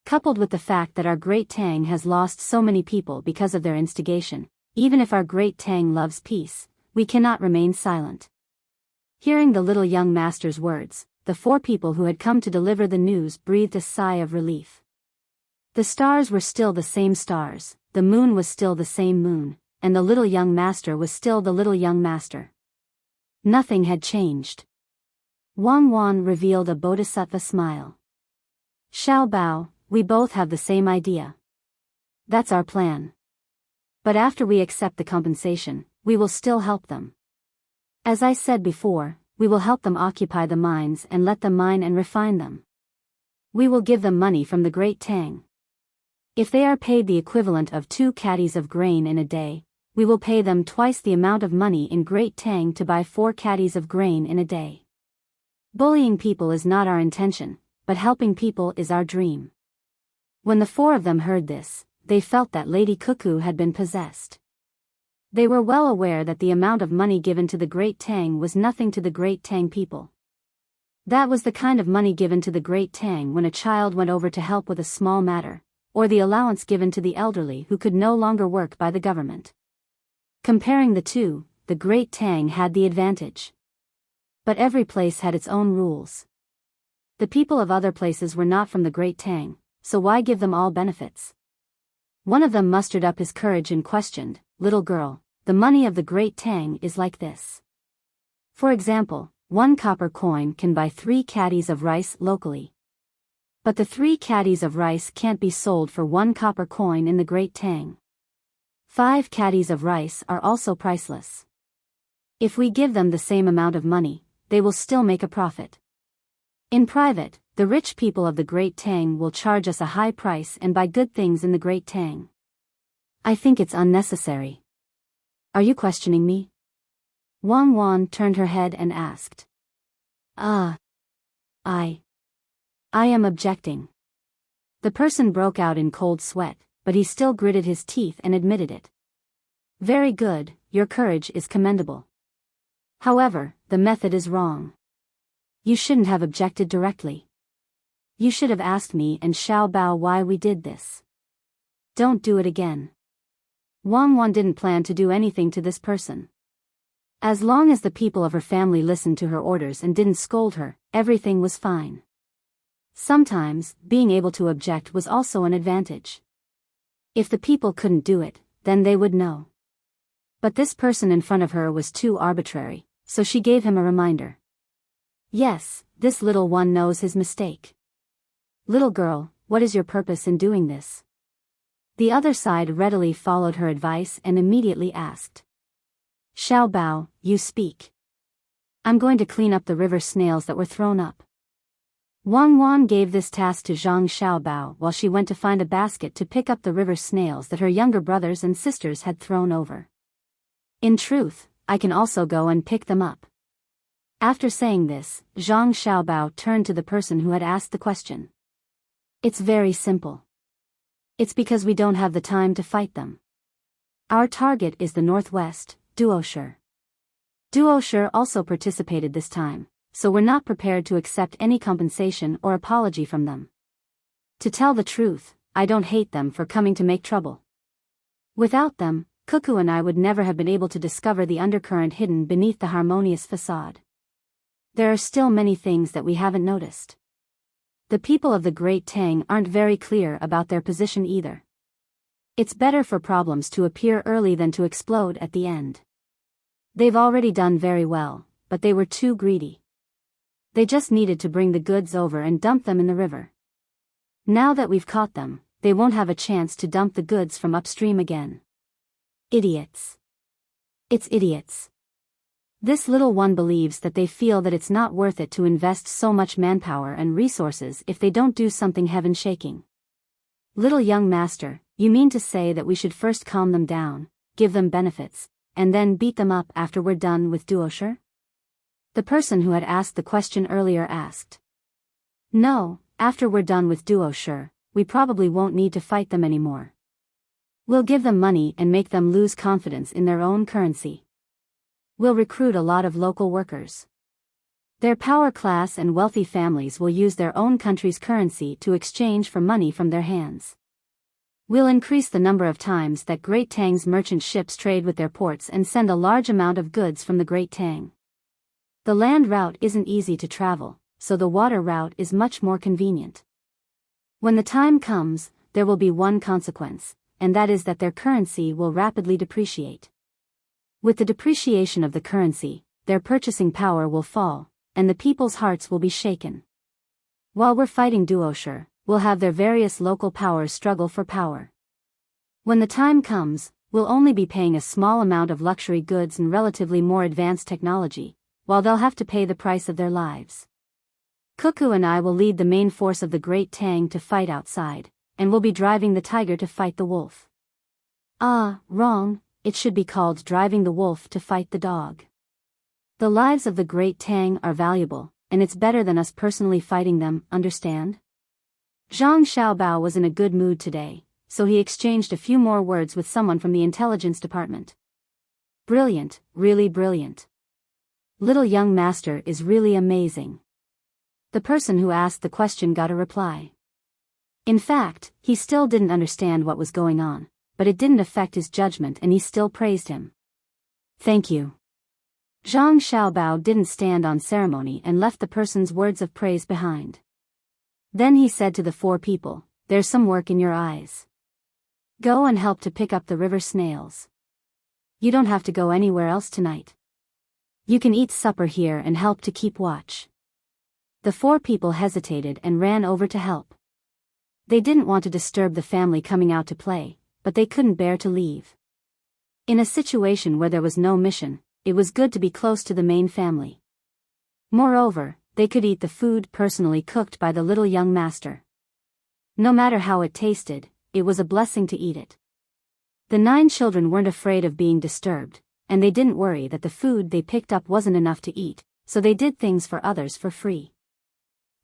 A: Coupled with the fact that our Great Tang has lost so many people because of their instigation, even if our Great Tang loves peace, we cannot remain silent. Hearing the little young master's words, the four people who had come to deliver the news breathed a sigh of relief. The stars were still the same stars, the moon was still the same moon, and the little young master was still the little young master. Nothing had changed. Wang Wan revealed a bodhisattva smile. Xiaobao, we both have the same idea. That's our plan. But after we accept the compensation, we will still help them. As I said before, we will help them occupy the mines and let them mine and refine them. We will give them money from the Great Tang. If they are paid the equivalent of 2 caddies of grain in a day, we will pay them twice the amount of money in Great Tang to buy 4 caddies of grain in a day. Bullying people is not our intention, but helping people is our dream. When the four of them heard this, they felt that Lady Cuckoo had been possessed. They were well aware that the amount of money given to the Great Tang was nothing to the Great Tang people. That was the kind of money given to the Great Tang when a child went over to help with a small matter, or the allowance given to the elderly who could no longer work by the government. Comparing the two, the Great Tang had the advantage. But every place had its own rules. The people of other places were not from the Great Tang, so why give them all benefits? One of them mustered up his courage and questioned, "Little girl, the money of the Great Tang is like this. For example, 1 copper coin can buy 3 caddies of rice locally. But the 3 caddies of rice can't be sold for 1 copper coin in the Great Tang. 5 caddies of rice are also priceless. If we give them the same amount of money, they will still make a profit. In private, the rich people of the Great Tang will charge us a high price and buy good things in the Great Tang. I think it's unnecessary. Are you questioning me? Wang Wan turned her head and asked. I am objecting. The person broke out in cold sweat, but he still gritted his teeth and admitted it. Very good, your courage is commendable. However, the method is wrong. You shouldn't have objected directly. You should have asked me and Xiao Bao why we did this. Don't do it again. Wang Wan didn't plan to do anything to this person. As long as the people of her family listened to her orders and didn't scold her, everything was fine. Sometimes, being able to object was also an advantage. If the people couldn't do it, then they would know. But this person in front of her was too arbitrary, so she gave him a reminder. Yes, this little one knows his mistake. Little girl, what is your purpose in doing this? The other side readily followed her advice and immediately asked. Xiao Bao, you speak. I'm going to clean up the river snails that were thrown up. Wang Wan gave this task to Zhang Xiaobao while she went to find a basket to pick up the river snails that her younger brothers and sisters had thrown over. In truth, I can also go and pick them up. After saying this, Zhang Xiaobao turned to the person who had asked the question. It's very simple. It's because we don't have the time to fight them. Our target is the northwest, Duoshi. Duoshi also participated this time, so we're not prepared to accept any compensation or apology from them. To tell the truth, I don't hate them for coming to make trouble. Without them, Cuckoo and I would never have been able to discover the undercurrent hidden beneath the harmonious facade. There are still many things that we haven't noticed. The people of the Great Tang aren't very clear about their position either. It's better for problems to appear early than to explode at the end. They've already done very well, but they were too greedy. They just needed to bring the goods over and dump them in the river. Now that we've caught them, they won't have a chance to dump the goods from upstream again. Idiots. It's idiots. This little one believes that they feel that it's not worth it to invest so much manpower and resources if they don't do something heaven-shaking. Little young master, you mean to say that we should first calm them down, give them benefits, and then beat them up after we're done with Duoshi? The person who had asked the question earlier asked. No, after we're done with Duoshi, we probably won't need to fight them anymore. We'll give them money and make them lose confidence in their own currency. We'll recruit a lot of local workers. Their power class and wealthy families will use their own country's currency to exchange for money from their hands. We'll increase the number of times that Great Tang's merchant ships trade with their ports and send a large amount of goods from the Great Tang. The land route isn't easy to travel, so the water route is much more convenient. When the time comes, there will be one consequence, and that is that their currency will rapidly depreciate. With the depreciation of the currency, their purchasing power will fall, and the people's hearts will be shaken. While we're fighting Duoshi, we'll have their various local powers struggle for power. When the time comes, we'll only be paying a small amount of luxury goods and relatively more advanced technology, while they'll have to pay the price of their lives. Cuckoo and I will lead the main force of the Great Tang to fight outside, and we'll be driving the tiger to fight the wolf. Wrong, it should be called driving the wolf to fight the dog. The lives of the Great Tang are valuable, and it's better than us personally fighting them, understand? Zhang Xiaobao was in a good mood today, so he exchanged a few more words with someone from the intelligence department. Brilliant, really brilliant. Little young master is really amazing. The person who asked the question got a reply. In fact, he still didn't understand what was going on, but it didn't affect his judgment and he still praised him. Thank you. Zhang Xiaobao didn't stand on ceremony and left the person's words of praise behind. Then he said to the 4 people, there's some work in your eyes. Go and help to pick up the river snails. You don't have to go anywhere else tonight. You can eat supper here and help to keep watch. The 4 people hesitated and ran over to help. They didn't want to disturb the family coming out to play, but they couldn't bear to leave. In a situation where there was no mission, it was good to be close to the main family. Moreover, they could eat the food personally cooked by the little young master. No matter how it tasted, it was a blessing to eat it. The 9 children weren't afraid of being disturbed, and they didn't worry that the food they picked up wasn't enough to eat, so they did things for others for free.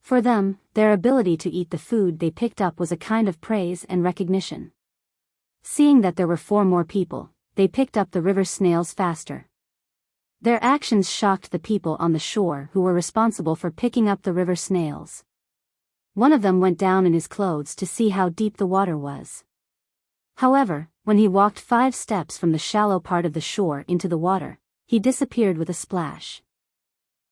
A: For them, their ability to eat the food they picked up was a kind of praise and recognition. Seeing that there were 4 more people, they picked up the river snails faster. Their actions shocked the people on the shore who were responsible for picking up the river snails. One of them went down in his clothes to see how deep the water was. However, when he walked 5 steps from the shallow part of the shore into the water, he disappeared with a splash.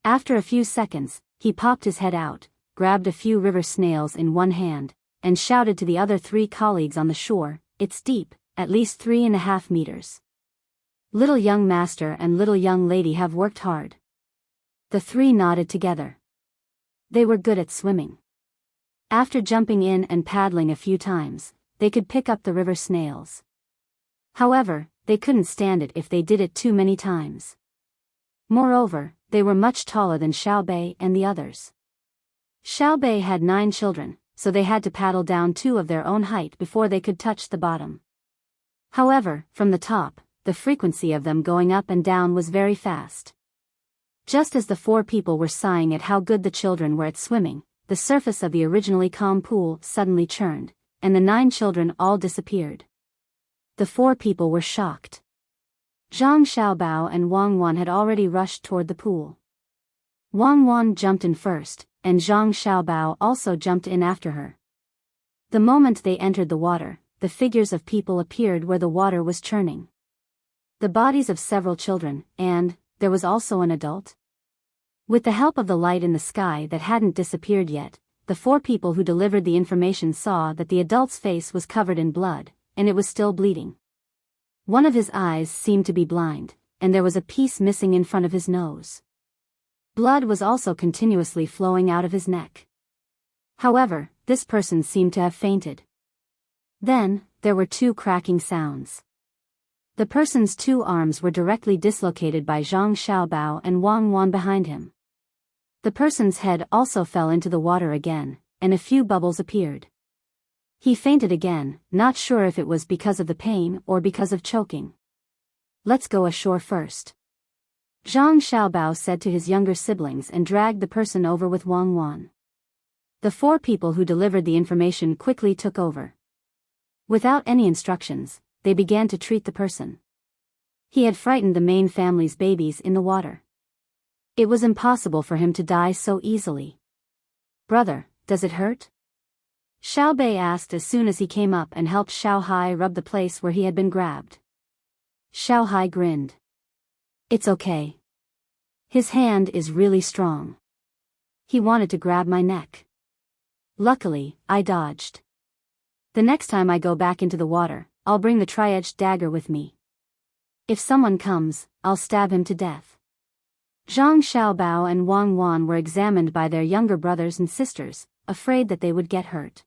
A: After a few seconds, he popped his head out, grabbed a few river snails in one hand, and shouted to the other 3 colleagues on the shore, "It's deep, at least 3.5 meters. Little young master and little young lady have worked hard." The 3 nodded together. They were good at swimming. After jumping in and paddling a few times, they could pick up the river snails. However, they couldn't stand it if they did it too many times. Moreover, they were much taller than Xiaobei and the others. Xiaobei had 9 children, so they had to paddle down 2 of their own height before they could touch the bottom. However, from the top, the frequency of them going up and down was very fast. Just as the 4 people were sighing at how good the children were at swimming, the surface of the originally calm pool suddenly churned, and the 9 children all disappeared. The 4 people were shocked. Zhang Xiaobao and Wang Wan had already rushed toward the pool. Wang Wan jumped in first, and Zhang Xiaobao also jumped in after her. The moment they entered the water, the figures of people appeared where the water was churning. The bodies of several children, and there was also an adult. With the help of the light in the sky that hadn't disappeared yet, the 4 people who delivered the information saw that the adult's face was covered in blood, and it was still bleeding. One of his eyes seemed to be blind, and there was a piece missing in front of his nose. Blood was also continuously flowing out of his neck. However, this person seemed to have fainted. Then, there were 2 cracking sounds. The person's 2 arms were directly dislocated by Zhang Xiaobao and Wang Wan behind him. The person's head also fell into the water again, and a few bubbles appeared. He fainted again, not sure if it was because of the pain or because of choking. "Let's go ashore first," Zhang Xiaobao said to his younger siblings and dragged the person over with Wang Wan. The 4 people who delivered the information quickly took over. Without any instructions, they began to treat the person. He had frightened the main family's babies in the water. It was impossible for him to die so easily. "Brother, does it hurt?" Xiaobei asked as soon as he came up and helped Xiaohai rub the place where he had been grabbed. Xiaohai grinned. "It's okay. His hand is really strong. He wanted to grab my neck. Luckily, I dodged. The next time I go back into the water, I'll bring the tri-edged dagger with me. If someone comes, I'll stab him to death." Zhang Xiaobao and Wang Wan were examined by their younger brothers and sisters, afraid that they would get hurt.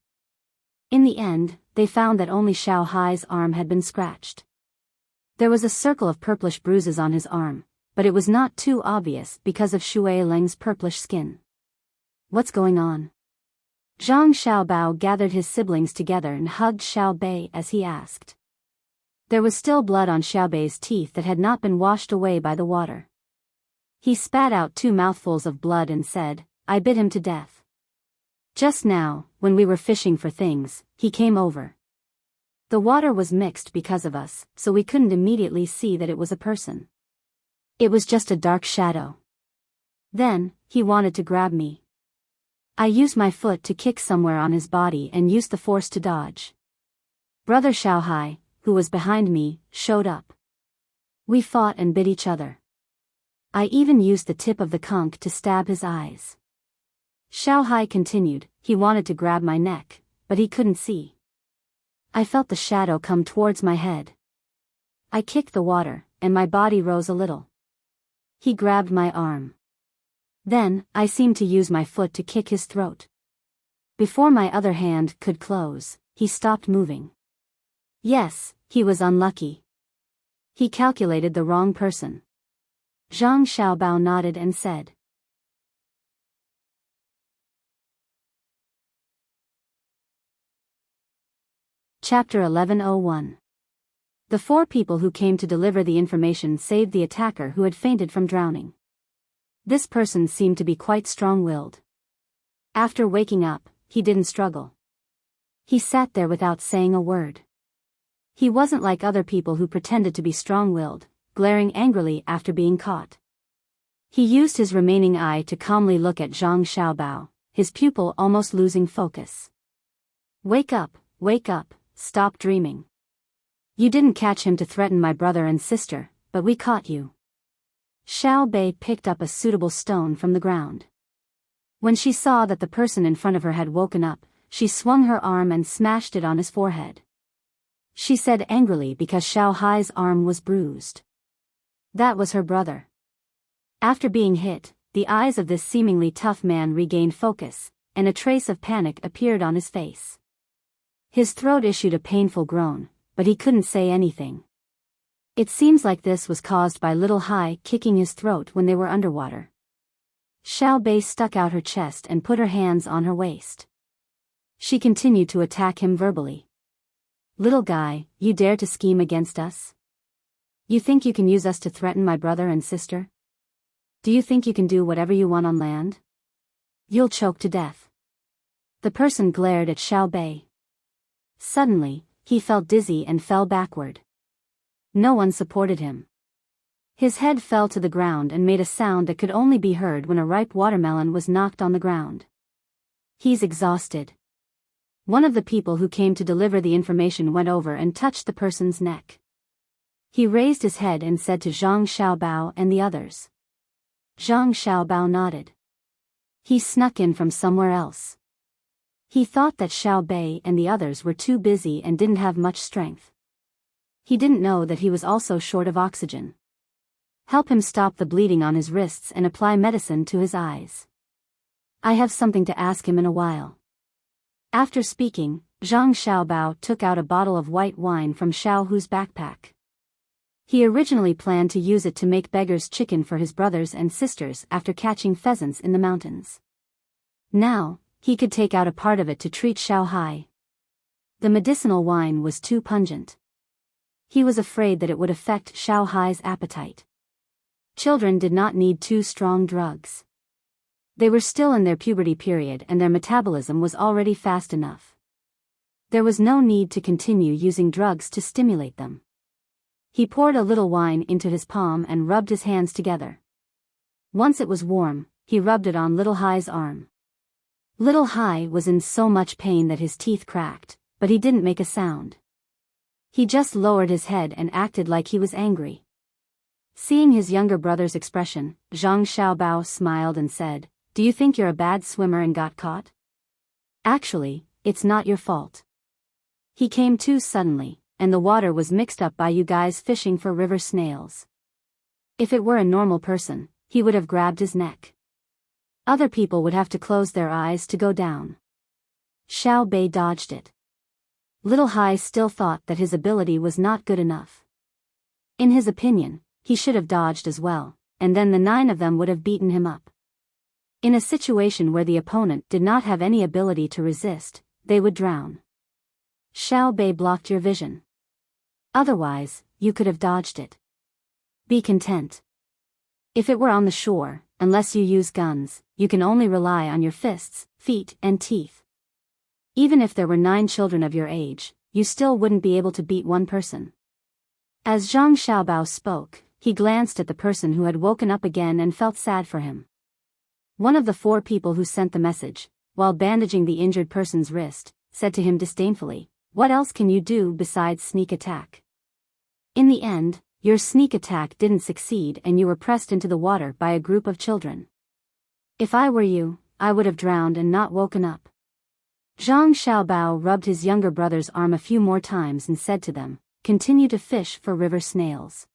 A: In the end, they found that only Xiaohai's arm had been scratched. There was a circle of purplish bruises on his arm, but it was not too obvious because of Shui Leng's purplish skin. "What's going on?" Zhang Xiaobao gathered his siblings together and hugged Xiaobei as he asked. There was still blood on Xiaobei's teeth that had not been washed away by the water. He spat out 2 mouthfuls of blood and said, "I bit him to death. Just now, when we were fishing for things, he came over. The water was mixed because of us, so we couldn't immediately see that it was a person. It was just a dark shadow. Then, he wanted to grab me. I used my foot to kick somewhere on his body and used the force to dodge. Brother Xiaohai, who was behind me, showed up. We fought and bit each other. I even used the tip of the conch to stab his eyes." Xiaohai continued, "He wanted to grab my neck, but he couldn't see. I felt the shadow come towards my head. I kicked the water, and my body rose a little. He grabbed my arm. Then, I seemed to use my foot to kick his throat. Before my other hand could close, he stopped moving. Yes, he was unlucky. He calculated the wrong person. Zhang Xiaobao nodded and said. Chapter 1101. The 4 people who came to deliver the information saved the attacker who had fainted from drowning. This person seemed to be quite strong-willed. After waking up, he didn't struggle. He sat there without saying a word. He wasn't like other people who pretended to be strong-willed, glaring angrily after being caught. He used his remaining eye to calmly look at Zhang Xiaobao, his pupil almost losing focus. Wake up, stop dreaming. You didn't catch him to threaten my brother and sister, but we caught you. Xiao Bei picked up a suitable stone from the ground. When she saw that the person in front of her had woken up, she swung her arm and smashed it on his forehead. She said angrily because Xiao Hai's arm was bruised. That was her brother. After being hit, the eyes of this seemingly tough man regained focus, and a trace of panic appeared on his face. His throat issued a painful groan, but he couldn't say anything. It seems like this was caused by Little Hai kicking his throat when they were underwater. Xiao Bei stuck out her chest and put her hands on her waist. She continued to attack him verbally. Little guy, you dare to scheme against us? You think you can use us to threaten my brother and sister? Do you think you can do whatever you want on land? You'll choke to death. The person glared at Xiao Bei. Suddenly, he felt dizzy and fell backward. No one supported him. His head fell to the ground and made a sound that could only be heard when a ripe watermelon was knocked on the ground. He's exhausted. One of the people who came to deliver the information went over and touched the person's neck. He raised his head and said to Zhang Xiaobao and the others. Zhang Xiaobao nodded. He snuck in from somewhere else. He thought that Xiao Bei and the others were too busy and didn't have much strength. He didn't know that he was also short of oxygen. Help him stop the bleeding on his wrists and apply medicine to his eyes. I have something to ask him in a while. After speaking, Zhang Xiaobao took out a bottle of white wine from Xiao Hu's backpack. He originally planned to use it to make beggar's chicken for his brothers and sisters after catching pheasants in the mountains. Now, he could take out a part of it to treat Xiao Hai. The medicinal wine was too pungent. He was afraid that it would affect Xiao Hai's appetite. Children did not need too strong drugs. They were still in their puberty period and their metabolism was already fast enough. There was no need to continue using drugs to stimulate them. He poured a little wine into his palm and rubbed his hands together. Once it was warm, he rubbed it on Little Hai's arm. Little Hai was in so much pain that his teeth cracked, but he didn't make a sound. He just lowered his head and acted like he was angry. Seeing his younger brother's expression, Zhang Xiaobao smiled and said, "Do you think you're a bad swimmer and got caught? Actually, it's not your fault. He came too suddenly, and the water was mixed up by you guys fishing for river snails. If it were a normal person, he would have grabbed his neck. Other people would have to close their eyes to go down." Xiao Bei dodged it. Little Hai still thought that his ability was not good enough. In his opinion, he should have dodged as well, and then the 9 of them would have beaten him up. In a situation where the opponent did not have any ability to resist, they would drown. Xiao Bei blocked your vision. Otherwise, you could have dodged it. Be content. If it were on the shore, unless you use guns, you can only rely on your fists, feet, and teeth. Even if there were 9 children of your age, you still wouldn't be able to beat one person. As Zhang Xiaobao spoke, he glanced at the person who had woken up again and felt sad for him. One of the 4 people who sent the message, while bandaging the injured person's wrist, said to him disdainfully, "What else can you do besides sneak attack? In the end, your sneak attack didn't succeed and you were pressed into the water by a group of children. If I were you, I would have drowned and not woken up." Zhang Xiaobao rubbed his younger brother's arm a few more times and said to them, "Continue to fish for river snails.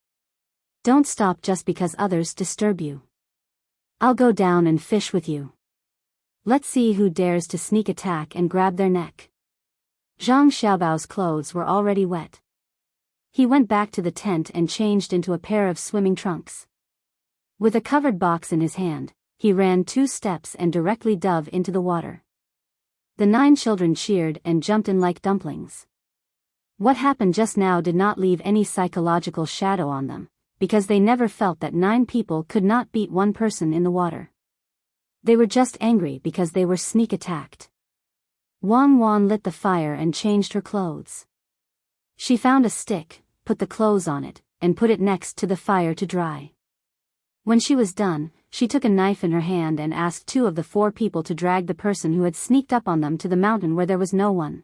A: Don't stop just because others disturb you. I'll go down and fish with you." Let's see who dares to sneak attack and grab their neck. Zhang Xiaobao's clothes were already wet. He went back to the tent and changed into a pair of swimming trunks. With a covered box in his hand, he ran 2 steps and directly dove into the water. The 9 children cheered and jumped in like dumplings. What happened just now did not leave any psychological shadow on them, because they never felt that 9 people could not beat 1 person in the water. They were just angry because they were sneak attacked. Wang Wan lit the fire and changed her clothes. She found a stick, put the clothes on it, and put it next to the fire to dry. When she was done, she took a knife in her hand and asked 2 of the 4 people to drag the person who had sneaked up on them to the mountain where there was no one.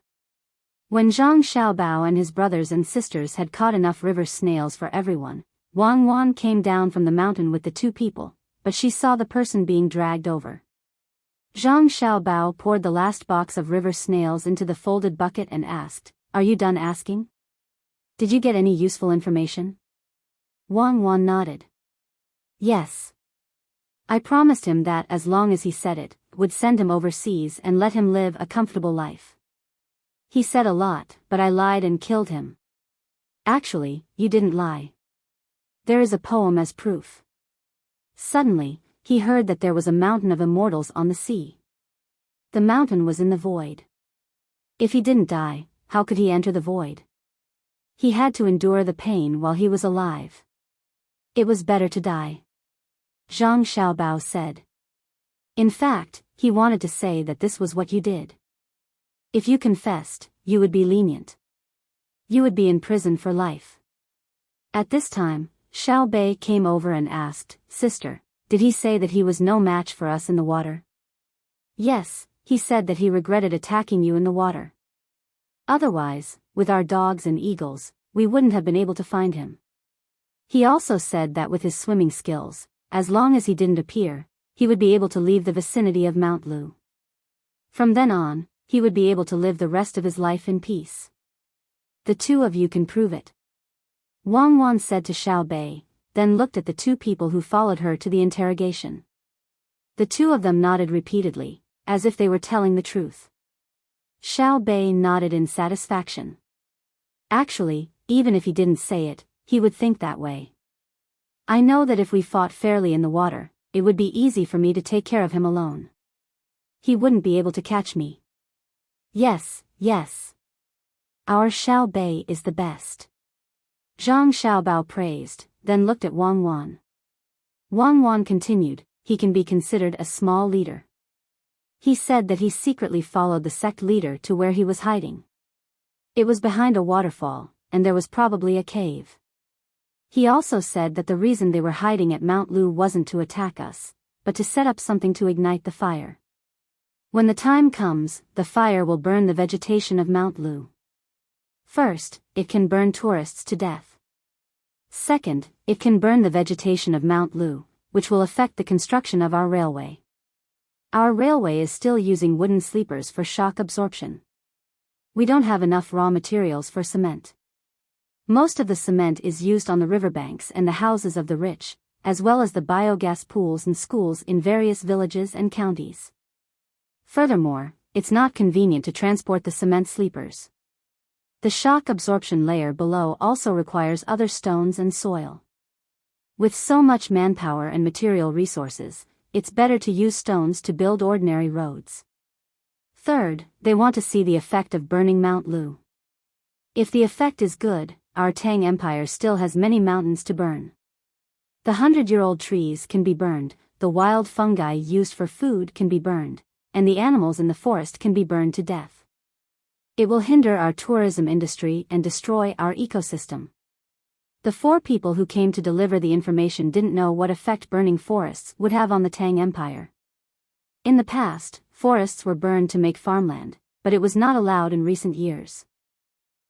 A: When Zhang Xiaobao and his brothers and sisters had caught enough river snails for everyone, Wang Wan came down from the mountain with the 2 people, but she saw the person being dragged over. Zhang Xiaobao poured the last box of river snails into the folded bucket and asked, "Are you done asking? Did you get any useful information?" Wang Wan nodded. "Yes. I promised him that as long as he said it, would send him overseas and let him live a comfortable life. He said a lot, but I lied and killed him." "Actually, you didn't lie. There is a poem as proof." Suddenly, he heard that there was a mountain of immortals on the sea. The mountain was in the void. If he didn't die, how could he enter the void? He had to endure the pain while he was alive. It was better to die. Zhang Xiaobao said. In fact, he wanted to say that this was what you did. If you confessed, you would be lenient. You would be in prison for life. At this time, Xiao Bei came over and asked, "Sister, did he say that he was no match for us in the water?" "Yes, he said that he regretted attacking you in the water. Otherwise, with our dogs and eagles, we wouldn't have been able to find him. He also said that with his swimming skills, as long as he didn't appear, he would be able to leave the vicinity of Mount Lu. From then on, he would be able to live the rest of his life in peace. The 2 of you can prove it." Wang Wan said to Xiao Bei, then looked at the 2 people who followed her to the interrogation. The 2 of them nodded repeatedly, as if they were telling the truth. Xiao Bei nodded in satisfaction. Actually, even if he didn't say it, he would think that way. "I know that if we fought fairly in the water, it would be easy for me to take care of him alone. He wouldn't be able to catch me." "Yes, yes. Our Xiao Bei is the best." Zhang Xiaobao praised, then looked at Wang Wan. Wang Wan continued, "He can be considered a small leader. He said that he secretly followed the sect leader to where he was hiding. It was behind a waterfall, and there was probably a cave. He also said that the reason they were hiding at Mount Lu wasn't to attack us, but to set up something to ignite the fire. When the time comes, the fire will burn the vegetation of Mount Lu. First, it can burn tourists to death. Second, it can burn the vegetation of Mount Lu, which will affect the construction of our railway. Our railway is still using wooden sleepers for shock absorption. We don't have enough raw materials for cement. Most of the cement is used on the riverbanks and the houses of the rich, as well as the biogas pools and schools in various villages and counties. Furthermore, it's not convenient to transport the cement sleepers. The shock absorption layer below also requires other stones and soil. With so much manpower and material resources, it's better to use stones to build ordinary roads. Third, they want to see the effect of burning Mount Lu. If the effect is good, our Tang Empire still has many mountains to burn. The 100-year-old trees can be burned, the wild fungi used for food can be burned, and the animals in the forest can be burned to death. It will hinder our tourism industry and destroy our ecosystem. The 4 people who came to deliver the information didn't know what effect burning forests would have on the Tang Empire. In the past, forests were burned to make farmland, but it was not allowed in recent years.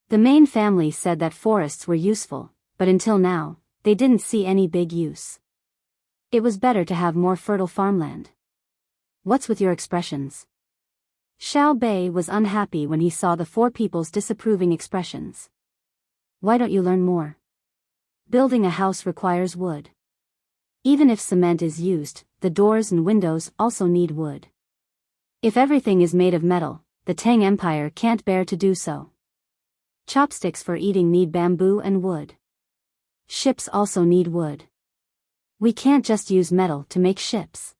A: The main family said that forests were useful, but until now, they didn't see any big use. It was better to have more fertile farmland. What's with your expressions? Xiao Bei was unhappy when he saw the 4 people's disapproving expressions. Why don't you learn more? Building a house requires wood. Even if cement is used, the doors and windows also need wood. If everything is made of metal, the Tang Empire can't bear to do so. Chopsticks for eating need bamboo and wood. Ships also need wood. We can't just use metal to make ships.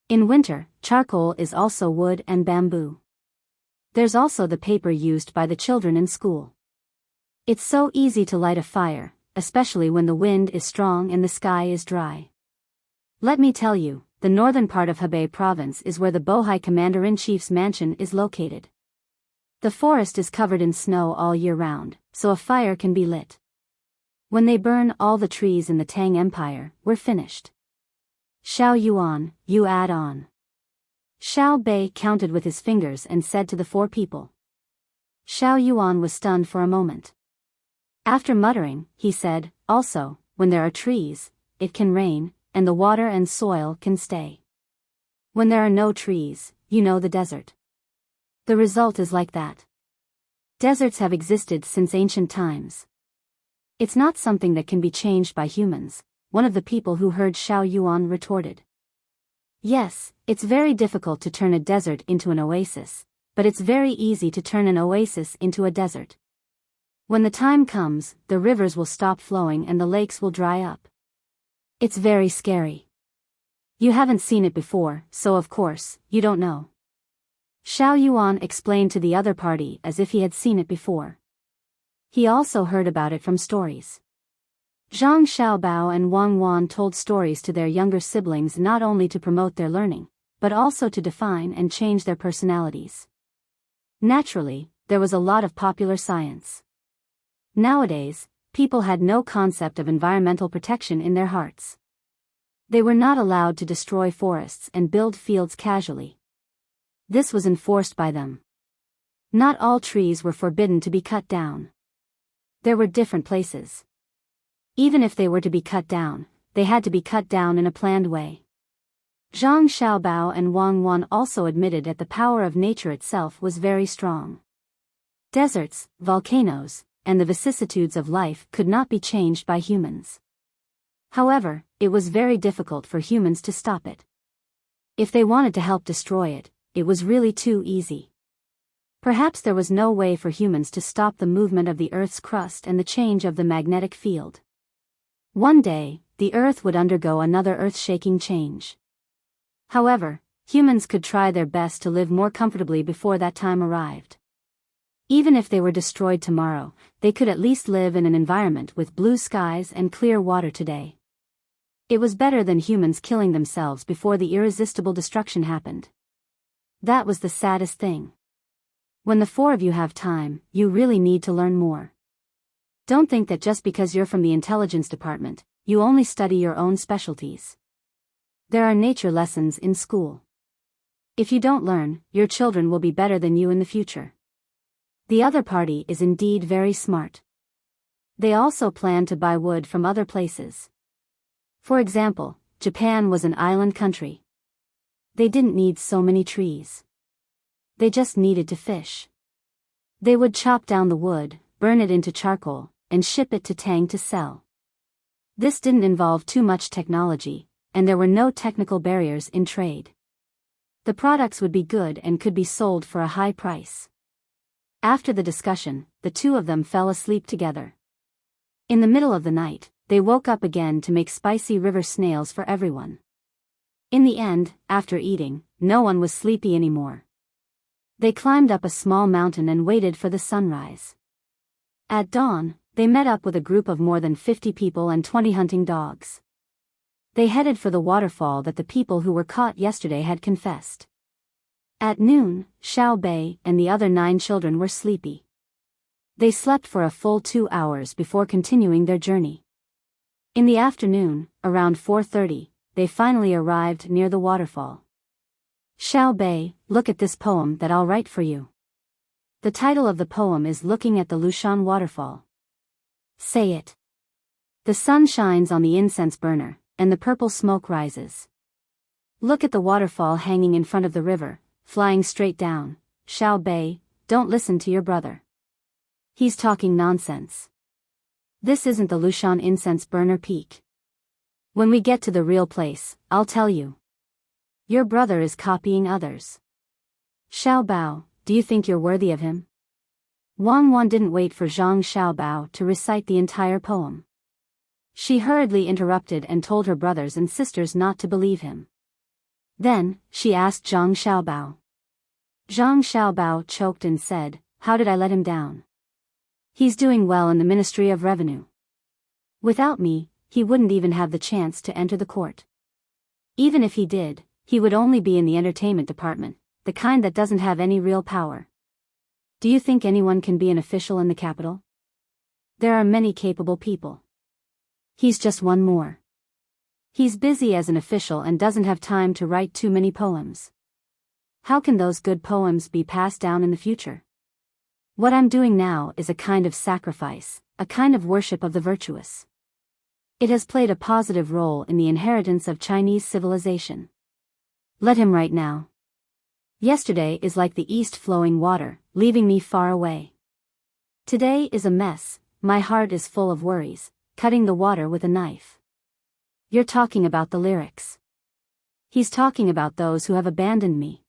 A: In winter, charcoal is also wood and bamboo. There's also the paper used by the children in school. It's so easy to light a fire, especially when the wind is strong and the sky is dry. Let me tell you, the northern part of Hebei province is where the Bohai commander-in-chief's mansion is located. The forest is covered in snow all year round, so a fire can be lit. When they burn all the trees in the Tang Empire, we're finished. Xiao Yuan, you add on. Xiao Bei counted with his fingers and said to the four people. Xiao Yuan was stunned for a moment. After muttering, he said, also, when there are trees, it can rain, and the water and soil can stay. When there are no trees, you know the desert. The result is like that. Deserts have existed since ancient times. It's not something that can be changed by humans, one of the people who heard Xiao Yuan retorted. Yes, it's very difficult to turn a desert into an oasis, but it's very easy to turn an oasis into a desert. When the time comes, the rivers will stop flowing and the lakes will dry up. It's very scary. You haven't seen it before, so of course, you don't know. Xiao Yuan explained to the other party as if he had seen it before. He also heard about it from stories. Zhang Xiaobao and Wang Wan told stories to their younger siblings not only to promote their learning, but also to define and change their personalities. Naturally, there was a lot of popular science. Nowadays, people had no concept of environmental protection in their hearts. They were not allowed to destroy forests and build fields casually. This was enforced by them. Not all trees were forbidden to be cut down. There were different places. Even if they were to be cut down, they had to be cut down in a planned way. Zhang Xiaobao and Wang Wan also admitted that the power of nature itself was very strong. Deserts, volcanoes, and the vicissitudes of life could not be changed by humans. However, it was very difficult for humans to stop it. If they wanted to help destroy it, it was really too easy. Perhaps there was no way for humans to stop the movement of the Earth's crust and the change of the magnetic field. One day, the Earth would undergo another earth-shaking change. However, humans could try their best to live more comfortably before that time arrived. Even if they were destroyed tomorrow, they could at least live in an environment with blue skies and clear water today. It was better than humans killing themselves before the irresistible destruction happened. That was the saddest thing. When the four of you have time, you really need to learn more. Don't think that just because you're from the intelligence department, you only study your own specialties. There are nature lessons in school. If you don't learn, your children will be better than you in the future. The other party is indeed very smart. They also plan to buy wood from other places. For example, Japan was an island country. They didn't need so many trees. They just needed to fish. They would chop down the wood, burn it into charcoal, and ship it to Tang to sell. This didn't involve too much technology, and there were no technical barriers in trade. The products would be good and could be sold for a high price. After the discussion, the two of them fell asleep together. In the middle of the night, they woke up again to make spicy river snails for everyone. In the end, after eating, no one was sleepy anymore. They climbed up a small mountain and waited for the sunrise. At dawn, they met up with a group of more than 50 people and 20 hunting dogs. They headed for the waterfall that the people who were caught yesterday had confessed. At noon, Xiao Bei and the other 9 children were sleepy. They slept for a full 2 hours before continuing their journey. In the afternoon, around 4:30, they finally arrived near the waterfall. Xiao Bei, look at this poem that I'll write for you. The title of the poem is Looking at the Lushan Waterfall. Say it. The sun shines on the incense burner, and the purple smoke rises. Look at the waterfall hanging in front of the river, flying straight down. Xiao Bei, don't listen to your brother. He's talking nonsense. This isn't the Lushan incense burner peak. When we get to the real place, I'll tell you. Your brother is copying others. Xiaobao, do you think you're worthy of him? Wang Wan didn't wait for Zhang Xiaobao to recite the entire poem. She hurriedly interrupted and told her brothers and sisters not to believe him. Then, she asked Zhang Xiaobao. Zhang Xiaobao choked and said, "How did I let him down? He's doing well in the Ministry of Revenue. Without me, he wouldn't even have the chance to enter the court. Even if he did, he would only be in the entertainment department, the kind that doesn't have any real power. Do you think anyone can be an official in the capital? There are many capable people. He's just one more. He's busy as an official and doesn't have time to write too many poems. How can those good poems be passed down in the future? What I'm doing now is a kind of sacrifice, a kind of worship of the virtuous. It has played a positive role in the inheritance of Chinese civilization. Let him write now. Yesterday is like the east flowing water, leaving me far away. Today is a mess, my heart is full of worries, cutting the water with a knife. You're talking about the lyrics. He's talking about those who have abandoned me.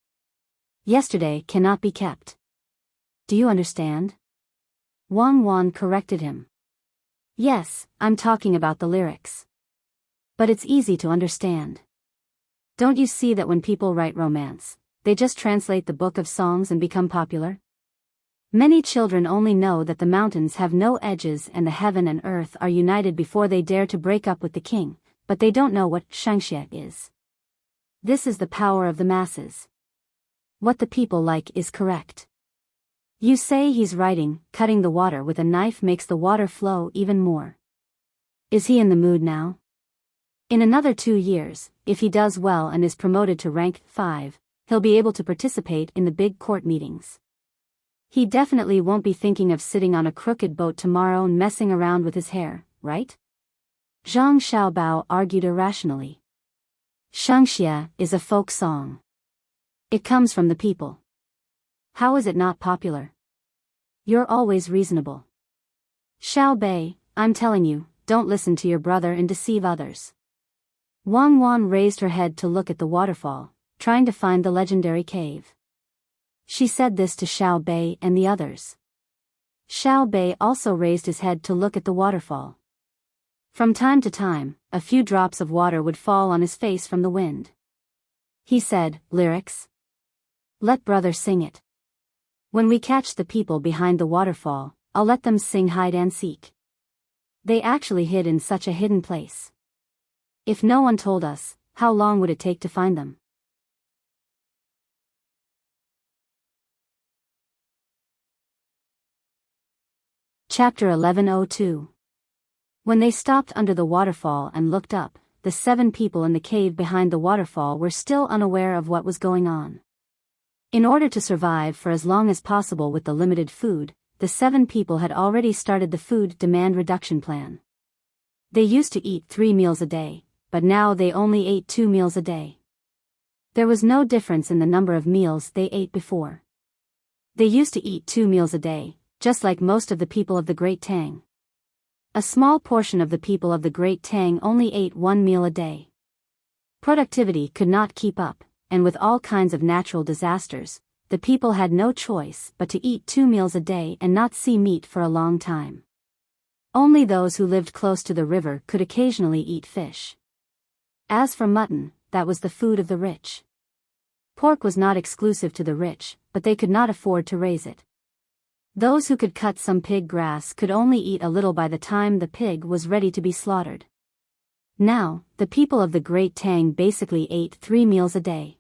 A: Yesterday cannot be kept. Do you understand? Wang Wan corrected him. Yes, I'm talking about the lyrics. But it's easy to understand. Don't you see that when people write romance, they just translate the book of songs and become popular? Many children only know that the mountains have no edges and the heaven and earth are united before they dare to break up with the king, but they don't know what shangxie is. This is the power of the masses. What the people like is correct. You say he's writing, cutting the water with a knife makes the water flow even more. Is he in the mood now? In another 2 years, if he does well and is promoted to rank 5, he'll be able to participate in the big court meetings. He definitely won't be thinking of sitting on a crooked boat tomorrow and messing around with his hair, right? Zhang Xiaobao argued irrationally. Shangxia is a folk song. It comes from the people. How is it not popular? You're always reasonable. Xiao Bei, I'm telling you, don't listen to your brother and deceive others. Wang Wan raised her head to look at the waterfall, trying to find the legendary cave. She said this to Xiao Bei and the others. Xiao Bei also raised his head to look at the waterfall. From time to time, a few drops of water would fall on his face from the wind. He said, "Lyrics? Let brother sing it. When we catch the people behind the waterfall, I'll let them sing hide and seek." They actually hid in such a hidden place. If no one told us, how long would it take to find them? Chapter 1102. When they stopped under the waterfall and looked up, the 7 people in the cave behind the waterfall were still unaware of what was going on. In order to survive for as long as possible with the limited food, the 7 people had already started the food demand reduction plan. They used to eat 3 meals a day, but now they only ate 2 meals a day. There was no difference in the number of meals they ate before. They used to eat 2 meals a day, just like most of the people of the Great Tang. A small portion of the people of the Great Tang only ate 1 meal a day. Productivity could not keep up, and with all kinds of natural disasters, the people had no choice but to eat 2 meals a day and not see meat for a long time. Only those who lived close to the river could occasionally eat fish. As for mutton, that was the food of the rich. Pork was not exclusive to the rich, but they could not afford to raise it. Those who could cut some pig grass could only eat a little by the time the pig was ready to be slaughtered. Now, the people of the Great Tang basically ate 3 meals a day.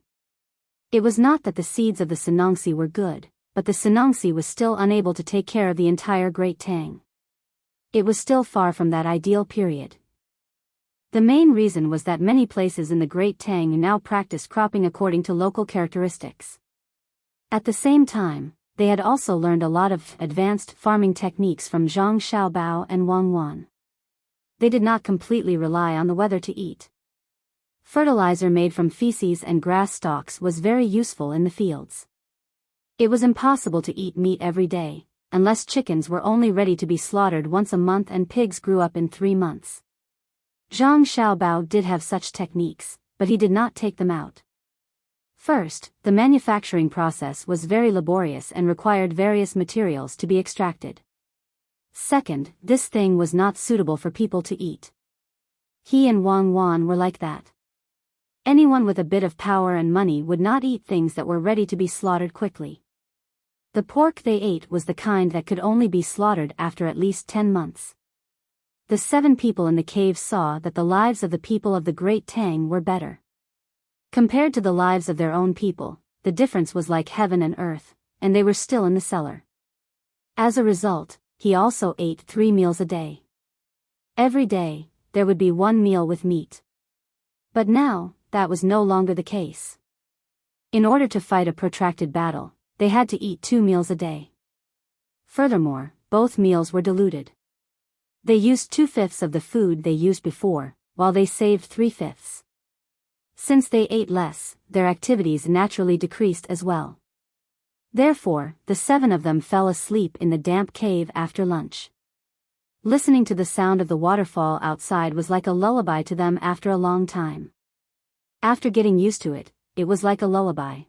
A: It was not that the seeds of the Sinangsi were good, but the Sinangsi was still unable to take care of the entire Great Tang. It was still far from that ideal period. The main reason was that many places in the Great Tang now practiced cropping according to local characteristics. At the same time, they had also learned a lot of advanced farming techniques from Zhang Xiaobao and Wang Wan. They did not completely rely on the weather to eat. Fertilizer made from feces and grass stalks was very useful in the fields. It was impossible to eat meat every day, unless chickens were only ready to be slaughtered once a month and pigs grew up in 3 months. Zhang Xiaobao did have such techniques, but he did not take them out. First, the manufacturing process was very laborious and required various materials to be extracted. Second, this thing was not suitable for people to eat. He and Wang Wan were like that. Anyone with a bit of power and money would not eat things that were ready to be slaughtered quickly. The pork they ate was the kind that could only be slaughtered after at least 10 months. The 7 people in the cave saw that the lives of the people of the great Tang were better. Compared to the lives of their own people, the difference was like heaven and earth, and they were still in the cellar. As a result, he also ate 3 meals a day. Every day, there would be 1 meal with meat. But now, that was no longer the case. In order to fight a protracted battle, they had to eat 2 meals a day. Furthermore, both meals were diluted. They used 2/5 of the food they used before, while they saved 3/5. Since they ate less, their activities naturally decreased as well. Therefore, the 7 of them fell asleep in the damp cave after lunch. Listening to the sound of the waterfall outside was like a lullaby to them after a long time. After getting used to it, it was like a lullaby.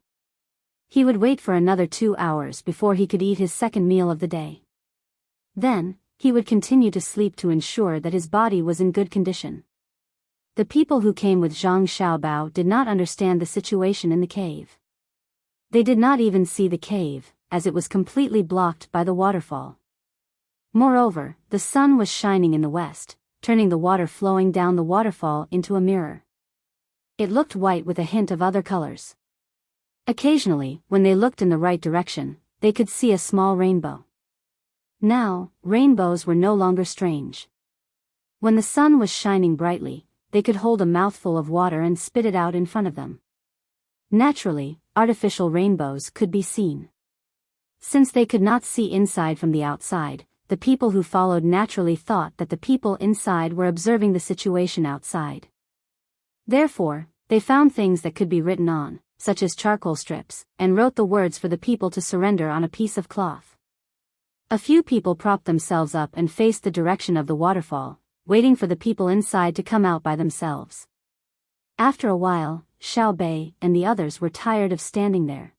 A: He would wait for another 2 hours before he could eat his second meal of the day. Then, he would continue to sleep to ensure that his body was in good condition. The people who came with Zhang Xiaobao did not understand the situation in the cave. They did not even see the cave, as it was completely blocked by the waterfall. Moreover, the sun was shining in the west, turning the water flowing down the waterfall into a mirror. It looked white with a hint of other colors. Occasionally, when they looked in the right direction, they could see a small rainbow. Now, rainbows were no longer strange. When the sun was shining brightly, they could hold a mouthful of water and spit it out in front of them. Naturally, artificial rainbows could be seen. Since they could not see inside from the outside, the people who followed naturally thought that the people inside were observing the situation outside. Therefore, they found things that could be written on, such as charcoal strips, and wrote the words for the people to surrender on a piece of cloth. A few people propped themselves up and faced the direction of the waterfall, waiting for the people inside to come out by themselves. After a while, Xiao Bei and the others were tired of standing there.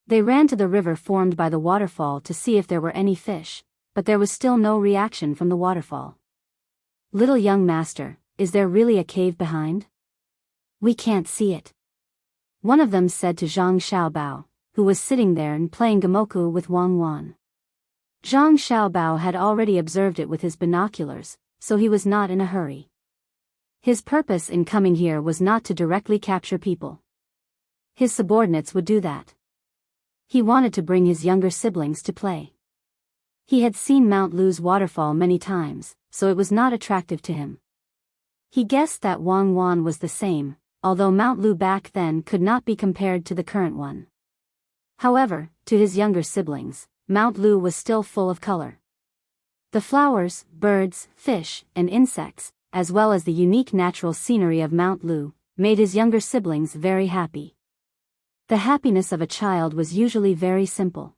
A: They ran to the river formed by the waterfall to see if there were any fish, but there was still no reaction from the waterfall. "Little young master, is there really a cave behind? We can't see it," one of them said to Zhang Xiaobao, who was sitting there and playing gamoku with Wang Wan. Zhang Xiaobao had already observed it with his binoculars, so he was not in a hurry. His purpose in coming here was not to directly capture people. His subordinates would do that. He wanted to bring his younger siblings to play. He had seen Mount Lu's waterfall many times, so it was not attractive to him. He guessed that Wang Wan was the same, although Mount Lu back then could not be compared to the current one. However, to his younger siblings, Mount Lu was still full of color. The flowers, birds, fish, and insects, as well as the unique natural scenery of Mount Lu, made his younger siblings very happy. The happiness of a child was usually very simple.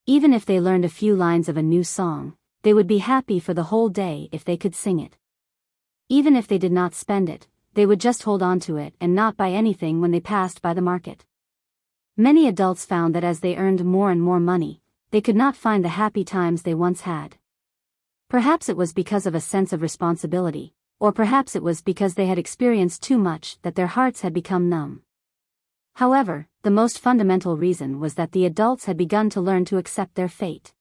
A: Even if they learned a few lines of a new song, they would be happy for the whole day if they could sing it. Even if they did not spend it, they would just hold on to it and not buy anything when they passed by the market. Many adults found that as they earned more and more money, they could not find the happy times they once had. Perhaps it was because of a sense of responsibility, or perhaps it was because they had experienced too much that their hearts had become numb. However, the most fundamental reason was that the adults had begun to learn to accept their fate.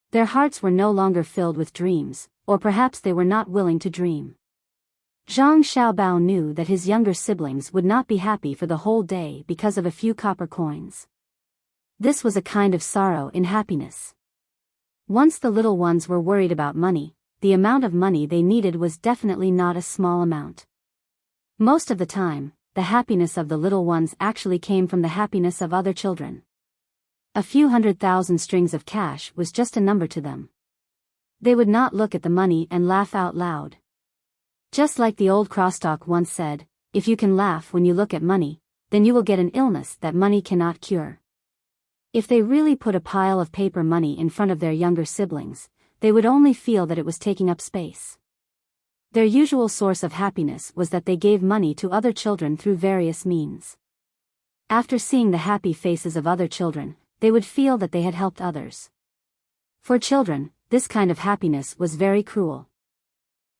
A: Their hearts were no longer filled with dreams, or perhaps they were not willing to dream. Zhang Xiaobao knew that his younger siblings would not be happy for the whole day because of a few copper coins. This was a kind of sorrow in happiness. Once the little ones were worried about money, the amount of money they needed was definitely not a small amount. Most of the time, the happiness of the little ones actually came from the happiness of other children. A few 100,000 strings of cash was just a number to them. They would not look at the money and laugh out loud. Just like the old crosstalk once said, if you can laugh when you look at money, then you will get an illness that money cannot cure. If they really put a pile of paper money in front of their younger siblings, they would only feel that it was taking up space. Their usual source of happiness was that they gave money to other children through various means. After seeing the happy faces of other children, they would feel that they had helped others. For children, this kind of happiness was very cruel.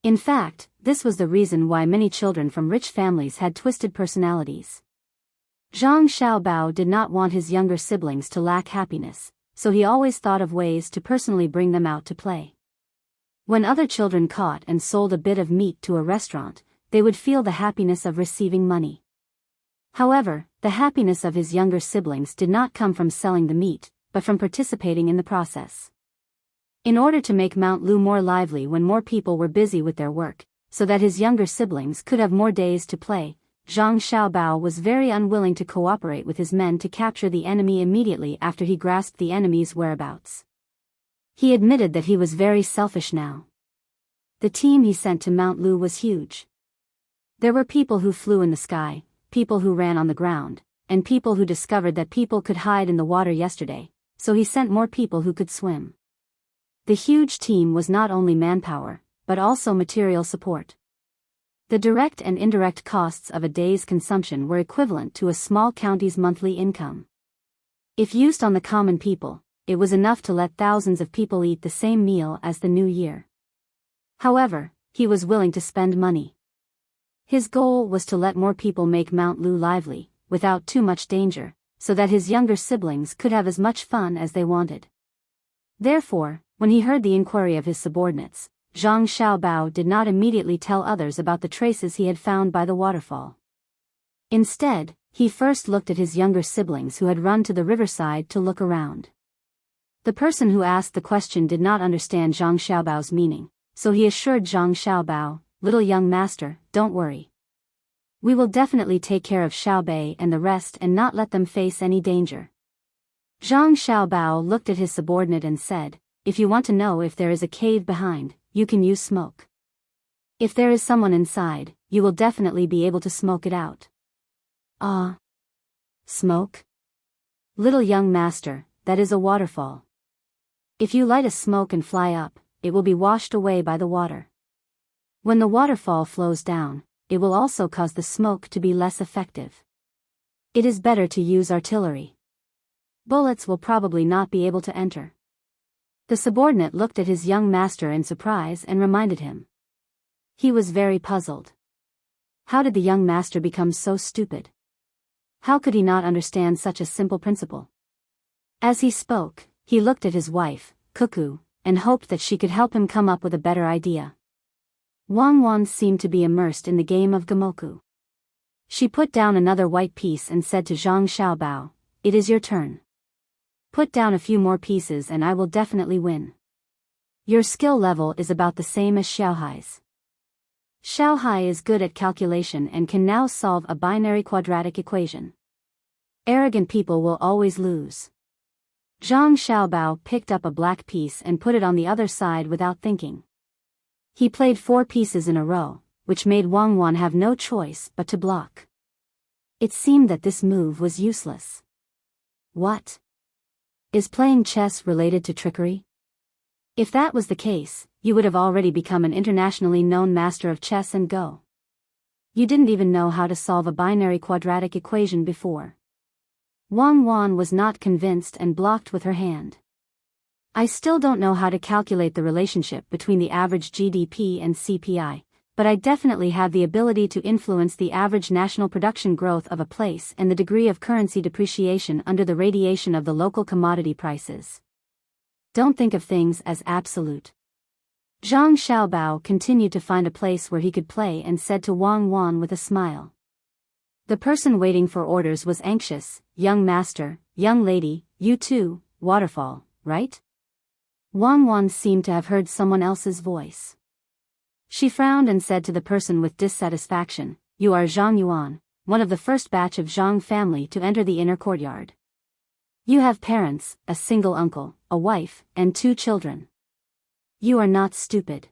A: In fact, this was the reason why many children from rich families had twisted personalities. Zhang Xiaobao did not want his younger siblings to lack happiness, so he always thought of ways to personally bring them out to play. When other children caught and sold a bit of meat to a restaurant, they would feel the happiness of receiving money. However, the happiness of his younger siblings did not come from selling the meat, but from participating in the process. In order to make Mount Lu more lively when more people were busy with their work, so that his younger siblings could have more days to play, Zhang Xiaobao was very unwilling to cooperate with his men to capture the enemy immediately after he grasped the enemy's whereabouts. He admitted that he was very selfish now. The team he sent to Mount Lu was huge. There were people who flew in the sky, people who ran on the ground, and people who discovered that people could hide in the water yesterday, so he sent more people who could swim. The huge team was not only manpower, but also material support. The direct and indirect costs of a day's consumption were equivalent to a small county's monthly income. If used on the common people, it was enough to let thousands of people eat the same meal as the new year. However, he was willing to spend money. His goal was to let more people make Mount Lu lively, without too much danger, so that his younger siblings could have as much fun as they wanted. Therefore, when he heard the inquiry of his subordinates, Zhang Xiaobao did not immediately tell others about the traces he had found by the waterfall. Instead, he first looked at his younger siblings who had run to the riverside to look around. The person who asked the question did not understand Zhang Xiaobao's meaning, so he assured Zhang Xiaobao, "Little young master, don't worry. We will definitely take care of Xiaobei and the rest and not let them face any danger." Zhang Xiaobao looked at his subordinate and said, "If you want to know if there is a cave behind, you can use smoke. If there is someone inside, you will definitely be able to smoke it out." "Ah. Smoke? Little young master, that is a waterfall. If you light a smoke and fly up, it will be washed away by the water. When the waterfall flows down, it will also cause the smoke to be less effective. It is better to use artillery. Bullets will probably not be able to enter." The subordinate looked at his young master in surprise and reminded him. He was very puzzled. How did the young master become so stupid? How could he not understand such a simple principle? As he spoke, he looked at his wife, Cuckoo, and hoped that she could help him come up with a better idea. Wang Wan seemed to be immersed in the game of Gamoku. She put down another white piece and said to Zhang Xiaobao, "It is your turn. Put down a few more pieces and I will definitely win. Your skill level is about the same as Xiaohai's. Xiaohai is good at calculation and can now solve a binary quadratic equation. Arrogant people will always lose." Zhang Xiaobao picked up a black piece and put it on the other side without thinking. He played 4 pieces in a row, which made Wang Wan have no choice but to block. It seemed that this move was useless. What? Is playing chess related to trickery? If that was the case, you would have already become an internationally known master of chess and Go. You didn't even know how to solve a binary quadratic equation before. Wang Wan was not convinced and blocked with her hand. "I still don't know how to calculate the relationship between the average GDP and CPI, but I definitely have the ability to influence the average national production growth of a place and the degree of currency depreciation under the radiation of the local commodity prices. Don't think of things as absolute." Zhang Xiaobao continued to find a place where he could play and said to Wang Wan with a smile. The person waiting for orders was anxious. "Young master, young lady, you too, waterfall, right?" Wang Wan seemed to have heard someone else's voice. She frowned and said to the person with dissatisfaction, "You are Zhang Yuan, one of the first batch of Zhang family to enter the inner courtyard. You have parents, a single uncle, a wife, and 2 children. You are not stupid.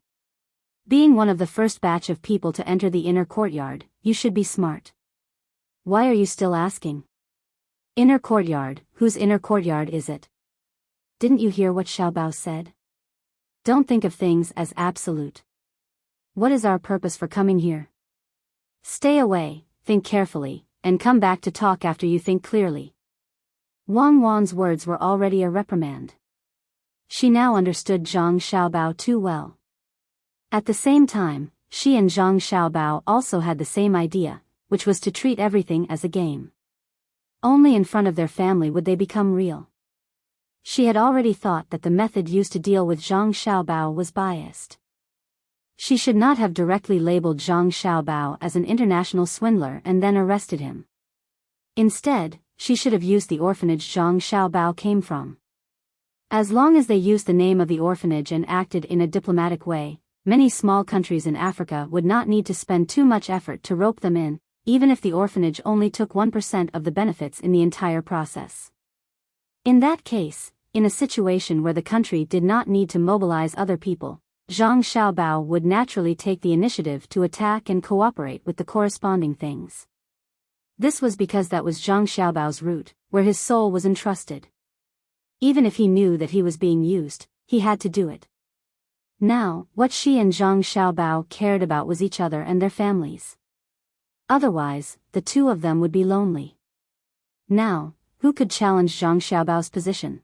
A: Being one of the first batch of people to enter the inner courtyard, you should be smart. Why are you still asking? Inner courtyard, whose inner courtyard is it? Didn't you hear what Xiaobao said? Don't think of things as absolute. What is our purpose for coming here? Stay away, think carefully, and come back to talk after you think clearly." Wang Wan's words were already a reprimand. She now understood Zhang Xiaobao too well. At the same time, she and Zhang Xiaobao also had the same idea, which was to treat everything as a game. Only in front of their family would they become real. She had already thought that the method used to deal with Zhang Xiaobao was biased. She should not have directly labeled Zhang Xiaobao as an international swindler and then arrested him. Instead, she should have used the orphanage Zhang Xiaobao came from. As long as they used the name of the orphanage and acted in a diplomatic way, many small countries in Africa would not need to spend too much effort to rope them in, even if the orphanage only took 1% of the benefits in the entire process. In that case, in a situation where the country did not need to mobilize other people, Zhang Xiaobao would naturally take the initiative to attack and cooperate with the corresponding things. This was because that was Zhang Xiaobao's route, where his soul was entrusted. Even if he knew that he was being used, he had to do it. Now, what she and Zhang Xiaobao cared about was each other and their families. Otherwise, the two of them would be lonely. Now, who could challenge Zhang Xiaobao's position?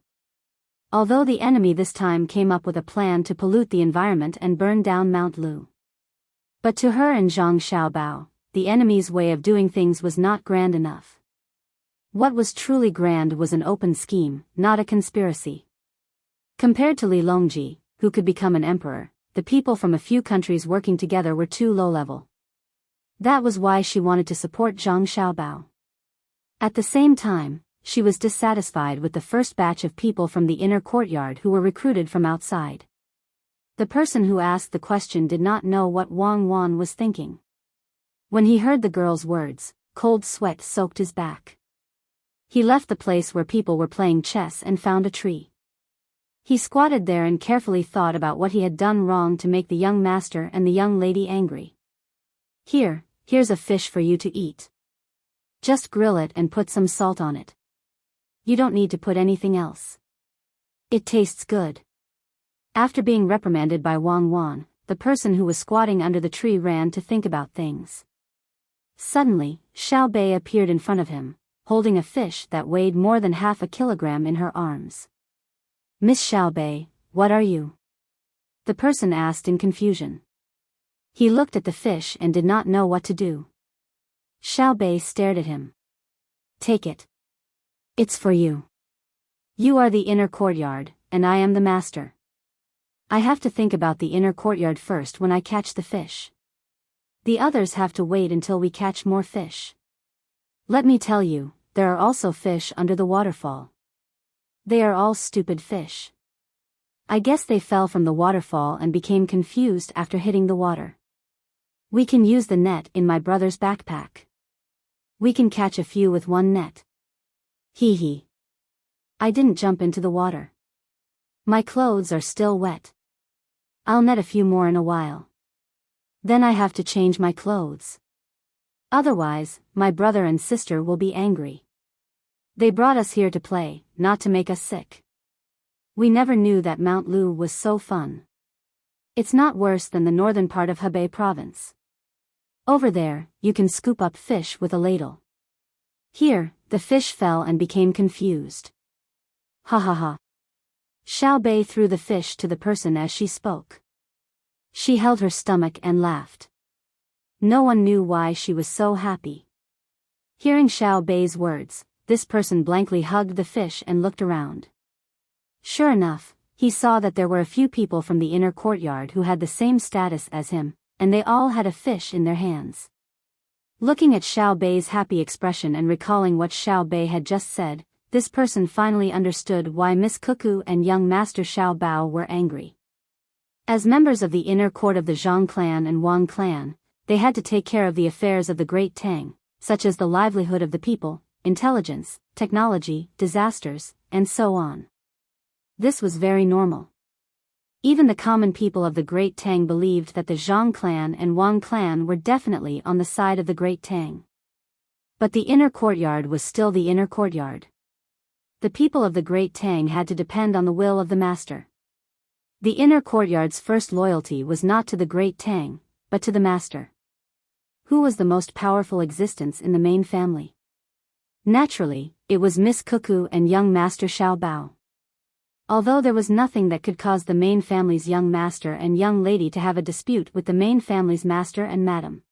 A: Although the enemy this time came up with a plan to pollute the environment and burn down Mount Lu. But to her and Zhang Xiaobao, the enemy's way of doing things was not grand enough. What was truly grand was an open scheme, not a conspiracy. Compared to Li Longji, who could become an emperor, the people from a few countries working together were too low-level. That was why she wanted to support Zhang Xiaobao. At the same time, she was dissatisfied with the first batch of people from the inner courtyard who were recruited from outside. The person who asked the question did not know what Wang Wan was thinking. When he heard the girl's words, cold sweat soaked his back. He left the place where people were playing chess and found a tree. He squatted there and carefully thought about what he had done wrong to make the young master and the young lady angry. Here's a fish for you to eat. Just grill it and put some salt on it. You don't need to put anything else. It tastes good. After being reprimanded by Wang Wan, the person who was squatting under the tree ran to think about things. Suddenly, Xiao Bei appeared in front of him, holding a fish that weighed more than half a kilogram in her arms. "Miss Xiao Bei, what are you?" the person asked in confusion. He looked at the fish and did not know what to do. Xiao Bei stared at him. "Take it. It's for you. You are the inner courtyard, and I am the master. I have to think about the inner courtyard first when I catch the fish. The others have to wait until we catch more fish. Let me tell you, there are also fish under the waterfall. They are all stupid fish. I guess they fell from the waterfall and became confused after hitting the water. We can use the net in my brother's backpack. We can catch a few with one net. Hee hee. I didn't jump into the water. My clothes are still wet. I'll net a few more in a while. Then I have to change my clothes. Otherwise, my brother and sister will be angry. They brought us here to play, not to make us sick. We never knew that Mount Lu was so fun. It's not worse than the northern part of Hebei province. Over there, you can scoop up fish with a ladle. Here, the fish fell and became confused. Ha ha ha. Xiao Bei threw the fish to the person as she spoke. She held her stomach and laughed. No one knew why she was so happy. Hearing Xiao Bei's words, this person blankly hugged the fish and looked around. Sure enough, he saw that there were a few people from the inner courtyard who had the same status as him, and they all had a fish in their hands. Looking at Xiao Bei's happy expression and recalling what Xiao Bei had just said, this person finally understood why Miss Cuckoo and young Master Xiao Bao were angry. As members of the inner court of the Zhang clan and Wang clan, they had to take care of the affairs of the Great Tang, such as the livelihood of the people, intelligence, technology, disasters, and so on. This was very normal. Even the common people of the Great Tang believed that the Zhang clan and Wang clan were definitely on the side of the Great Tang. But the inner courtyard was still the inner courtyard. The people of the Great Tang had to depend on the will of the master. The inner courtyard's first loyalty was not to the Great Tang, but to the master. Who was the most powerful existence in the main family? Naturally, it was Miss Cuckoo and young Master Xiao Bao. Although there was nothing that could cause the main family's young master and young lady to have a dispute with the main family's master and madam.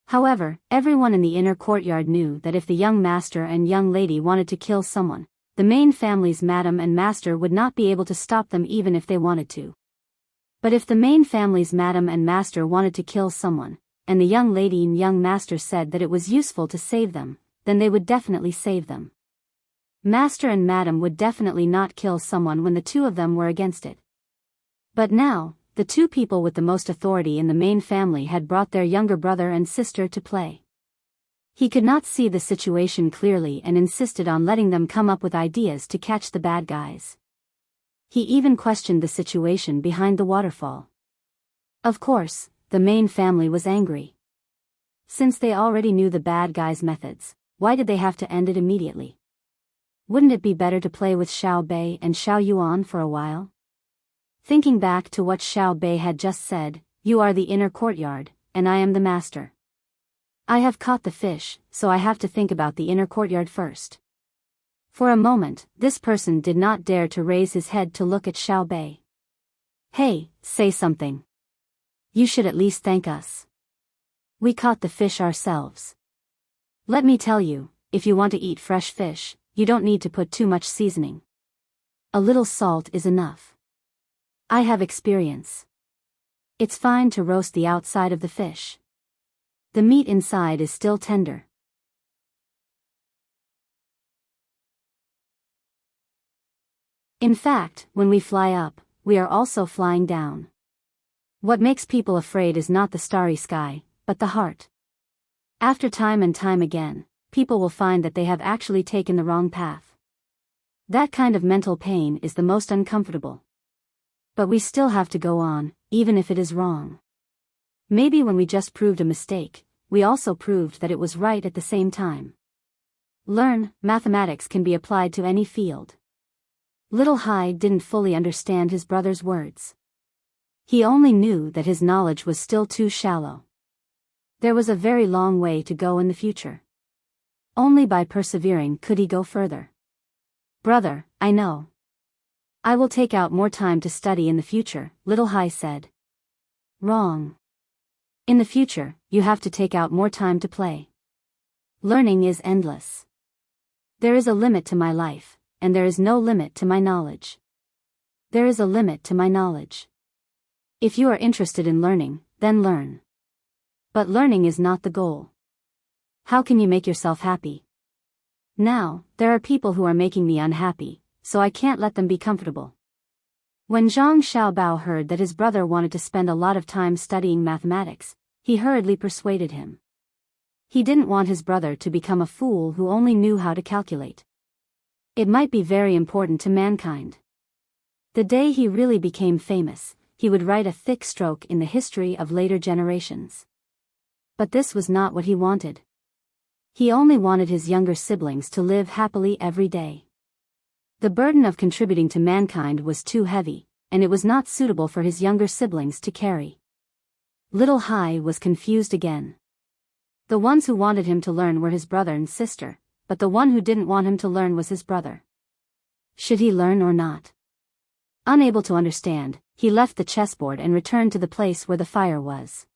A: However, everyone in the inner courtyard knew that if the young master and young lady wanted to kill someone, the main family's madam and master would not be able to stop them even if they wanted to. But if the main family's madam and master wanted to kill someone, and the young lady and young master said that it was useful to save them, then they would definitely save them. Master and madam would definitely not kill someone when the two of them were against it. But now, the two people with the most authority in the main family had brought their younger brother and sister to play. He could not see the situation clearly and insisted on letting them come up with ideas to catch the bad guys. He even questioned the situation behind the waterfall. Of course, the main family was angry. Since they already knew the bad guys' methods, why did they have to end it immediately? Wouldn't it be better to play with Xiao Bei and Xiao Yuan for a while? Thinking back to what Xiao Bei had just said, "You are the inner courtyard, and I am the master. I have caught the fish, so I have to think about the inner courtyard first." For a moment, this person did not dare to raise his head to look at Xiao Bei. "Hey, say something. You should at least thank us. We caught the fish ourselves. Let me tell you, if you want to eat fresh fish, you don't need to put too much seasoning. A little salt is enough. I have experience. It's fine to roast the outside of the fish. The meat inside is still tender." In fact, when we fly up, we are also flying down. What makes people afraid is not the starry sky, but the heart. After time and time again, people will find that they have actually taken the wrong path. That kind of mental pain is the most uncomfortable. But we still have to go on, even if it is wrong. Maybe when we just proved a mistake, we also proved that it was right at the same time. Learn, mathematics can be applied to any field. Little Hai didn't fully understand his brother's words. He only knew that his knowledge was still too shallow. There was a very long way to go in the future. Only by persevering could he go further. "Brother, I know. I will take out more time to study in the future," Little Hai said. "Wrong. In the future, you have to take out more time to play. Learning is endless. There is a limit to my life, and there is no limit to my knowledge. There is a limit to my knowledge. If you are interested in learning, then learn. But learning is not the goal. How can you make yourself happy? Now, there are people who are making me unhappy, so I can't let them be comfortable." When Zhang Xiaobao heard that his brother wanted to spend a lot of time studying mathematics, he hurriedly persuaded him. He didn't want his brother to become a fool who only knew how to calculate. It might be very important to mankind. The day he really became famous, he would write a thick stroke in the history of later generations. But this was not what he wanted. He only wanted his younger siblings to live happily every day. The burden of contributing to mankind was too heavy, and it was not suitable for his younger siblings to carry. Little Hai was confused again. The ones who wanted him to learn were his brother and sister, but the one who didn't want him to learn was his brother. Should he learn or not? Unable to understand, he left the chessboard and returned to the place where the fire was.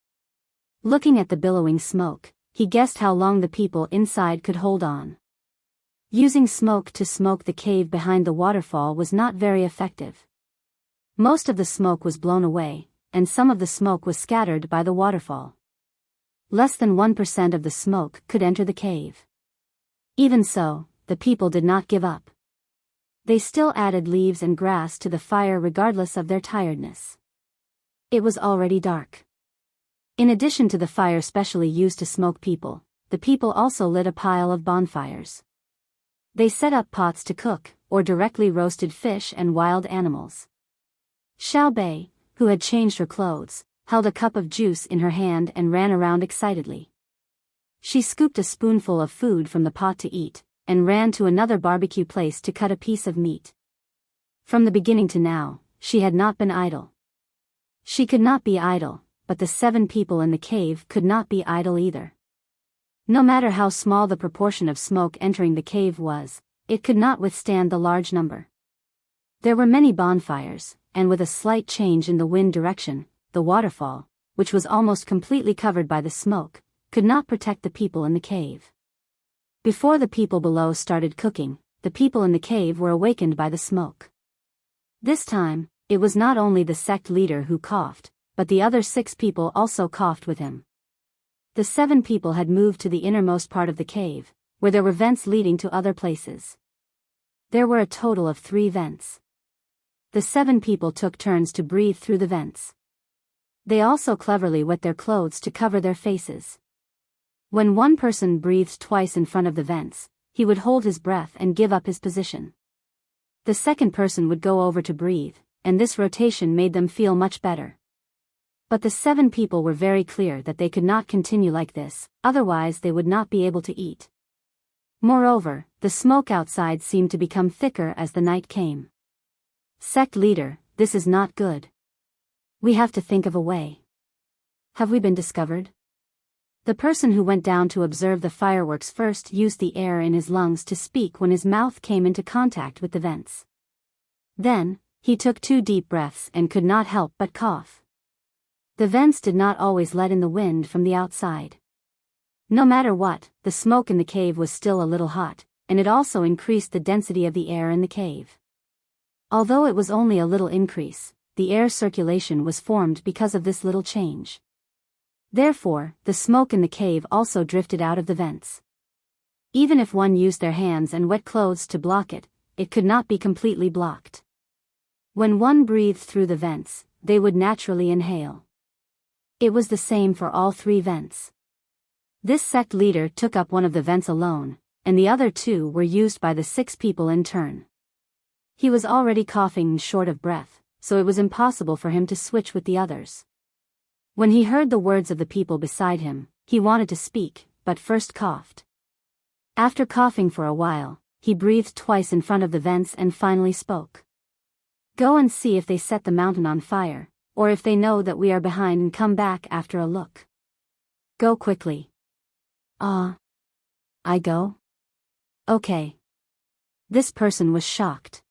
A: Looking at the billowing smoke, he guessed how long the people inside could hold on. Using smoke to smoke the cave behind the waterfall was not very effective. Most of the smoke was blown away, and some of the smoke was scattered by the waterfall. Less than 1% of the smoke could enter the cave. Even so, the people did not give up. They still added leaves and grass to the fire regardless of their tiredness. It was already dark. In addition to the fire specially used to smoke people, the people also lit a pile of bonfires. They set up pots to cook, or directly roasted fish and wild animals. Xiao Bei, who had changed her clothes, held a cup of juice in her hand and ran around excitedly. She scooped a spoonful of food from the pot to eat, and ran to another barbecue place to cut a piece of meat. From the beginning to now, she had not been idle. She could not be idle, but the 7 people in the cave could not be idle either. No matter how small the proportion of smoke entering the cave was, it could not withstand the large number. There were many bonfires, and with a slight change in the wind direction, the waterfall, which was almost completely covered by the smoke, could not protect the people in the cave. Before the people below started cooking, the people in the cave were awakened by the smoke. This time, it was not only the sect leader who coughed, but the other 6 people also coughed with him. The 7 people had moved to the innermost part of the cave, where there were vents leading to other places. There were a total of 3 vents. The 7 people took turns to breathe through the vents. They also cleverly wet their clothes to cover their faces. When one person breathed twice in front of the vents, he would hold his breath and give up his position. The second person would go over to breathe, and this rotation made them feel much better. But the 7 people were very clear that they could not continue like this, otherwise they would not be able to eat. Moreover, the smoke outside seemed to become thicker as the night came. Sect leader, this is not good. We have to think of a way. Have we been discovered? The person who went down to observe the fireworks first used the air in his lungs to speak when his mouth came into contact with the vents. Then, he took 2 deep breaths and could not help but cough. The vents did not always let in the wind from the outside. No matter what, the smoke in the cave was still a little hot, and it also increased the density of the air in the cave. Although it was only a little increase, the air circulation was formed because of this little change. Therefore, the smoke in the cave also drifted out of the vents. Even if one used their hands and wet clothes to block it, it could not be completely blocked. When one breathed through the vents, they would naturally inhale. It was the same for all 3 vents. This sect leader took up one of the vents alone, and the other 2 were used by the 6 people in turn. He was already coughing and short of breath, so it was impossible for him to switch with the others. When he heard the words of the people beside him, he wanted to speak, but first coughed. After coughing for a while, he breathed twice in front of the vents and finally spoke. Go and see if they set the mountain on fire, or if they know that we are behind and come back after a look. Go quickly. I go? Okay. This person was shocked.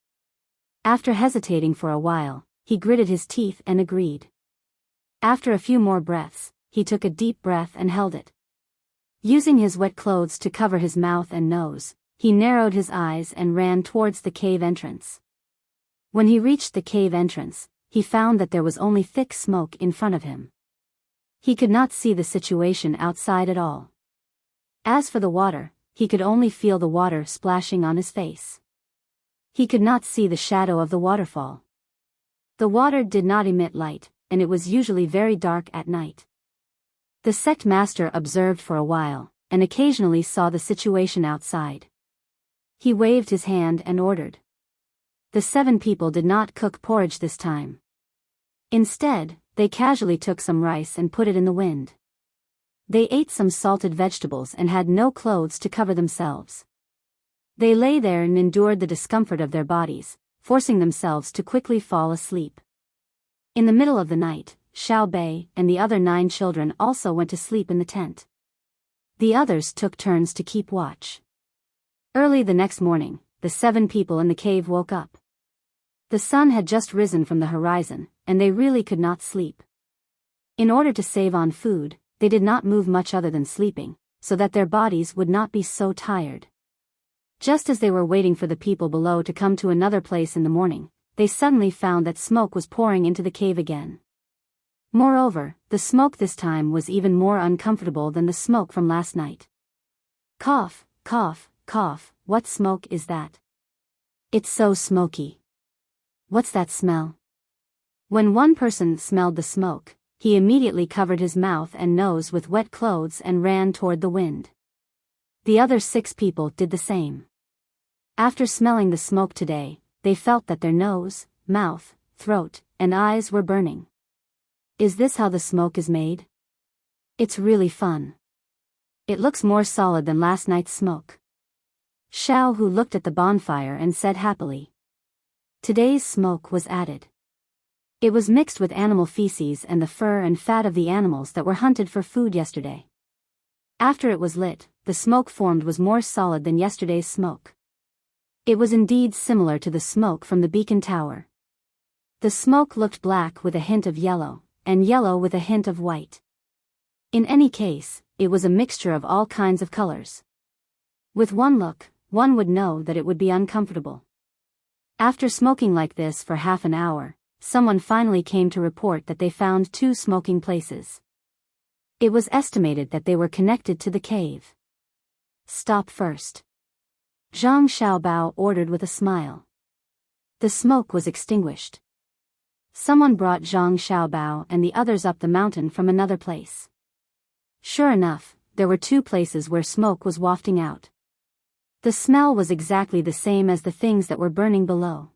A: After hesitating for a while, he gritted his teeth and agreed. After a few more breaths, he took a deep breath and held it. Using his wet clothes to cover his mouth and nose, he narrowed his eyes and ran towards the cave entrance. When he reached the cave entrance, he found that there was only thick smoke in front of him. He could not see the situation outside at all. As for the water, he could only feel the water splashing on his face. He could not see the shadow of the waterfall. The water did not emit light, and it was usually very dark at night. The sect master observed for a while, and occasionally saw the situation outside. He waved his hand and ordered. The 7 people did not cook porridge this time. Instead, they casually took some rice and put it in the wind. They ate some salted vegetables and had no clothes to cover themselves. They lay there and endured the discomfort of their bodies, forcing themselves to quickly fall asleep. In the middle of the night, Xiao Bei and the other 9 children also went to sleep in the tent. The others took turns to keep watch. Early the next morning, the 7 people in the cave woke up. The sun had just risen from the horizon, and they really could not sleep. In order to save on food, they did not move much other than sleeping, so that their bodies would not be so tired. Just as they were waiting for the people below to come to another place in the morning, they suddenly found that smoke was pouring into the cave again. Moreover, the smoke this time was even more uncomfortable than the smoke from last night. Cough, cough, cough, what smoke is that? It's so smoky. What's that smell? When one person smelled the smoke, he immediately covered his mouth and nose with wet clothes and ran toward the wind. The other 6 people did the same. After smelling the smoke today, they felt that their nose, mouth, throat, and eyes were burning. Is this how the smoke is made? It's really fun. It looks more solid than last night's smoke. Xiao Hu looked at the bonfire and said happily. Today's smoke was added. It was mixed with animal feces and the fur and fat of the animals that were hunted for food yesterday. After it was lit, the smoke formed was more solid than yesterday's smoke. It was indeed similar to the smoke from the beacon tower. The smoke looked black with a hint of yellow, and yellow with a hint of white. In any case, it was a mixture of all kinds of colors. With one look, one would know that it would be uncomfortable. After smoking like this for half an hour, someone finally came to report that they found 2 smoking places. It was estimated that they were connected to the cave. Stop first. Zhang Xiaobao ordered with a smile. The smoke was extinguished. Someone brought Zhang Xiaobao and the others up the mountain from another place. Sure enough, there were 2 places where smoke was wafting out. The smell was exactly the same as the things that were burning below.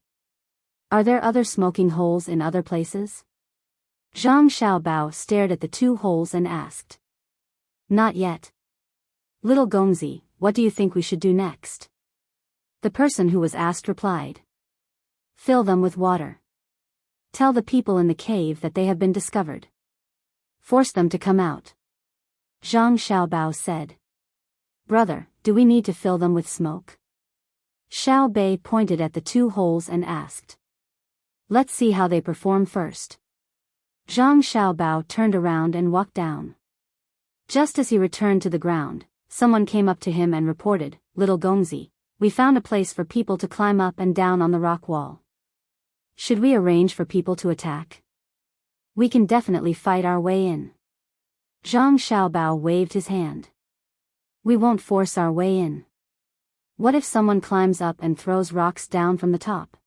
A: Are there other smoking holes in other places? Zhang Xiaobao stared at the 2 holes and asked. Not yet. Little Gongzi, what do you think we should do next? The person who was asked replied. Fill them with water. Tell the people in the cave that they have been discovered. Force them to come out. Zhang Xiaobao said. Brother, do we need to fill them with smoke? Xiao Bei pointed at the 2 holes and asked. Let's see how they perform first. Zhang Xiaobao turned around and walked down. Just as he returned to the ground, someone came up to him and reported, Little Gongzi, we found a place for people to climb up and down on the rock wall. Should we arrange for people to attack? We can definitely fight our way in. Zhang Xiaobao waved his hand. We won't force our way in. What if someone climbs up and throws rocks down from the top?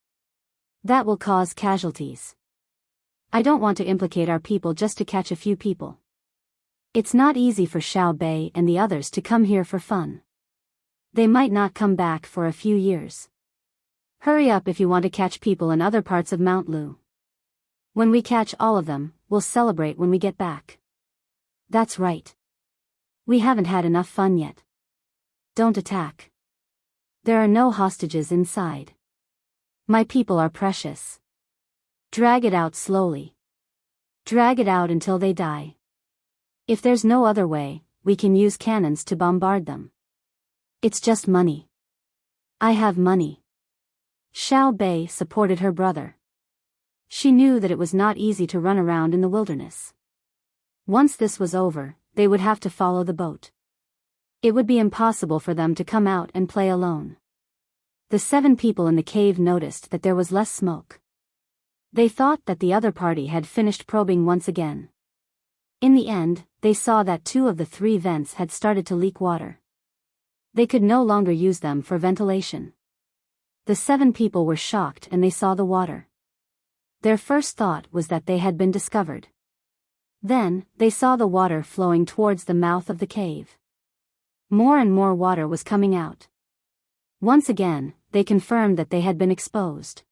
A: That will cause casualties. I don't want to implicate our people just to catch a few people. It's not easy for Xiao Bei and the others to come here for fun. They might not come back for a few years. Hurry up if you want to catch people in other parts of Mount Lu. When we catch all of them, we'll celebrate when we get back. That's right. We haven't had enough fun yet. Don't attack. There are no hostages inside. My people are precious. Drag it out slowly. Drag it out until they die. If there's no other way, we can use cannons to bombard them. It's just money. I have money. Xiao Bei supported her brother. She knew that it was not easy to run around in the wilderness. Once this was over, they would have to follow the boat. It would be impossible for them to come out and play alone. The 7 people in the cave noticed that there was less smoke. They thought that the other party had finished probing once again. In the end, they saw that 2 of the 3 vents had started to leak water. They could no longer use them for ventilation. The 7 people were shocked and they saw the water. Their first thought was that they had been discovered. Then, they saw the water flowing towards the mouth of the cave. More and more water was coming out. Once again, they confirmed that they had been exposed.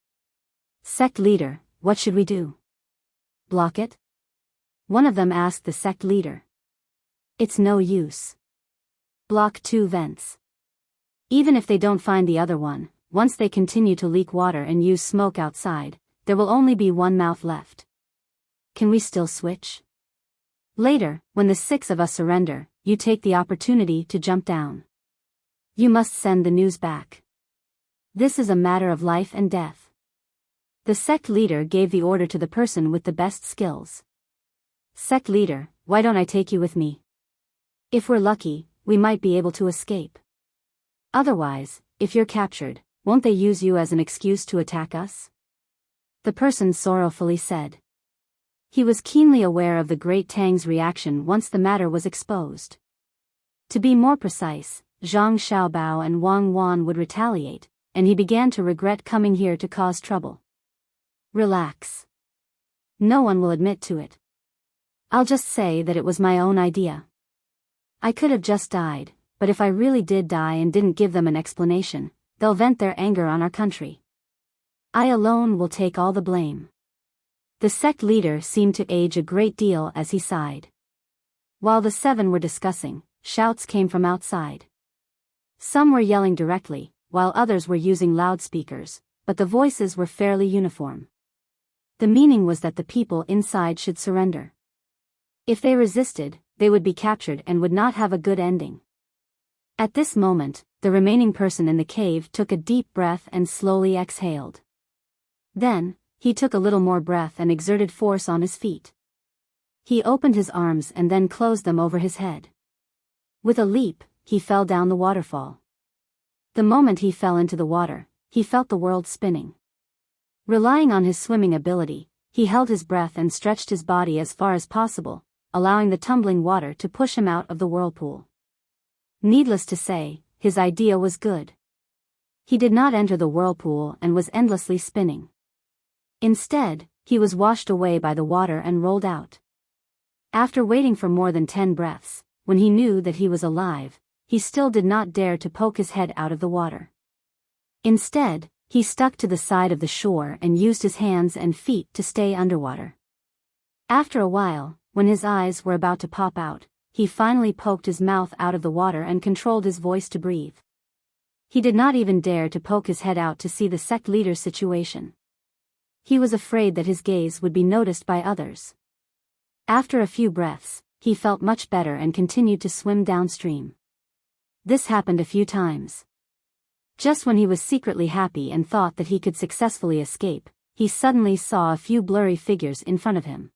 A: Sect leader, what should we do? Block it? One of them asked the sect leader. It's no use. Block 2 vents. Even if they don't find the other one, once they continue to leak water and use smoke outside, there will only be 1 mouth left. Can we still switch? Later, when the 6 of us surrender, you take the opportunity to jump down. You must send the news back. This is a matter of life and death. The sect leader gave the order to the person with the best skills. Sect leader, why don't I take you with me? If we're lucky, we might be able to escape. Otherwise, if you're captured, won't they use you as an excuse to attack us? The person sorrowfully said. He was keenly aware of the great Tang's reaction once the matter was exposed. To be more precise, Zhang Xiaobao and Wang Wan would retaliate, and he began to regret coming here to cause trouble. Relax. No one will admit to it. I'll just say that it was my own idea. I could have just died, but if I really did die and didn't give them an explanation, they'll vent their anger on our country. I alone will take all the blame. The sect leader seemed to age a great deal as he sighed. While the 7 were discussing, shouts came from outside. Some were yelling directly, while others were using loudspeakers, but the voices were fairly uniform. The meaning was that the people inside should surrender. If they resisted, they would be captured and would not have a good ending. At this moment, the remaining person in the cave took a deep breath and slowly exhaled. Then, he took a little more breath and exerted force on his feet. He opened his arms and then closed them over his head. With a leap, he fell down the waterfall. The moment he fell into the water, he felt the world spinning. Relying on his swimming ability, he held his breath and stretched his body as far as possible, allowing the tumbling water to push him out of the whirlpool. Needless to say, his idea was good. He did not enter the whirlpool and was endlessly spinning. Instead, he was washed away by the water and rolled out. After waiting for more than 10 breaths, when he knew that he was alive, he still did not dare to poke his head out of the water. Instead, he stuck to the side of the shore and used his hands and feet to stay underwater. After a while, when his eyes were about to pop out, he finally poked his mouth out of the water and controlled his voice to breathe. He did not even dare to poke his head out to see the sect leader's situation. He was afraid that his gaze would be noticed by others. After a few breaths, he felt much better and continued to swim downstream. This happened a few times. Just when he was secretly happy and thought that he could successfully escape, he suddenly saw a few blurry figures in front of him.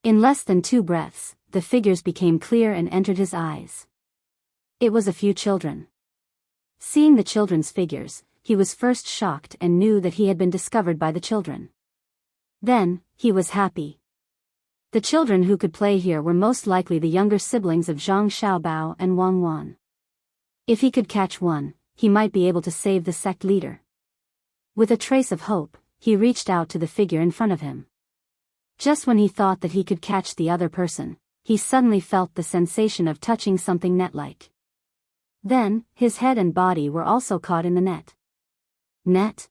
A: In less than 2 breaths, the figures became clear and entered his eyes. It was a few children. Seeing the children's figures, he was first shocked and knew that he had been discovered by the children. Then, he was happy. The children who could play here were most likely the younger siblings of Zhang Xiaobao and Wang Wan. If he could catch one, he might be able to save the sect leader. With a trace of hope, he reached out to the figure in front of him. Just when he thought that he could catch the other person, he suddenly felt the sensation of touching something net-like. Then, his head and body were also caught in the net. Net?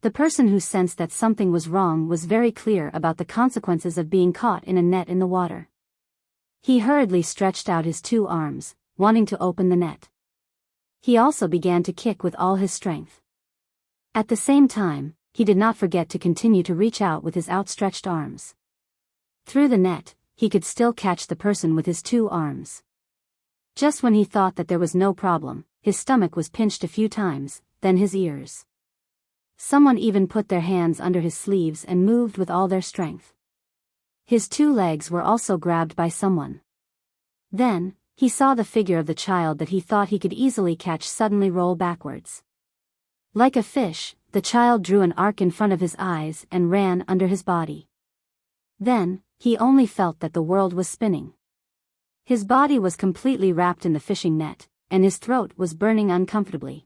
A: The person who sensed that something was wrong was very clear about the consequences of being caught in a net in the water. He hurriedly stretched out his 2 arms, wanting to open the net. He also began to kick with all his strength. At the same time, he did not forget to continue to reach out with his outstretched arms. Through the net, he could still catch the person with his 2 arms. Just when he thought that there was no problem, his stomach was pinched a few times, then his ears. Someone even put their hands under his sleeves and moved with all their strength. His 2 legs were also grabbed by someone. Then, he saw the figure of the child that he thought he could easily catch suddenly roll backwards. Like a fish, the child drew an arc in front of his eyes and ran under his body. Then, he only felt that the world was spinning. His body was completely wrapped in the fishing net, and his throat was burning uncomfortably.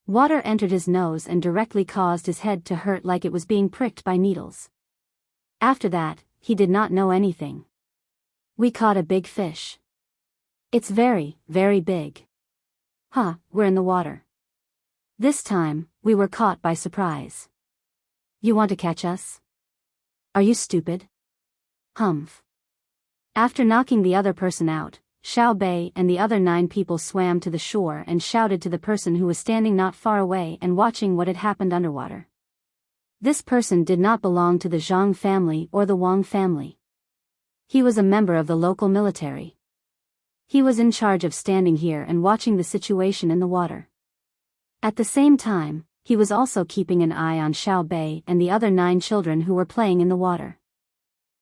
A: Water entered his nose and directly caused his head to hurt like it was being pricked by needles. After that, he did not know anything. We caught a big fish. It's very, very big. Huh, we're in the water. This time, we were caught by surprise. You want to catch us? Are you stupid? Humph. After knocking the other person out, Xiao Bei and the other 9 people swam to the shore and shouted to the person who was standing not far away and watching what had happened underwater. This person did not belong to the Zhang family or the Wang family. He was a member of the local military. He was in charge of standing here and watching the situation in the water. At the same time, he was also keeping an eye on Xiao Bei and the other 9 children who were playing in the water.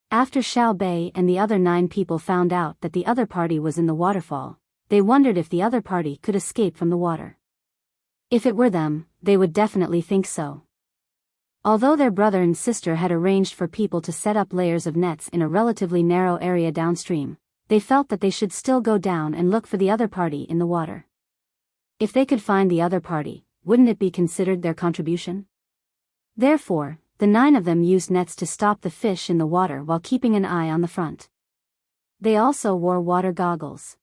A: After Xiao Bei and the other 9 people found out that the other party was in the waterfall, they wondered if the other party could escape from the water. If it were them, they would definitely think so. Although their brother and sister had arranged for people to set up layers of nets in a relatively narrow area downstream, they felt that they should still go down and look for the other party in the water. If they could find the other party, wouldn't it be considered their contribution? Therefore, the 9 of them used nets to stop the fish in the water while keeping an eye on the front. They also wore water goggles.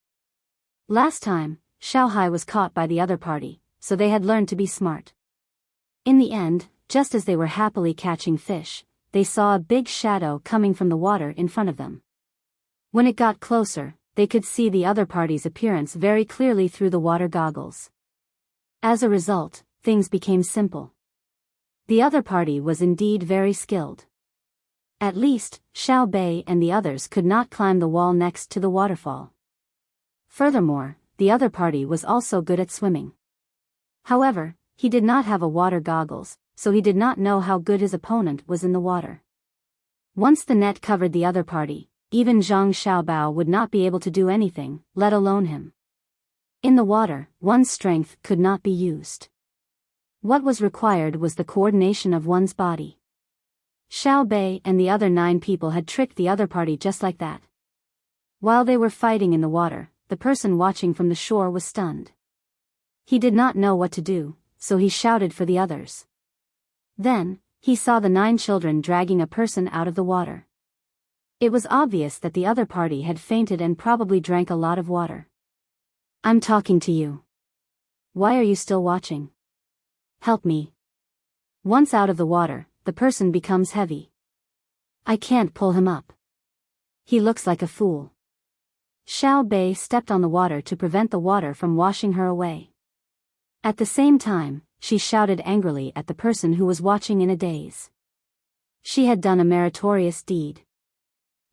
A: Last time, Xiaohai was caught by the other party, so they had learned to be smart. In the end, just as they were happily catching fish, they saw a big shadow coming from the water in front of them. When it got closer, they could see the other party's appearance very clearly through the water goggles. As a result, things became simple. The other party was indeed very skilled. At least, Xiao Bei and the others could not climb the wall next to the waterfall. Furthermore, the other party was also good at swimming. However, he did not have a water goggles, so he did not know how good his opponent was in the water. Once the net covered the other party, even Zhang Xiaobao would not be able to do anything, let alone him. In the water, one's strength could not be used. What was required was the coordination of one's body. Xiao Bei and the other 9 people had tricked the other party just like that. While they were fighting in the water, the person watching from the shore was stunned. He did not know what to do, so he shouted for the others. Then, he saw the 9 children dragging a person out of the water. It was obvious that the other party had fainted and probably drank a lot of water. I'm talking to you. Why are you still watching? Help me. Once out of the water, the person becomes heavy. I can't pull him up. He looks like a fool. Xiao Bei stepped on the water to prevent the water from washing her away. At the same time, she shouted angrily at the person who was watching in a daze. She had done a meritorious deed.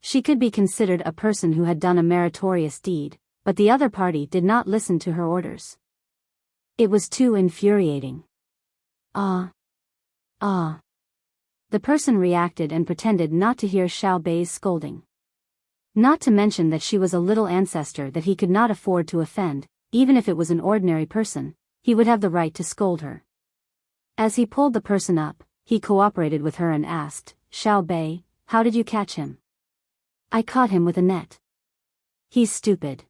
A: She could be considered a person who had done a meritorious deed, but the other party did not listen to her orders. It was too infuriating. Ah. The person reacted and pretended not to hear Xiao Bei's scolding. Not to mention that she was a little ancestor that he could not afford to offend, even if it was an ordinary person, he would have the right to scold her. As he pulled the person up, he cooperated with her and asked, Xiao Bei, how did you catch him? I caught him with a net. He's stupid.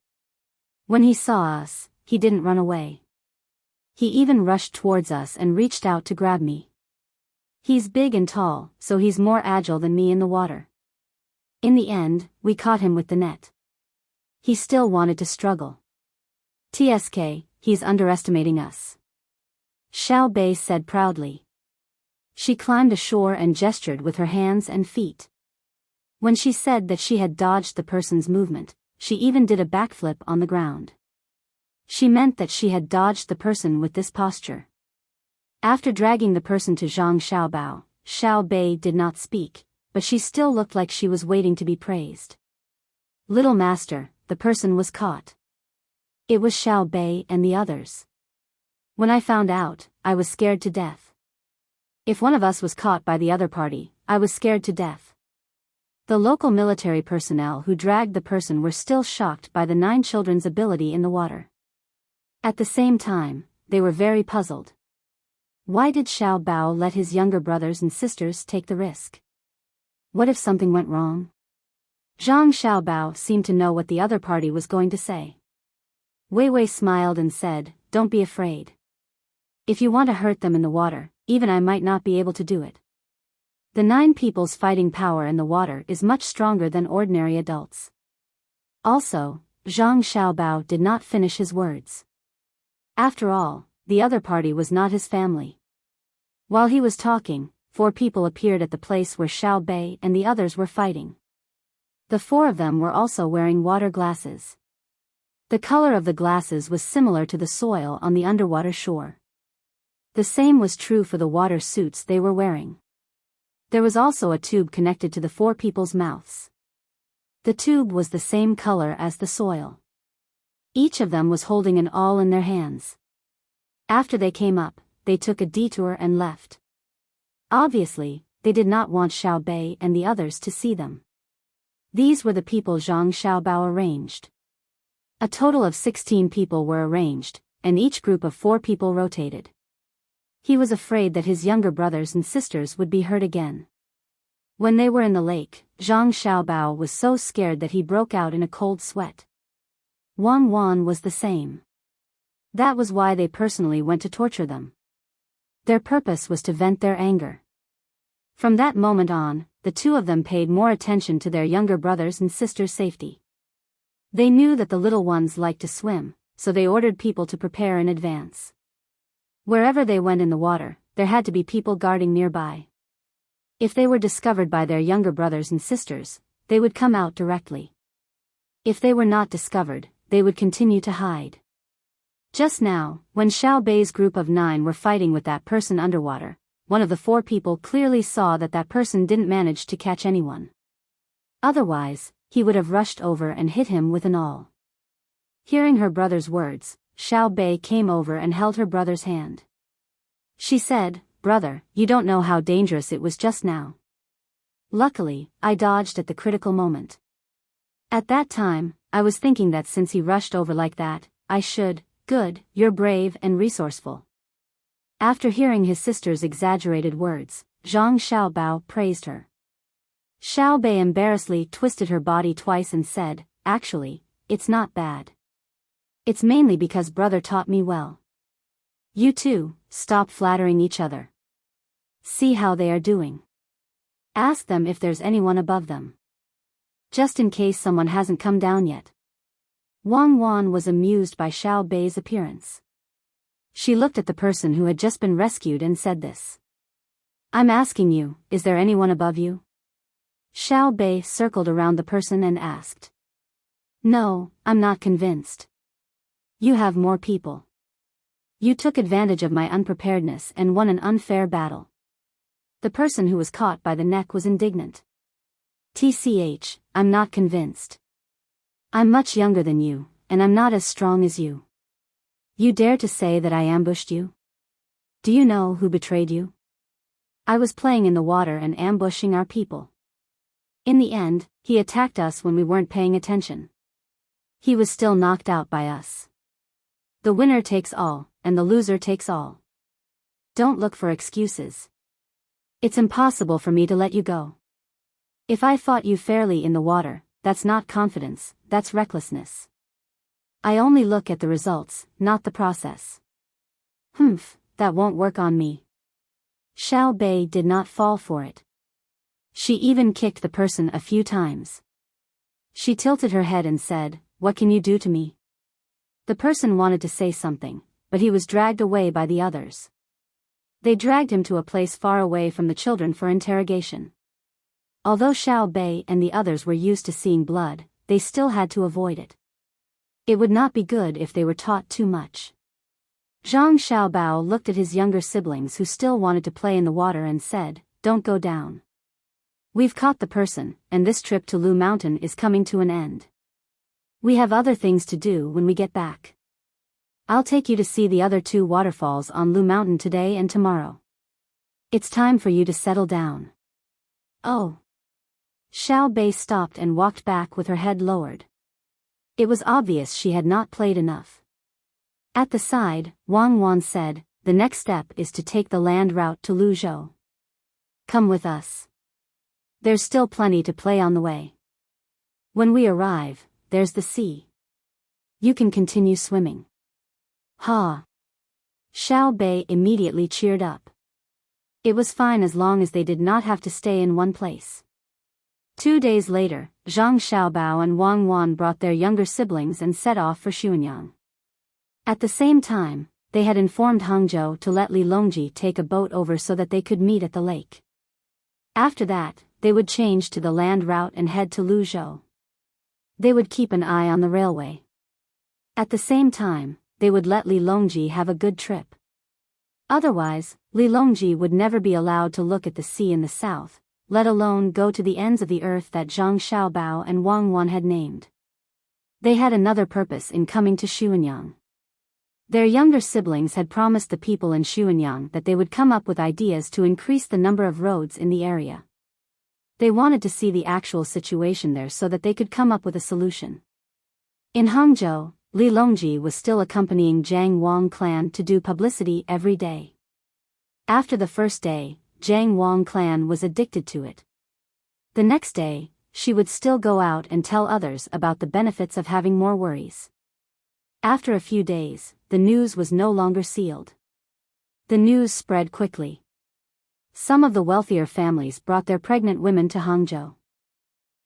A: When he saw us, he didn't run away. He even rushed towards us and reached out to grab me. He's big and tall, so he's more agile than me in the water. In the end, we caught him with the net. He still wanted to struggle. TSK, he's underestimating us. Xiao Bei said proudly. She climbed ashore and gestured with her hands and feet. When she said that she had dodged the person's movement, she even did a backflip on the ground. She meant that she had dodged the person with this posture. After dragging the person to Zhang Xiaobao, Xiao Bei did not speak, but she still looked like she was waiting to be praised. Little master, the person was caught. It was Xiao Bei and the others. When I found out, I was scared to death. If one of us was caught by the other party, I was scared to death. The local military personnel who dragged the person were still shocked by the 9 children's ability in the water. At the same time, they were very puzzled. Why did Xiao Bao let his younger brothers and sisters take the risk? What if something went wrong? Zhang Xiaobao seemed to know what the other party was going to say. Wei Wei smiled and said, don't be afraid. If you want to hurt them in the water, even I might not be able to do it. The 9 people's fighting power in the water is much stronger than ordinary adults. Also, Zhang Xiaobao did not finish his words. After all, the other party was not his family. While he was talking, 4 people appeared at the place where Xiao Bei and the others were fighting. The 4 of them were also wearing water glasses. The color of the glasses was similar to the soil on the underwater shore. The same was true for the water suits they were wearing. There was also a tube connected to the 4 people's mouths. The tube was the same color as the soil. Each of them was holding an awl in their hands. After they came up, they took a detour and left. Obviously, they did not want Xiao Bei and the others to see them. These were the people Zhang Xiaobao arranged. A total of 16 people were arranged, and each group of 4 people rotated. He was afraid that his younger brothers and sisters would be hurt again. When they were in the lake, Zhang Xiaobao was so scared that he broke out in a cold sweat. Wang Wan was the same. That was why they personally went to torture them. Their purpose was to vent their anger. From that moment on, the 2 of them paid more attention to their younger brothers' and sisters' safety. They knew that the little ones liked to swim, so they ordered people to prepare in advance. Wherever they went in the water, there had to be people guarding nearby. If they were discovered by their younger brothers and sisters, they would come out directly. If they were not discovered, they would continue to hide. Just now, when Xiao Bei's group of 9 were fighting with that person underwater, one of the 4 people clearly saw that that person didn't manage to catch anyone. Otherwise, he would have rushed over and hit him with an awl. Hearing her brother's words, Xiao Bei came over and held her brother's hand. She said, "Brother, you don't know how dangerous it was just now." Luckily, I dodged at the critical moment. At that time, I was thinking that since he rushed over like that, I should. "Good, you're brave and resourceful." After hearing his sister's exaggerated words, Zhang Xiaobao praised her. Xiao Bei embarrassedly twisted her body twice and said, "Actually, it's not bad. It's mainly because brother taught me well. You two, stop flattering each other. See how they are doing. Ask them if there's anyone above them. Just in case someone hasn't come down yet." Wang Wan was amused by Xiao Bei's appearance. She looked at the person who had just been rescued and said this. "I'm asking you, is there anyone above you?" Xiao Bei circled around the person and asked. "No, I'm not convinced. You have more people. You took advantage of my unpreparedness and won an unfair battle." The person who was caught by the neck was indignant. "TCH, I'm not convinced. I'm much younger than you, and I'm not as strong as you. You dare to say that I ambushed you? Do you know who betrayed you? I was playing in the water and ambushing our people. In the end, he attacked us when we weren't paying attention. He was still knocked out by us. The winner takes all, and the loser takes all. Don't look for excuses. It's impossible for me to let you go. If I fought you fairly in the water, that's not confidence, that's recklessness. I only look at the results, not the process." "Humph, that won't work on me." Xiao Bei did not fall for it. She even kicked the person a few times. She tilted her head and said, "What can you do to me?" The person wanted to say something, but he was dragged away by the others. They dragged him to a place far away from the children for interrogation. Although Xiao Bei and the others were used to seeing blood, they still had to avoid it. It would not be good if they were taught too much. Zhang Xiaobao looked at his younger siblings who still wanted to play in the water and said, "Don't go down. We've caught the person, and this trip to Lu Mountain is coming to an end. We have other things to do when we get back. I'll take you to see the other 2 waterfalls on Lu Mountain today and tomorrow. It's time for you to settle down." "Oh." Xiao Bei stopped and walked back with her head lowered. It was obvious she had not played enough. At the side, Wang Wan said, "The next step is to take the land route to Luzhou. Come with us. There's still plenty to play on the way. When we arrive, there's the sea. You can continue swimming." "Ha!" Xiao Bei immediately cheered up. It was fine as long as they did not have to stay in one place. 2 days later, Zhang Xiaobao and Wang Wan brought their younger siblings and set off for Xuanyang. At the same time, they had informed Hangzhou to let Li Longji take a boat over so that they could meet at the lake. After that, they would change to the land route and head to Luzhou. They would keep an eye on the railway. At the same time, they would let Li Longji have a good trip. Otherwise, Li Longji would never be allowed to look at the sea in the south, let alone go to the ends of the earth that Zhang Xiaobao and Wang Wan had named. They had another purpose in coming to Xuanyang. Their younger siblings had promised the people in Xuanyang that they would come up with ideas to increase the number of roads in the area. They wanted to see the actual situation there so that they could come up with a solution. In Hangzhou, Li Longji was still accompanying Jiang Wang clan to do publicity every day. After the first day, Jiang Wang clan was addicted to it. The next day, she would still go out and tell others about the benefits of having more worries. After a few days, the news was no longer sealed. The news spread quickly. Some of the wealthier families brought their pregnant women to Hangzhou.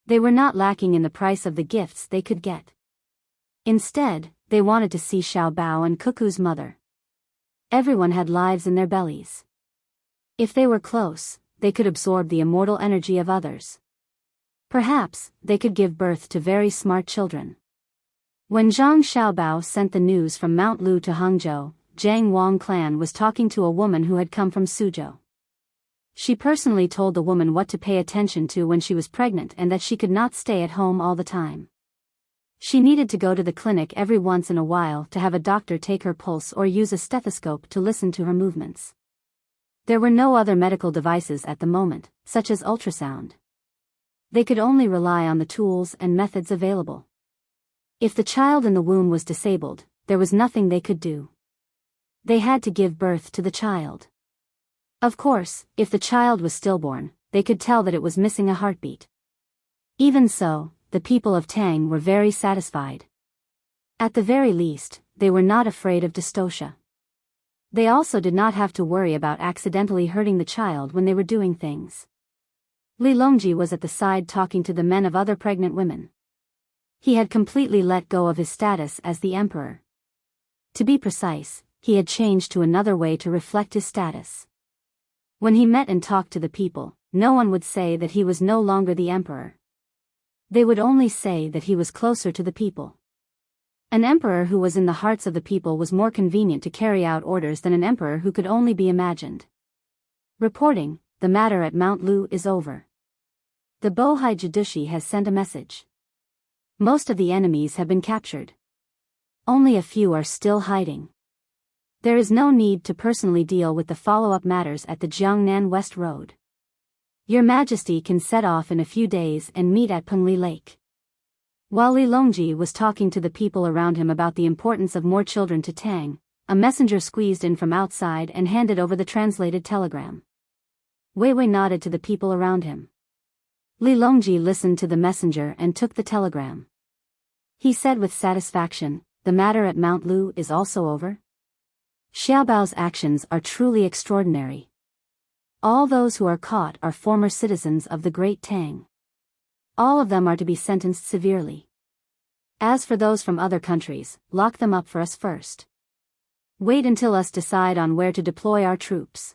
A: They were not lacking in the price of the gifts they could get. Instead, they wanted to see Xiaobao and Cuckoo's mother. Everyone had lives in their bellies. If they were close, they could absorb the immortal energy of others. Perhaps, they could give birth to very smart children. When Zhang Xiaobao sent the news from Mount Lu to Hangzhou, Jiang Wang clan was talking to a woman who had come from Suzhou. She personally told the woman what to pay attention to when she was pregnant and that she could not stay at home all the time. She needed to go to the clinic every once in a while to have a doctor take her pulse or use a stethoscope to listen to her movements. There were no other medical devices at the moment, such as ultrasound. They could only rely on the tools and methods available. If the child in the womb was disabled, there was nothing they could do. They had to give birth to the child. Of course, if the child was stillborn, they could tell that it was missing a heartbeat. Even so, the people of Tang were very satisfied. At the very least, they were not afraid of dystocia. They also did not have to worry about accidentally hurting the child when they were doing things. Li Longji was at the side talking to the men of other pregnant women. He had completely let go of his status as the emperor. To be precise, he had changed to another way to reflect his status. When he met and talked to the people, no one would say that he was no longer the emperor. They would only say that he was closer to the people. An emperor who was in the hearts of the people was more convenient to carry out orders than an emperor who could only be imagined. Reporting, the matter at Mount Lu is over. The Bohai Jidushi has sent a message. Most of the enemies have been captured. Only a few are still hiding. There is no need to personally deal with the follow-up matters at the Jiangnan West Road. Your Majesty can set off in a few days and meet at Pengli Lake. While Li Longji was talking to the people around him about the importance of more children to Tang, a messenger squeezed in from outside and handed over the translated telegram. Wei Wei nodded to the people around him. Li Longji listened to the messenger and took the telegram. He said with satisfaction, "The matter at Mount Lu is also over?" Xiaobao's actions are truly extraordinary. All those who are caught are former citizens of the Great Tang. All of them are to be sentenced severely. As for those from other countries, lock them up for us first. Wait until us decide on where to deploy our troops.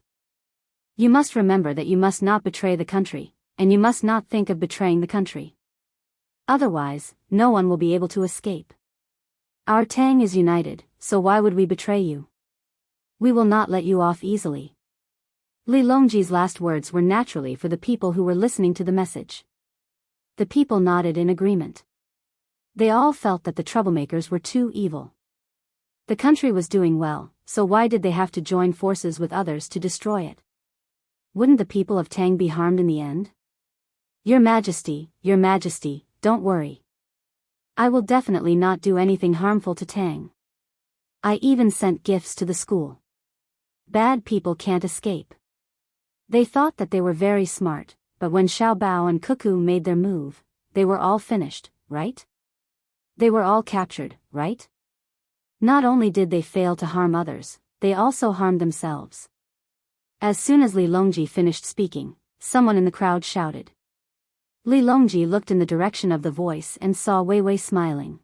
A: You must remember that you must not betray the country, and you must not think of betraying the country. Otherwise, no one will be able to escape. Our Tang is united, so why would we betray you? We will not let you off easily. Li Longji's last words were naturally for the people who were listening to the message. The people nodded in agreement. They all felt that the troublemakers were too evil. The country was doing well, so why did they have to join forces with others to destroy it? Wouldn't the people of Tang be harmed in the end? Your Majesty, don't worry. I will definitely not do anything harmful to Tang. I even sent gifts to the school. Bad people can't escape. They thought that they were very smart, but when Xiao Bao and Cuckoo made their move, they were all finished, right? They were all captured, right? Not only did they fail to harm others, they also harmed themselves. As soon as Li Longji finished speaking, someone in the crowd shouted. Li Longji looked in the direction of the voice and saw Wei Wei smiling.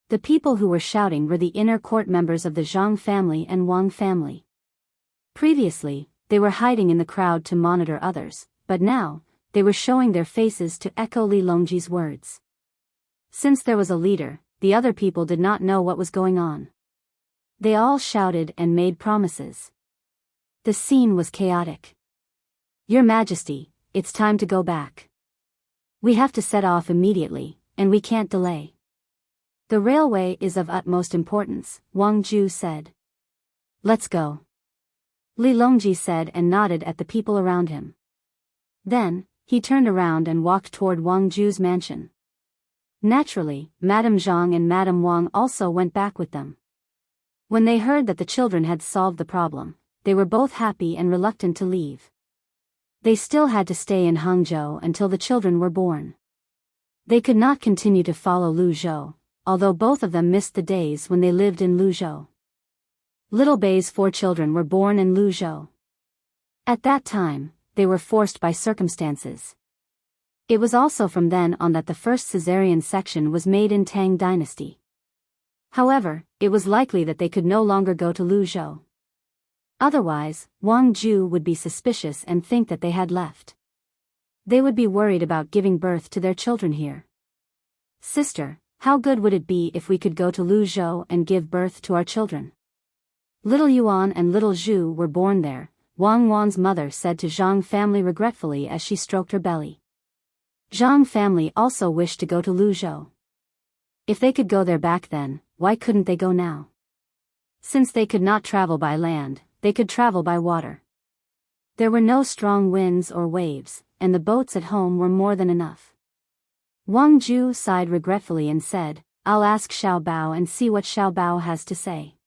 A: The people who were shouting were the inner court members of the Zhang family and Wang family. Previously, they were hiding in the crowd to monitor others, but now, they were showing their faces to echo Li Longji's words. Since there was a leader, the other people did not know what was going on. They all shouted and made promises. The scene was chaotic. Your Majesty, it's time to go back. We have to set off immediately, and we can't delay. The railway is of utmost importance, Wang Ju said. Let's go. Li Longji said and nodded at the people around him. Then, he turned around and walked toward Wang Ju's mansion. Naturally, Madame Zhang and Madame Wang also went back with them. When they heard that the children had solved the problem, they were both happy and reluctant to leave. They still had to stay in Hangzhou until the children were born. They could not continue to follow Luzhou, although both of them missed the days when they lived in Luzhou. Little Bei's 4 children were born in Luzhou. At that time, they were forced by circumstances. It was also from then on that the first caesarean section was made in Tang Dynasty. However, it was likely that they could no longer go to Luzhou. Otherwise, Wang Ju would be suspicious and think that they had left. They would be worried about giving birth to their children here. Sister, how good would it be if we could go to Luzhou and give birth to our children? Little Yuan and little Zhu were born there, Wang Wan's mother said to Zhang family regretfully as she stroked her belly. Zhang family also wished to go to Luzhou. If they could go there back then, why couldn't they go now? Since they could not travel by land, they could travel by water. There were no strong winds or waves, and the boats at home were more than enough. Wang Ju sighed regretfully and said, I'll ask Xiao Bao and see what Xiao Bao has to say.